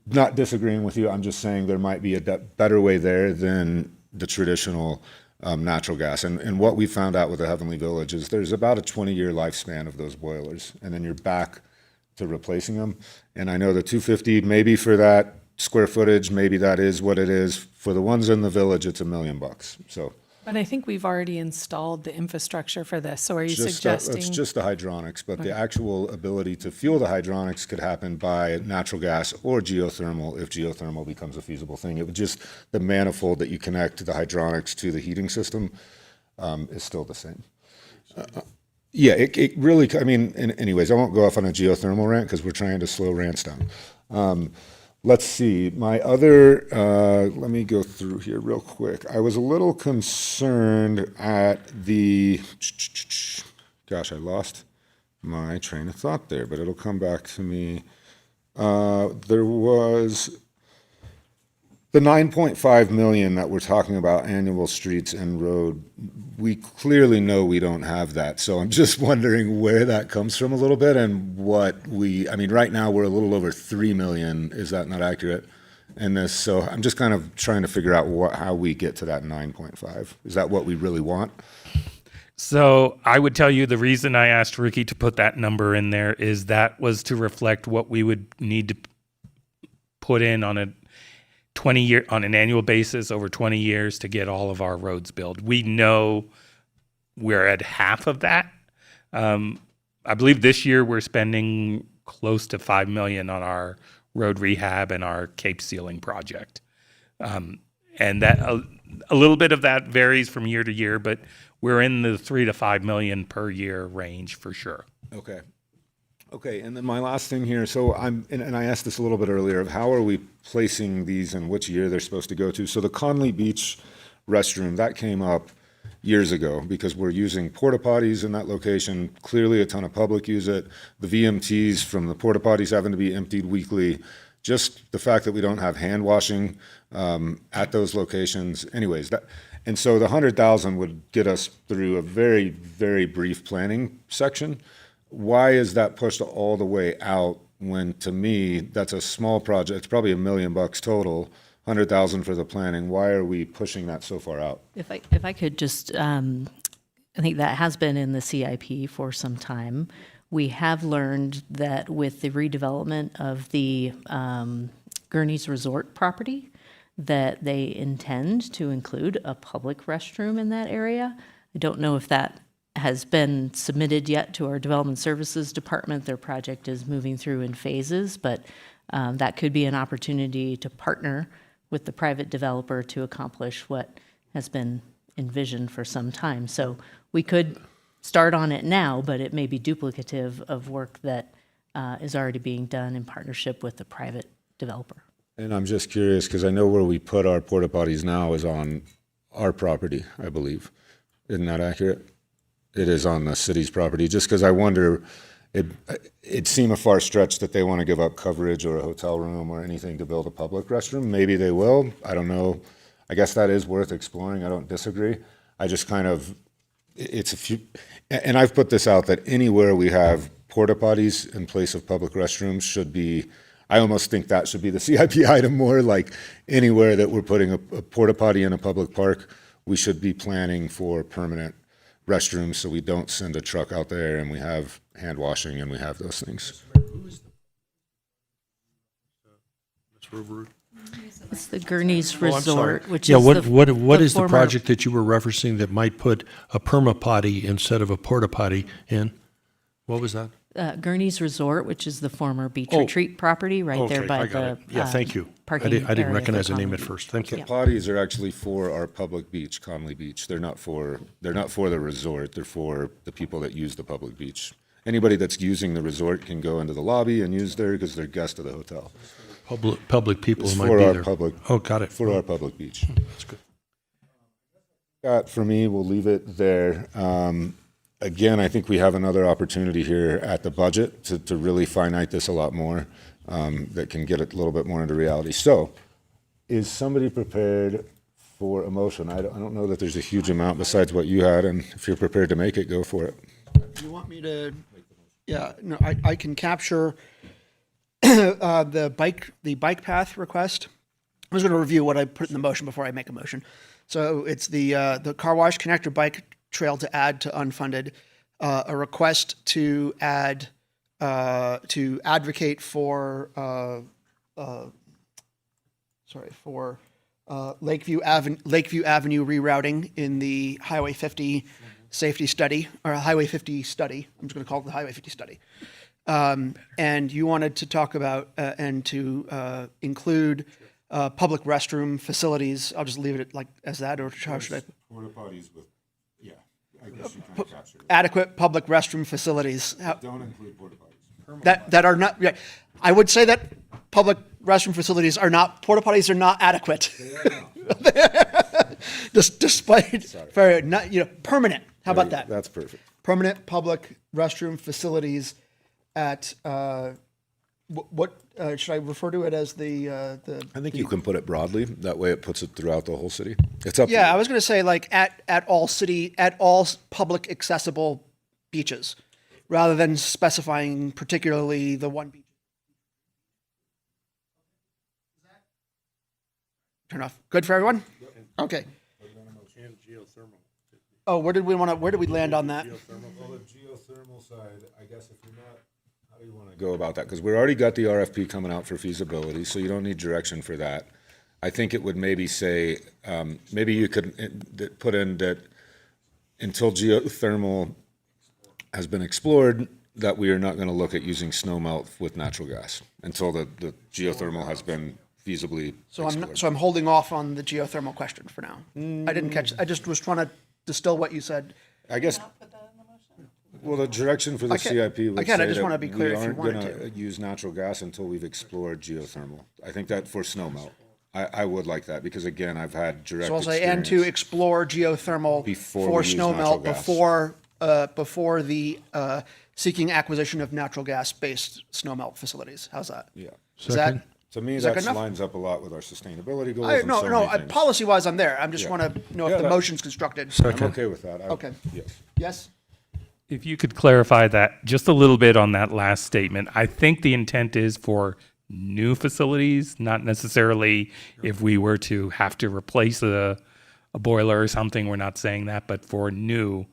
S1: not disagreeing with you, I'm just saying there might be a better way there than the traditional natural gas. And what we found out with the Heavenly Village is there's about a 20-year lifespan of those boilers, and then you're back to replacing them. And I know the 250, maybe for that square footage, maybe that is what it is. For the ones in the village, it's $1 million. So.
S12: But I think we've already installed the infrastructure for this, so are you
S1: It's
S12: suggesting?
S1: just the hydronics, but the actual ability to fuel the hydronics could happen by natural gas or geothermal if geothermal becomes a feasible thing. It would just, the manifold that you connect the hydronics to the heating system is still the same. Yeah, it really, I mean, anyways, I won't go off on a geothermal rant because we're trying to slow rants down. Let's see, my other, let me go through here real quick. I was a little concerned at the, gosh, I lost my train of thought there, but it'll come back to me. There was the 9.5 million that we're talking about annual streets and road. We clearly know we don't have that. So I'm just wondering where that comes from a little bit and what I mean, right now we're a little over 3 million. Is that not accurate? And this, so I'm just kind of trying to figure out how we get to that 9.5. Is that what we really want?
S14: So I would tell you the reason I asked Ricky to put that number in there is that was to reflect what we would need to put in on a 20-year, on an annual basis over 20 years to get all of our roads built. We know we're at half of that. I believe this year we're spending close to $5 million on our road rehab and our Cape sealing project. And that a little bit of that varies from year to year, but we're in the $3 to $5 million per year range for sure.
S1: Okay. Okay, and then my last thing here, so and I asked this a little bit earlier, of how are we placing these and which year they're supposed to go to? So the Conley Beach restroom, that came up years ago because we're using porta potties in that location. Clearly a ton of public use it. The VMTs from the porta potties having to be emptied weekly. Just the fact that we don't have hand washing at those locations. Anyways, and so the 100,000 would get us through a very, very brief planning section. Why is that pushed all the way out when, to me, that's a small project? It's probably $1 million total, 100,000 for the planning. Why are we pushing that so far out?
S8: If I could just, I think that has been in the CIP for some time. We have learned that with the redevelopment of the Gurney's Resort property, that they intend to include a public restroom in that area. I don't know if that has been submitted yet to our Development Services Department. Their project is moving through in phases, but that could be an opportunity to partner with the private developer to accomplish what has been envisioned for some time. So we could start on it now, but it may be duplicative of work that is already being done in partnership with the private developer.
S1: And I'm just curious, because I know where we put our porta potties now is on our property, I believe. Isn't that accurate? It is on the city's property, just because I wonder, it'd seem a far stretch that they want to give up coverage or a hotel room or anything to build a public restroom. Maybe they will. I don't know. I guess that is worth exploring. I don't disagree. I just kind of, it's a few, and I've put this out that anywhere we have porta potties in place of public restrooms should be, I almost think that should be the CIP item more, like anywhere that we're putting a porta potty in a public park, we should be planning for permanent restrooms so we don't send a truck out there and we have hand washing and we have those things.
S8: It's the Gurney's
S7: Oh, I'm sorry.
S8: Resort, which
S7: Yeah,
S8: is
S7: what is the
S8: former-
S7: project that you were referencing that might put a perma potty instead of a porta potty in? What was that?
S8: Gurney's Resort, which is the former beach
S7: Oh.
S8: retreat property right there
S7: Okay,
S8: by
S7: I got
S8: the
S7: it. Yeah, thank you.
S8: parking
S7: I didn't
S8: area
S7: recognize
S8: for
S7: the name at
S8: Conley.
S7: first. Thank you.
S1: The potties are actually for our public beach, Conley Beach. They're not for the resort. They're for the people that use the public beach. anybody that's using the resort can go into the lobby and use there because they're guests of the hotel.
S7: Public people
S1: It's
S7: who might
S1: for
S7: be
S1: our
S7: there.
S1: public.
S7: Oh, got it.
S1: For our public beach.
S7: That's good.
S1: For me, we'll leave it there. Again, I think we have another opportunity here at the budget to really finite this a lot more, that can get it a little bit more into reality. So, is somebody prepared for a motion? I don't know that there's a huge amount besides what you had, and if you're prepared to make it, go for it.
S6: You want me to? Yeah, no, I can capture the bike path request. I was going to review what I put in the motion before I make a motion. So it's the car wash connector bike trail to add to unfunded, a request to add to advocate for Lakeview Avenue rerouting in the Highway 50 safety study, or Highway 50 study. I'm just going to call it the Highway 50 study. And you wanted to talk about and to include public restroom facilities. I'll just leave it like as that, or how should I?
S1: Porta potties with, yeah, I guess you can capture it.
S6: Adequate public restroom facilities.
S1: Don't include porta potties.
S6: That are not. Yeah, I would say that public restroom facilities are not, porta potties are not adequate. Despite very not, permanent. How about that?
S1: That's perfect.
S6: Permanent public restroom facilities at what should I refer to it as the?
S1: I think you can put it broadly. That way, it puts it throughout the whole city. It's up.
S6: Yeah,
S1: to
S6: I
S1: you.
S6: was going to say like at all public accessible beaches, rather than specifying particularly the one beach. Turn off. Good for everyone? Okay. Oh, where did we land on that?
S1: Well, the geothermal side, I guess if you're not, how do you want to go about that? Because we already got the RFP coming out for feasibility, so you don't need direction for that. I think it would maybe say, maybe you could put in that until geothermal has been explored, that we are not going to look at using snow melt with natural gas until the geothermal has been feasibly explored.
S6: So I'm holding off on the geothermal question for now. I didn't catch. I just was trying to distill what you said.
S1: I guess. Well, the direction for the
S6: I can't-
S1: CIP would
S6: again, I
S1: say
S6: just
S1: that
S6: wanna be clear
S1: we
S6: if you
S1: aren't
S6: wanted
S1: going to use natural gas until we've explored geothermal. I think that for snow melt, I would like that because again, I've had direct
S6: So I'll say, and to
S1: experience.
S6: explore geothermal
S1: Before
S6: for
S1: we use
S6: snow
S1: natural
S6: melt
S1: gas.
S6: before the seeking acquisition of natural gas-based snow melt facilities. How's that?
S1: Yeah.
S6: Is that?
S1: To me,
S6: is that
S1: that
S6: good enough?
S1: lines up a lot with our sustainability goals.
S6: I,
S1: and
S6: no,
S1: so
S6: no.
S1: many things.
S6: Policy-wise, I'm there. I'm just
S1: Yeah.
S6: want to know
S1: Yeah,
S6: if the
S1: that-
S6: motion's constructed.
S1: I'm okay with that.
S6: Okay.
S1: Yes.
S6: Yes.
S14: If you could clarify that just a little bit on that last statement, I think the intent is for new facilities, not necessarily if we were to have to replace a boiler or something, we're not saying that, but for new.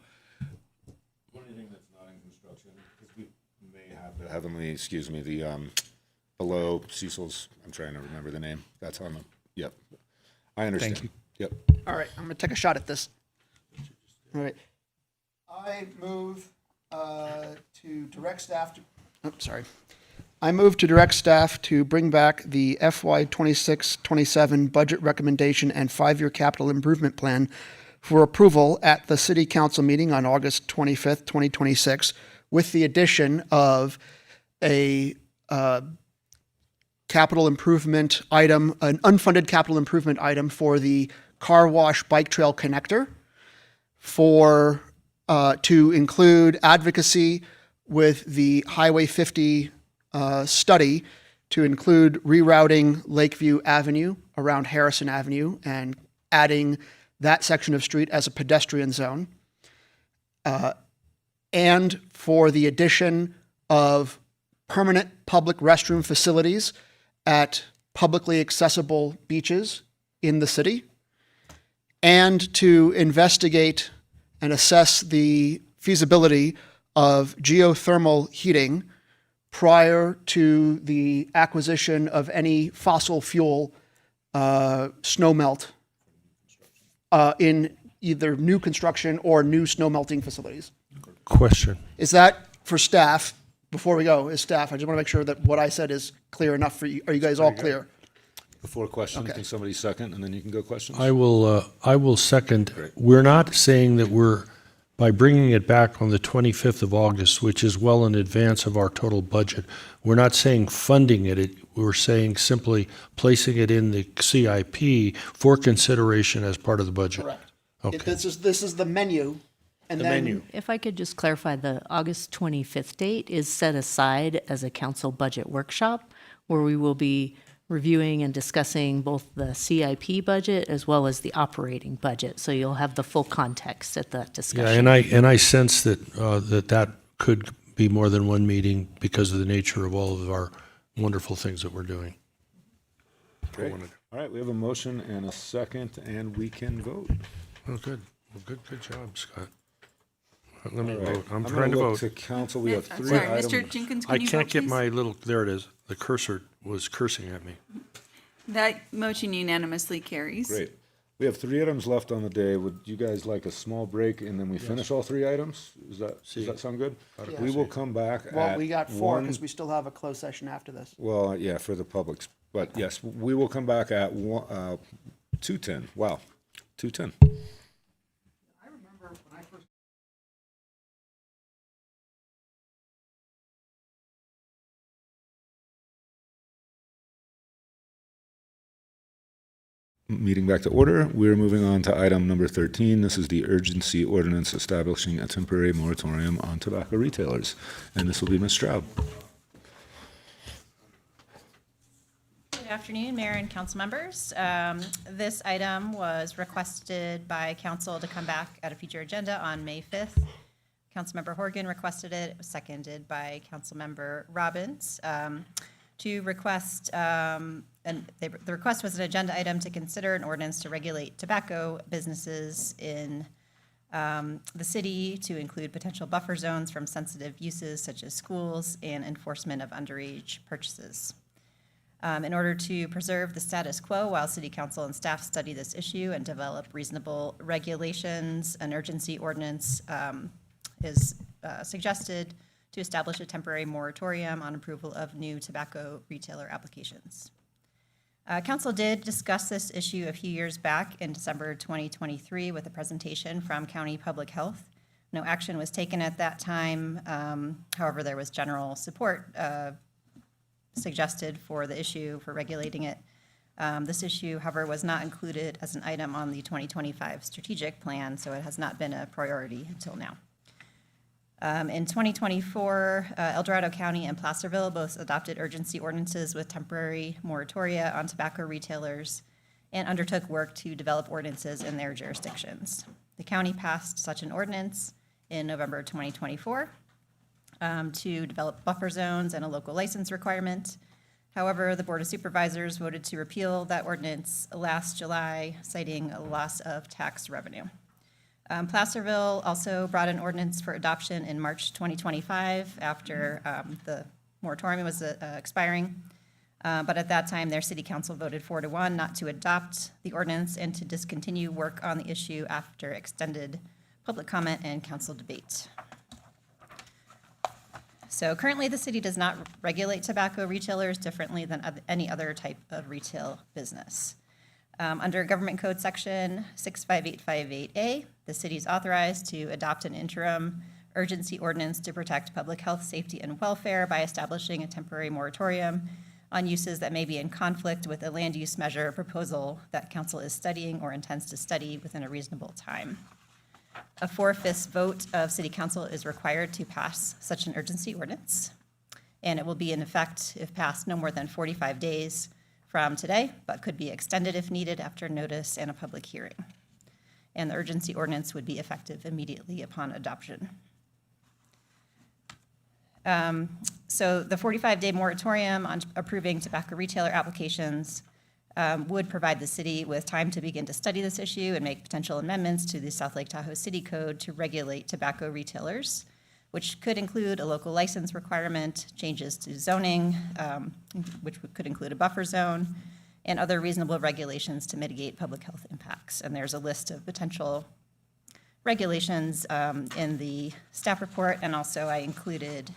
S1: Anything that's not in construction, because we may have the heavenly, excuse me, the below Cecil's, I'm trying to remember the name. That's on the, yep. I understand.
S14: you.
S1: Yep.
S6: All right. I'm going to take a shot at this. All right. I move to direct staff to. Oh, sorry. I move to direct staff to bring back the FY 26-27 budget recommendation and 5-year capital improvement plan for approval at the City Council meeting on August 25th, 2026, with the addition of a capital improvement item, an unfunded capital improvement item for the car wash bike trail connector, for to include advocacy with the Highway 50 study to include rerouting Lakeview Avenue around Harrison Avenue and adding that section of street as a pedestrian zone, and for the addition of permanent public restroom facilities at publicly accessible beaches in the city, and to investigate and assess the feasibility of geothermal heating prior to the acquisition of any fossil fuel snow melt in either new construction or new snow melting facilities.
S7: Question.
S6: Is that for staff? Before we go, is staff, I just want to make sure that what I said is clear enough for you. Are you guys all clear?
S1: Before questions,
S6: Okay.
S1: can somebody second, and then you can go questions?
S7: I will second. We're not saying that we're by bringing it back on the 25th of August, which is well in advance of our total budget, we're not saying funding we're saying simply placing it in the CIP for consideration as part of the budget.
S6: Correct.
S7: Okay.
S6: This is the menu, and
S7: The
S6: then
S7: menu.
S8: If I could just clarify, the August 25th date is set aside as a council budget workshop where we will be reviewing and discussing both the CIP budget as well as the operating budget. So you'll have the full context at that discussion.
S7: Yeah, and I sense that that could be more than one meeting because of the nature of all of our wonderful things that we're doing.
S1: Great. All right, we have a motion and a second, and we can vote.
S7: Oh, good. Well, good job, Scott. Let me
S1: All right.
S7: vote. I'm
S1: gonna
S7: trying to
S1: look
S7: vote.
S1: to council. We have
S3: I'm
S1: three
S3: sorry,
S1: items.
S3: Mr. Jenkins,
S7: I
S3: can you
S7: can't
S3: vote,
S7: get
S3: please?
S7: my little, there it is. The cursor was cursing at me.
S3: That motion unanimously carries.
S1: Great. We have three items left on the day. Would you guys like a small break and then we finish all three items? Does that sound good?
S6: Yeah.
S1: We will come back
S6: well,
S1: at
S6: we got four
S1: one.
S6: because we still have a closed session after this.
S1: Well, yeah, for the publics. But yes, we will come back at 2:10. Wow, 2:10. Meeting back to order. We're moving on to item number 13. This is the urgency ordinance establishing a temporary moratorium on tobacco retailers. And this will be Ms. Straub.
S5: Good afternoon, Mayor and council members. This item was requested by council to come back at a future agenda on May 5th. Councilmember Horgan requested it. It was seconded by Councilmember Robbins to request, the request was an agenda item to consider an ordinance to regulate tobacco businesses in the city to include potential buffer zones from sensitive uses such as schools and enforcement of underage purchases. In order to preserve the status quo while city council and staff study this issue and develop reasonable regulations, an urgency ordinance is suggested to establish a temporary moratorium on approval of new tobacco retailer applications. Council did discuss this issue a few years back in December 2023 with a presentation from County Public Health. No action was taken at that time. However, there was general support suggested for the issue for regulating it. This issue, however, was not included as an item on the 2025 strategic plan, so it has not been a priority until now. In 2024, El Dorado County and Placerville both adopted urgency ordinances with temporary moratoria on tobacco retailers and undertook work to develop ordinances in their jurisdictions. The county passed such an ordinance in November 2024 to develop buffer zones and a local license requirement. However, the Board of Supervisors voted to repeal that ordinance last July, citing a loss of tax revenue. Placerville also brought an ordinance for adoption in March 2025 after the moratorium was expiring. But at that time, their city council voted 4-1 not to adopt the ordinance and to discontinue work on the issue after extended public comment and council debate. So currently, the city does not regulate tobacco retailers differently than any other type of retail business. Under Government Code Section 65858A, the city is authorized to adopt an interim urgency ordinance to protect public health, safety, and welfare by establishing a temporary moratorium on uses that may be in conflict with a land use measure proposal that council is studying or intends to study within a reasonable time. A 4/5 vote of city council is required to pass such an urgency ordinance, and it will be in effect if passed no more than 45 days from today, but could be extended if needed after notice and a public hearing. And the urgency ordinance would be effective immediately upon adoption. So the 45-day moratorium on approving tobacco retailer applications would provide the city with time to begin to study this issue and make potential amendments to the South Lake Tahoe City Code to regulate tobacco retailers, which could include a local license requirement, changes to zoning, which could include a buffer zone, and other reasonable regulations to mitigate public health impacts. And there's a list of potential regulations in the staff report, and also I included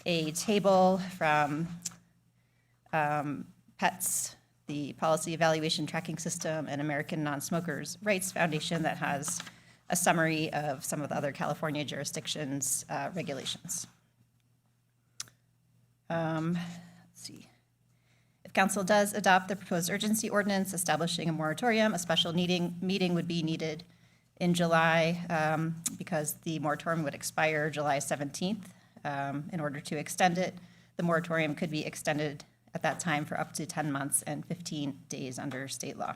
S5: a table from PETS, the Policy Evaluation Tracking System, and American Non-Smokers Rights Foundation that has a summary of some of the other California jurisdictions' regulations. Let's see. If council does adopt the proposed urgency ordinance establishing a moratorium, a special meeting would be needed in July because the moratorium would expire July 17th. In order to extend it, the moratorium could be extended at that time for up to 10 months and 15 days under state law.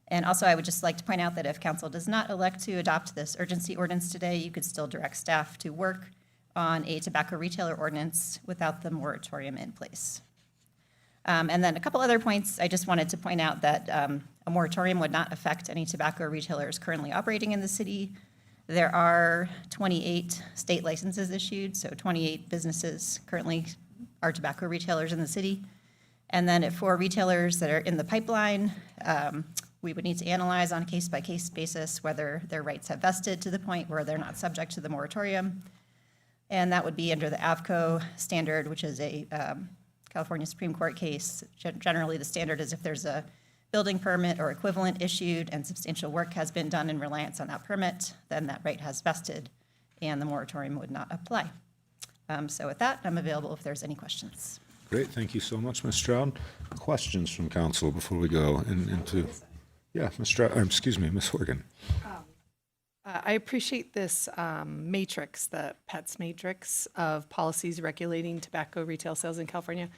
S5: And also, I would just like to point out that if council does not elect to adopt this urgency ordinance today, you could still direct staff to work on a tobacco retailer ordinance without the moratorium in place. And then a couple other points. I just wanted to point out that a moratorium would not affect any tobacco retailers currently operating in the city. There are 28 state licenses issued, so 28 businesses currently are tobacco retailers in the city. And then for retailers that are in the pipeline, we would need to analyze on a case-by-case basis whether their rights have vested to the point where they're not subject to the moratorium. And that would be under the AVCO standard, which is a California Supreme Court case. Generally, the standard is if there's a building permit or equivalent issued and substantial work has been done in reliance on that permit, then that right has vested and the moratorium would not apply. So with that, I'm available if there's any questions.
S1: Great, thank you so much, Ms. Stroud. Questions from council before we go into, yeah, Ms. Stroud, excuse me, Ms. Horgan.
S12: I appreciate this matrix, the PETS matrix of policies regulating tobacco retail sales in California.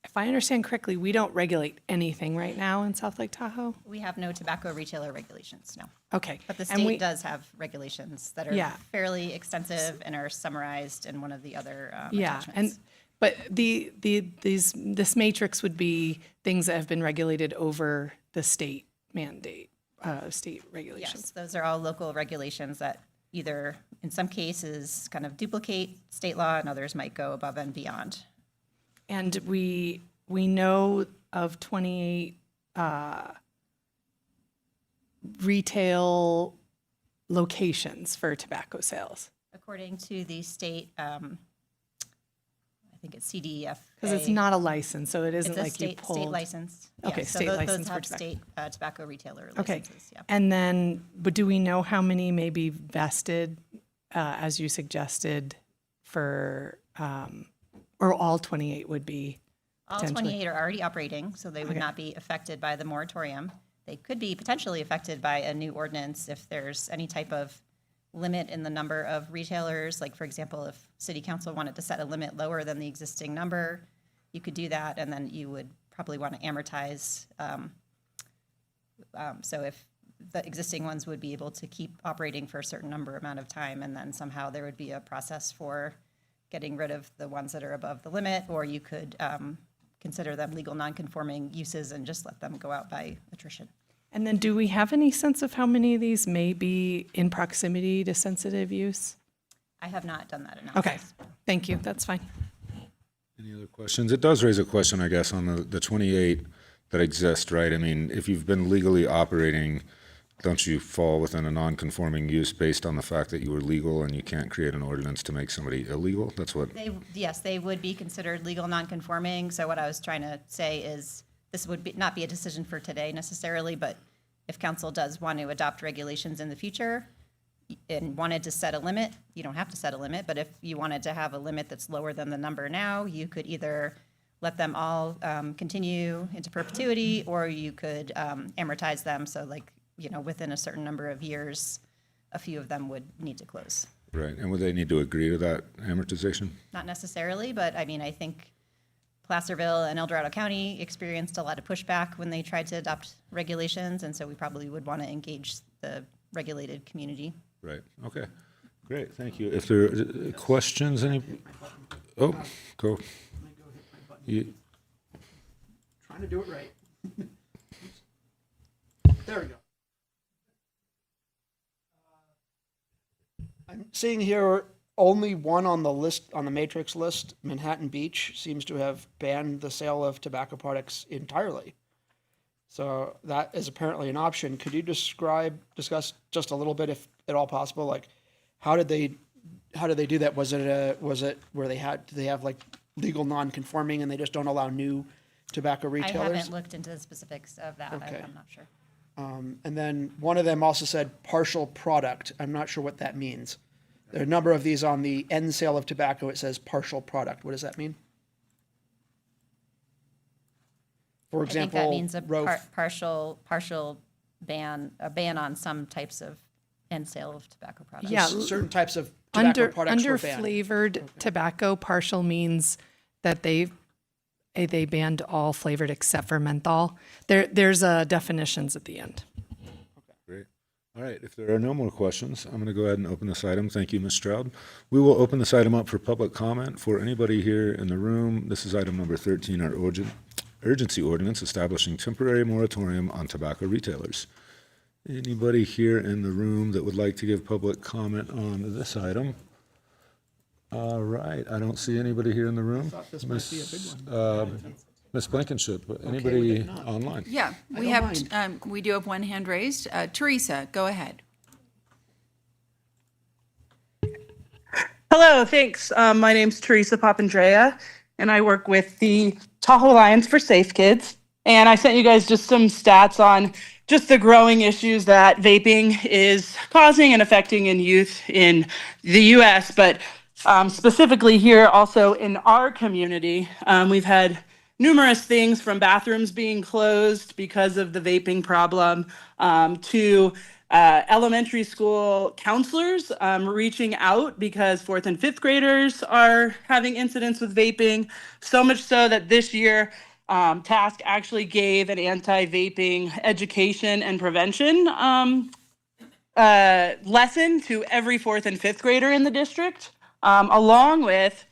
S12: If I understand correctly, we don't regulate anything right now in South Lake Tahoe?
S5: We have no tobacco retailer regulations, no.
S12: Okay.
S5: But the
S12: And
S5: state does have regulations that are
S12: Yeah.
S5: fairly extensive and are summarized in one of the other
S12: Yeah,
S5: attachments.
S12: but this matrix would be things that have been regulated over the state mandate, state regulations.
S5: Yes, those are all local regulations that either, in some cases, kind of duplicate state law, and others might go above and beyond.
S12: And we know of 28 retail locations for tobacco sales.
S5: According to the state, I think it's CDF.
S12: Because it's not a license, so it isn't
S5: It's a
S12: like you
S5: state
S12: pulled.
S5: license.
S12: Okay,
S5: Yeah, so
S12: state
S5: those
S12: license for
S5: have
S12: tobacco.
S5: state tobacco retailer
S12: Okay,
S5: licenses, yeah.
S12: and then, but do we know how many may be vested, as you suggested, for, or all 28 would be?
S5: All
S12: potentially?
S5: 28 are already operating, so they would
S12: Okay.
S5: not be affected by the moratorium. They could be potentially affected by a new ordinance if there's any type of limit in the number of retailers. Like, for example, if city council wanted to set a limit lower than the existing number, you could do that, and then you would probably want to amortize. So if the existing ones would be able to keep operating for a certain amount of time, and then somehow there would be a process for getting rid of the ones that are above the limit, or you could consider them legal non-conforming uses and just let them go out by attrition.
S12: And then do we have any sense of how many of these may be in proximity to sensitive use?
S5: I have not done that analysis.
S12: Okay, thank you, that's fine.
S1: Any other questions? It does raise a question, I guess, on the 28 that exist, right? I mean, if you've been legally operating, don't you fall within a non-conforming use based on the fact that you were legal and you can't create an ordinance to make somebody illegal? That's what,
S5: Yes, they would be considered legal non-conforming. So what I was trying to say is this would not be a decision for today necessarily, but if council does want to adopt regulations in the future and wanted to set a limit, you don't have to set a limit, but if you wanted to have a limit that's lower than the number now, you could either let them all continue into perpetuity, or you could amortize them. So like, within a certain number of years, a few of them would need to close.
S1: right? And would they need to agree to that amortization?
S5: Not necessarily, but I mean, I think Placerville and El Dorado County experienced a lot of pushback when they tried to adopt regulations, and so we probably would want to engage the regulated community.
S1: Right, okay, great, thank you. If there are questions, oh, go.
S6: Trying to do it right. There we go. I'm seeing here only one on the list, on the matrix list, Manhattan Beach, seems to have banned the sale of tobacco products entirely. So that is apparently an option. Could you discuss just a little bit, if at all possible, like how did they do that? Was it where do they have like legal non-conforming and they just don't allow new tobacco retailers?
S5: I haven't looked into the specifics of that.
S6: Okay.
S5: I'm not sure.
S6: And then one of them also said partial product. I'm not sure what that means. There are a number of these on the end sale of tobacco. It says partial product. What does that mean? For
S5: I think
S6: example,
S5: that means a
S6: Rofe.
S5: partial ban, a ban on some types of end sale of tobacco products.
S12: Yeah,
S6: Certain types of tobacco products were banned.
S12: Under-flavored tobacco, partial means that they banned all flavored except for menthol. There's definitions at the end.
S1: Great. All right, if there are no more questions, I'm going to go ahead and open this item. Thank you, Ms. Stroud. We will open this item up for public comment for anybody here in the room. This is item number 13, our urgency ordinance establishing temporary moratorium on tobacco retailers. Anybody here in the room that would like to give public comment on this item? All right, I don't see anybody here in the room.
S6: Thought this might be a big one.
S1: Ms. Blankenship, anybody
S6: not.
S1: online?
S3: Yeah, we do have one hand raised. Teresa, go ahead.
S2: Hello, thanks. My name's Teresa Papandrea, and I work with the Tahoe Alliance for Safe Kids. And I sent you guys just some stats on just the growing issues that vaping is causing and affecting in youth in the U.S., but specifically here also in our community. We've had numerous things from bathrooms being closed because of the vaping problem to elementary school counselors reaching out because 4th and 5th graders are having incidents with vaping, so much so that this year TASC actually gave an anti-vaping education and prevention lesson to every 4th and 5th grader in the district, along with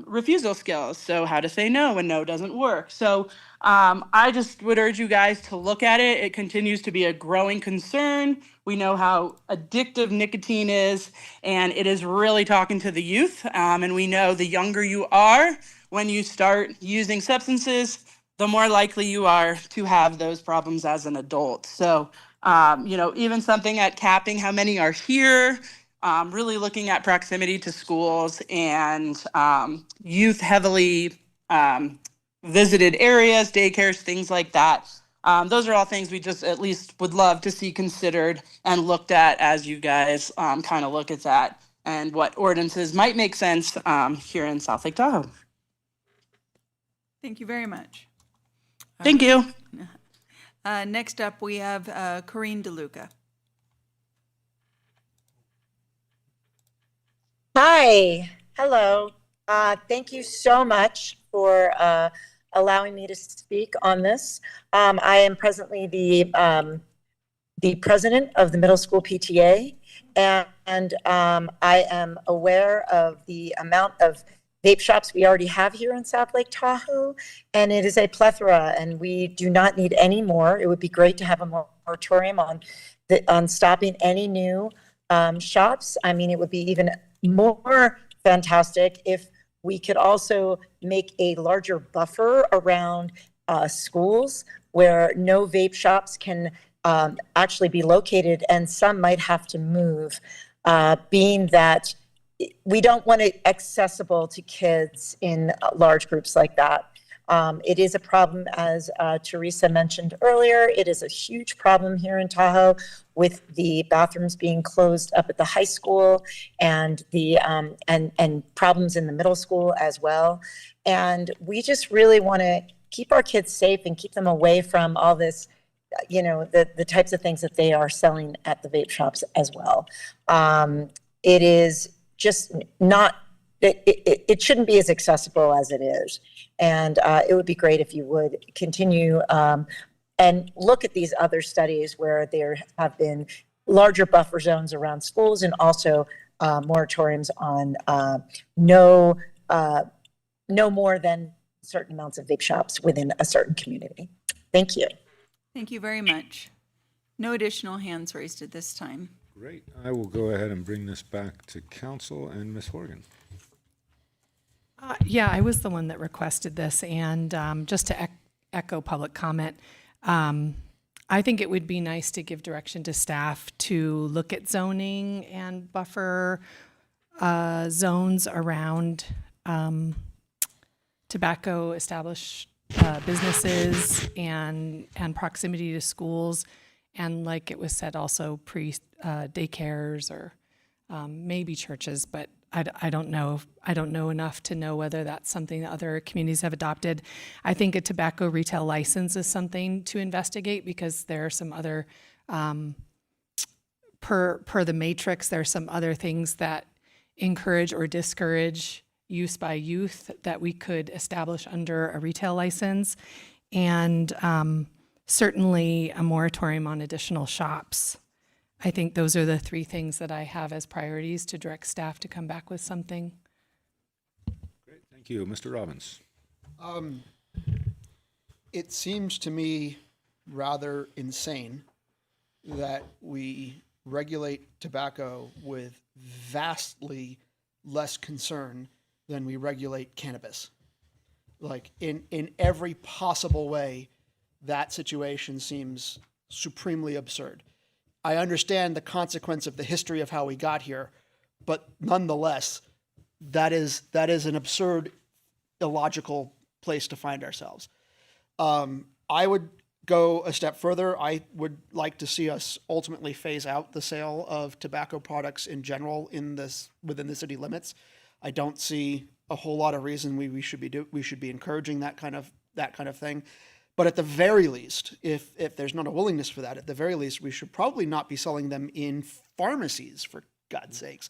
S2: refusal skills. So how to say no when no doesn't work. So I just would urge you guys to look at it. It continues to be a growing concern. We know how addictive nicotine is, and it is really talking to the youth. And we know the younger you are when you start using substances, the more likely you are to have those problems as an adult. So, even something at capping how many are here, really looking at proximity to schools and youth heavily visited areas, daycares, things like that. Those are all things we just at least would love to see considered and looked at as you guys kind of look at that and what ordinances might make sense here in South Lake Tahoe.
S3: Thank you very much.
S2: Thank you.
S3: Next up, we have Corinne DeLuca.
S10: Hi, hello. Thank you so much for allowing me to speak on this. I am presently the president of the middle school PTA, and I am aware of the amount of vape shops we already have here in South Lake Tahoe, and it is a plethora, and we do not need any more. It would be great to have a moratorium on stopping any new shops. I mean, it would be even more fantastic if we could also make a larger buffer around schools where no vape shops can actually be located, and some might have to move, being that we don't want it accessible to kids in large groups like that. It is a problem, as Teresa mentioned earlier. It is a huge problem here in Tahoe with the bathrooms being closed up at the high school and the and problems in the middle school as well. And we just really want to keep our kids safe and keep them away from all this, the types of things that they are selling at the vape shops as well. It is just not, it shouldn't be as accessible as it is. And it would be great if you would continue and look at these other studies where there have been larger buffer zones around schools and also moratoriums on no more than certain amounts of vape shops within a certain community. Thank you.
S3: Thank you very much. No additional hands raised at this time.
S1: Great. I will go ahead and bring this back to council and Ms. Horgan.
S12: Yeah, I was the one that requested this, and just to echo public comment, I think it would be nice to give direction to staff to look at zoning and buffer zones around tobacco established businesses and proximity to schools, And like it was said, also daycares or maybe churches, but I don't know. I don't know enough to know whether that's something that other communities have adopted. I think a tobacco retail license is something to investigate because there are some other, per the matrix, there are some other things that encourage or discourage use by youth that we could establish under a retail license. And certainly a moratorium on additional shops. I think those are the three things that I have as priorities to direct staff to come back with something.
S1: Great, thank you. Mr. Robbins.
S6: It seems to me rather insane that we regulate tobacco with vastly less concern than we regulate cannabis. Like in every possible way, that situation seems supremely absurd. I understand the consequence of the history of how we got here, but nonetheless, that is an absurd, illogical place to find ourselves. I would go a step further. I would like to see us ultimately phase out the sale of tobacco products in general within the city limits. I don't see a whole lot of reason we should be encouraging that kind of thing. But at the very least, if there's not a willingness for that, at the very least, we should probably not be selling them in pharmacies, for God's sakes.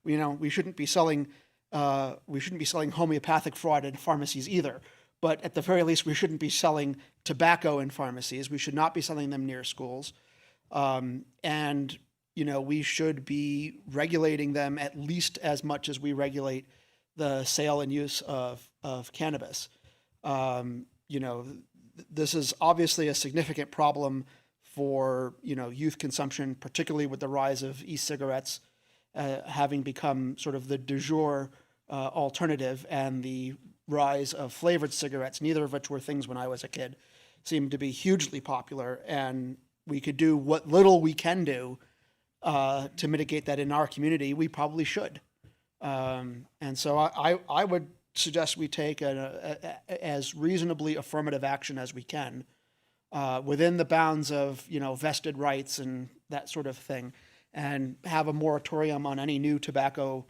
S6: We shouldn't be selling homeopathic fraud in pharmacies either. But at the very least, we shouldn't be selling tobacco in pharmacies. We should not be selling them near schools. And we should be regulating them at least as much as we regulate the sale and use of cannabis. This is obviously a significant problem for youth consumption, particularly with the rise of e-cigarettes having become sort of the du jour alternative, and the rise of flavored cigarettes, neither of which were things when I was a kid, seem to be hugely popular. And we could do what little we can do to mitigate that in our community. We probably should. And so I would suggest we take as reasonably affirmative action as we can within the bounds of vested rights and that sort of thing, and have a moratorium on any new tobacco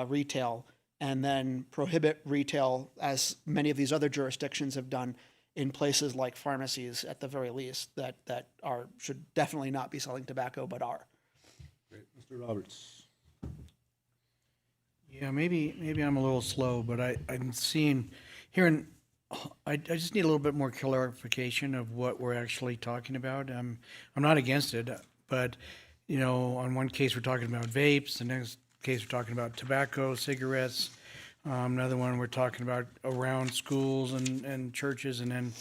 S6: retail, and then prohibit retail, as many of these other jurisdictions have done, in places like pharmacies at the very least that should definitely not be selling tobacco but are.
S1: Great. Mr. Roberts.
S17: Yeah, maybe I'm a little slow, but I'm hearing, I just need a little bit more clarification of what we're actually talking about. I'm not against it, but on one case we're talking about vapes, the next case we're talking about tobacco, cigarettes, another one we're talking about around schools and churches, and then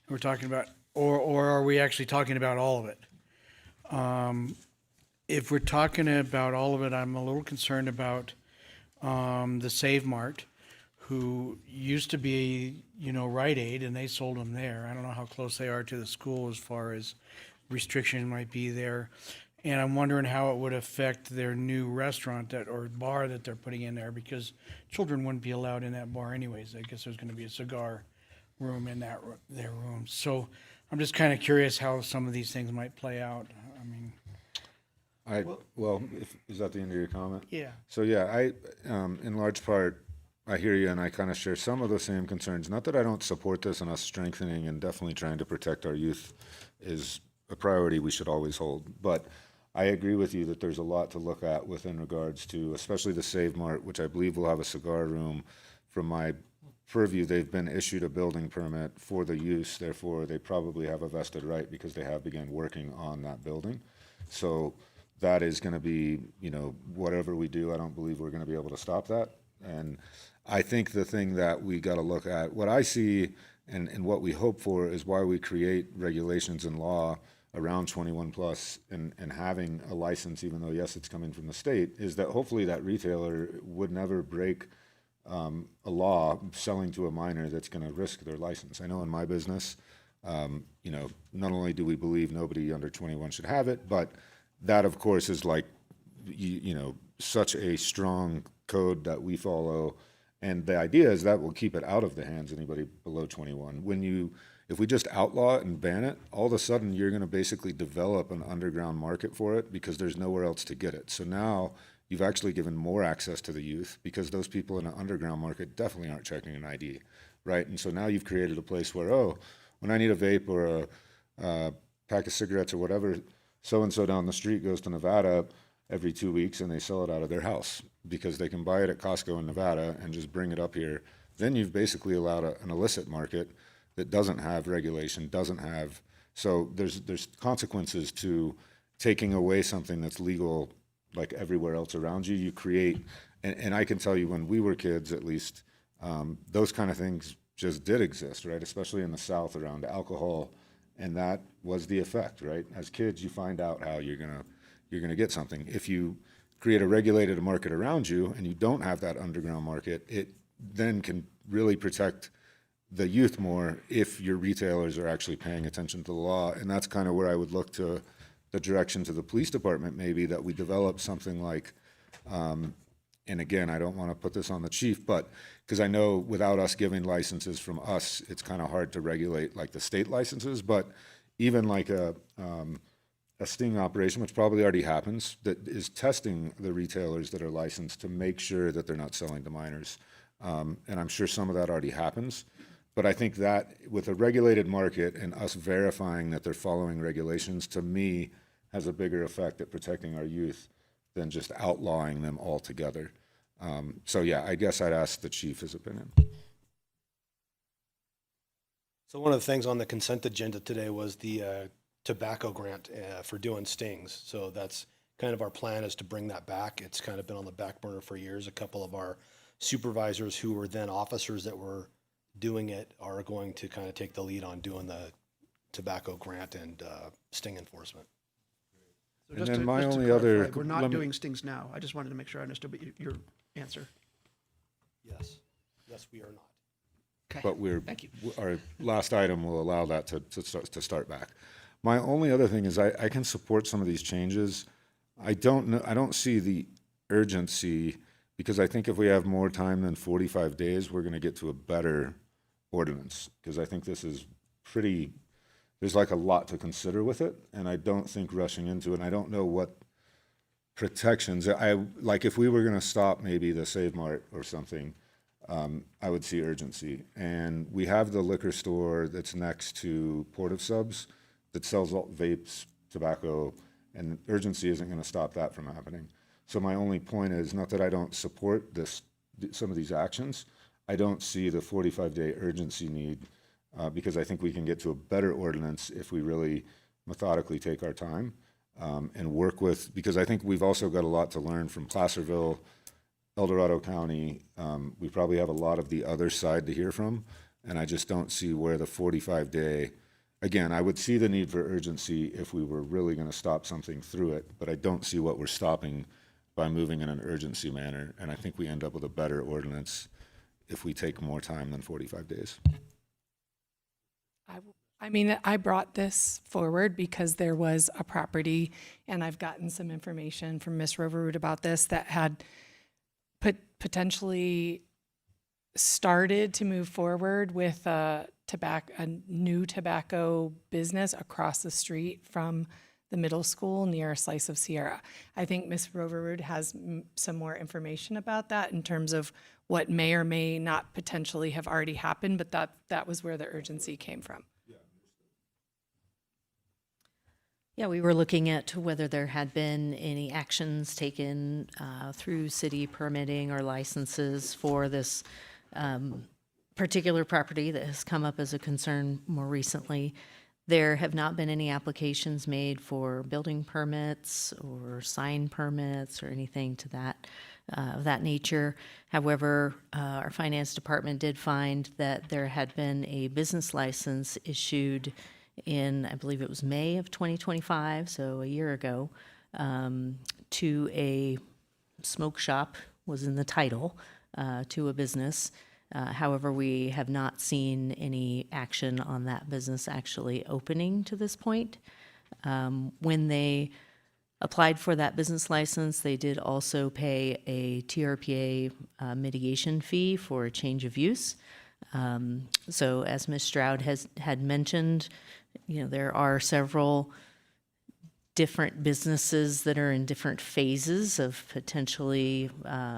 S17: we're talking about, or are we actually talking about all of it? If we're talking about all of it, I'm a little concerned about the Save Mart, who used to be, Rite Aid, and they sold them there. I don't know how close they are to the school as far as restriction might be there. And I'm wondering how it would affect their new restaurant or bar that they're putting in there, because children wouldn't be allowed in that bar anyways. I guess there's going to be a cigar room in their room. So I'm just kind of curious how some of these things might play out. I mean,
S1: is that the end of your comment?
S17: Yeah.
S1: So yeah, in large part, I hear you, and I kind of share some of the same concerns. Not that I don't support this, and us strengthening and definitely trying to protect our youth is a priority we should always hold. But I agree with you that there's a lot to look at within regards to, especially the Save Mart, which I believe will have a cigar room. From my purview, they've been issued a building permit for the use. Therefore, they probably have a vested right because they have begun working on that building. So that is going to be, whatever we do, I don't believe we're going to be able to stop that. And I think the thing that we got to look at, what I see and what we hope for, is why we create regulations and law around 21 plus and having a license, even though, yes, it's coming from the state, is that hopefully that retailer would never break a law selling to a minor that's going to risk their license. I know in my business, not only do we believe nobody under 21 should have it, but that, of course, is like, such a strong code that we follow, And the idea is that will keep it out of the hands of anybody below 21. If we just outlaw it and ban it, all of a sudden you're going to basically develop an underground market for it because there's nowhere else to get it. So now you've actually given more access to the youth because those people in an underground market definitely aren't checking an ID, right? And so now you've created a place where, oh, when I need a vape or a pack of cigarettes or whatever, so-and-so down the street goes to Nevada every 2 weeks and they sell it out of their house because they can buy it at Costco in Nevada and just bring it up here. Then you've basically allowed an illicit market that doesn't have regulation, so there's consequences to taking away something that's legal like everywhere else around you. You create, and I can tell you when we were kids at least, those kind of things just did exist, right? Especially in the South around alcohol, and that was the effect, right? As kids, you find out how you're gonna get something. If you create a regulated market around you and you don't have that underground market, it then can really protect the youth more if your retailers are actually paying attention to the law. And that's kind of where I would look to the direction to the police department, maybe, that we develop something like, and again, I don't want to put this on the chief, but because I know without us giving licenses from us, it's kind of hard to regulate like the state licenses, but even like a sting operation, which probably already happens, that is testing the retailers that are licensed to make sure that they're not selling to minors. And I'm sure some of that already happens. But I think that with a regulated market and us verifying that they're following regulations, to me, has a bigger effect at protecting our youth than just outlawing them altogether. So yeah, I guess I'd ask the chief his opinion.
S9: So one of the things on the consent agenda today was the tobacco grant for doing stings. So that's kind of our plan, is to bring that back. It's kind of been on the back burner for years. A couple of our supervisors who were then officers that were doing it are going to kind of take the lead on doing the tobacco grant and sting enforcement.
S6: So
S1: And
S6: just
S1: then
S6: to-
S1: my
S6: just to
S1: only
S6: clarify,
S1: other-
S6: we're not
S1: let me-
S6: doing stings now. I just wanted to make sure I understood your answer.
S9: Yes, we are not.
S6: Okay.
S1: But
S6: Thank you.
S1: Our last item will allow that to start back. My only other thing is I can support some of these changes. I don't see the urgency, because I think if we have more time than 45 days, we're going to get to a better ordinance, because I think this is there's like a lot to consider with it, and I don't think rushing into it, and I don't know what protections, like if we were going to stop maybe the Save Mart or something, I would see urgency. And we have the liquor store that's next to Portive Subs that sells all vapes, tobacco, and urgency isn't going to stop that from happening. So my only point is, not that I don't support some of these actions, I don't see the 45-day urgency need, because I think we can get to a better ordinance if we really methodically take our time and work with, because I think we've also got a lot to learn from Placerville, El Dorado County. We probably have a lot of the other side to hear from, and I just don't see where the 45-day, again, I would see the need for urgency if we were really going to stop something through it, but I don't see what we're stopping by moving in an urgency manner, and I think we end up with a better ordinance if we take more time than 45 days.
S12: I mean, I brought this forward because there was a property, and I've gotten some information from Ms. Roverwood about this, that had potentially started to move forward with a new tobacco business across the street from the middle school near a slice of Sierra. I think Ms. Roverwood has some more information about that in terms of what may or may not potentially have already happened, but that was where the urgency came from.
S8: Yeah, we were looking at whether there had been any actions taken through city permitting or licenses for this particular property that has come up as a concern more recently. There have not been any applications made for building permits or sign permits or anything to that nature. However, our finance department did find that there had been a business license issued in, I believe it was May of 2025, so a year ago, to a smoke shop, was in the title, to a business. However, we have not seen any action on that business actually opening to this point. When they applied for that business license, they did also pay a TRPA mitigation fee for a change of use. So as Ms. Stroud had mentioned, there are several different businesses that are in different phases of potentially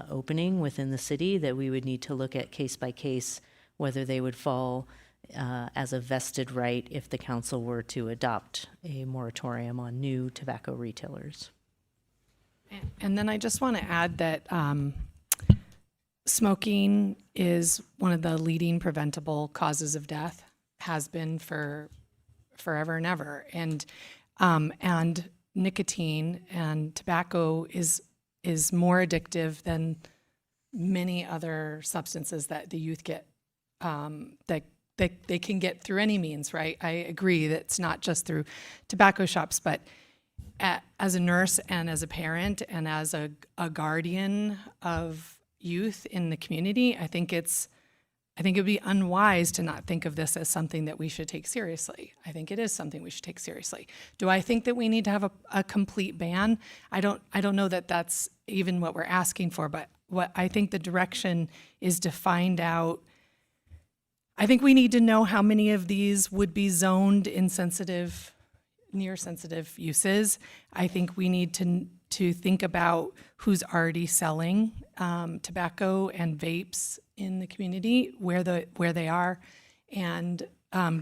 S8: opening within the city that we would need to look at case by case, whether they would fall as a vested right if the council were to adopt a moratorium on new tobacco retailers.
S12: And then I just want to add that smoking is one of the leading preventable causes of death, has been for forever and ever. And nicotine and tobacco is more addictive than many other substances that the youth get, that they can get through any means, right? I agree that it's not just through tobacco shops, but as a nurse and as a parent and as a guardian of youth in the community, I think it would be unwise to not think of this as something that we should take seriously. I think it is something we should take seriously. Do I think that we need to have a complete ban? I don't know that that's even what we're asking for, but what I think the direction is to find out. I think we need to know how many of these would be zoned in near sensitive uses. I think we need to think about who's already selling tobacco and vapes in the community, where they are, and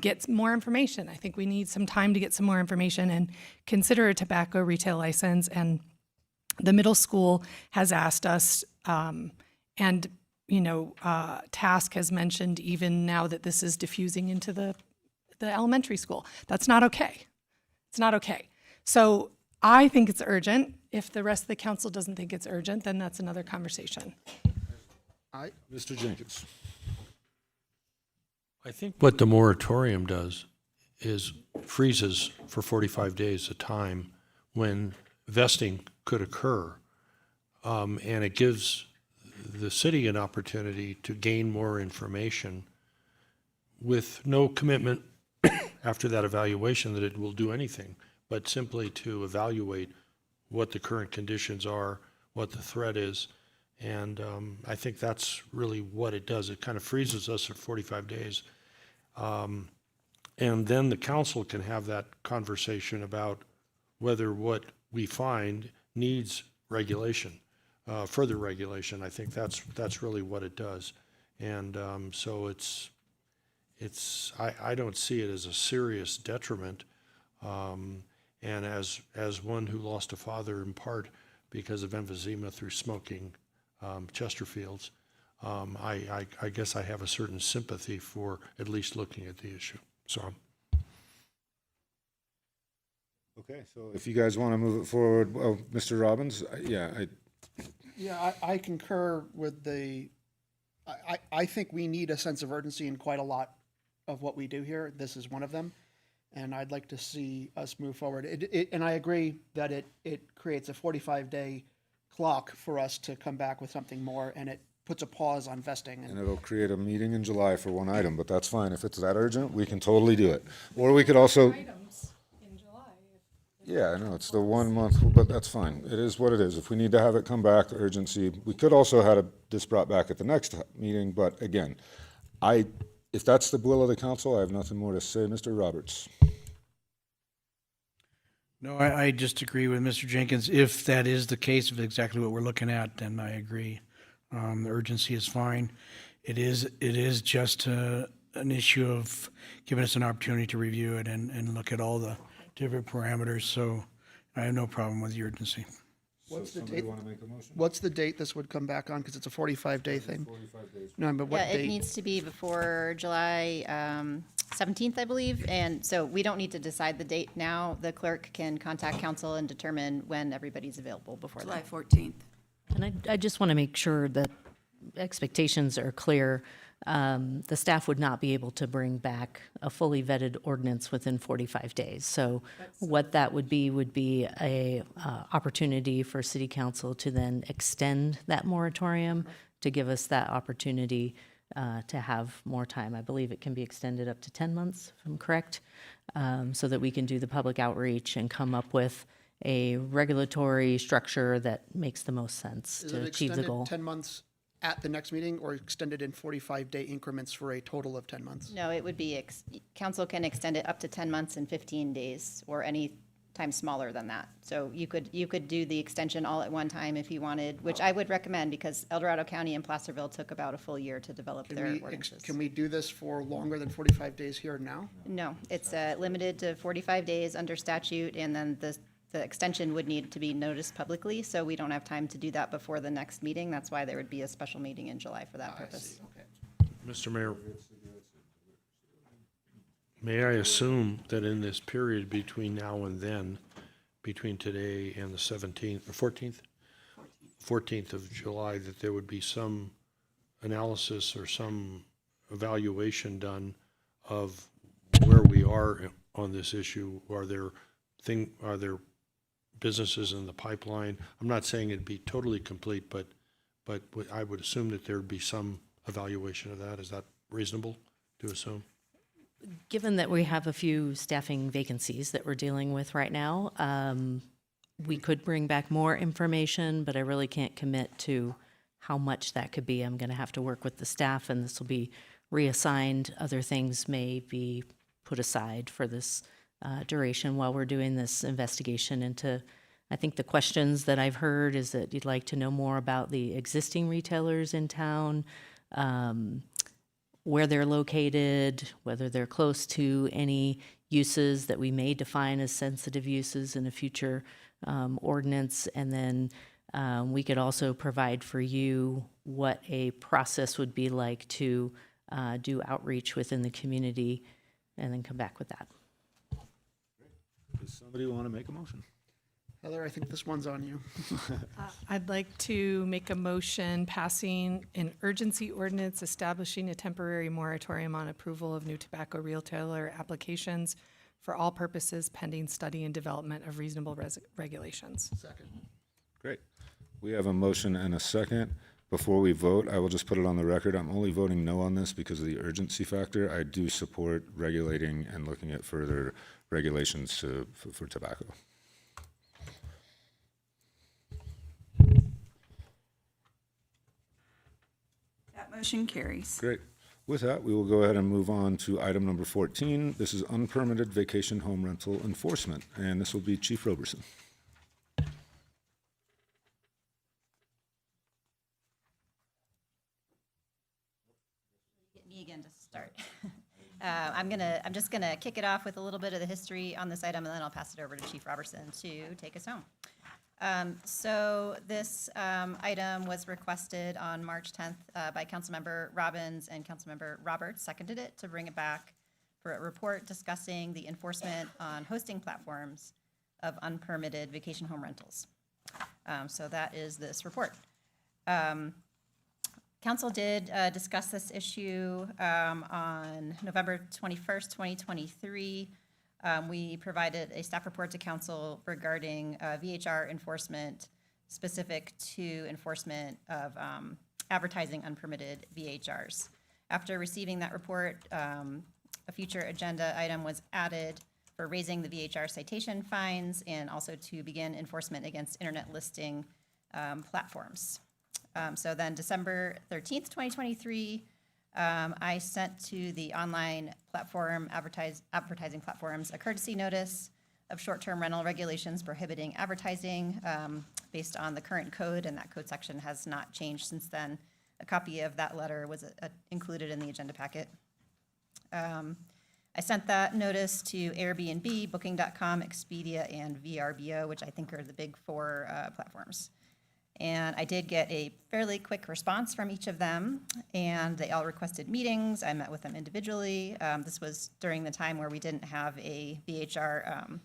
S12: get more information. I think we need some time to get some more information and consider a tobacco retail license. And the middle school has asked us, and Task has mentioned even now that this is diffusing into the elementary school. That's not okay. It's not okay. So I think it's urgent. If the rest of the council doesn't think it's urgent, then that's another conversation.
S1: Mr. Jenkins.
S7: I think what the moratorium does is freezes for 45 days a time when vesting could occur. And it gives the city an opportunity to gain more information with no commitment after that evaluation that it will do anything, but simply to evaluate what the current conditions are, what the threat is. And I think that's really what it does. It kind of freezes us for 45 days. And then the council can have that conversation about whether what we find needs regulation, further regulation. I think that's really what it does. And so I don't see it as a serious detriment. And as one who lost a father in part because of emphysema through smoking Chesterfields, I guess I have a certain sympathy for at least looking at the issue. So.
S1: Okay, so if you guys want to move it forward, well, Mr. Robbins,
S6: I concur with I think we need a sense of urgency in quite a lot of what we do here. This is one of them. And I'd like to see us move forward. And I agree that it creates a 45-day clock for us to come back with something more, and it puts a pause on vesting.
S1: and it'll create a meeting in July for one item, but that's fine. If it's that urgent, we can totally do it. Or we could also. Yeah, I know, it's the 1 month, but that's fine. It is what it is. If we need to have it come back, urgency, we could also have this brought back at the next meeting, but again, if that's the will of the council, I have nothing more to say. Mr. Roberts.
S17: No, I just agree with Mr. Jenkins. If that is the case of exactly what we're looking at, then I agree. The urgency is fine. It is just an issue of giving us an opportunity to review it and look at all the different parameters. So I have no problem with the urgency.
S6: What's the
S1: Somebody
S6: date?
S1: want to make a motion?
S6: What's the date this would come back on? Because it's a 45-day thing.
S1: 45 days.
S6: No, but what
S5: Yeah,
S6: date?
S5: it needs to be before July 17th, I believe. And so we don't need to decide the date now. The clerk can contact council and determine when everybody's available before
S3: July
S5: that.
S3: 14th.
S8: And I just want to make sure that expectations are clear. The staff would not be able to bring back a fully vetted ordinance within 45 days. So what that would be a opportunity for city council to then extend that moratorium to give us that opportunity to have more time. I believe it can be extended up to 10 months, if I'm correct, so that we can do the public outreach and come up with a regulatory structure that makes the most sense
S6: Is
S8: to
S6: it
S8: achieve the
S6: extended
S8: goal.
S6: 10 months at the next meeting or extended in 45-day increments for a total of 10 months?
S5: No, it would be, council can extend it up to 10 months and 15 days, or any time smaller than that. So you could do the extension all at one time if you wanted, which I would recommend, because El Dorado County and Placerville took about a full year to develop their ordinances.
S6: Can we do this for longer than 45 days here and now?
S5: No, it's limited to 45 days under statute, and then the extension would need to be noticed publicly, so we don't have time to do that before the next meeting. That's why there would be a special meeting in July for that purpose.
S7: Mr. Mayor, may I assume that in this period between now and then, between today and the 17th, or 14th? 14th of July, that there would be some analysis or some evaluation done of where we are on this issue? Are there businesses in the pipeline? I'm not saying it'd be totally complete, but I would assume that there'd be some evaluation of that. Is that reasonable to assume?
S8: Given that we have a few staffing vacancies that we're dealing with right now, we could bring back more information, but I really can't commit to how much that could be. I'm going to have to work with the staff, and this will be reassigned. Other things may be put aside for this duration while we're doing this investigation into, I think the questions that I've heard is that you'd like to know more about the existing retailers in town, where they're located, whether they're close to any uses that we may define as sensitive uses in a future ordinance. And then we could also provide for you what a process would be like to do outreach within the community, and then come back with that.
S1: Does somebody want to make a motion?
S6: Heather, I think this one's on you.
S12: I'd like to make a motion passing an urgency ordinance establishing a temporary moratorium on approval of new tobacco retailer applications for all purposes pending study and development of reasonable regulations.
S6: Second.
S1: Great. We have a motion and a second. Before we vote, I will just put it on the record. I'm only voting no on this because of the urgency factor. I do support regulating and looking at further regulations for tobacco.
S3: That motion carries.
S1: Great. With that, we will go ahead and move on to item number 14. This is unpermitted vacation home rental enforcement, and this will be Chief Roberson.
S5: Me again to start. I'm just gonna kick it off with a little bit of the history on this item, and then I'll pass it over to Chief Robertson to take us home. So this item was requested on March 10th by Councilmember Robbins, and Councilmember Roberts seconded it to bring it back for a report discussing the enforcement on hosting platforms of unpermitted vacation home rentals. So that is this report. Council did discuss this issue on November 21st, 2023. We provided a staff report to council regarding VHR enforcement specific to enforcement of advertising unpermitted VHRs. After receiving that report, a future agenda item was added for raising the VHR citation fines and also to begin enforcement against internet listing platforms. So then December 13th, 2023, I sent to the online platform advertising platforms a courtesy notice of short-term rental regulations prohibiting advertising based on the current code, and that code section has not changed since then. A copy of that letter was included in the agenda packet. I sent that notice to Airbnb, Booking.com, Expedia, and VRBO, which I think are the big four platforms. And I did get a fairly quick response from each of them, and they all requested meetings. I met with them individually. This was during the time where we didn't have a VHR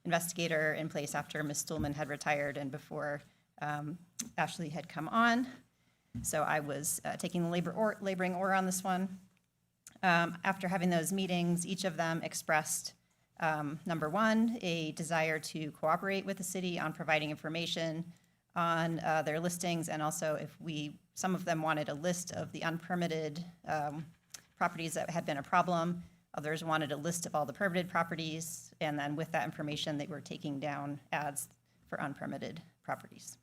S5: investigator in place after Ms. Stuhlman had retired and before Ashley had come on. So I was taking the laboring oar on this one. After having those meetings, each of them expressed, number one, a desire to cooperate with the city on providing information on their listings, and also if some of them wanted a list of the unpermitted properties that had been a problem. Others wanted a list of all the permitted properties, and then with that information, they were taking down ads for unpermitted properties.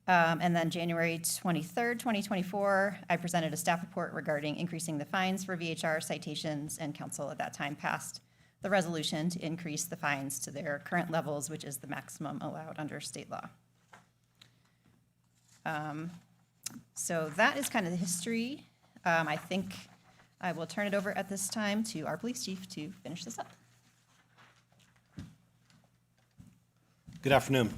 S5: And then January 23rd, 2024, I presented a staff report regarding increasing the fines for VHR citations, and council at that time passed the resolution to increase the fines to their current levels, which is the maximum allowed under state law. So that is kind of the history. I think I will turn it over at this time to our police chief to finish this up.
S9: Good afternoon.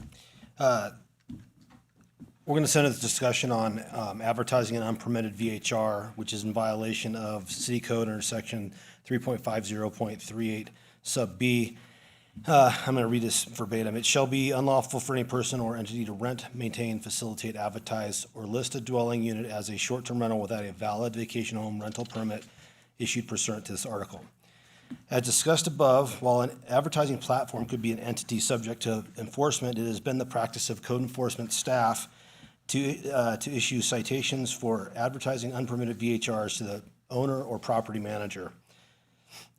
S9: We're going to send a discussion on advertising an unpermitted VHR, which is in violation of City Code under Section 3.50.38 sub B. I'm going to read this verbatim. It shall be unlawful for any person or entity to rent, maintain, facilitate, advertise, or list a dwelling unit as a short-term rental without a valid vacation home rental permit issued pursuant to this article. As discussed above, while an advertising platform could be an entity subject to enforcement, it has been the practice of code enforcement staff to issue citations for advertising unpermitted VHRs to the owner or property manager,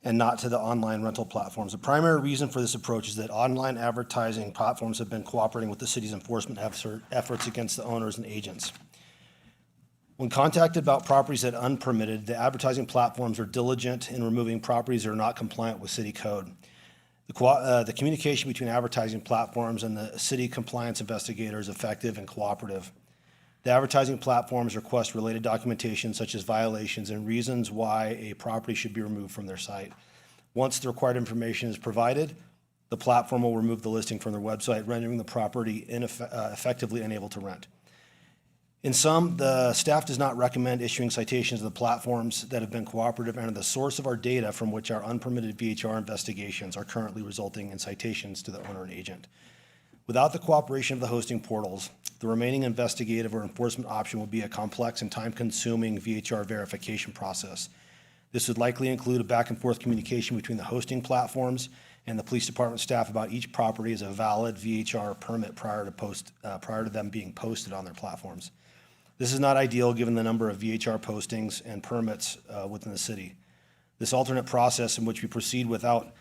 S9: and not to the online rental platforms. The primary reason for this approach is that online advertising platforms have been cooperating with the city's enforcement efforts against the owners and agents. When contacted about properties that are unpermitted, the advertising platforms are diligent in removing properties that are not compliant with city code. The communication between advertising platforms and the city compliance investigator is effective and cooperative. The advertising platforms request related documentation such as violations and reasons why a property should be removed from their site. Once the required information is provided, the platform will remove the listing from their website, rendering the property effectively unable to rent. In sum, the staff does not recommend issuing citations to the platforms that have been cooperative and are the source of our data from which our unpermitted VHR investigations are currently resulting in citations to the owner and agent. Without the cooperation of the hosting portals, the remaining investigative or enforcement option would be a complex and time-consuming VHR verification process. This would likely include a back-and-forth communication between the hosting platforms and the police department staff about each property as a valid VHR permit prior to them being posted on their platforms. This is not ideal given the number of VHR postings and permits within the city. This alternate process in which we proceed without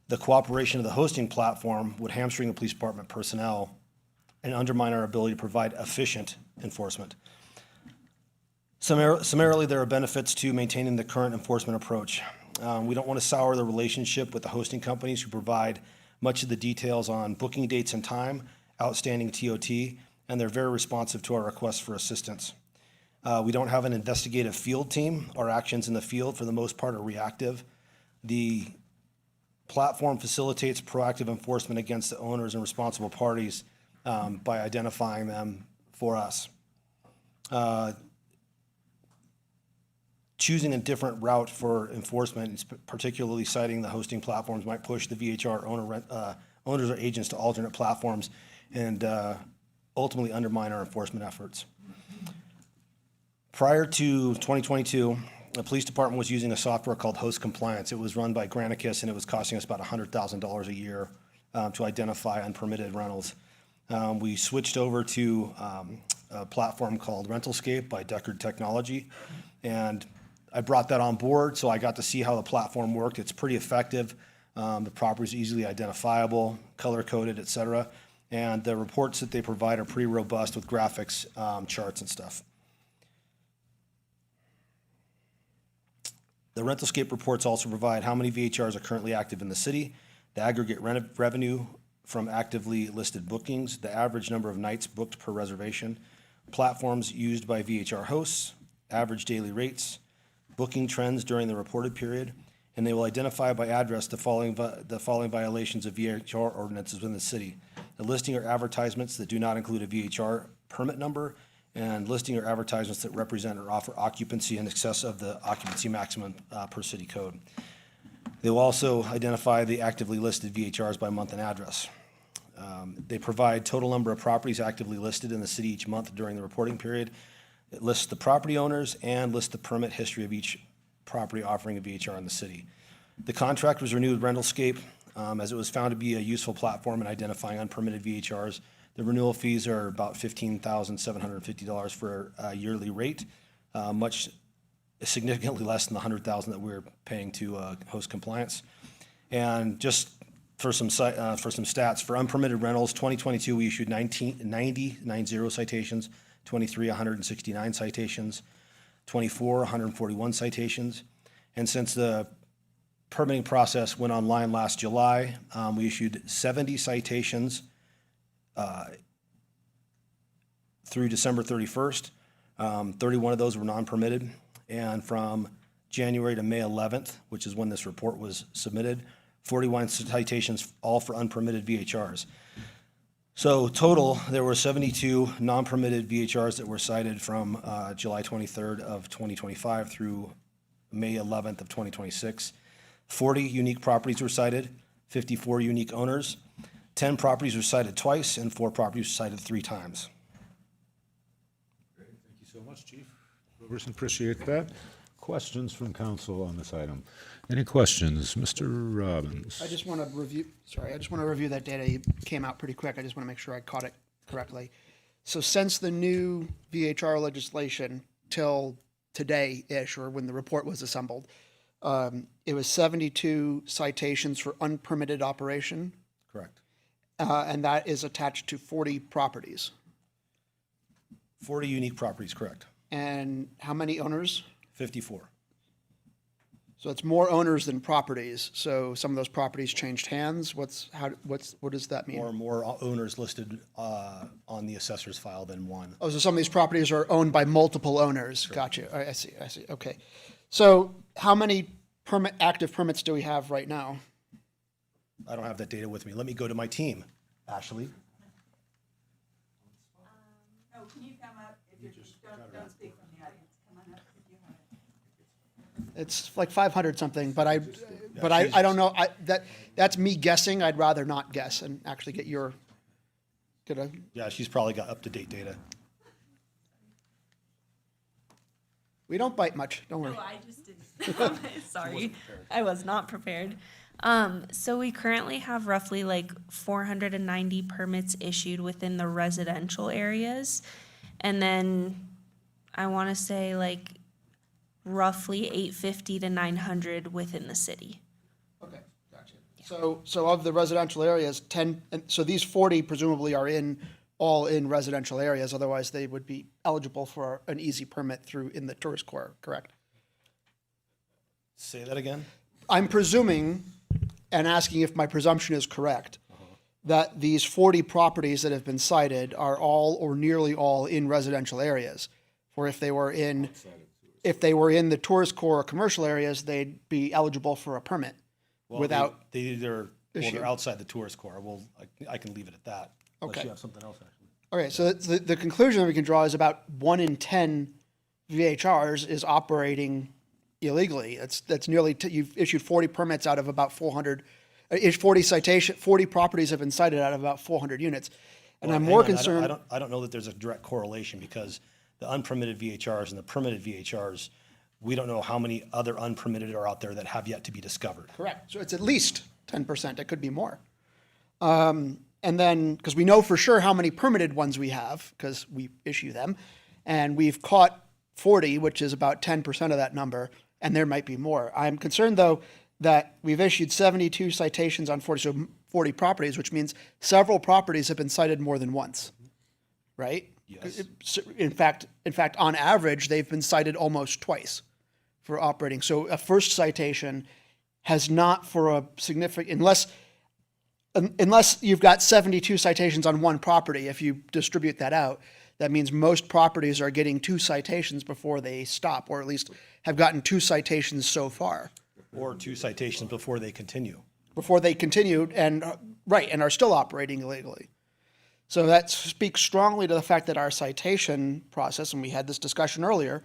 S9: the cooperation of the hosting platform would hamstring the police department personnel and undermine our ability to provide efficient enforcement. Summarily, there are benefits to maintaining the current enforcement approach. We don't want to sour the relationship with the hosting companies who provide much of the details on booking dates and time, outstanding TOT, and they're very responsive to our requests for assistance. We don't have an investigative field team. Our actions in the field, for the most part, are reactive. The platform facilitates proactive enforcement against the owners and responsible parties by identifying them for us. Choosing a different route for enforcement, particularly citing the hosting platforms, might push the VHR owners or agents to alternate platforms and ultimately undermine our enforcement efforts. Prior to 2022, the police department was using a software called Host Compliance. It was run by Granicus, and it was costing us about $100,000 a year to identify unpermitted rentals. We switched over to a platform called Rentalscape by Deckard Technology, and I brought that on board, so I got to see how the platform worked. It's pretty effective. The property is easily identifiable, color-coded, et cetera, and the reports that they provide are pretty robust with graphics, charts, and stuff. The Rentalscape reports also provide how many VHRs are currently active in the city, the aggregate revenue from actively listed bookings, the average number of nights booked per reservation, platforms used by VHR hosts, average daily rates, booking trends during the reported period, and they will identify by address the following violations of VHR ordinances within the city: the listing or advertisements that do not include a VHR permit number, and listing or advertisements that represent or offer occupancy in excess of the occupancy maximum per city code. They will also identify the actively listed VHRs by month and address. They provide total number of properties actively listed in the city each month during the reporting period. It lists the property owners and lists the permit history of each property offering a VHR in the city. The contract was renewed with Rentalscape as it was found to be a useful platform in identifying unpermitted VHRs. The renewal fees are about $15,750 for a yearly rate, much significantly less than the 100,000 that we're paying to host compliance. And just for some stats, for unpermitted rentals, 2022, we issued 90 citations, 23, 169 citations, 24, 141 citations. And since the permitting process went online last July, we issued 70 citations through December 31st. 31 of those were non-permitted. And from January to May 11th, which is when this report was submitted, 41 citations, all for unpermitted VHRs. So total, there were 72 non-permitted VHRs that were cited from July 23rd of 2025 through May 11th of 2026. 40 unique properties were cited, 54 unique owners, 10 properties were cited twice, and 4 properties were cited 3 times.
S1: Great, thank you so much, Chief Roberson. Appreciate that. Questions from council on this item? Any questions? Mr. Robbins?
S6: I just want to review that data. You came out pretty quick. I just want to make sure I caught it correctly. So since the new VHR legislation till today-ish, or when the report was assembled, it was 72 citations for unpermitted operation,
S9: Correct.
S6: and that is attached to 40 properties.
S9: 40 unique properties, correct.
S6: And how many owners?
S9: 54.
S6: So it's more owners than properties. So some of those properties changed hands. What does that mean?
S9: More owners listed on the assessor's file than one.
S6: Oh, so some of these properties are owned by multiple owners. Gotcha. All right, I see. Okay. So how many active permits do we have right now?
S9: I don't have that data with me. Let me go to my team. Ashley?
S3: Oh, can you come up if you don't speak from the audience? Come on up if you have it.
S6: It's like 500 something, but I don't know. That's me guessing. I'd rather not guess and actually get your.
S9: Yeah, she's probably got up-to-date data.
S6: We don't bite much. Don't worry.
S11: No, I just didn't. Sorry, I was not prepared. So we currently have roughly like 490 permits issued within the residential areas. And then I want to say like roughly 850 to 900 within the city.
S6: Okay, gotcha. So of the residential areas, 10, so these 40 presumably are all in residential areas, otherwise they would be eligible for an easy permit in the tourist core, correct?
S9: Say that again?
S6: I'm presuming, and asking if my presumption is correct, that these 40 properties that have been cited are all or nearly all in residential areas. For if they were in the tourist core or commercial areas, they'd be eligible for a permit without
S9: they're
S6: issue.
S9: outside the tourist core. I can leave it at that. Unless
S6: Okay.
S9: you have something else, actually.
S6: Okay, so the conclusion that we can draw is about 1 in 10 VHRs is operating illegally. That's nearly, you've issued 40 permits out of about 400, 40 properties have been cited out of about 400 units. And
S9: Well,
S6: I'm
S9: hang
S6: more
S9: on,
S6: concerned.
S9: I don't know that there's a direct correlation because the unpermitted VHRs and the permitted VHRs, we don't know how many other unpermitted are out there that have yet to be discovered.
S6: Correct. So it's at least 10%. It could be more. And then, because we know for sure how many permitted ones we have, because we issue them, and we've caught 40, which is about 10% of that number, and there might be more. I'm concerned, though, that we've issued 72 citations on 40 properties, which means several properties have been cited more than once, right?
S9: Yes.
S6: In fact, on average, they've been cited almost twice for operating. So a first citation has not for a significant, unless you've got 72 citations on one property, if you distribute that out, that means most properties are getting 2 citations before they stop, or at least have gotten 2 citations so far.
S9: Or 2 citations before they continue.
S6: Before they continued and are still operating illegally. So that speaks strongly to the fact that our citation process, and we had this discussion earlier,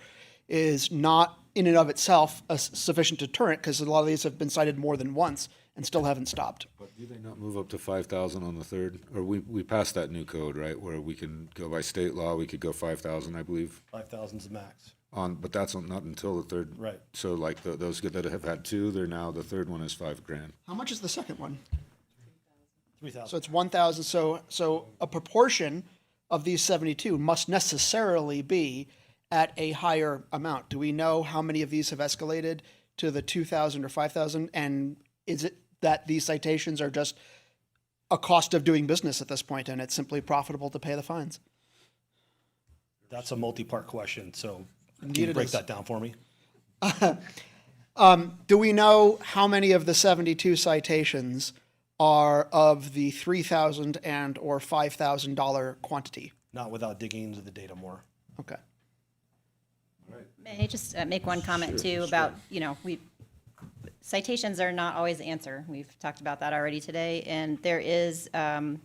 S6: is not in and of itself a sufficient deterrent, because a lot of these have been cited more than once and still haven't stopped.
S1: But do they not move up to 5,000 on the third? Or we passed that new code, right, where we can go by state law, we could go 5,000, I believe?
S9: 5,000 is the max.
S1: But that's not until the third.
S9: Right.
S1: So like those that have had 2, they're now, the third one is $5,000.
S6: How much is the second one?
S9: 3,000.
S6: So it's 1,000. So a proportion of these 72 must necessarily be at a higher amount. Do we know how many of these have escalated to the 2,000 or 5,000? And is it that these citations are just a cost of doing business at this point, and it's simply profitable to pay the fines?
S9: That's a multi-part question, so can
S6: Indeed
S9: you
S6: it
S9: break
S6: is.
S9: that down for me?
S6: Do we know how many of the 72 citations are of the $3,000 and or $5,000 quantity?
S9: Not without digging into the data more.
S6: Okay.
S5: May I just make one comment too about, citations are not always the answer. We've talked about that already today. And there is a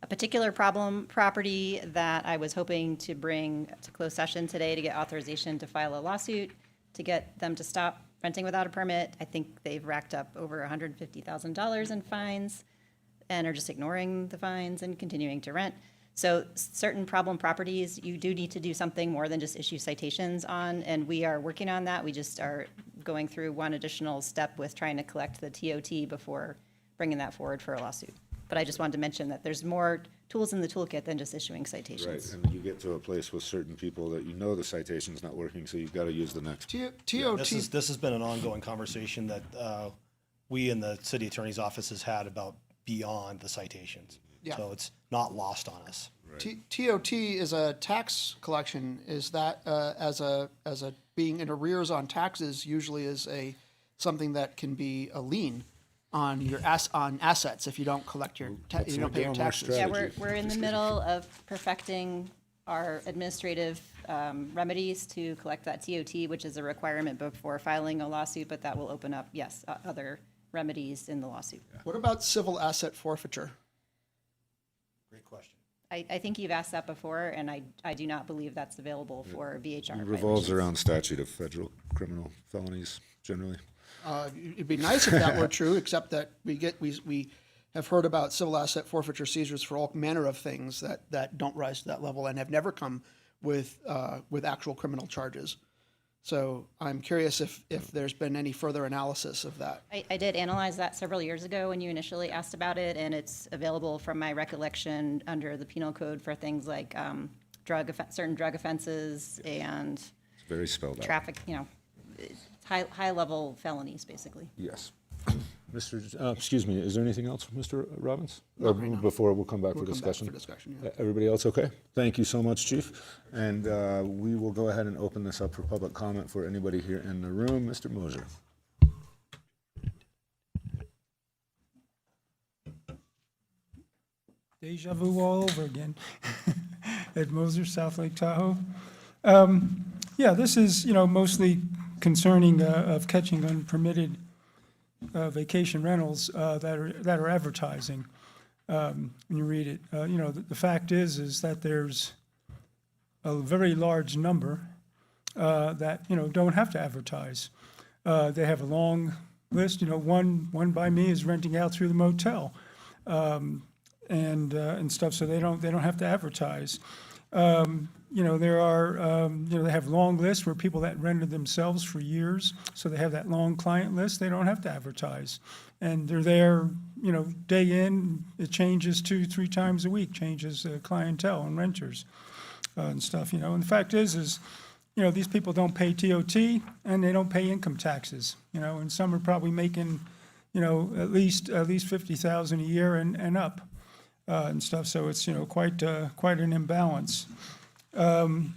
S5: particular problem property that I was hoping to bring to closed session today to get authorization to file a lawsuit to get them to stop renting without a permit. I think they've racked up over $150,000 in fines and are just ignoring the fines and continuing to rent. So certain problem properties, you do need to do something more than just issue citations on, and we are working on that. We just are going through one additional step with trying to collect the TOT before bringing that forward for a lawsuit. But I just wanted to mention that there's more tools in the toolkit than just issuing citations.
S1: Right, and you get to a place with certain people that the citation's not working, so you've got to use the next.
S6: TOT.
S9: This has been an ongoing conversation that we in the city attorney's office has had about beyond the citations.
S6: Yeah.
S9: So it's not lost on us.
S6: TOT is a tax collection. Is that as a being in arrears on taxes usually is something that can be a lien on your on assets if you don't collect your you don't pay your taxes.
S5: Yeah, we're in the middle of perfecting our administrative remedies to collect that TOT, which is a requirement before filing a lawsuit, but that will open up, yes, other remedies in the lawsuit.
S6: What about civil asset forfeiture?
S9: Great question.
S5: I think you've asked that before, and I do not believe that's available for VHR.
S1: It revolves around statute of federal criminal felonies generally.
S6: It'd be nice if that were true, except that we have heard about civil asset forfeiture seizures for all manner of things that don't rise to that level and have never come with actual criminal charges. So I'm curious if there's been any further analysis of that.
S5: I did analyze that several years ago when you initially asked about it, and it's available from my recollection under the penal code for things like certain drug offenses and
S1: It's very spelled out.
S5: traffic, it's high-level felonies, basically.
S1: Yes. Excuse me, is there anything else from Mr. Robbins? Before we'll come back for discussion? Everybody else okay? Thank you so much, Chief. And we will go ahead and open this up for public comment for anybody here in the room. Mr. Moser.
S4: Deja vu all over again. Ed Moser, South Lake Tahoe. Yeah, this is, mostly concerning of catching unpermitted vacation rentals that are advertising. When you read it, the fact is that there's a very large number that don't have to advertise. They have a long list. One by me is renting out through the motel. And stuff, so they don't have to advertise. There are they have long lists where people that rented themselves for years, so they have that long client list. They don't have to advertise, and they're there, day in. It changes 2-3 times a week, changes clientele and renters and stuff. And the fact is these people don't pay TOT and they don't pay income taxes. And some are probably making at least $50,000 a year and up. And stuff, so it's quite an imbalance, and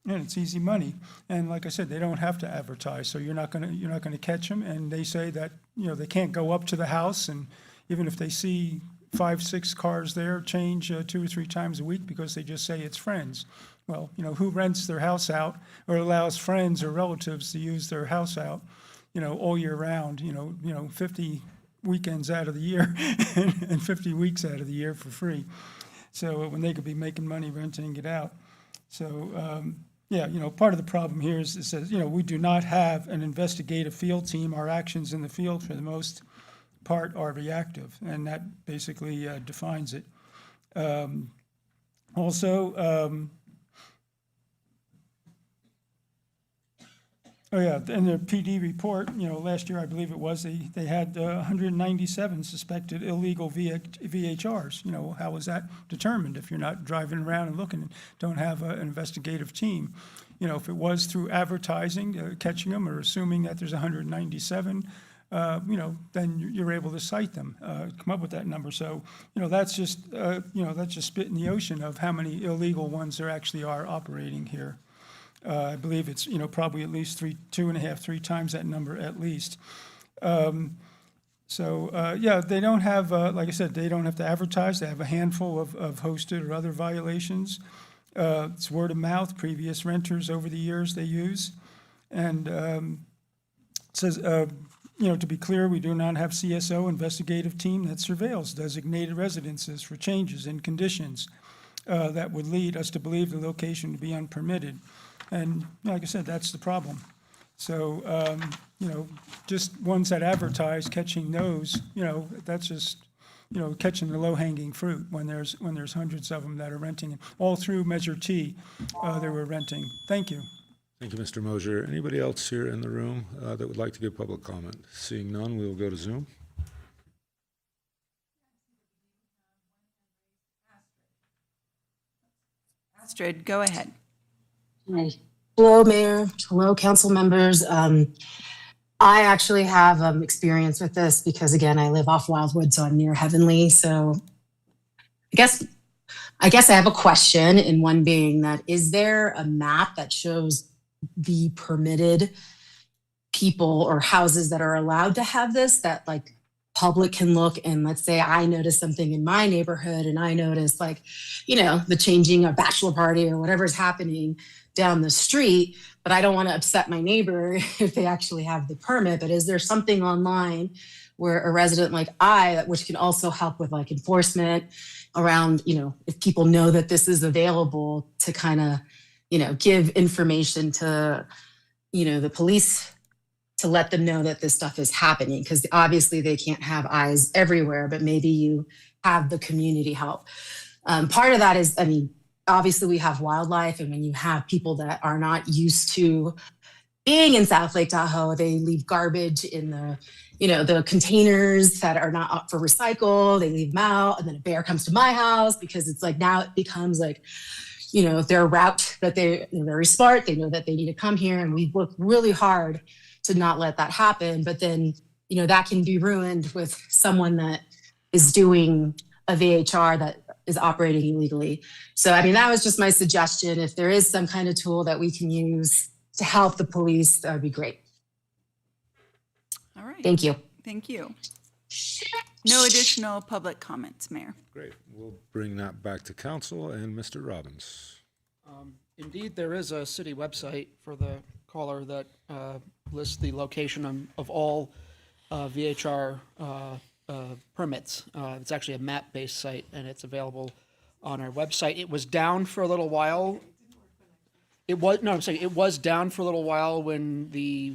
S4: it's easy money. And like I said, they don't have to advertise, so you're not gonna catch them. And they say that they can't go up to the house, and even if they see 5-6 cars there, change 2 or 3 times a week because they just say it's friends. Well, who rents their house out or allows friends or relatives to use their house out, all year round? 50 weekends out of the year and 50 weeks out of the year for free. So when they could be making money renting it out. So, part of the problem here is that, we do not have an investigative field team. Our actions in the field, for the most part, are reactive, and that basically defines it. Oh, yeah, in their PD report, last year, I believe it was, they had 197 suspected illegal VHRs. How was that determined if you're not driving around and looking and don't have an investigative team? if it was through advertising, catching them or assuming that there's 197, then you're able to cite them, come up with that number. So, that's just spit in the ocean of how many illegal ones there actually are operating here. I believe it's, probably at least 2.5, 3 times that number at least. They don't have, like I said, they don't have to advertise. They have a handful of hosted or other violations. It's word of mouth, previous renters over the years they use. And it says, to be clear, we do not have CSO investigative team that surveils designated residences for changes in conditions that would lead us to believe the location to be unpermitted. And like I said, that's the problem. So, just ones that advertise, catching those, that's just, catching the low-hanging fruit when there's hundreds of them that are renting. All through Measure T, they were renting. Thank you.
S1: Thank you, Mr. Mosier. Anybody else here in the room that would like to give public comment? Seeing none, we will go to Zoom.
S3: Astrid, go ahead.
S21: Hi. Hello, Mayor. Hello, council members. I actually have experience with this because, again, I live off Wildwood, so I'm near Heavenly. So I guess I have a question, and one being that, is there a map that shows the permitted people or houses that are allowed to have this, that like public can look, and let's say I notice something in my neighborhood and I notice the changing of bachelor party or whatever's happening down the street, but I don't want to upset my neighbor if they actually have the permit. But is there something online where a resident like which can also help with like enforcement around, if people know that this is available, to kind of, give information to, the police to let them know that this stuff is happening? Because obviously they can't have eyes everywhere, but maybe you have the community help. Part of that is, obviously we have wildlife, and when you have people that are not used to being in South Lake Tahoe, they leave garbage in the containers that are not up for recycle. They leave them out, and then a bear comes to my house because it's like, now it becomes like, their route that they're very smart. They know that they need to come here, and we work really hard to not let that happen. But then, that can be ruined with someone that is doing a VHR that is operating illegally. So, that was just my suggestion. If there is some kind of tool that we can use to help the police, that would be great.
S3: All right.
S21: Thank you.
S3: Thank you. No additional public comments, Mayor.
S1: Great. We'll bring that back to council and Mr. Robbins.
S6: Indeed, there is a city website for the caller that lists the location of all VHR permits. It's actually a map-based site, and it's available on our website. It was down for a little while. It was down for a little while when the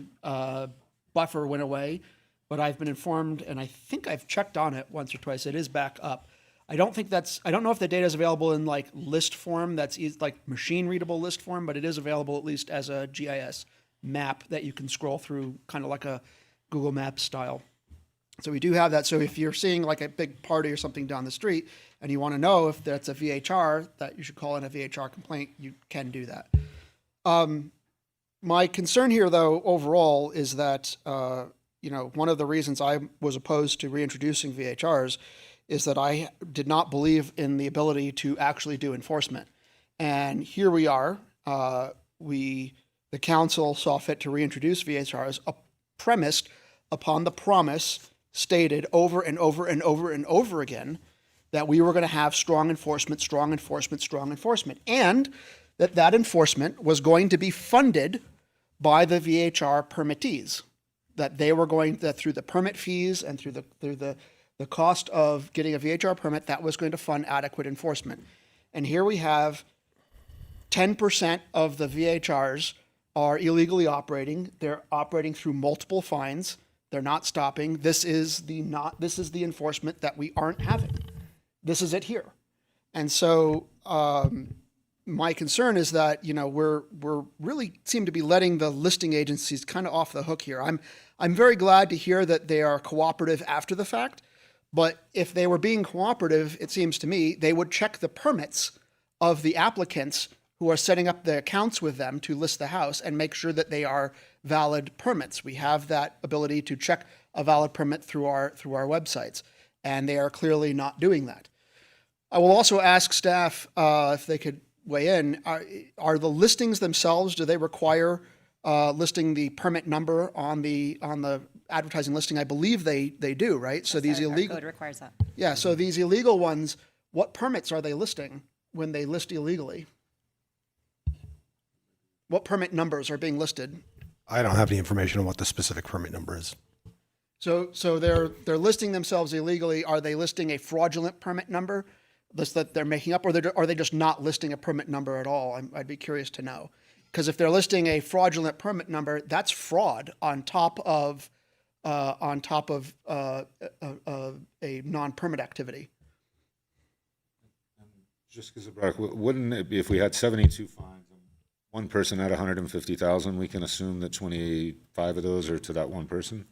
S6: buffer went away, but I've been informed, and I think I've checked on it once or twice. It is back up. I don't know if the data is available in like list form, that's like machine readable list form, but it is available at least as a GIS map that you can scroll through, kind of like a Google Maps style. So we do have that. So if you're seeing like a big party or something down the street and you want to know if that's a VHR, that you should call in a VHR complaint, you can do that. My concern here, though, overall, is that, one of the reasons I was opposed to reintroducing VHRs is that I did not believe in the ability to actually do enforcement. And here we are. The council saw fit to reintroduce VHRs, premised upon the promise stated over and over and over and over again that we were going to have strong enforcement, and that enforcement was going to be funded by the VHR permittees, that they were going, that through the permit fees and through the cost of getting a VHR permit, that was going to fund adequate enforcement. And here we have 10% of the VHRs are illegally operating. They're operating through multiple fines. They're not stopping. This is the enforcement that we aren't having. This is it here. And so my concern is that, we're really seem to be letting the listing agencies kind of off the hook here. I'm very glad to hear that they are cooperative after the fact, but if they were being cooperative, it seems to me, they would check the permits of the applicants who are setting up the accounts with them to list the house and make sure that they are valid permits. We have that ability to check a valid permit through our websites, and they are clearly not doing that. I will also ask staff if they could weigh in. Are the listings themselves, do they require listing the permit number on the advertising listing? I believe they do, right? So these
S5: Our
S6: illegal,
S5: code requires that.
S6: yeah. So these illegal ones, what permits are they listing when they list illegally? What permit numbers are being listed?
S9: I don't have any information on what the specific permit number is.
S6: So they're listing themselves illegally. Are they listing a fraudulent permit number that they're making up, or are they just not listing a permit number at all? I'd be curious to know. Because if they're listing a fraudulent permit number, that's fraud on top of a non-permit activity.
S1: Just because, wouldn't it be if we had 72 fines and one person at 150,000, we can assume that 25 of those are to that one person?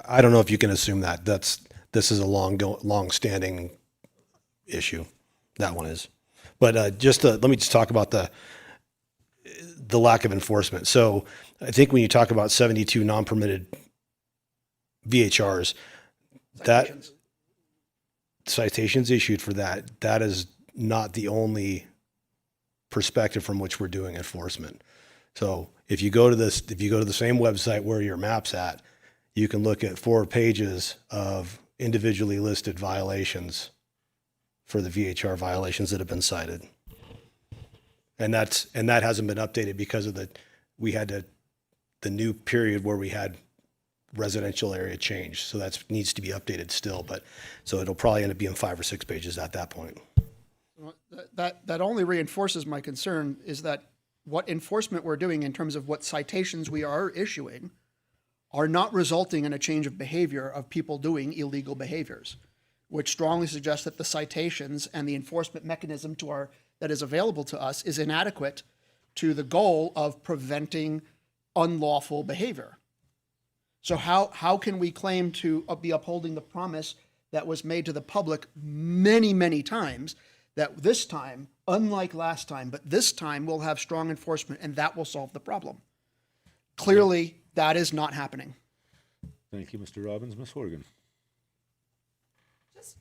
S9: I don't know if you can assume that. This is a long-standing issue. That one is. But let me just talk about the lack of enforcement. So I think when you talk about 72 non-permitted VHRs, citations issued for that is not the only perspective from which we're doing enforcement. So if you go to the same website where your map's at, you can look at 4 pages of individually listed violations for the VHR violations that have been cited. And that hasn't been updated because of the new period where we had residential area change. So that needs to be updated still, but so it'll probably end up being 5 or 6 pages at that point.
S6: That only reinforces my concern is that what enforcement we're doing in terms of what citations we are issuing are not resulting in a change of behavior of people doing illegal behaviors, which strongly suggests that the citations and the enforcement mechanism that is available to us is inadequate to the goal of preventing unlawful behavior. So how can we claim to be upholding the promise that was made to the public many, many times, that this time, unlike last time, but this time we'll have strong enforcement and that will solve the problem? Clearly, that is not happening.
S1: Thank you, Mr. Robbins. Ms. Horgan.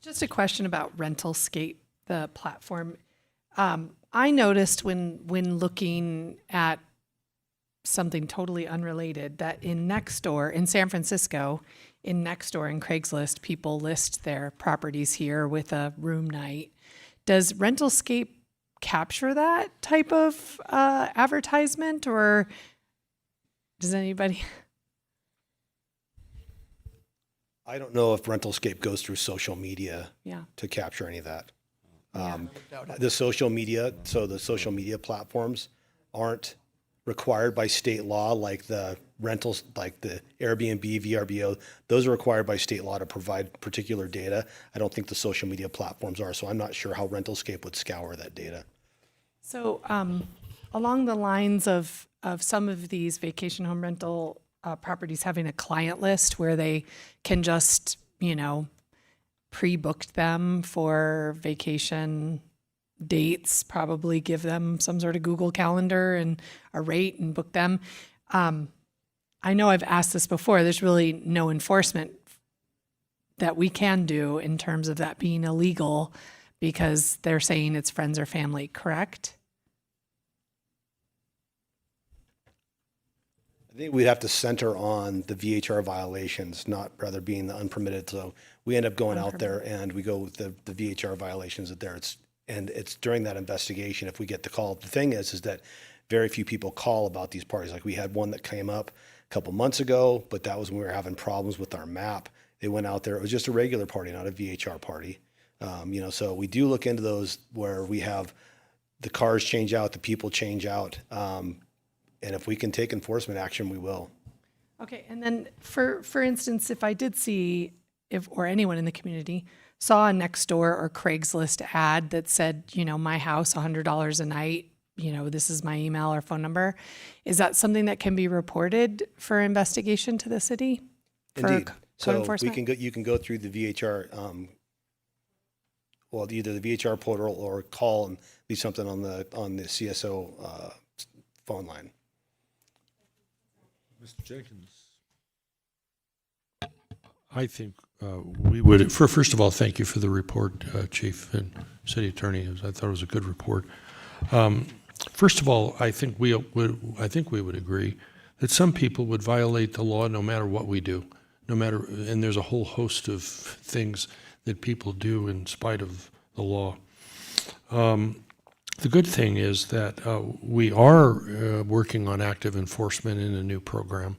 S12: Just a question about Rentalscape, the platform. I noticed when looking at something totally unrelated that in Nextdoor in San Francisco, in Nextdoor and Craigslist, people list their properties here with a room night. Does Rentalscape capture that type of advertisement, or does anybody?
S9: I don't know if Rentalscape goes through social media
S12: Yeah.
S9: to capture any of that. The social media platforms aren't required by state law, like the rentals, like the Airbnb, VRBO. Those are required by state law to provide particular data. I don't think the social media platforms are, so I'm not sure how Rentalscape would scour that data.
S12: So along the lines of some of these vacation home rental properties having a client list where they can just, pre-book them for vacation dates, probably give them some sort of Google Calendar and a rate and book them. I know I've asked this before, there's really no enforcement that we can do in terms of that being illegal because they're saying it's friends or family, correct?
S9: I think we'd have to center on the VHR violations, not rather being the unpermitted. So we end up going out there and we go with the VHR violations that there. It's during that investigation if we get the call. The thing is that very few people call about these parties. Like we had one that came up a couple months ago, but that was when we were having problems with our map. They went out there. It was just a regular party, not a VHR party. So we do look into those where we have the cars change out, the people change out. And if we can take enforcement action, we will.
S12: Okay, and then for instance, if I did see, or anyone in the community saw a Nextdoor or Craigslist ad that said, my house, $100 a night, this is my email or phone number, is that something that can be reported for investigation to the city?
S9: Indeed.
S12: Code
S9: So
S12: enforcement?
S9: you can go through the VHR well, either the VHR portal or call and leave something on the CSO phone line.
S1: Mr. Jenkins.
S7: I think we would, first of all, thank you for the report, Chief and City Attorney. I thought it was a good report. First of all, I think we would agree that some people would violate the law no matter what we do, and there's a whole host of things that people do in spite of the law. The good thing is that we are working on active enforcement in a new program.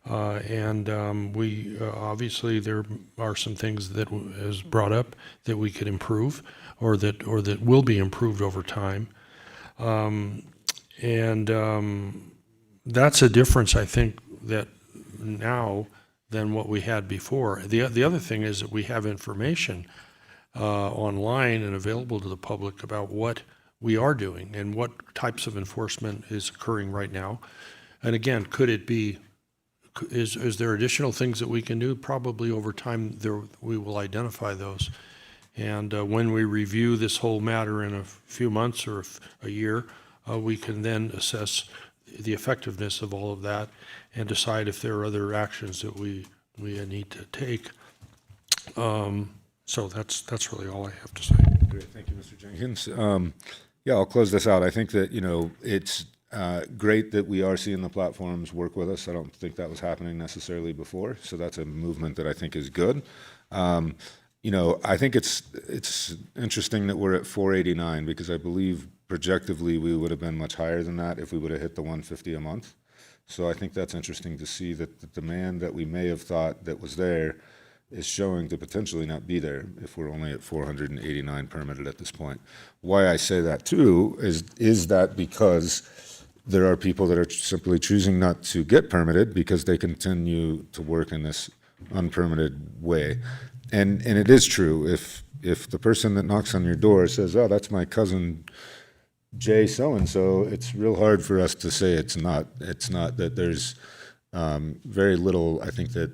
S7: We obviously there are some things that is brought up that we could improve or that will be improved over time. That's a difference, I think, that now than what we had before. The other thing is that we have information online and available to the public about what we are doing and what types of enforcement is occurring right now. And again, could it be, is there additional things that we can do? Probably over time we will identify those. And when we review this whole matter in a few months or a year, we can then assess the effectiveness of all of that and decide if there are other actions that we need to take. So that's really all I have to say.
S1: Great, thank you, Mr. Jenkins. Yeah, I'll close this out. I think that, it's great that we are seeing the platforms work with us. I don't think that was happening necessarily before, so that's a movement that I think is good. I think it's interesting that we're at 489 because I believe projectively we would have been much higher than that if we would have hit the 150 a month. So I think that's interesting to see that the demand that we may have thought that was there is showing to potentially not be there if we're only at 489 permitted at this point. Why I say that too is that because there are people that are simply choosing not to get permitted because they continue to work in this unpermitted way. And it is true, if the person that knocks on your door says, oh, that's my cousin Jay so-and-so, it's real hard for us to say it's not that there's very little, I think, that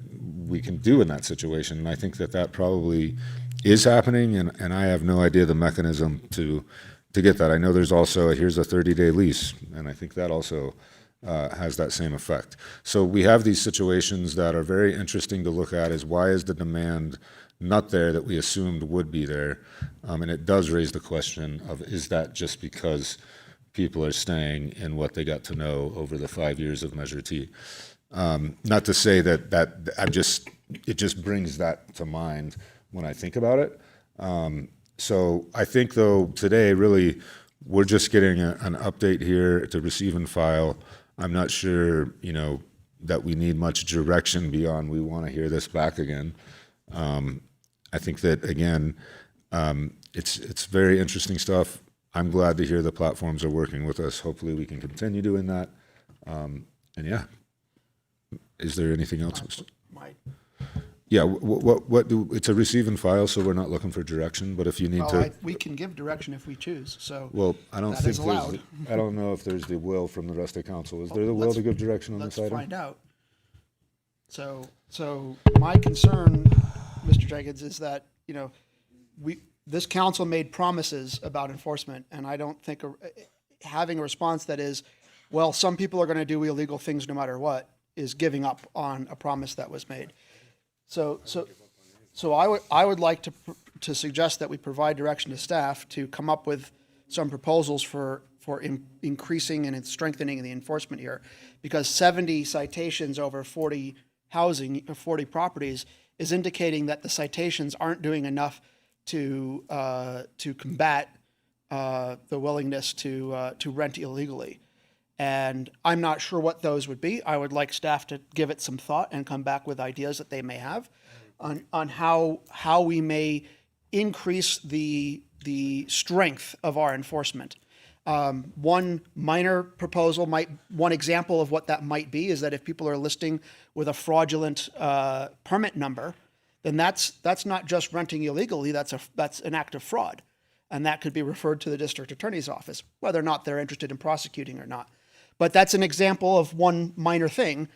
S1: we can do in that situation. And I think that probably is happening, and I have no idea the mechanism to get that. I know there's also here's a 30-day lease, and I think that also has that same effect. So we have these situations that are very interesting to look at is why is the demand not there that we assumed would be there? And it does raise the question of, is that just because people are staying in what they got to know over the 5 years of Measure T? Not to say that it just brings that to mind when I think about it. So I think, though, today, really, we're just getting an update here to receive and file. I'm not sure, that we need much direction beyond we want to hear this back again. I think that, again, it's very interesting stuff. I'm glad to hear the platforms are working with us. Hopefully we can continue doing that. And yeah, is there anything else? Yeah, what do, it's a receive and file, so we're not looking for direction, but if you need to.
S6: We can give direction if we choose, so.
S1: Well, I don't
S6: that
S1: think
S6: is allowed.
S1: I don't know if there's the will from the rest of council. Is there the will to give direction on this item?
S6: Let's find out. So my concern, Mr. Jenkins, is that, this council made promises about enforcement, and I don't think having a response that is, well, some people are going to do illegal things no matter what, is giving up on a promise that was made. So I would like to suggest that we provide direction to staff to come up with some proposals for increasing and strengthening the enforcement here, because 70 citations over 40 properties is indicating that the citations aren't doing enough to combat the willingness to rent illegally. And I'm not sure what those would be. I would like staff to give it some thought and come back with ideas that they may have on how we may increase the strength of our enforcement. One minor proposal one example of what that might be is that if people are listing with a fraudulent permit number, then that's not just renting illegally, that's an act of fraud. And that could be referred to the district attorney's office, whether or not they're interested in prosecuting or not. But that's an example of one minor thing.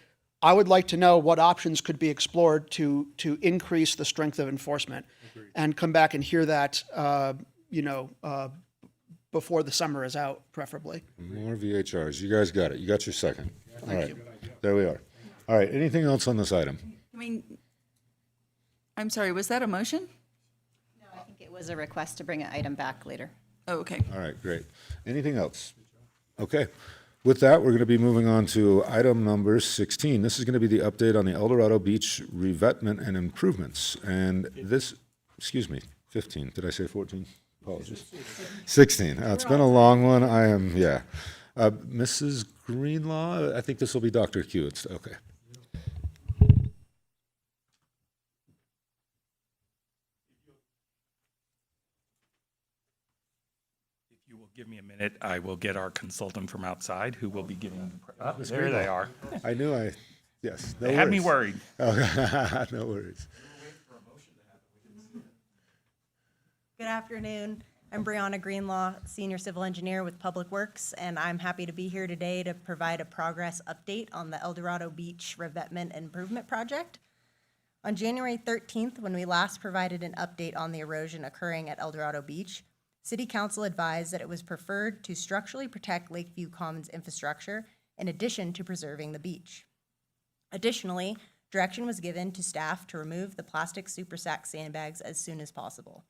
S6: I would like to know what options could be explored to increase the strength of enforcement, and come back and hear that, before the summer is out, preferably.
S1: More VHRs. You guys got it. You got your second. All right. There we are. All right. Anything else on this item?
S3: I mean, I'm sorry, was that a motion?
S5: I think it was a request to bring an item back later.
S3: Oh, okay.
S1: All right, great. Anything else? Okay. With that, we're going to be moving on to item number 16. This is going to be the update on the El Dorado Beach revetment and improvements. And this, 15. Did I say 14? Apologies. 16. It's been a long one. Mrs. Greenlaw, I think this will be Dr. Q. It's okay.
S14: You will give me a minute. I will get our consultant from outside who will be giving. There they are.
S1: Yes.
S14: They had me worried.
S1: Oh, no worries.
S13: Good afternoon. I'm Brianna Greenlaw, Senior Civil Engineer with Public Works, and I'm happy to be here today to provide a progress update on the El Dorado Beach Revetment Improvement Project. On January 13th, when we last provided an update on the erosion occurring at El Dorado Beach, City Council advised that it was preferred to structurally protect Lakeview Commons infrastructure in addition to preserving the beach. Additionally, direction was given to staff to remove the plastic super sack sandbags as soon as possible.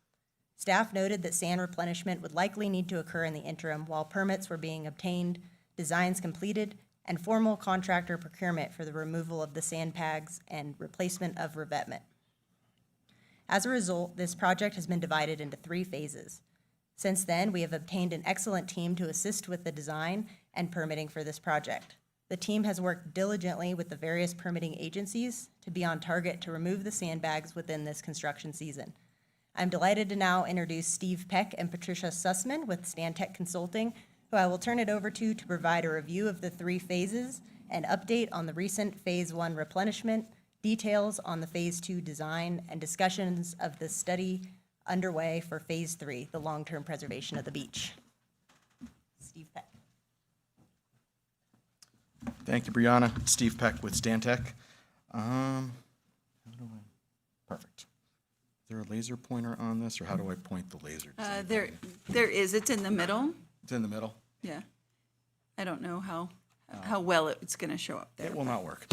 S13: Staff noted that sand replenishment would likely need to occur in the interim while permits were being obtained, designs completed, and formal contractor procurement for the removal of the sandbags and replacement of revetment. As a result, this project has been divided into 3 phases. Since then, we have obtained an excellent team to assist with the design and permitting for this project. The team has worked diligently with the various permitting agencies to be on target to remove the sandbags within this construction season. I'm delighted to now introduce Steve Peck and Patricia Sussman with Stantec Consulting, who I will turn it over to provide a review of the 3 phases, an update on the recent Phase 1 replenishment, details on the Phase 2 design, and discussions of the study underway for Phase 3, the long-term preservation of the beach. Steve Peck.
S15: Thank you, Brianna. Steve Peck with Stantec. Perfect. Is there a laser pointer on this, or how do I point the laser?
S3: There is. It's in the middle.
S15: It's in the middle?
S3: Yeah. I don't know how well it's going to show up there.
S15: It will not work.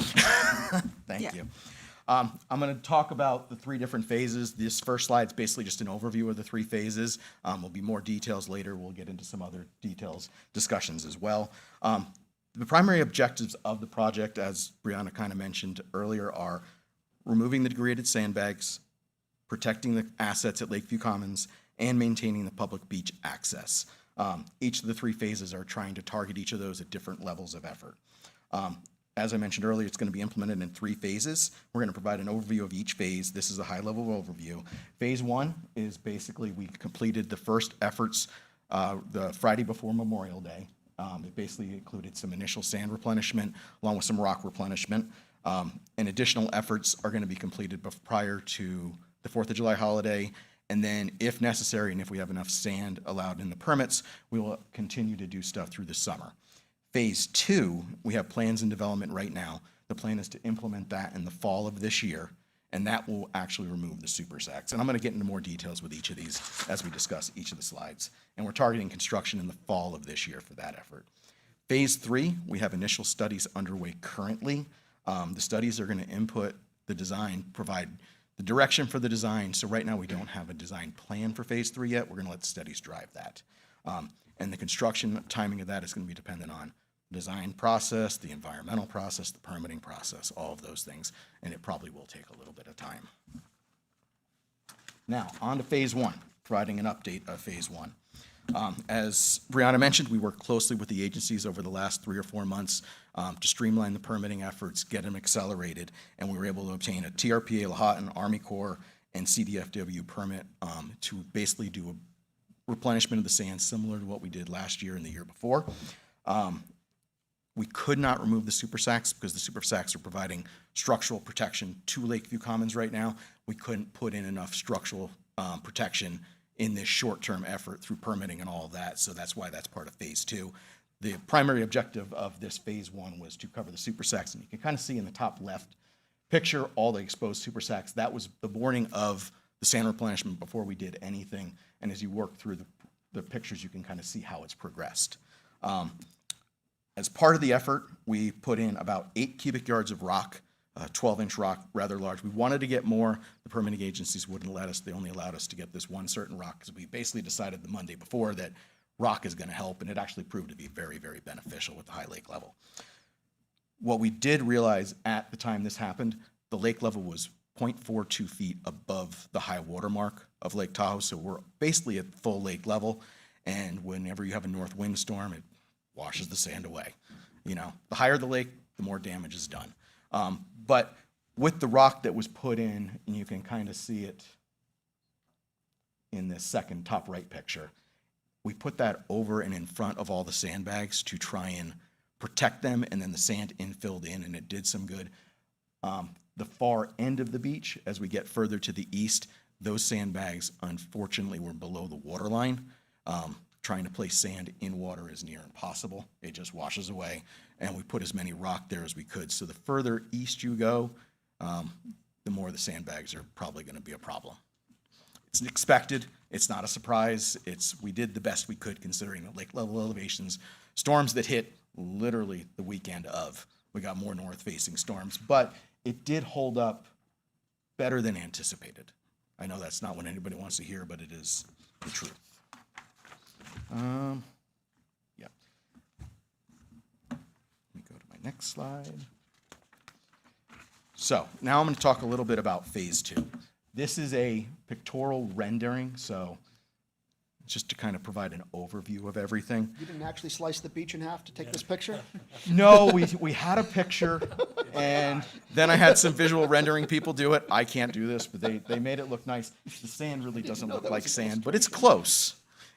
S15: Thank
S3: Yeah.
S15: you. I'm going to talk about the 3 different phases. This first slide is basically just an overview of the 3 phases. There'll be more details later. We'll get into some other details, discussions as well. The primary objectives of the project, as Brianna kind of mentioned earlier, are removing the degraded sandbags, protecting the assets at Lakeview Commons, and maintaining the public beach access. Each of the 3 phases are trying to target each of those at different levels of effort. As I mentioned earlier, it's going to be implemented in 3 phases. We're going to provide an overview of each phase. This is a high-level overview. Phase 1 is basically we completed the first efforts the Friday before Memorial Day. It basically included some initial sand replenishment along with some rock replenishment. And additional efforts are going to be completed prior to the 4th of July holiday. And then if necessary, and if we have enough sand allowed in the permits, we will continue to do stuff through the summer. Phase 2, we have plans in development right now. The plan is to implement that in the fall of this year, and that will actually remove the super sacks. And I'm going to get into more details with each of these as we discuss each of the slides. And we're targeting construction in the fall of this year for that effort. Phase 3, we have initial studies underway currently. The studies are going to input the design, provide the direction for the design. So right now we don't have a design plan for Phase 3 yet. We're going to let the studies drive that. And the construction timing of that is going to be dependent on the design process, the environmental process, the permitting process, all of those things. And it probably will take a little bit of time. Now, on to Phase 1, providing an update of Phase 1. As Brianna mentioned, we worked closely with the agencies over the last 3 or 4 months to streamline the permitting efforts, get them accelerated, and we were able to obtain a TRPA, Lahontan, Army Corps, and CDFW permit to basically do a replenishment of the sand similar to what we did last year and the year before. We could not remove the super sacks because the super sacks are providing structural protection to Lakeview Commons right now. We couldn't put in enough structural protection in this short-term effort through permitting and all of that, so that's why that's part of Phase 2. the primary objective of this phase 1 was to cover the super sacks. And you can kind of see in the top left picture all the exposed super sacks. That was the warning of the sand replenishment before we did anything. And as you work through the pictures, you can kind of see how it's progressed. As part of the effort, we put in about 8 cubic yards of rock, 12-inch rock, rather large. We wanted to get more. The permitting agencies wouldn't let us. They only allowed us to get this one certain rock because we basically decided the Monday before that rock is going to help, and it actually proved to be very, very beneficial with the high lake level. What we did realize at the time this happened, the lake level was 0.42 feet above the high water mark of Lake Tahoe, so we're basically at full lake level, and whenever you have a north wind storm, it washes the sand away. You know, the higher the lake, the more damage is done. But with the rock that was put in, and you can kind of see it in this second top right picture, we put that over and in front of all the sandbags to try and protect them, and then the sand infilled in, and it did some good. The far end of the beach, as we get further to the east, those sandbags unfortunately were below the water line. Trying to place sand in water is near impossible. It just washes away, and we put as many rock there as we could. So the further east you go, the more the sandbags are probably going to be a problem. It's expected. It's not a surprise. We did the best we could considering the lake level elevations. Storms that hit literally the weekend of. We got more north-facing storms, but it did hold up better than anticipated. I know that's not what anybody wants to hear, but it is the truth. Yeah. Let me go to my next slide. So now I'm going to talk a little bit about phase 2. This is a pictorial rendering, so just to kind of provide an overview of everything.
S6: You didn't actually slice the beach in half to take this picture?
S15: No, we had a picture, and then I had some visual rendering people do it. I can't do this, but they made it look nice. The sand really doesn't look like sand, but it's close.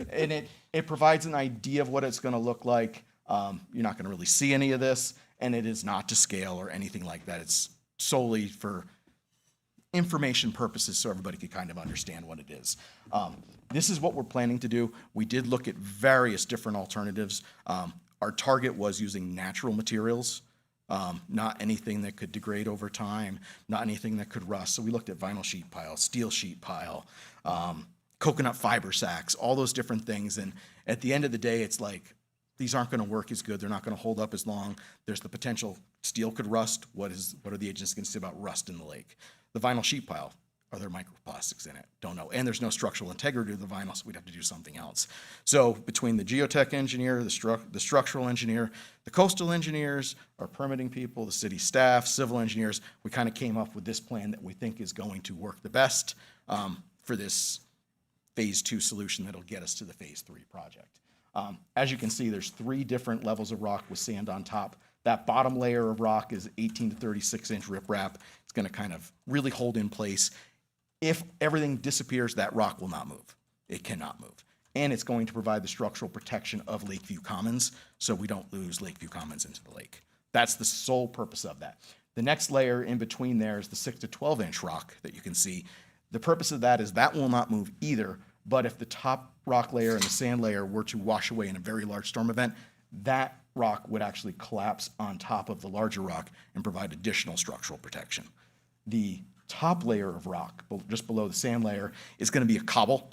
S15: And it provides an idea of what it's going to look like. You're not going to really see any of this, and it is not to scale or anything like that. It's solely for information purposes so everybody can kind of understand what it is. This is what we're planning to do. We did look at various different alternatives. Our target was using natural materials, not anything that could degrade over time, not anything that could rust. So we looked at vinyl sheet pile, steel sheet pile, coconut fiber sacks, all those different things. And at the end of the day, it's like, these aren't going to work as good. They're not going to hold up as long. There's the potential steel could rust. What are the agencies going to say about rust in the lake? The vinyl sheet pile, are there microplastics in it? Don't know. And there's no structural integrity to the vinyl, so we'd have to do something else. So between the geotech engineer, the structural engineer, the coastal engineers, our permitting people, the city staff, civil engineers, we kind of came up with this plan that we think is going to work the best for this phase 2 solution that'll get us to the phase 3 project. As you can see, there's 3 different levels of rock with sand on top. That bottom layer of rock is 18 to 36 inch riprap. It's going to kind of really hold in place. If everything disappears, that rock will not move. It cannot move. And it's going to provide the structural protection of Lakeview Commons so we don't lose Lakeview Commons into the lake. That's the sole purpose of that. The next layer in between there is the 6 to 12 inch rock that you can see. The purpose of that is that will not move either, but if the top rock layer and the sand layer were to wash away in a very large storm event, that rock would actually collapse on top of the larger rock and provide additional structural protection. The top layer of rock, just below the sand layer, is going to be a cobble,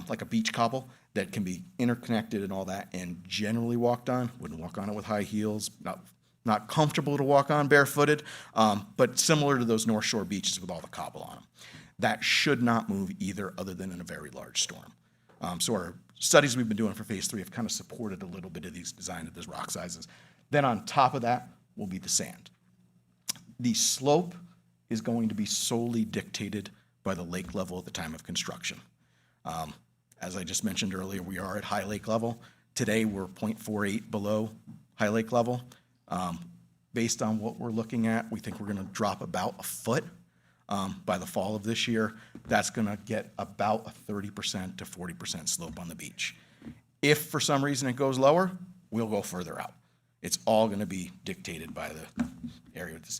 S15: like a beach cobble, that can be interconnected and all that, and generally walked on. Wouldn't walk on it with high heels, not comfortable to walk on barefooted, but similar to those North Shore beaches with all the cobble on them. That should not move either, other than in a very large storm. So our studies we've been doing for phase 3 have kind of supported a little bit of these design of those rock sizes. Then on top of that will be the sand. The slope is going to be solely dictated by the lake level at the time of construction. As I just mentioned earlier, we are at high lake level. Today we're 0.48 below high lake level. Based on what we're looking at, we think we're going to drop about a foot by the fall of this year. That's going to get about a 30% to 40% slope on the beach. If for some reason it goes lower, we'll go further out. It's all going to be dictated by the area of this.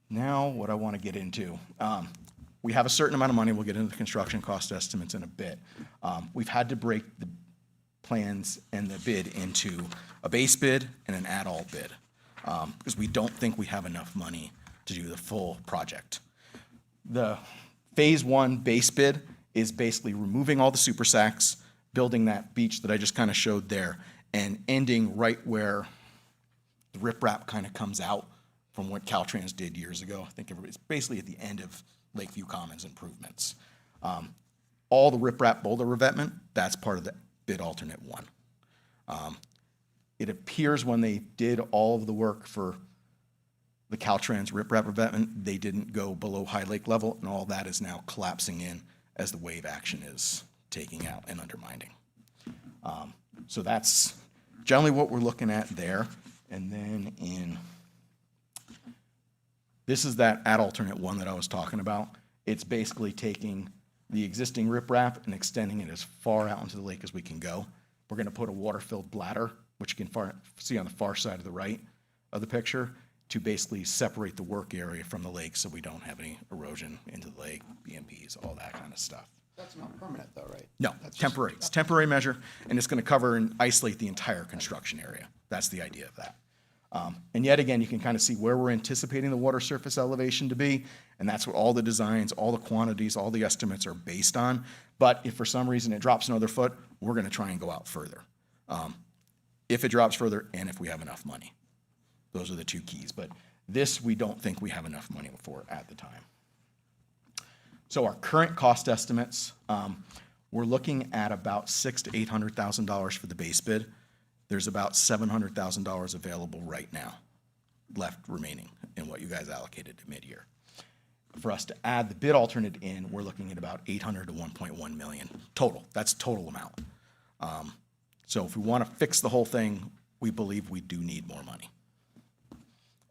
S15: Now, what I want to get into, we have a certain amount of money. We'll get into the construction cost estimates in a bit. We've had to break the plans and the bid into a base bid and an add-all bid, because we don't think we have enough money to do the full project. The phase one base bid is basically removing all the super sacks, building that beach that I just kind of showed there, and ending right where the riprap kind of comes out from what Caltrans did years ago. I think everybody's basically at the end of Lakeview Commons improvements. All the riprap boulder revetment, that's part of the bid alternate one. It appears when they did all of the work for the Caltrans riprap revetment, they didn't go below high lake level, and all that is now collapsing in as the wave action is taking out and undermining. So that's generally what we're looking at there. And then this is that add alternate one that I was talking about. It's basically taking the existing riprap and extending it as far out into the lake as we can go. We're going to put a water-filled bladder, which you can see on the far side of the right of the picture, to basically separate the work area from the lake so we don't have any erosion into the lake, BMPs, all that kind of stuff.
S6: That's not permanent though, right?
S15: No, temporary. It's a temporary measure, and it's going to cover and isolate the entire construction area. That's the idea of that. And yet again, you can kind of see where we're anticipating the water surface elevation to be, and that's what all the designs, all the quantities, all the estimates are based on. But if for some reason it drops another foot, we're going to try and go out further. If it drops further, and if we have enough money. Those are the two keys. But this, we don't think we have enough money for at the time. So our current cost estimates, we're looking at about $600,000 to $800,000 for the base bid. There's about $700,000 available right now, left remaining in what you guys allocated to mid-year. For us to add the bid alternate in, we're looking at about $800,000 to $1.1 million total. That's total amount. So if we want to fix the whole thing, we believe we do need more money.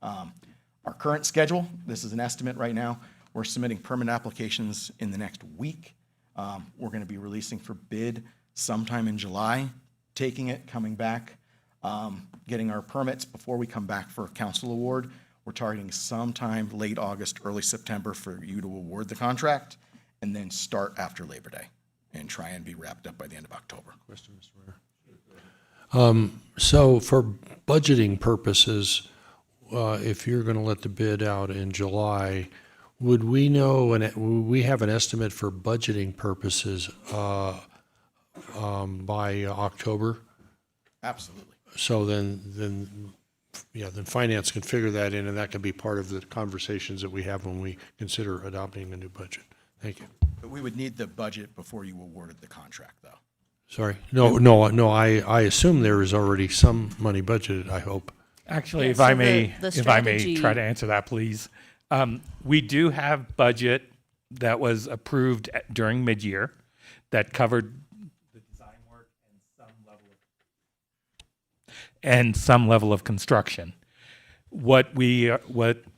S15: Our current schedule, this is an estimate right now. We're submitting permit applications in the next week. We're going to be releasing for bid sometime in July, taking it, coming back, getting our permits before we come back for a council award. We're targeting sometime late August, early September for you to award the contract, and then start after Labor Day and try and be wrapped up by the end of October.
S7: Question, Mr. Mayor. So for budgeting purposes, if you're going to let the bid out in July, would we know, and would we have an estimate for budgeting purposes by October?
S15: Absolutely.
S7: So then finance can figure that in, and that can be part of the conversations that we have when we consider adopting a new budget. Thank you.
S15: But we would need the budget before you awarded the contract, though.
S7: Sorry. No, I assume there is already some money budgeted, I hope.
S14: Actually,
S8: Yeah,
S14: if
S8: so
S14: I
S8: the
S14: may,
S8: strategy-
S14: try to answer that, please. We do have budget that was approved during mid-year that covered the design work and some level of construction. What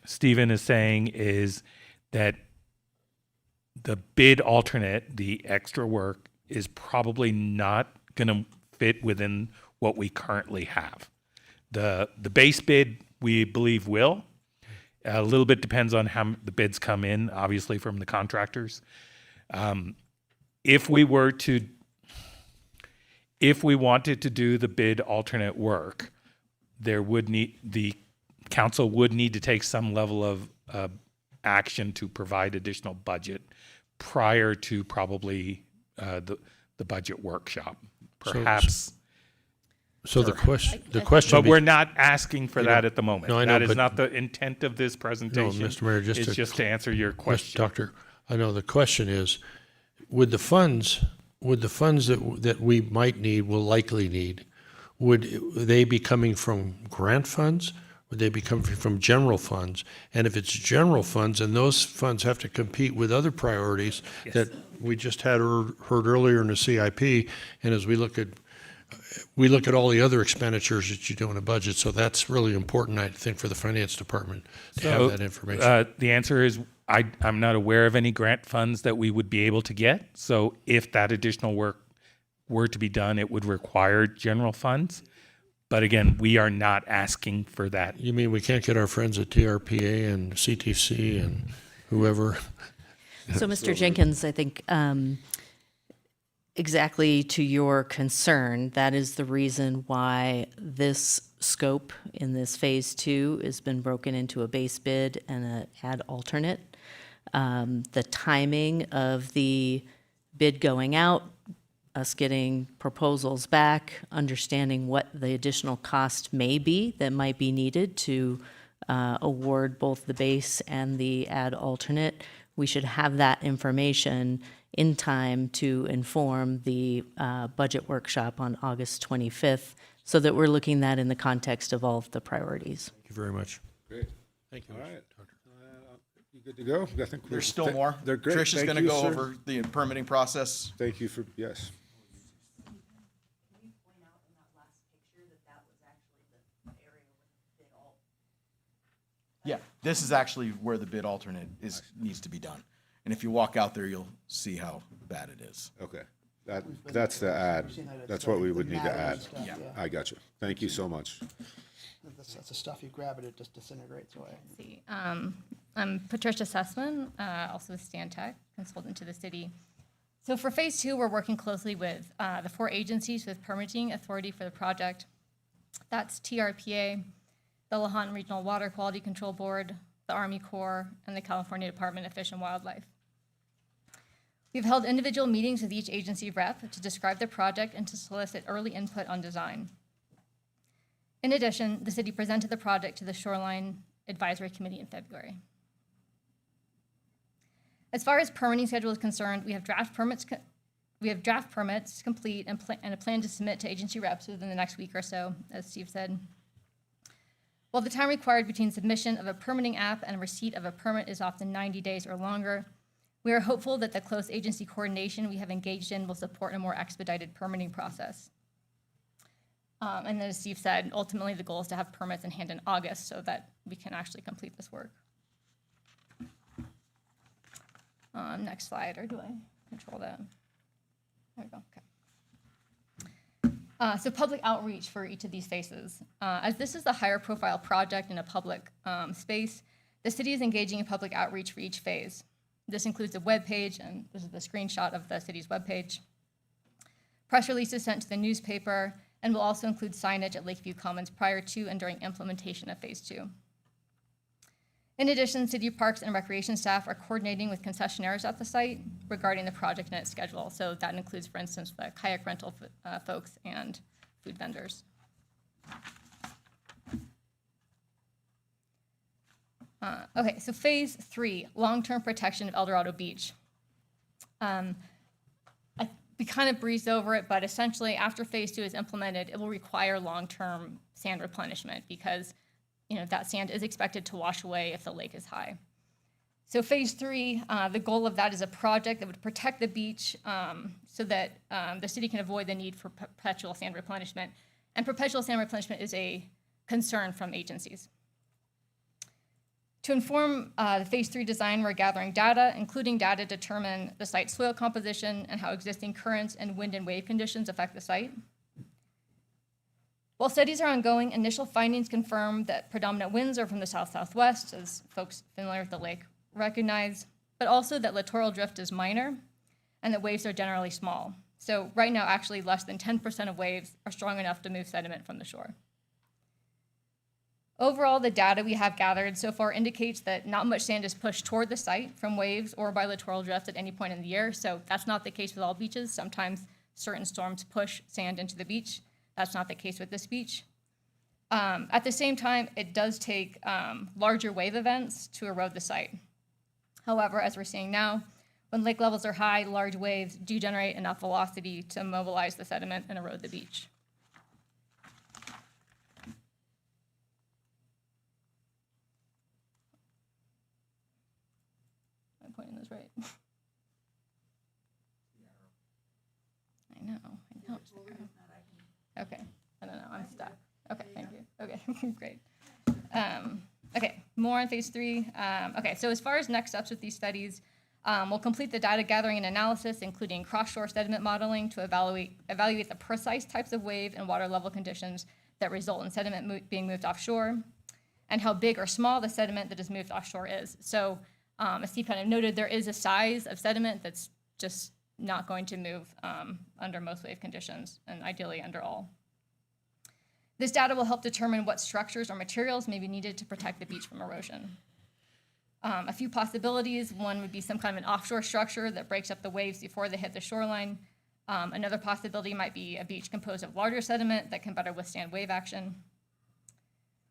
S14: Stephen is saying is that the bid alternate, the extra work, is probably not going to fit within what we currently have. The base bid, we believe, will. A little bit depends on how the bids come in, obviously, from the contractors. If we wanted to do the bid alternate work, the council would need to take some level of action to provide additional budget prior to probably the budget workshop, perhaps.
S7: So the question.
S14: But we're not asking for that at the moment.
S7: No, I know,
S14: that is
S7: but-
S14: not the intent of this presentation.
S7: No, Mr. Mayor,
S14: It's just to answer your question.
S7: Doctor, I know the question is, would the funds that we might need, will likely need, would they be coming from grant funds? Would they be coming from general funds? And if it's general funds, and those funds have to compete with other priorities that we just heard earlier in the CIP, and as we look at all the other expenditures that you do in a budget, so that's really important, I think, for the finance department to have that information.
S14: The answer is I'm not aware of any grant funds that we would be able to get. So if that additional work were to be done, it would require general funds. But again, we are not asking for that.
S7: You mean we can't get our friends at TRPA and CTC and whoever?
S8: So, Mr. Jenkins, I think exactly to your concern, that is the reason why this scope in this phase 2 has been broken into a base bid and an ad alternate. The timing of the bid going out, us getting proposals back, understanding what the additional cost may be that might be needed to award both the base and the ad alternate. We should have that information in time to inform the budget workshop on August 25th, so that we're looking at that in the context of all of the priorities.
S7: Thank you very much.
S1: Great.
S7: Thank you.
S1: All right. You good to go? I think
S15: There's still more.
S1: They're great.
S15: Trish is
S1: Thank
S15: going to
S1: you,
S15: go
S1: sir.
S15: over the permitting process.
S1: Thank you for, yes.
S15: Yeah, this is actually where the bid alternate needs to be done. And if you walk out there, you'll see how bad it is.
S1: Okay. That's the ad. That's what we would need to add.
S6: Yeah.
S1: I got you. Thank you so much.
S6: That's the stuff you grab it just disintegrates away.
S16: See, I'm Patricia Sussman, also with Stantec, consultant to the city. So for phase 2, we're working closely with the 4 agencies with permitting authority for the project. That's TRPA, the Lahontan Regional Water Quality Control Board, the Army Corps, and the California Department of Fish and Wildlife. We've held individual meetings with each agency rep to describe the project and to solicit early input on design. In addition, the city presented the project to the Shoreline Advisory Committee in February. As far as permitting schedule is concerned, we have draft permits complete and a plan to submit to agency reps within the next week or so, as Steve said. While the time required between submission of a permitting app and receipt of a permit is often 90 days or longer, we are hopeful that the close agency coordination we have engaged in will support a more expedited permitting process. And then, as Steve said, ultimately the goal is to have permits in hand in August so that we can actually complete this work. Next slide, or do I control that? There we go, okay. So public outreach for each of these phases. As this is the higher profile project in a public space, the city is engaging in public outreach for each phase. This includes a web page, and this is the screenshot of the city's web page. Press releases sent to the newspaper, and will also include signage at Lakeview Commons prior to and during implementation of phase 2. In addition, city parks and recreation staff are coordinating with concessionaires at the site regarding the project and its schedule. So that includes, for instance, the kayak rental folks and food vendors. Okay, so phase 3, long-term protection of El Dorado Beach. We kind of breezed over it, but essentially after phase 2 is implemented, it will require long-term sand replenishment because that sand is expected to wash away if the lake is high. So phase 3, the goal of that is a project that would protect the beach so that the city can avoid the need for perpetual sand replenishment. And perpetual sand replenishment is a concern from agencies. To inform the phase 3 design, we're gathering data, including data to determine the site's soil composition and how existing currents and wind and wave conditions affect the site. While studies are ongoing, initial findings confirm that predominant winds are from the south-southwest, as folks familiar with the lake recognize, but also that littoral drift is minor and that waves are generally small. So right now, actually less than 10% of waves are strong enough to move sediment from the shore. Overall, the data we have gathered so far indicates that not much sand is pushed toward the site from waves or by littoral drift at any point in the year. So that's not the case with all beaches. Sometimes certain storms push sand into the beach. That's not the case with this beach. At the same time, it does take larger wave events to erode the site. However, as we're seeing now, when lake levels are high, large waves do generate enough velocity to mobilize the sediment and erode the beach. I'm pointing this right. I know. Okay, I don't know, I'm stuck. Okay, thank you. Okay, great. Okay, more on phase 3. Okay, so as far as next steps with these studies, we'll complete the data gathering and analysis, including cross-shore sediment modeling to evaluate the precise types of wave and water level conditions that result in sediment being moved offshore, and how big or small the sediment that is moved offshore is. So as Steve kind of noted, there is a size of sediment that's just not going to move under most wave conditions, and ideally under all. This data will help determine what structures or materials may be needed to protect the beach from erosion. A few possibilities: one would be some kind of an offshore structure that breaks up the waves before they hit the shoreline. Another possibility might be a beach composed of larger sediment that can better withstand wave action.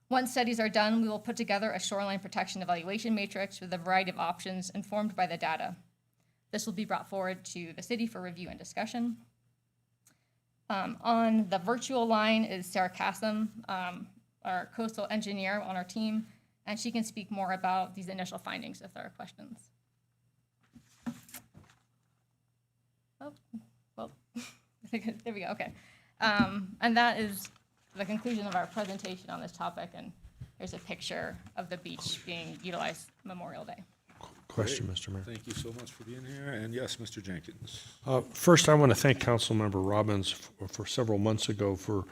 S16: Once studies are done, we will put together a shoreline protection evaluation matrix with a variety of options informed by the data. This will be brought forward to the city for review and discussion. On the virtual line is Sarah Kassam, our coastal engineer on our team, and she can speak more about these initial findings if there are questions. Oh, well, there we go, okay. And that is the conclusion of our presentation on this topic, and here's a picture of the beach being utilized Memorial Day.
S7: Question, Mr. Mayor.
S1: Thank you so much for being here. And yes, Mr. Jenkins.
S7: First, I want to thank Councilmember Robbins for several months ago for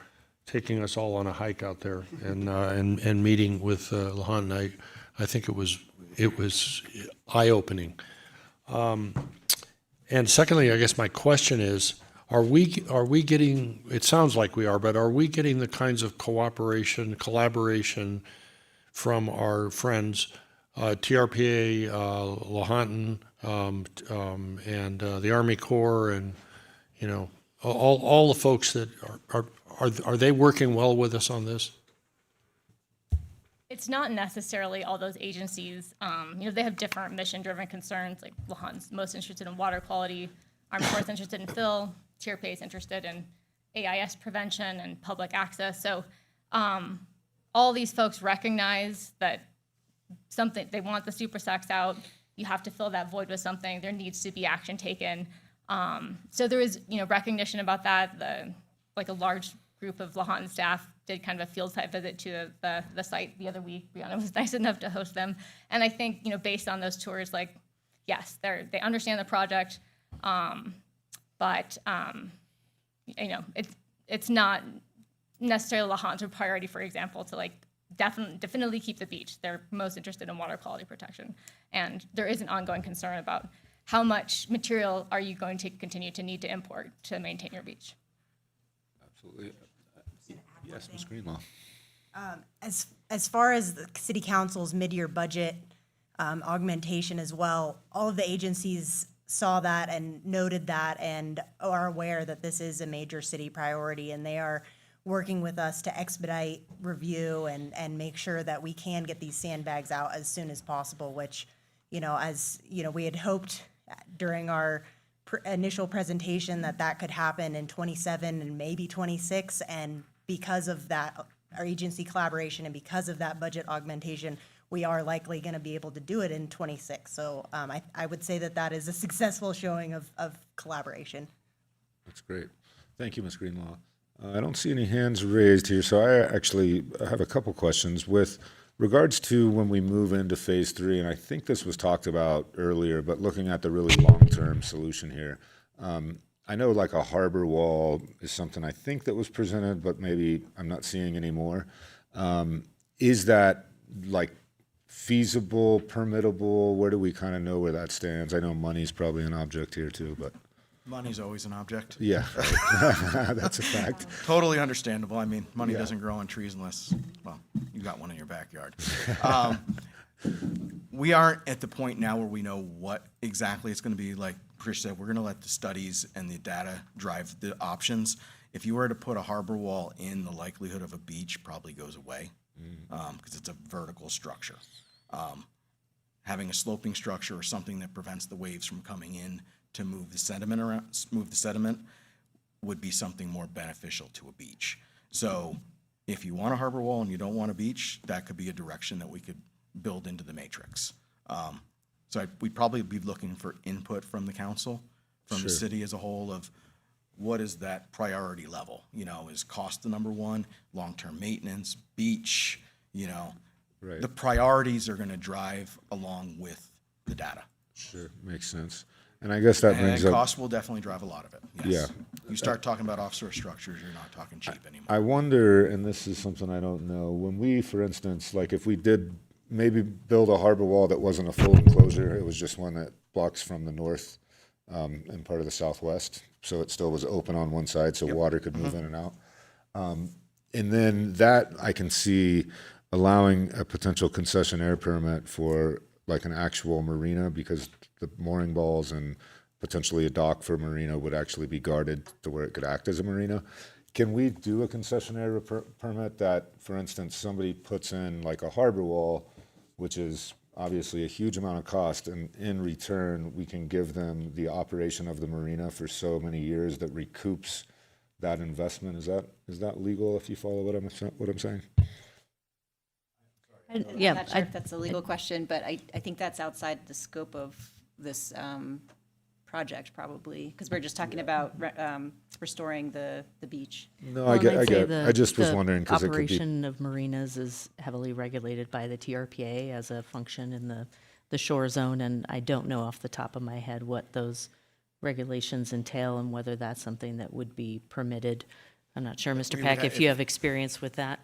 S7: taking us all on a hike out there and meeting with Lahontan. I think it was eye-opening. And secondly, I guess my question is, are we getting, it sounds like we are, but are we getting the kinds of collaboration from our friends, TRPA, Lahontan, and the Army Corps, and, you know, all the folks that are they working well with us on this?
S16: It's not necessarily all those agencies. You know, they have different mission-driven concerns. Like Lahontan's most interested in water quality, Army Corps is interested in fill, TRPA is interested in AIS prevention and public access. So all these folks recognize that something, they want the super sacks out. You have to fill that void with something. There needs to be action taken. So there is, you know, recognition about that. Like a large group of Lahontan staff did kind of a field site visit to the site the other week. Brianna was nice enough to host them. And I think, you know, based on those tours, like, yes, they understand the project, but, you know, it's not necessarily Lahontan's priority, for example, to like definitely keep the beach. They're most interested in water quality protection. And there is an ongoing concern about how much material are you going to continue to need to import to maintain your beach.
S1: Absolutely. Yes, Ms. Greenlaw.
S13: As far as the city council's mid-year budget augmentation as well, all of the agencies saw that and noted that and are aware that this is a major city priority, and they are working with us to expedite review and make sure that we can get these sandbags out as soon as possible, which, you know, as you know, we had hoped during our initial presentation that could happen in 27 and maybe 26, and because of that, our agency collaboration, and because of that budget augmentation, we are likely going to be able to do it in 26. So I would say that is a successful showing of collaboration.
S1: That's great. Thank you, Ms. Greenlaw. I don't see any hands raised here, so I actually have a couple questions with regards to when we move into phase 3, and I think this was talked about earlier, but looking at the really long-term solution here. I know like a harbor wall is something I think that was presented, but maybe I'm not seeing anymore. Is that like feasible, permittable? Where do we kind of know where that stands? I know money's probably an object here too, but.
S15: Money's always an object.
S1: Yeah, that's a fact.
S15: Totally understandable. I mean, money
S1: Yeah.
S15: doesn't grow on trees unless, well, you got one in your backyard. We aren't at the point now where we know what exactly it's going to be. Like Trish said, we're going to let the studies and the data drive the options. If you were to put a harbor wall in, the likelihood of a beach probably goes away because it's a vertical structure. Having a sloping structure or something that prevents the waves from coming in to move the sediment would be something more beneficial to a beach. So if you want a harbor wall and you don't want a beach, that could be a direction that we could build into the matrix. So we'd probably be looking for input from the council, from
S1: Sure.
S15: the city as a whole, of what is that priority level? You know, is cost the number one, long-term maintenance, beach, you know?
S1: Right.
S15: The priorities are gonna drive along with the data.
S1: Sure, makes sense. And I guess that brings
S15: And
S1: up.
S15: cost will definitely drive a lot of it, yes.
S1: Yeah.
S15: You start talking about offshore structures, you're not talking cheap anymore.
S1: I wonder, and this is something I don't know, when we, for instance, like if we did maybe build a harbor wall that wasn't a full enclosure, it was just one that blocks from the north and part of the southwest. So it still was open on one side, so water could move in and out. And then that I can see allowing a potential concessionaire permit for like an actual marina, because the mooring balls and potentially a dock for marina would actually be guarded to where it could act as a marina. Can we do a concessionaire permit that, for instance, somebody puts in like a harbor wall, which is obviously a huge amount of cost, and in return, we can give them the operation of the marina for so many years that recoups that investment? Is that legal, if you follow what I'm saying?
S5: I'm not sure if that's a legal question, but I think that's outside the scope of this project probably, because we're just talking about restoring the beach.
S1: No,
S8: Well,
S1: I
S8: and I'd say
S1: get. I just was
S8: the
S1: wondering because it could be.
S8: Operation of marinas is heavily regulated by the TRPA as a function in the shore zone, and I don't know off the top of my head what those regulations entail and whether that's something that would be permitted. I'm not sure, Mr.
S15: We would
S8: Peck,
S15: have-
S8: if you have experience with that.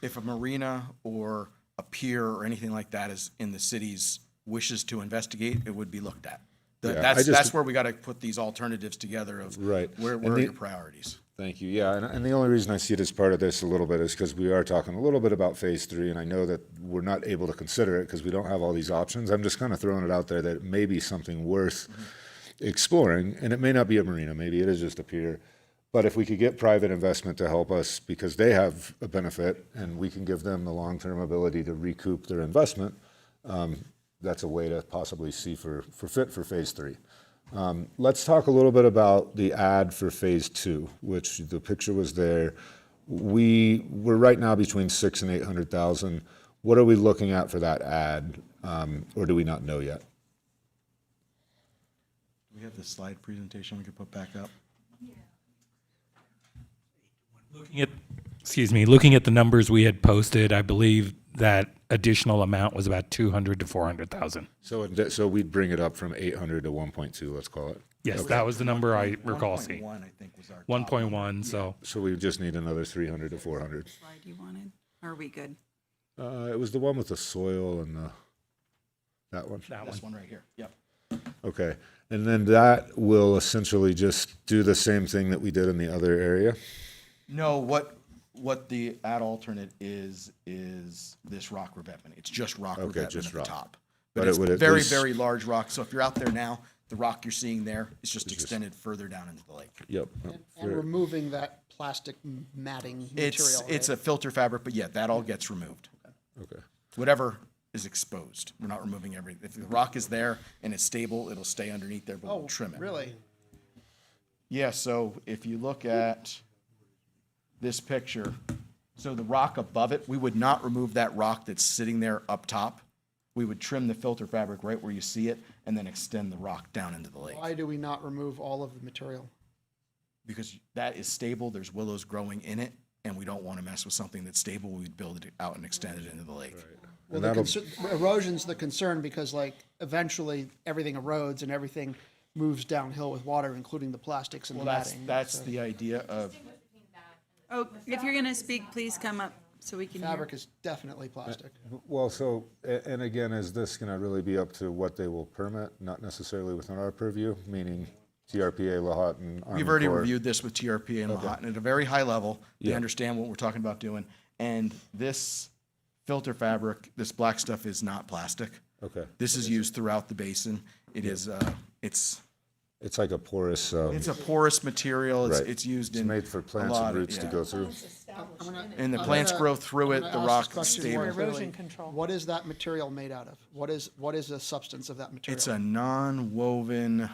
S15: If a marina or a pier or anything like that is in the city's wishes to investigate, it would be looked at.
S1: Yeah,
S15: That's where we got to put these alternatives together of
S1: Right.
S15: where
S1: And
S15: are your priorities?
S1: Thank you. Yeah, and the only reason I see it as part of this a little bit is because we are talking a little bit about phase 3, and I know that we're not able to consider it because we don't have all these options. I'm just kind of throwing it out there that it may be something worth exploring, and it may not be a marina, maybe it is just a pier. But if we could get private investment to help us, because they have a benefit, and we can give them the long-term ability to recoup their investment, that's a way to possibly see for phase 3. Let's talk a little bit about the ad for phase 2, which the picture was there. We're right now between 6 and 800,000. What are we looking at for that ad, or do we not know yet?
S15: Do we have the slide presentation we could put back up?
S14: Looking at the numbers we had posted, I believe that additional amount was about 200 to 400,000.
S1: So we'd bring it up from 800 to 1.2, let's call it.
S14: Yes, that was the number I recall seeing.
S15: 1.1, I think, was our top
S14: 1.1, so.
S1: So we just need another 300 to 400.
S3: Slide you wanted? Or are we good?
S1: It was the one with the soil and that one?
S15: This one right here, yep.
S1: Okay, and then that will essentially just do the same thing that we did in the other area?
S15: No, what the ad alternate is this rock revetment. It's just rock revetment
S1: just
S15: at the
S1: rock.
S15: top.
S1: But
S15: But
S1: it
S15: it's
S1: would at
S15: very,
S1: least-
S15: very large rock. So if you're out there now, the rock you're seeing there is just extended further down into the lake.
S1: Yep.
S6: And removing that plastic matting
S15: It's
S6: material.
S15: a filter fabric, but yeah, that all gets removed.
S1: Okay.
S15: Whatever is exposed. We're not removing everything. If the rock is there and it's stable, it'll stay underneath there, but we'll trim it.
S6: Really?
S15: Yeah, so if you look at this picture, so the rock above it, we would not remove that rock that's sitting there up top. We would trim the filter fabric right where you see it and then extend the rock down into the lake.
S6: Why do we not remove all of the material?
S15: Because that is stable, there's willows growing in it, and we don't want to mess with something that's stable. We'd build it out and extend it into the lake.
S6: Well, erosion's the concern because like eventually everything erodes and everything moves downhill with water, including the plastics and
S15: Well,
S6: the
S15: that's,
S6: matting.
S15: that's
S6: So
S15: the idea of,
S3: Oh, if you're gonna speak, please come up so we can hear.
S6: fabric is definitely plastic.
S1: Well, so, and again, is this going to really be up to what they will permit, not necessarily within our purview, meaning TRPA, LAHOT, and Army
S15: we've already
S1: Corps?
S15: reviewed this with TRPA and LAHOT, and at a very high level, they understand what we're talking about doing. And this filter fabric, this black stuff is not plastic.
S1: Okay.
S15: This is used throughout the basin. It is,
S1: It's like a porous.
S15: it's a porous material.
S1: Right.
S15: It's used
S1: It's
S15: in
S1: made for
S15: a
S1: plants
S15: lot
S1: and
S15: of-
S1: roots to
S15: yeah.
S1: go through.
S15: And the plants grow through it,
S6: I'm
S15: the
S6: gonna ask
S15: rock
S6: this
S15: is
S6: question more
S15: stable.
S6: clearly.
S12: Erosion control.
S6: What is that material made out of? What is the substance of that material?
S15: It's a non-woven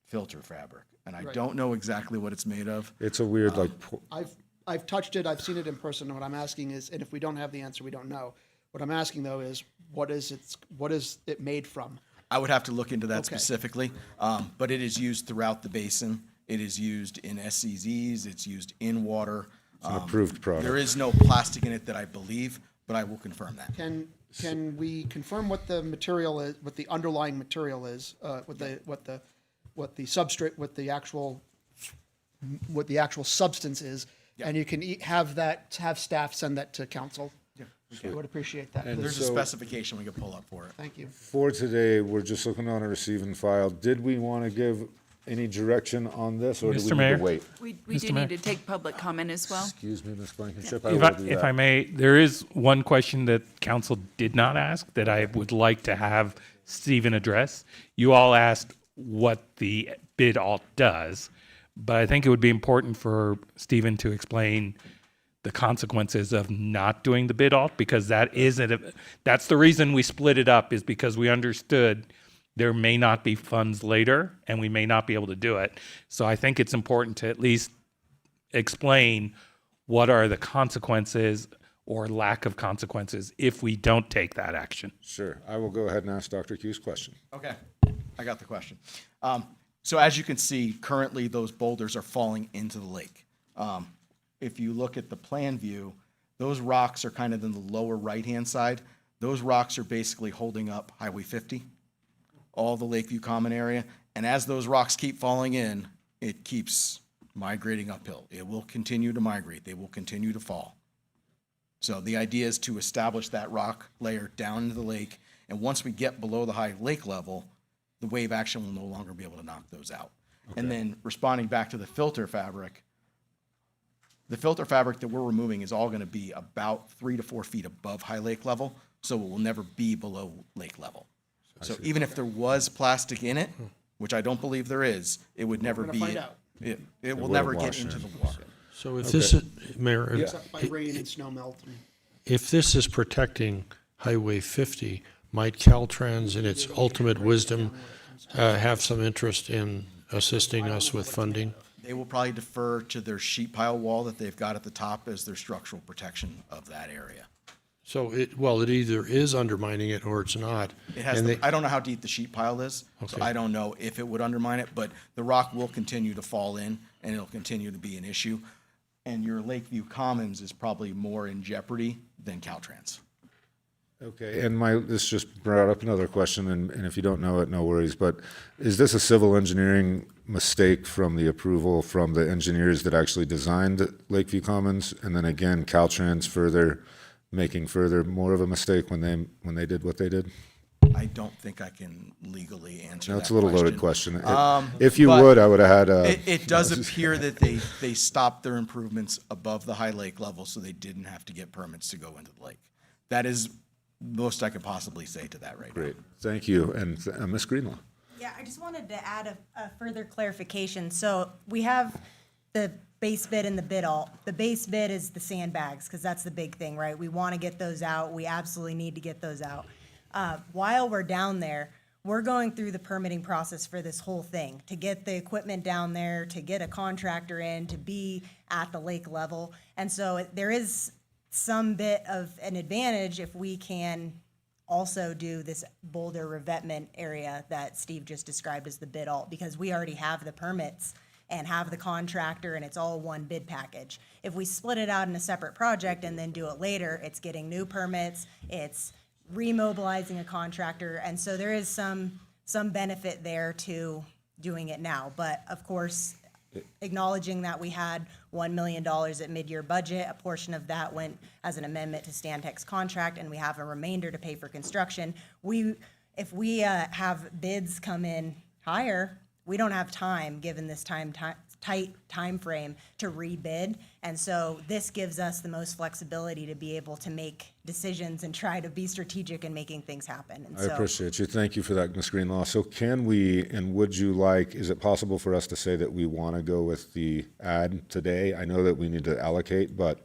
S15: filter fabric, and I
S6: Right.
S15: don't know exactly what it's made of.
S1: It's a weird,
S6: I've touched it, I've seen it in person, and what I'm asking is, and if we don't have the answer, we don't know. What I'm asking though is, what is it made from?
S15: I would have to look into that
S6: Okay.
S15: specifically, but it is used throughout the basin. It is used in SCZs, it's used in water.
S1: It's an approved product.
S15: There is no plastic in it that I believe, but I will confirm that.
S6: Can we confirm what the material is, what the underlying material is, what the substrate, what the actual substance is?
S15: Yeah.
S6: And you can have staff send that to council? I would appreciate that.
S1: And
S6: please.
S15: There's a
S1: so-
S15: specification we could pull up for it.
S6: Thank you.
S1: For today, we're just looking on a receive and file. Did we want to give any direction on this, or do we
S14: Mr.
S1: need
S14: Mayor?
S1: to wait?
S3: We
S14: Mr.
S3: do
S14: Mayor.
S3: need to take public comment as well.
S1: Excuse me, Ms. Blankenship, I
S14: If
S1: will
S14: I,
S1: do
S14: if
S1: that.
S14: I may, there is one question that council did not ask that I would like to have Stephen address. You all asked what the bid alt does, but I think it would be important for Stephen to explain the consequences of not doing the bid alt, because that's the reason we split it up, is because we understood there may not be funds later and we may not be able to do it. So I think it's important to at least explain what are the consequences or lack of consequences if we don't take that action.
S1: Sure. I will go ahead and ask Dr. Q's question.
S15: Okay, I got the question. So as you can see, currently those boulders are falling into the lake. If you look at the plan view, those rocks are kind of in the lower right-hand side. Those rocks are basically holding up Highway 50, all the Lakeview Common area. And as those rocks keep falling in, it keeps migrating uphill. It will continue to migrate. They will continue to fall. So the idea is to establish that rock layer down into the lake. And once we get below the high lake level, the wave action will no longer be able to knock those out. And then responding back to the filter fabric that we're removing is all going to be about 3 to 4 feet above high lake level. So it will never be below lake level. So even if there was plastic in it, which I don't believe there is, it would never
S6: gonna
S15: be,
S6: find out.
S15: it will
S1: wouldn't
S15: never get
S1: wash
S15: into
S1: in.
S15: the water.
S7: So if this is, Mayor,
S6: Except by rain and snow melt.
S7: if this is protecting Highway 50, might Caltrans in its ultimate wisdom have some interest in assisting us with funding?
S15: They will probably defer to their sheet pile wall that they've got at the top as their structural protection of that area.
S7: So it either is undermining it or it's not.
S15: It has,
S7: And
S15: I don't know how deep the sheet pile is, so
S7: Okay.
S15: I don't know if it would undermine it, but the rock will continue to fall in and it'll continue to be an issue. And your Lakeview Commons is probably more in jeopardy than Caltrans.
S1: Okay, and this just brought up another question, and if you don't know it, no worries, but is this a civil engineering mistake from the approval from the engineers that actually designed Lakeview Commons? And then again, Caltrans making more of a mistake when they did what they did?
S15: I don't think I can legally answer
S1: No,
S15: that
S1: it's a little loaded
S15: question.
S1: question. If you
S15: But
S1: would, I would have had.
S15: It does appear that they stopped their improvements above the high lake level, so they didn't have to get permits to go into the lake. That is most I could possibly say to that right now.
S1: Great, thank you, and Ms. Greenlaw.
S13: Yeah, I just wanted to add a further clarification. So we have the base bid and the bid alt. The base bid is the sandbags, because that's the big thing, right? We want to get those out. We absolutely need to get those out. While we're down there, we're going through the permitting process for this whole thing, to get the equipment down there, to get a contractor in, to be at the lake level. And so there is some bit of an advantage if we can also do this boulder revetment area that Steve just described as the bid alt, because we already have the permits and have the contractor, and it's all one bid package. If we split it out in a separate project and then do it later, it's getting new permits, it's remobilizing a contractor, and so there is some benefit there to doing it now. But of course, acknowledging that we had $1 million at mid-year budget, a portion of that went as an amendment to Stantec's contract, and we have a remainder to pay for construction. If we have bids come in higher, we don't have time, given this tight time frame, to rebid. And so this gives us the most flexibility to be able to make decisions and try to be strategic in making things happen. And
S1: I
S13: so,
S1: appreciate you. Thank you for that, Ms. Greenlaw. So can we, and would you like, is it possible for us to say that we want to go with the ad today? I know that we need to allocate, but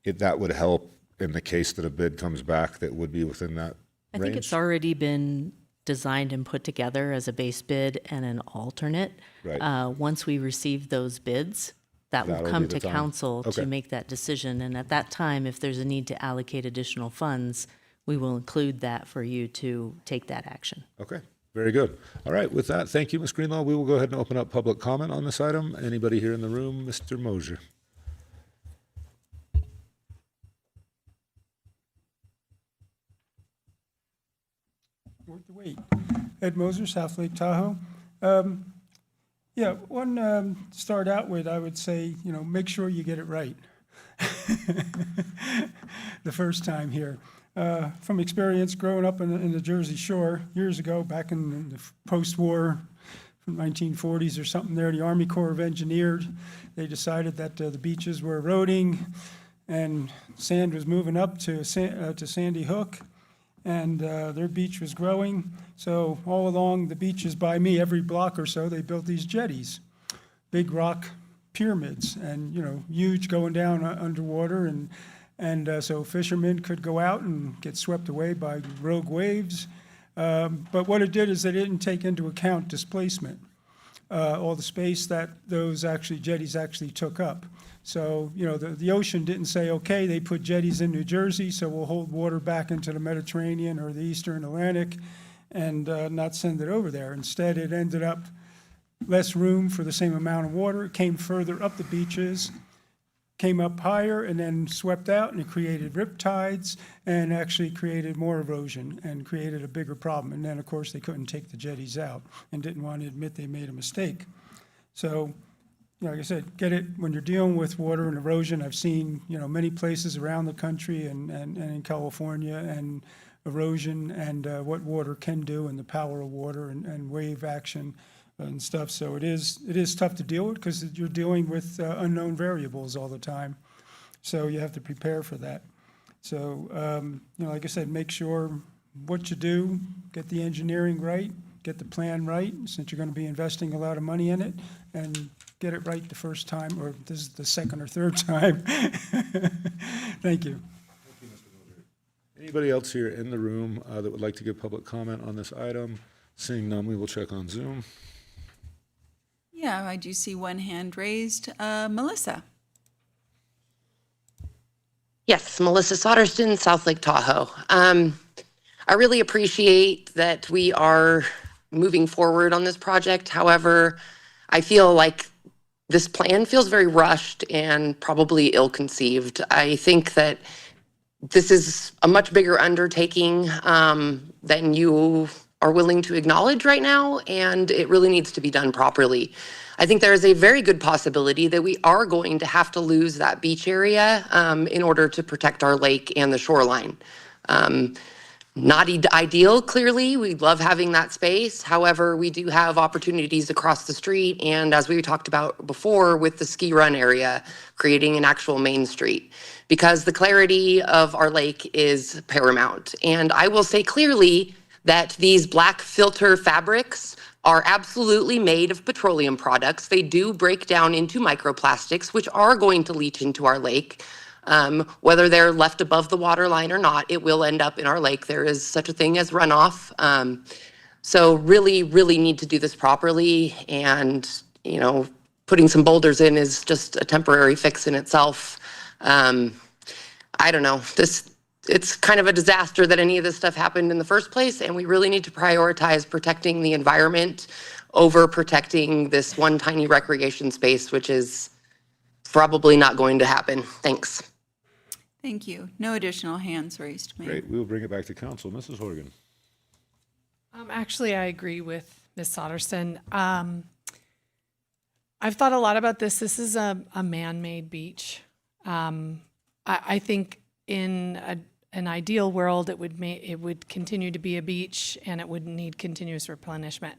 S1: that would help in the case that a bid comes back that would be within that
S8: I
S1: range?
S8: think it's already been designed and put together as a base bid and an alternate.
S1: Right.
S8: Once we receive those bids, that will
S1: That'll
S8: come
S1: be the
S8: to
S1: time.
S8: council
S1: Okay.
S8: to make that decision. And at that time, if there's a need to allocate additional funds, we will include that for you to take that action.
S1: Okay, very good. All right, with that, thank you, Ms. Greenlaw. We will go ahead and open up public comment on this item. Anybody here in the room? Mr. Mosier.
S4: Worth the wait. Ed Moser, South Lake Tahoe. Yeah, start out with, I would say, make sure you get it right. the first time here. From experience growing up in the Jersey Shore years ago, back in the post-war, from 1940s or something there, the Army Corps of Engineers, they decided that the beaches were eroding and sand was moving up to Sandy Hook, and their beach was growing. So all along the beaches by me, every block or so, they built these jetties, big rock pyramids, and huge, going down underwater, and so fishermen could go out and get swept away by rogue waves. But what it did is they didn't take into account displacement, all the space that those jetties actually took up. So, the ocean didn't say, okay, they put jetties in New Jersey, so we'll hold water back into the Mediterranean or the Eastern Atlantic and not send it over there. Instead, it ended up less room for the same amount of water. It came further up the beaches, came up higher, and then swept out, and it created rip tides and actually created more erosion and created a bigger problem. And then, of course, they couldn't take the jetties out and didn't want to admit they made a mistake. So, like I said, get it when you're dealing with water and erosion. I've seen, many places around the country and in California, and erosion and what water can do and the power of water and wave action and stuff. So it is tough to deal with because you're dealing with unknown variables all the time. So you have to prepare for that. So, like I said, make sure what you do, get the engineering right, get the plan right, since you're going to be investing a lot of money in it, and get it right the first time, or this is the second or third time. Thank you.
S1: Anybody else here in the room that would like to give public comment on this item? Seeing none, we will check on Zoom.
S3: Yeah, I do see one hand raised. Melissa.
S20: Yes, Melissa Soderston, South Lake Tahoe. I really appreciate that we are moving forward on this project. However, I feel like this plan feels very rushed and probably ill-conceived. I think that this is a much bigger undertaking than you are willing to acknowledge right now, and it really needs to be done properly. I think there is a very good possibility that we are going to have to lose that beach area in order to protect our lake and the shoreline. Not ideal, clearly. We love having that space. However, we do have opportunities across the street, and as we talked about before with the ski run area, creating an actual main street, because the clarity of our lake is paramount. And I will say clearly that these black filter fabrics are absolutely made of petroleum products. They do break down into microplastics, which are going to leach into our lake. Whether they're left above the water line or not, it will end up in our lake. There is such a thing as runoff. So really, really need to do this properly. And, putting some boulders in is just a temporary fix in itself. I don't know. It's kind of a disaster that any of this stuff happened in the first place. And we really need to prioritize protecting the environment over protecting this one tiny recreation space, which is probably not going to happen. Thanks.
S3: Thank you. No additional hands raised, ma'am.
S1: Great. We will bring it back to council. Mrs. Horgan.
S12: Actually, I agree with Ms. Soderson. I've thought a lot about this. This is a man-made beach. I think in an ideal world, it would continue to be a beach and it wouldn't need continuous replenishment.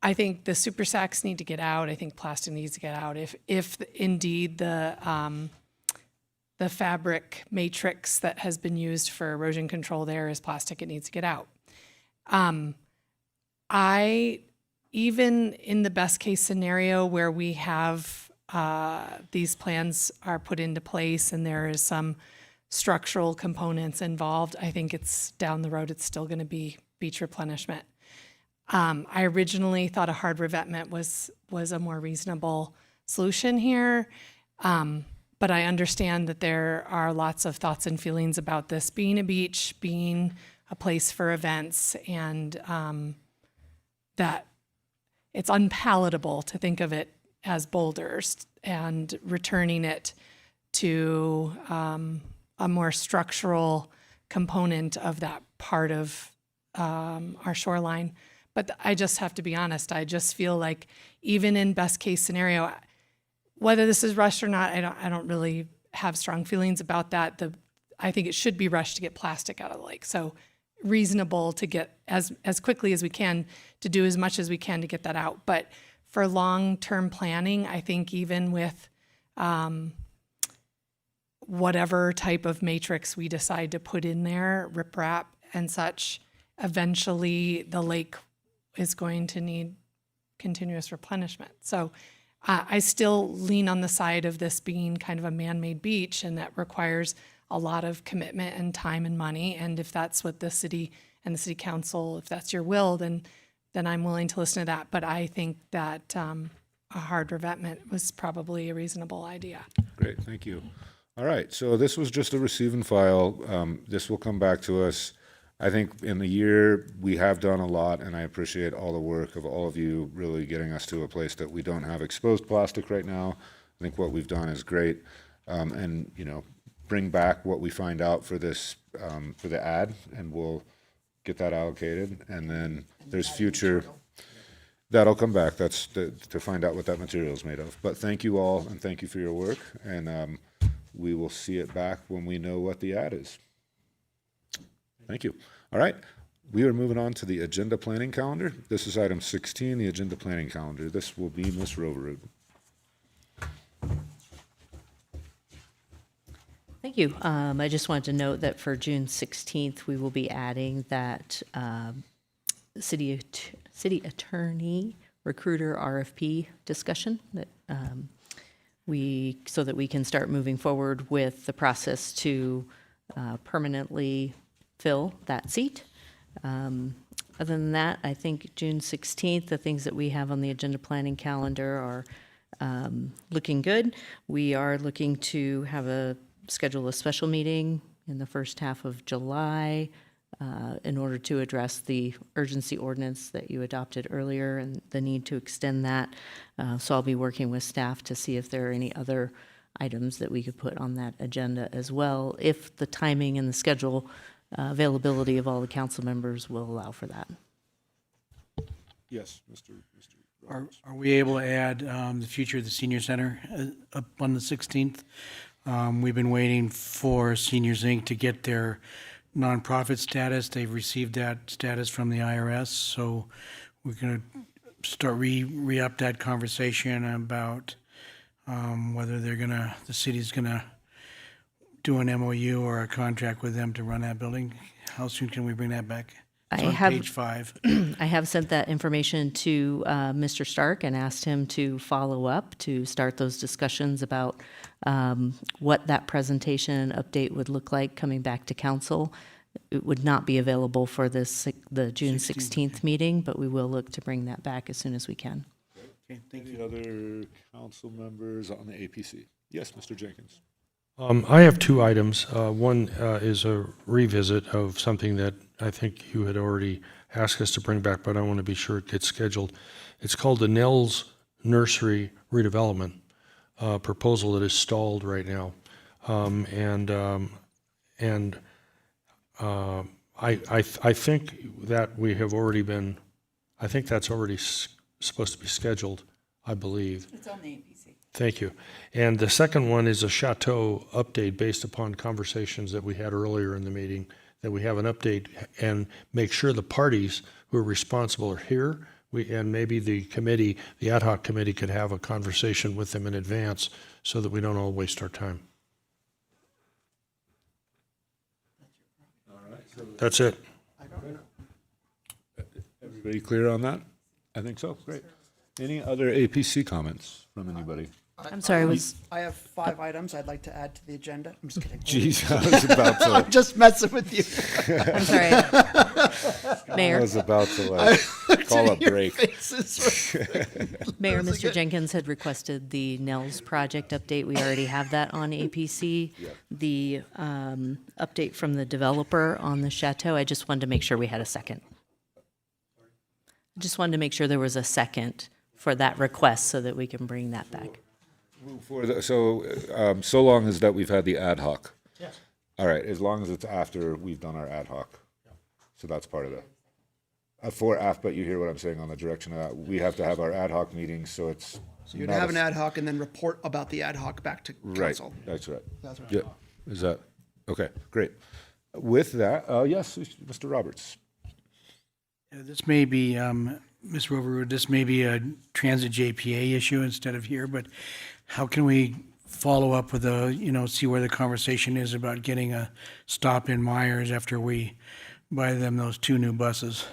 S12: I think the super sacks need to get out. I think plastic needs to get out. If indeed the fabric matrix that has been used for erosion control there is plastic, it needs to get out. Even in the best case scenario where we have these plans are put into place and there is some structural components involved, I think it's down the road, it's still going to be beach replenishment. I originally thought a hard revetment was a more reasonable solution here, but I understand that there are lots of thoughts and feelings about this being a beach, being a place for events, and that it's unpalatable to think of it as boulders and returning it to a more structural component of that part of our shoreline. But I just have to be honest, I just feel like even in best case scenario, whether this is rushed or not, I don't really have strong feelings about that. I think it should be rushed to get plastic out of the lake. So reasonable to get as quickly as we can, to do as much as we can to get that out. But for long-term planning, I think even with whatever type of matrix we decide to put in there, riprap and such, eventually the lake is going to need continuous replenishment. So I still lean on the side of this being kind of a man-made beach, and that requires a lot of commitment and time and money. And if that's what the city and the city council, if that's your will, then I'm willing to listen to that. But I think that a hard revetment was probably a reasonable idea.
S1: Great, thank you. All right, so this was just a receive and file. This will come back to us. I think in the year we have done a lot, and I appreciate all the work of all of you really getting us to a place that we don't have exposed plastic right now. I think what we've done is great. And, you know, bring back what we find out for this, for the ad, and we'll get that allocated. And then there's future, that'll come back. That's to find out what that material is made of. But thank you all, and thank you for your work. And we will see it back when we know what the ad is. Thank you. All right, we are moving on to the agenda planning calendar. This is item 16, the agenda planning calendar. This will be Ms. Roverud.
S8: Thank you. I just wanted to note that for June 16th, we will be adding that city attorney recruiter RFP discussion that so that we can start moving forward with the process to permanently fill that seat. Other than that, I think June 16th, the things that we have on the agenda planning calendar are looking good. We are looking to schedule a special meeting in the first half of July in order to address the urgency ordinance that you adopted earlier and the need to extend that. So I'll be working with staff to see if there are any other items that we could put on that agenda as well, if the timing and the schedule availability of all the council members will allow for that.
S1: Yes, Mr.
S17: Are we able to add the future of the senior center up on the 16th? We've been waiting for Seniors Inc. to get their nonprofit status. They've received that status from the IRS, so we're going to start re-up that conversation about whether the city's going to do an MOU or a contract with them to run that building. How soon can we bring that back? It's on page 5.
S8: I have sent that information to Mr. Stark and asked him to follow up to start those discussions about what that presentation update would look like coming back to council. It would not be available for the June 16th meeting, but we will look to bring that back as soon as we can.
S1: Okay, thank you. Any other council members on the APC? Yes, Mr. Jenkins.
S7: I have 2 items. One is a revisit of something that I think you had already asked us to bring back, but I want to be sure it gets scheduled. It's called the Nels Nursery redevelopment proposal that is stalled right now. I think that we have already been, I think that's already supposed to be scheduled, I believe.
S3: It's on the APC.
S7: Thank you. And the second one is a Chateau update based upon conversations that we had earlier in the meeting, that we have an update and make sure the parties who are responsible are here. And maybe the committee, the ad hoc committee, could have a conversation with them in advance so that we don't all waste our time. That's it.
S1: Everybody clear on that? I think so. Great. Any other APC comments from anybody?
S8: I'm sorry,
S6: I have 5 items I'd like to add to the agenda. I'm just kidding.
S1: Jeez, I was about to.
S6: I'm just messing with you.
S8: I'm sorry. Mayor.
S1: I was about to call a break.
S8: Mayor, Mr. Jenkins had requested the Nels project update. We already have that on APC.
S1: Yep.
S8: The update from the developer on the Chateau, I just wanted to make sure we had a second. I just wanted to make sure there was a second for that request so that we can bring that back.
S1: So long as that we've had the ad hoc.
S17: Yes.
S1: All right, as long as it's after we've done our ad hoc. So that's part of it. For AF, but you hear what I'm saying on the direction of that. We have to have our ad hoc meetings, so it's.
S6: So you'd
S1: not
S6: have
S1: a
S6: an ad hoc and then report about the ad hoc back to
S1: Right,
S6: council.
S1: that's right.
S6: That's right.
S1: Yeah, is that, okay, great. With that, yes, Mr. Roberts.
S17: This may be, Ms. Roverwood, this may be a transit JPA issue instead of here, but how can we follow up with see where the conversation is about getting a stop in Myers after we buy them those 2 new buses?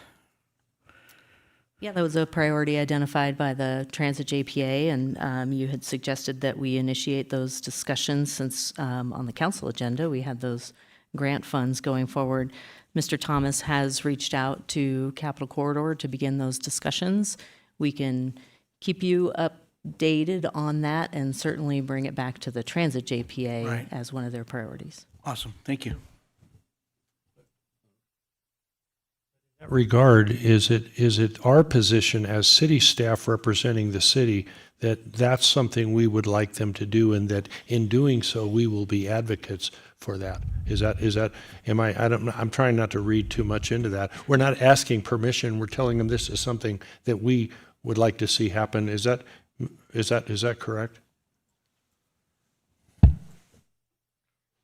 S8: Yeah, that was a priority identified by the Transit JPA, and you had suggested that we initiate those discussions since on the council agenda, we had those grant funds going forward. Mr. Thomas has reached out to Capital Corridor to begin those discussions. We can keep you updated on that and certainly bring it back to the Transit JPA
S17: Right.
S8: as one of their priorities.
S17: Awesome, thank you.
S7: that regard, is it our position as city staff representing the city that that's something we would like them to do, and that in doing so, we will be advocates for that? I'm trying not to read too much into that. We're not asking permission, we're telling them this is something that we would like to see happen. Is that correct?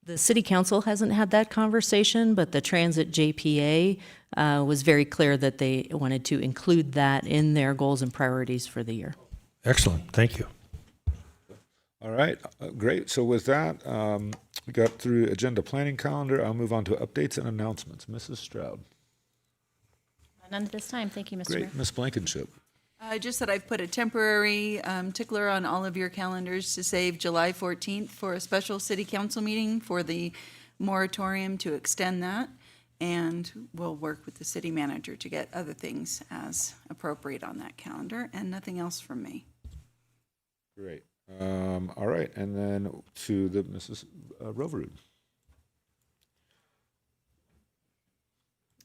S8: The city council hasn't had that conversation, but the Transit JPA was very clear that they wanted to include that in their goals and priorities for the year.
S7: Excellent, thank you.
S1: All right, great. So with that, we got through agenda planning calendar. I'll move on to updates and announcements. Mrs. Stroud.
S5: None at this time. Thank you, Mr. Mayor.
S1: Great. Ms. Blankenship.
S3: Just that I've put a temporary tickler on all of your calendars to save July 14th for a special city council meeting for the moratorium to extend that. And we'll work with the city manager to get other things as appropriate on that calendar, and nothing else from me.
S1: Great. All right, and then to the Mrs. Roverud.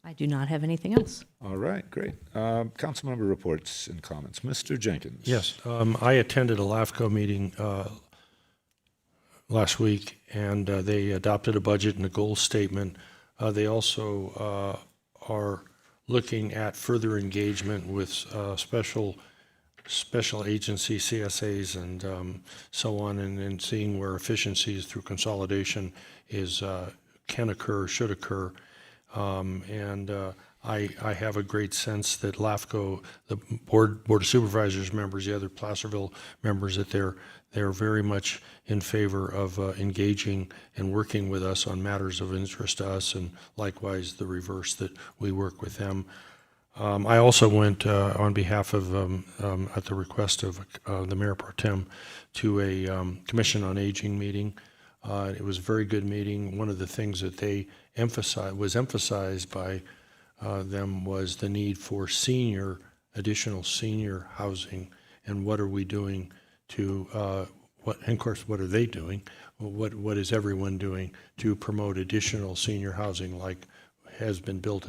S8: I do not have anything else.
S1: All right, great. Council member reports and comments. Mr. Jenkins.
S7: Yes, I attended a LAFCO meeting last week, and they adopted a budget and a goal statement. They also are looking at further engagement with special agency CSAs and so on, and seeing where efficiencies through consolidation can occur, should occur. I have a great sense that LAFCO, the Board of Supervisors members, the other Placerville members, that they're very much in favor of engaging and working with us on matters of interest to us, and likewise the reverse, that we work with them. I also went on behalf of, at the request of the Mayor Pro Tem, to a Commission on Aging meeting. It was a very good meeting. One of the things that they emphasized by them was the need for additional senior housing, and what are we doing to, and of course, what are they doing? What is everyone doing to promote additional senior housing like has been built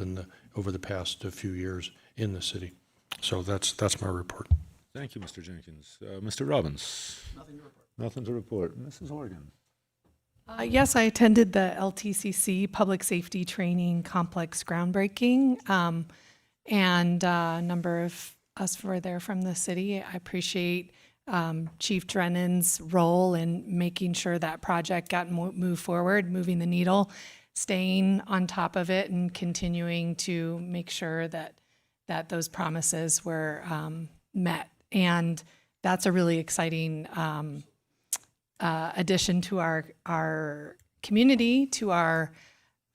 S7: over the past few years in the city? So that's my report.
S1: Thank you, Mr. Jenkins. Mr. Robbins.
S6: Nothing to report.
S1: Nothing to report. Mrs. Horgan.
S12: Yes, I attended the LTCC Public Safety Training Complex groundbreaking, and a number of us were there from the city. I appreciate Chief Drennan's role in making sure that project got moved forward, moving the needle, staying on top of it, and continuing to make sure that those promises were met. And that's a really exciting addition to our community, to our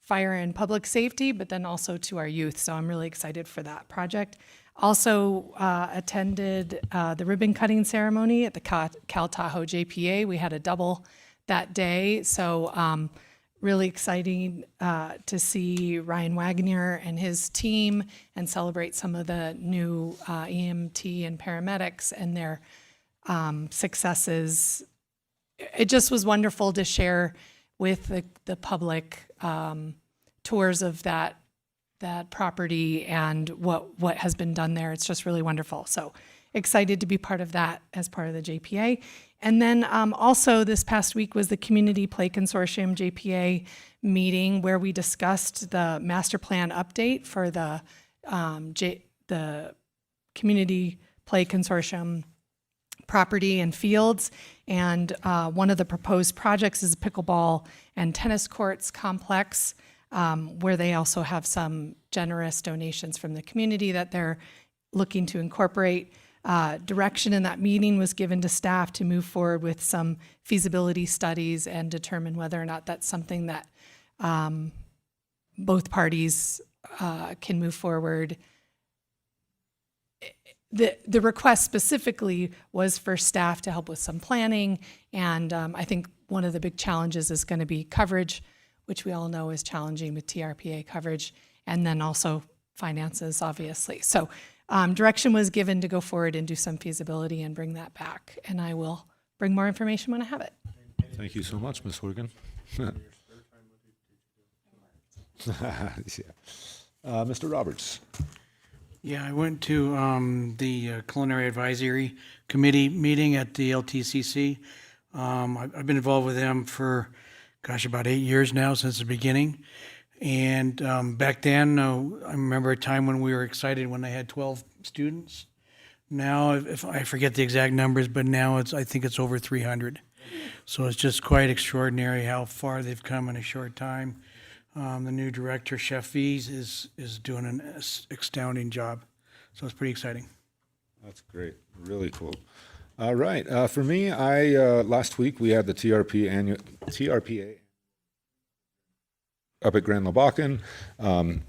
S12: fire and public safety, but then also to our youth. So I'm really excited for that project. Also attended the ribbon cutting ceremony at the Cal Tahoe JPA. We had a double that day. So really exciting to see Ryan Wagner and his team and celebrate some of the new EMT and paramedics and their successes. It just was wonderful to share with the public tours of that property and what has been done there. It's just really wonderful. So excited to be part of that as part of the JPA. And then also this past week was the Community Play Consortium JPA meeting, where we discussed the master plan update for the the Community Play Consortium property and fields. And one of the proposed projects is a pickleball and tennis courts complex, where they also have some generous donations from the community that they're looking to incorporate. Direction in that meeting was given to staff to move forward with some feasibility studies and determine whether or not that's something that both parties can move forward. The request specifically was for staff to help with some planning, and I think one of the big challenges is going to be coverage, which we all know is challenging with TRPA coverage, and then also finances, obviously. So direction was given to go forward and do some feasibility and bring that back, and I will bring more information when I have it.
S1: Thank you so much, Ms. Horgan. Yeah. Mr. Roberts.
S17: Yeah, I went to the Culinary Advisory Committee meeting at the LTCC. I've been involved with them for, gosh, about 8 years now, since the beginning. And back then, I remember a time when we were excited when they had 12 students. Now, if I forget the exact numbers, but now I think it's over 300. So it's just quite extraordinary how far they've come in a short time. The new director, Chef V's, is doing an astounding job. So it's pretty exciting.
S1: That's great. Really cool. All right. For me, last week we had the TRPA up at Grand Lobacan.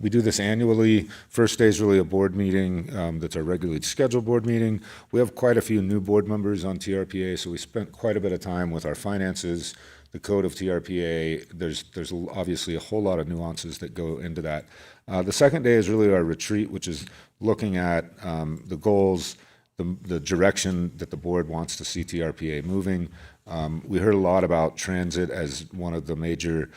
S1: We do this annually. First day is really a board meeting. That's our regularly scheduled board meeting. We have quite a few new board members on TRPA, so we spent quite a bit of time with our finances, the code of TRPA. There's obviously a whole lot of nuances that go into that. The second day is really our retreat, which is looking at the goals, the direction that the board wants to see TRPA moving. We heard a lot about transit as one of the major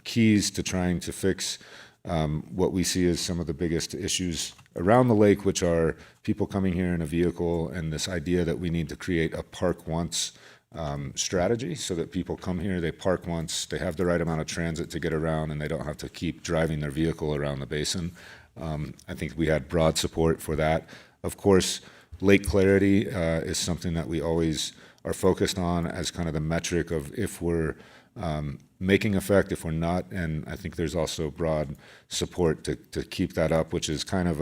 S1: keys to trying to fix what we see as some of the biggest issues around the lake, which are people coming here in a vehicle, and this idea that we need to create a park once strategy so that people come here, they park once, they have the right amount of transit to get around, and they don't have to keep driving their vehicle around the basin. I think we had broad support for that. Of course, lake clarity is something that we always are focused on as kind of the metric of if we're making effect, if we're not, and I think there's also broad support to keep that up, which is kind of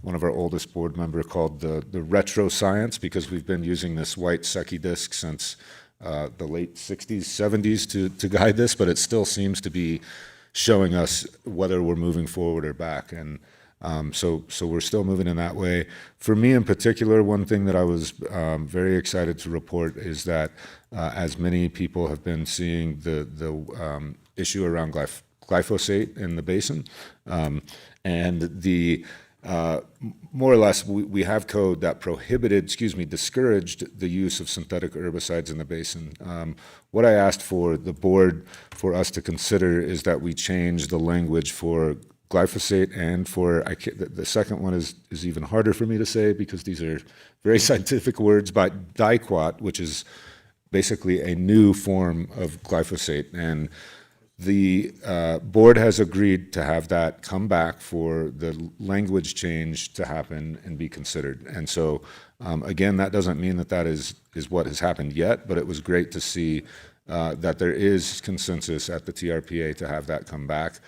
S1: one of our oldest board member called the retro science, because we've been using this white Secchi disc since the late 60s, 70s to guide this, but it still seems to be showing us whether we're moving forward or back, and so we're still moving in that way. For me in particular, one thing that I was very excited to report is that as many people have been seeing the issue around glyphosate in the basin, and the more or less we have code that discouraged the use of synthetic herbicides in the basin. What I asked for the board for us to consider is that we change the language for glyphosate and for, the second one is even harder for me to say because these are very scientific words, but diquat, which is basically a new form of glyphosate. And the board has agreed to have that come back for the language change to happen and be considered. And so, again, that doesn't mean that is what has happened yet, but it was great to see that there is consensus at the TRPA to have that come back.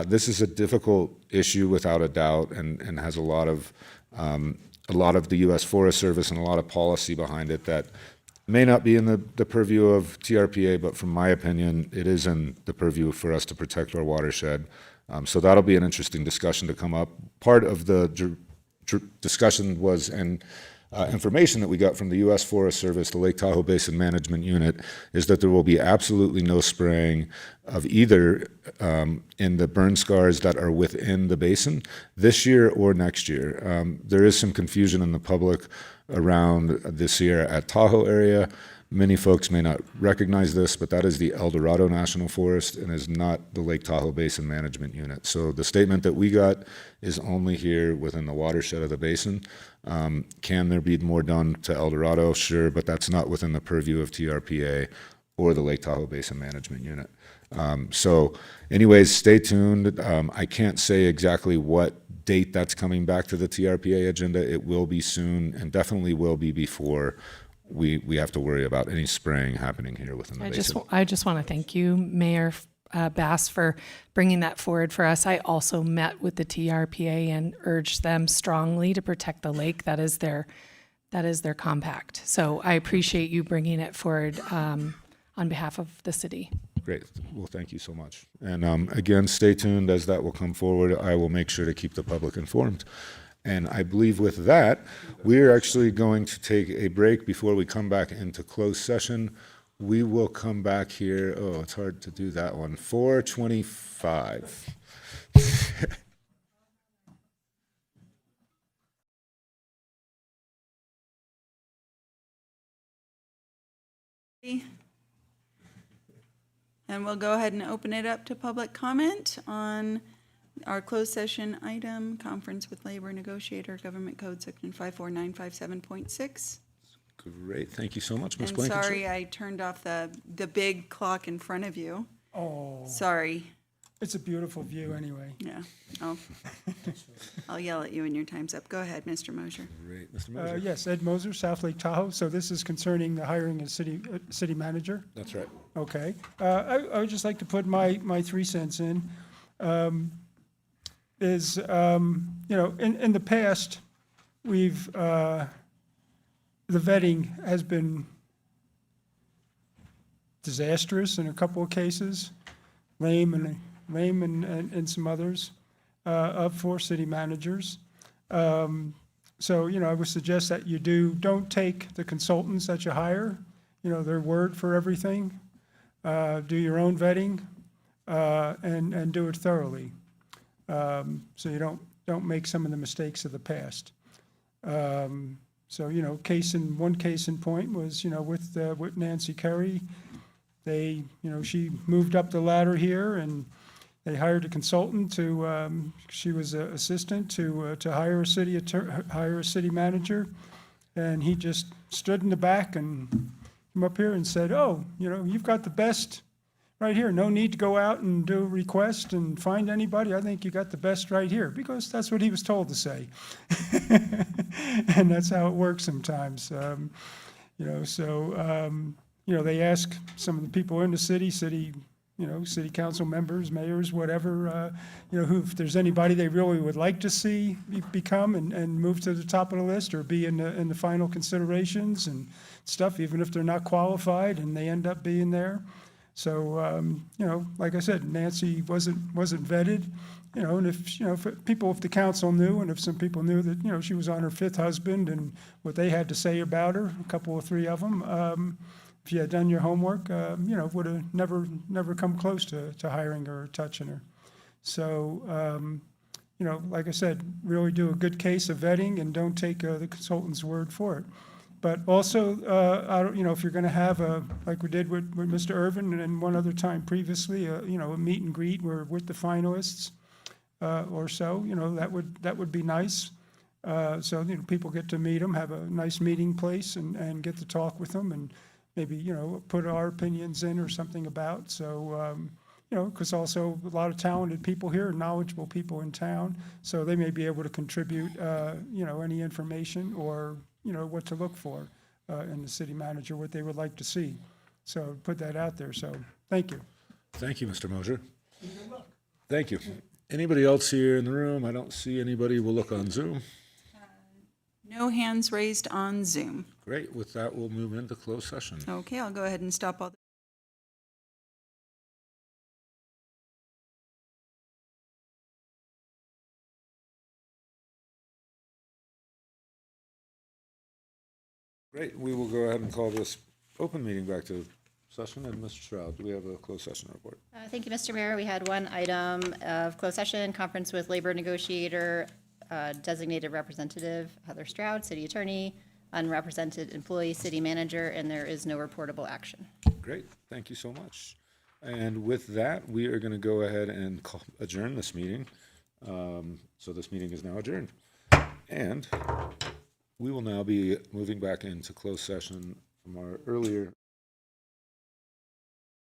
S1: This is a difficult issue without a doubt, and has a lot of the U.S. Forest Service and a lot of policy behind it that may not be in the purview of TRPA, but from my opinion, it is in the purview for us to protect our watershed. So that'll be an interesting discussion to come up. Part of the discussion was information that we got from the U.S. Forest Service, the Lake Tahoe Basin Management Unit, is that there will be absolutely no spraying of either in the burn scars that are within the basin this year or next year. There is some confusion in the public around this year at Tahoe area. Many folks may not recognize this, but that is the El Dorado National Forest and is not the Lake Tahoe Basin Management Unit. So the statement that we got is only here within the watershed of the basin. Can there be more done to El Dorado? Sure, but that's not within the purview of TRPA or the Lake Tahoe Basin Management Unit. So anyways, stay tuned. I can't say exactly what date that's coming back to the TRPA agenda. It will be soon and definitely will be before we have to worry about any spraying happening here within the basin.
S12: I just want to thank you, Mayor Bass, for bringing that forward for us. I also met with the TRPA and urged them strongly to protect the lake. That is their compact. So I appreciate you bringing it forward on behalf of the city.
S1: Great. Well, thank you so much. And again, stay tuned as that will come forward. I will make sure to keep the public informed. And I believe with that, we're actually going to take a break before we come back into closed session. We will come back here. Oh, it's hard to do that one. 4:25.
S3: And we'll go ahead and open it up to public comment on our closed session item, conference with labor negotiator, government code section 54957.6.
S1: Great. Thank you so much, Ms.
S3: And
S1: Blankenship.
S3: sorry, I turned off the big clock in front of you.
S4: Oh,
S3: Sorry.
S4: it's a beautiful view anyway.
S3: Yeah. I'll yell at you when your time's up. Go ahead, Mr. Mosher.
S1: Great. Mr. Moser.
S4: Yes, Ed Moser, South Lake Tahoe. So this is concerning the hiring of city manager.
S1: That's right.
S4: Okay. I would just like to put my 3 cents in. In the past, we've, the vetting has been disastrous in a couple of cases, lame and some others, for city managers. So, I would suggest that you don't take the consultants that you hire, their word for everything. Do your own vetting, and do it thoroughly. So you don't make some of the mistakes of the past. So, one case in point was, with Nancy Curry. They, she moved up the ladder here and they hired a consultant she was an assistant to hire a city manager. And he just stood in the back and came up here and said, oh, you've got the best right here. No need to go out and do a request and find anybody. I think you got the best right here, because that's what he was told to say. And that's how it works sometimes. They ask some of the people in the city council members, mayors, whatever, if there's anybody they really would like to see become and move to the top of the list or be in the final considerations and stuff, even if they're not qualified and they end up being there. So, like I said, Nancy wasn't vetted, and if the council knew, and if some people knew that, she was on her 5th husband and what they had to say about her, a couple or 3 of them, if you had done your homework, would have never come close to hiring her or touching her. So, like I said, really do a good case of vetting and don't take the consultant's word for it. But also, if you're going to have like we did with Mr. Irvin and one other time previously, a meet and greet with the finalists or so, that would be nice. So people get to meet them, have a nice meeting place, and get to talk with them, and maybe put our opinions in or something about. So because also a lot of talented people here, knowledgeable people in town, so they may be able to contribute any information or what to look for in the city manager, what they would like to see. So put that out there. So thank you.
S1: Thank you, Mr. Moser. Thank you. Anybody else here in the room? I don't see anybody. We'll look on Zoom.
S3: No hands raised on Zoom.
S1: Great. With that, we'll move into closed session.
S3: Okay, I'll go ahead and stop all the
S1: Great. We will go ahead and call this open meeting back to session. And Mr. Stroud, do we have a closed session report?
S5: Thank you, Mr. Mayor. We had one item of closed session, conference with labor negotiator, designated representative Heather Stroud, city attorney, unrepresented employee, city manager, and there is no reportable action.
S1: Great. Thank you so much. And with that, we are going to go ahead and adjourn this meeting. So this meeting is now adjourned. And we will now be moving back into closed session from our earlier